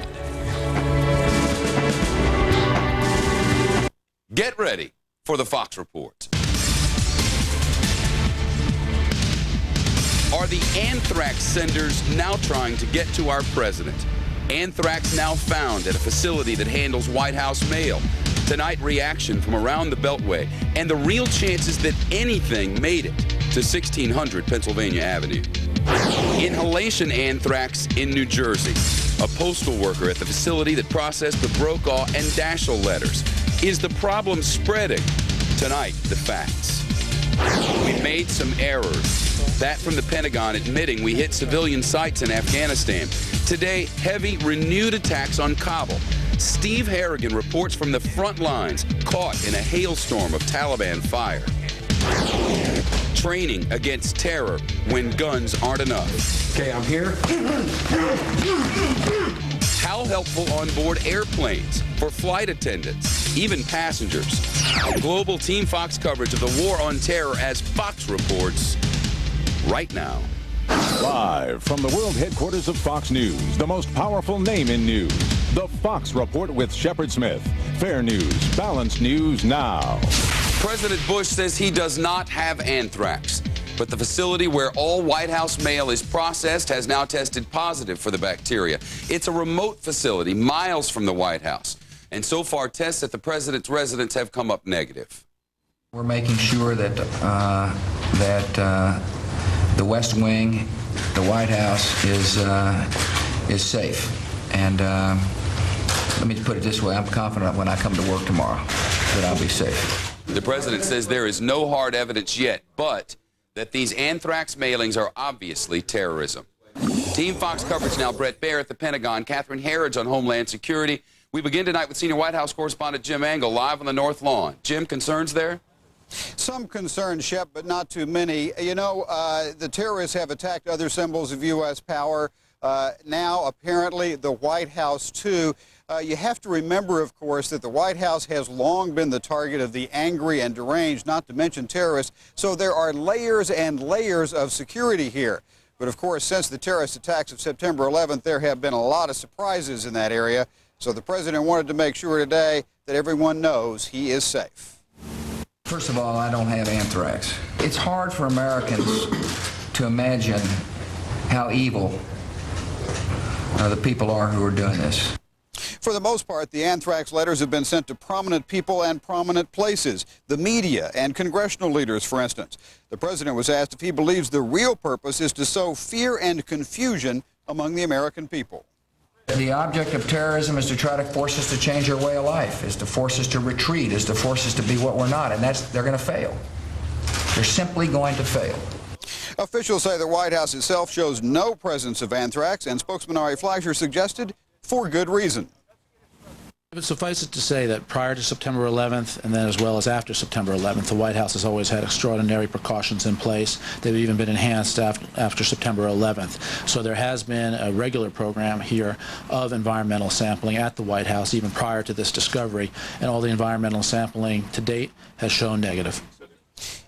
Get ready for the Fox Report. Are the anthrax senders now trying to get to our president? Anthrax now found at a facility that handles White House mail. Tonight, reaction from around the Beltway and the real chances that anything made it to 1600 Pennsylvania Avenue. Inhalation anthrax in New Jersey. A postal worker at the facility that processed the Brokaw and Daschle letters. Is the problem spreading? Tonight, the facts. We made some errors. That from the Pentagon admitting we hit civilian sites in Afghanistan. Today, heavy, renewed attacks on Kabul. Steve Harrigan reports from the front lines, caught in a hailstorm of Taliban fire. Training against terror when guns aren't enough. Okay, I'm here. How helpful on board airplanes for flight attendants, even passengers. A global Team Fox coverage of the war on terror as Fox reports right now. Live from the world headquarters of Fox News, the most powerful name in news, the Fox Report with Shepard Smith. Fair news, balanced news now. President Bush says he does not have anthrax, but the facility where all White House mail is processed has now tested positive for the bacteria. It's a remote facility miles from the White House, and so far tests at the president's residence have come up negative. We're making sure that the West Wing, the White House, is safe. And let me put it this way, I'm confident when I come to work tomorrow that I'll be safe. The president says there is no hard evidence yet, but that these anthrax mailings are obviously terrorism. Team Fox coverage now. Brett Baer at the Pentagon, Catherine Herridge on Homeland Security. We begin tonight with senior White House correspondent Jim Angle live on the North Lawn. Jim, concerns there? Some concerns, Shep, but not too many. You know, the terrorists have attacked other symbols of U.S. power. Now, apparently, the White House, too. You have to remember, of course, that the White House has long been the target of the angry and deranged, not to mention terrorists. So there are layers and layers of security here. But, of course, since the terrorist attacks of September 11th, there have been a lot of surprises in that area. So the president wanted to make sure today that everyone knows he is safe. First of all, I don't have anthrax. It's hard for Americans to imagine how evil the people are who are doing this. For the most part, the anthrax letters have been sent to prominent people and prominent places, the media and congressional leaders, for instance. The president was asked if he believes the real purpose is to sow fear and confusion among the American people. The object of terrorism is to try to force us to change our way of life, is to force us to retreat, is to force us to be what we're not, and they're going to fail. They're simply going to fail. Officials say the White House itself shows no presence of anthrax, and spokesman Ari Fleischer suggested for good reason. But suffice it to say that prior to September 11th and then as well as after September 11th, the White House has always had extraordinary precautions in place. They've even been enhanced after September 11th. So there has been a regular program here of environmental sampling at the White House even prior to this discovery, and all the environmental sampling to date has shown negative.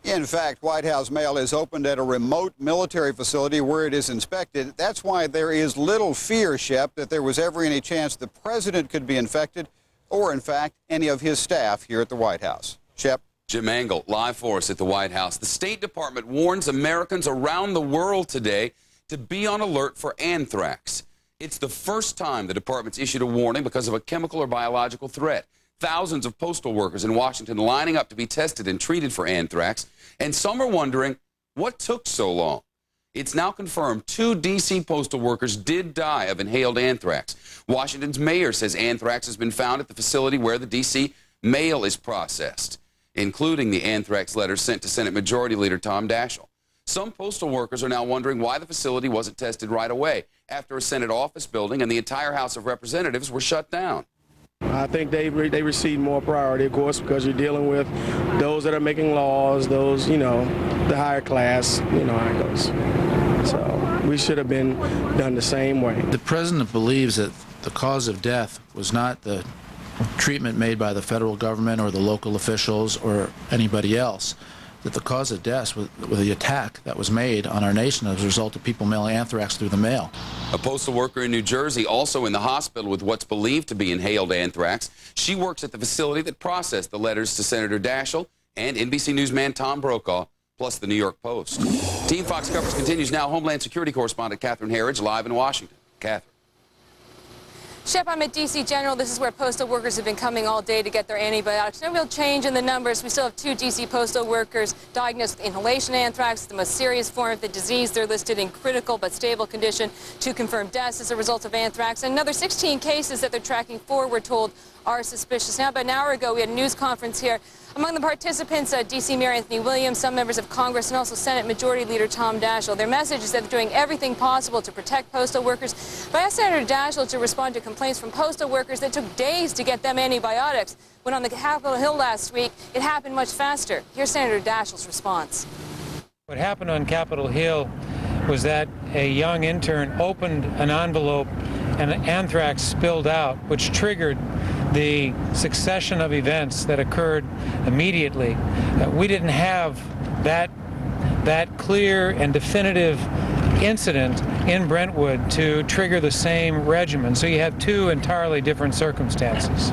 In fact, White House mail is opened at a remote military facility where it is inspected. That's why there is little fear, Shep, that there was ever any chance the president could be infected or, in fact, any of his staff here at the White House. Shep? Jim Angle, live for us at the White House. The State Department warns Americans around the world today to be on alert for anthrax. It's the first time the department's issued a warning because of a chemical or biological threat. Thousands of postal workers in Washington lining up to be tested and treated for anthrax, and some are wondering what took so long. It's now confirmed 2 D.C. postal workers did die of inhaled anthrax. Washington's mayor says anthrax has been found at the facility where the D.C. mail is processed, including the anthrax letters sent to Senate Majority Leader Tom Daschle. Some postal workers are now wondering why the facility wasn't tested right away after a Senate office building and the entire House of Representatives were shut down. I think they receive more priority, of course, because you're dealing with those that are making laws, those, the higher class, how it goes. So we should have been done the same way. The president believes that the cause of death was not the treatment made by the federal government or the local officials or anybody else, that the cause of death was the attack that was made on our nation as a result of people mailing anthrax through the mail. A postal worker in New Jersey also in the hospital with what's believed to be inhaled anthrax. She works at the facility that processed the letters to Senator Daschle and NBC newsman Tom Brokaw, plus the New York Post. Team Fox coverage continues now. Homeland Security correspondent Catherine Herridge live in Washington. Catherine. Shep, I'm at D.C. General. This is where postal workers have been coming all day to get their antibiotics. No real change in the numbers. We still have 2 D.C. postal workers diagnosed with inhalation anthrax, the most serious form of the disease. They're listed in critical but stable condition. 2 confirmed deaths as a result of anthrax. And another 16 cases that they're tracking for, we're told, are suspicious. Now, about an hour ago, we had a news conference here. Among the participants, D.C. Mayor Anthony Williams, some members of Congress, and also Senate Majority Leader Tom Daschle. Their message is that they're doing everything possible to protect postal workers. But I asked Senator Daschle to respond to complaints from postal workers that took days to get them antibiotics, when on the Capitol Hill last week, it happened much faster. Here's Senator Daschle's response. What happened on Capitol Hill was that a young intern opened an envelope and anthrax spilled out, which triggered the succession of events that occurred immediately. We didn't have that clear and definitive incident in Brentwood to trigger the same regimen. So you have 2 entirely different circumstances.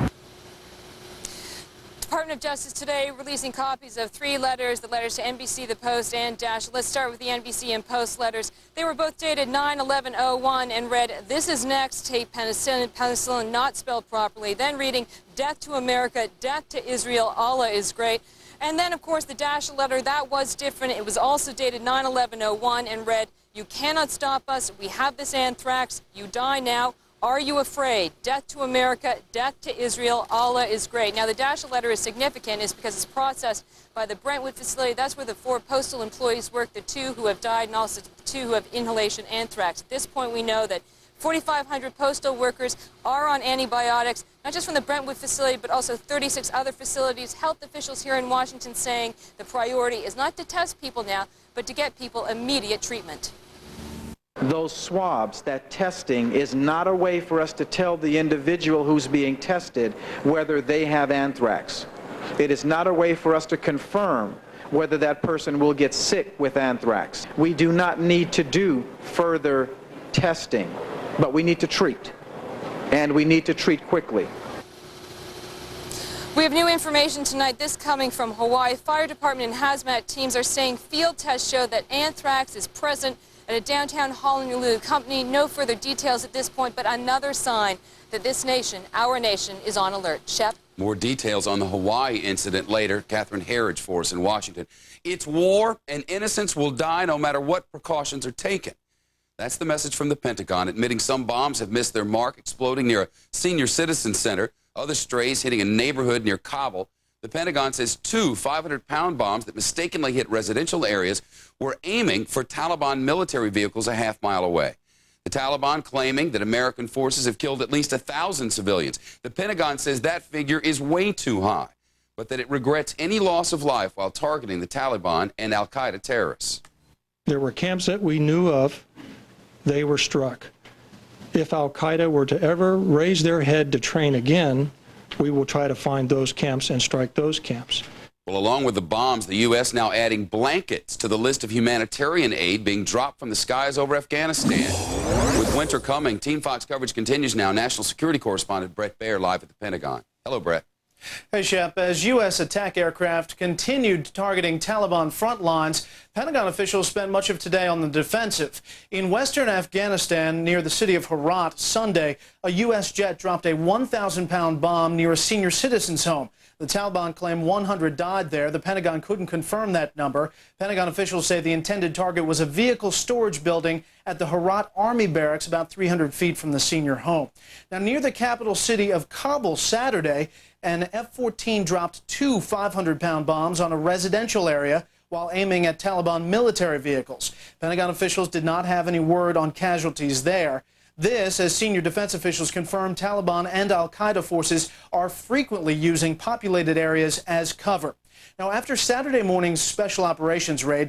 Department of Justice today releasing copies of 3 letters, the letters to NBC, the Post, and Daschle. Let's start with the NBC and Post letters. They were both dated 9/11/01 and read, "This is next, take penicillin not spelled properly." Then reading, "Death to America, death to Israel, Allah is great." And then, of course, the Daschle letter, that was different. It was also dated 9/11/01 and read, "You cannot stop us. We have this anthrax. You die now. Are you afraid? Death to America, death to Israel, Allah is great." Now, the Daschle letter is significant is because it's processed by the Brentwood facility. That's where the 4 postal employees work, the 2 who have died and also the 2 who have inhalation anthrax. At this point, we know that 4,500 postal workers are on antibiotics, not just from the Brentwood facility, but also 36 other facilities. Health officials here in Washington saying the priority is not to test people now, but to get people immediate treatment. Those swabs, that testing, is not a way for us to tell the individual who's being tested whether they have anthrax. It is not a way for us to confirm whether that person will get sick with anthrax. We do not need to do further testing, but we need to treat, and we need to treat quickly. We have new information tonight, this coming from Hawaii. Fire department and hazmat teams are saying field tests show that anthrax is present at a downtown Honolulu company. No further details at this point, but another sign that this nation, our nation, is on alert. Shep? More details on the Hawaii incident later. Catherine Herridge for us in Washington. It's war, and innocents will die no matter what precautions are taken. That's the message from the Pentagon, admitting some bombs have missed their mark, exploding near a senior citizen center, other strays hitting a neighborhood near Kabul. The Pentagon says 2 500-pound bombs that mistakenly hit residential areas were aiming for Taliban military vehicles a half-mile away. The Taliban claiming that American forces have killed at least 1,000 civilians. The Pentagon says that figure is way too high, but that it regrets any loss of life while targeting the Taliban and al-Qaeda terrorists. There were camps that we knew of. They were struck. If al-Qaeda were to ever raise their head to train again, we will try to find those camps and strike those camps. Well, along with the bombs, the U.S. now adding blankets to the list of humanitarian aid being dropped from the skies over Afghanistan. With winter coming, Team Fox coverage continues now. National security correspondent Brett Baer live at the Pentagon. Hello, Brett. Hey, Shep. As U.S. attack aircraft continued targeting Taliban front lines, Pentagon officials spent much of today on the defensive. In western Afghanistan, near the city of Herat, Sunday, a U.S. jet dropped a 1,000-pound bomb near a senior citizen's home. The Taliban claim 100 died there. The Pentagon couldn't confirm that number. Pentagon officials say the intended target was a vehicle storage building at the Herat Army Barracks, about 300 feet from the senior home. Now, near the capital city of Kabul Saturday, an F-14 dropped 2 500-pound bombs on a residential area while aiming at Taliban military vehicles. Pentagon officials did not have any word on casualties there. This, as senior defense officials confirmed, Taliban and al-Qaeda forces are frequently using populated areas as cover. Now, after Saturday morning's special operations raid,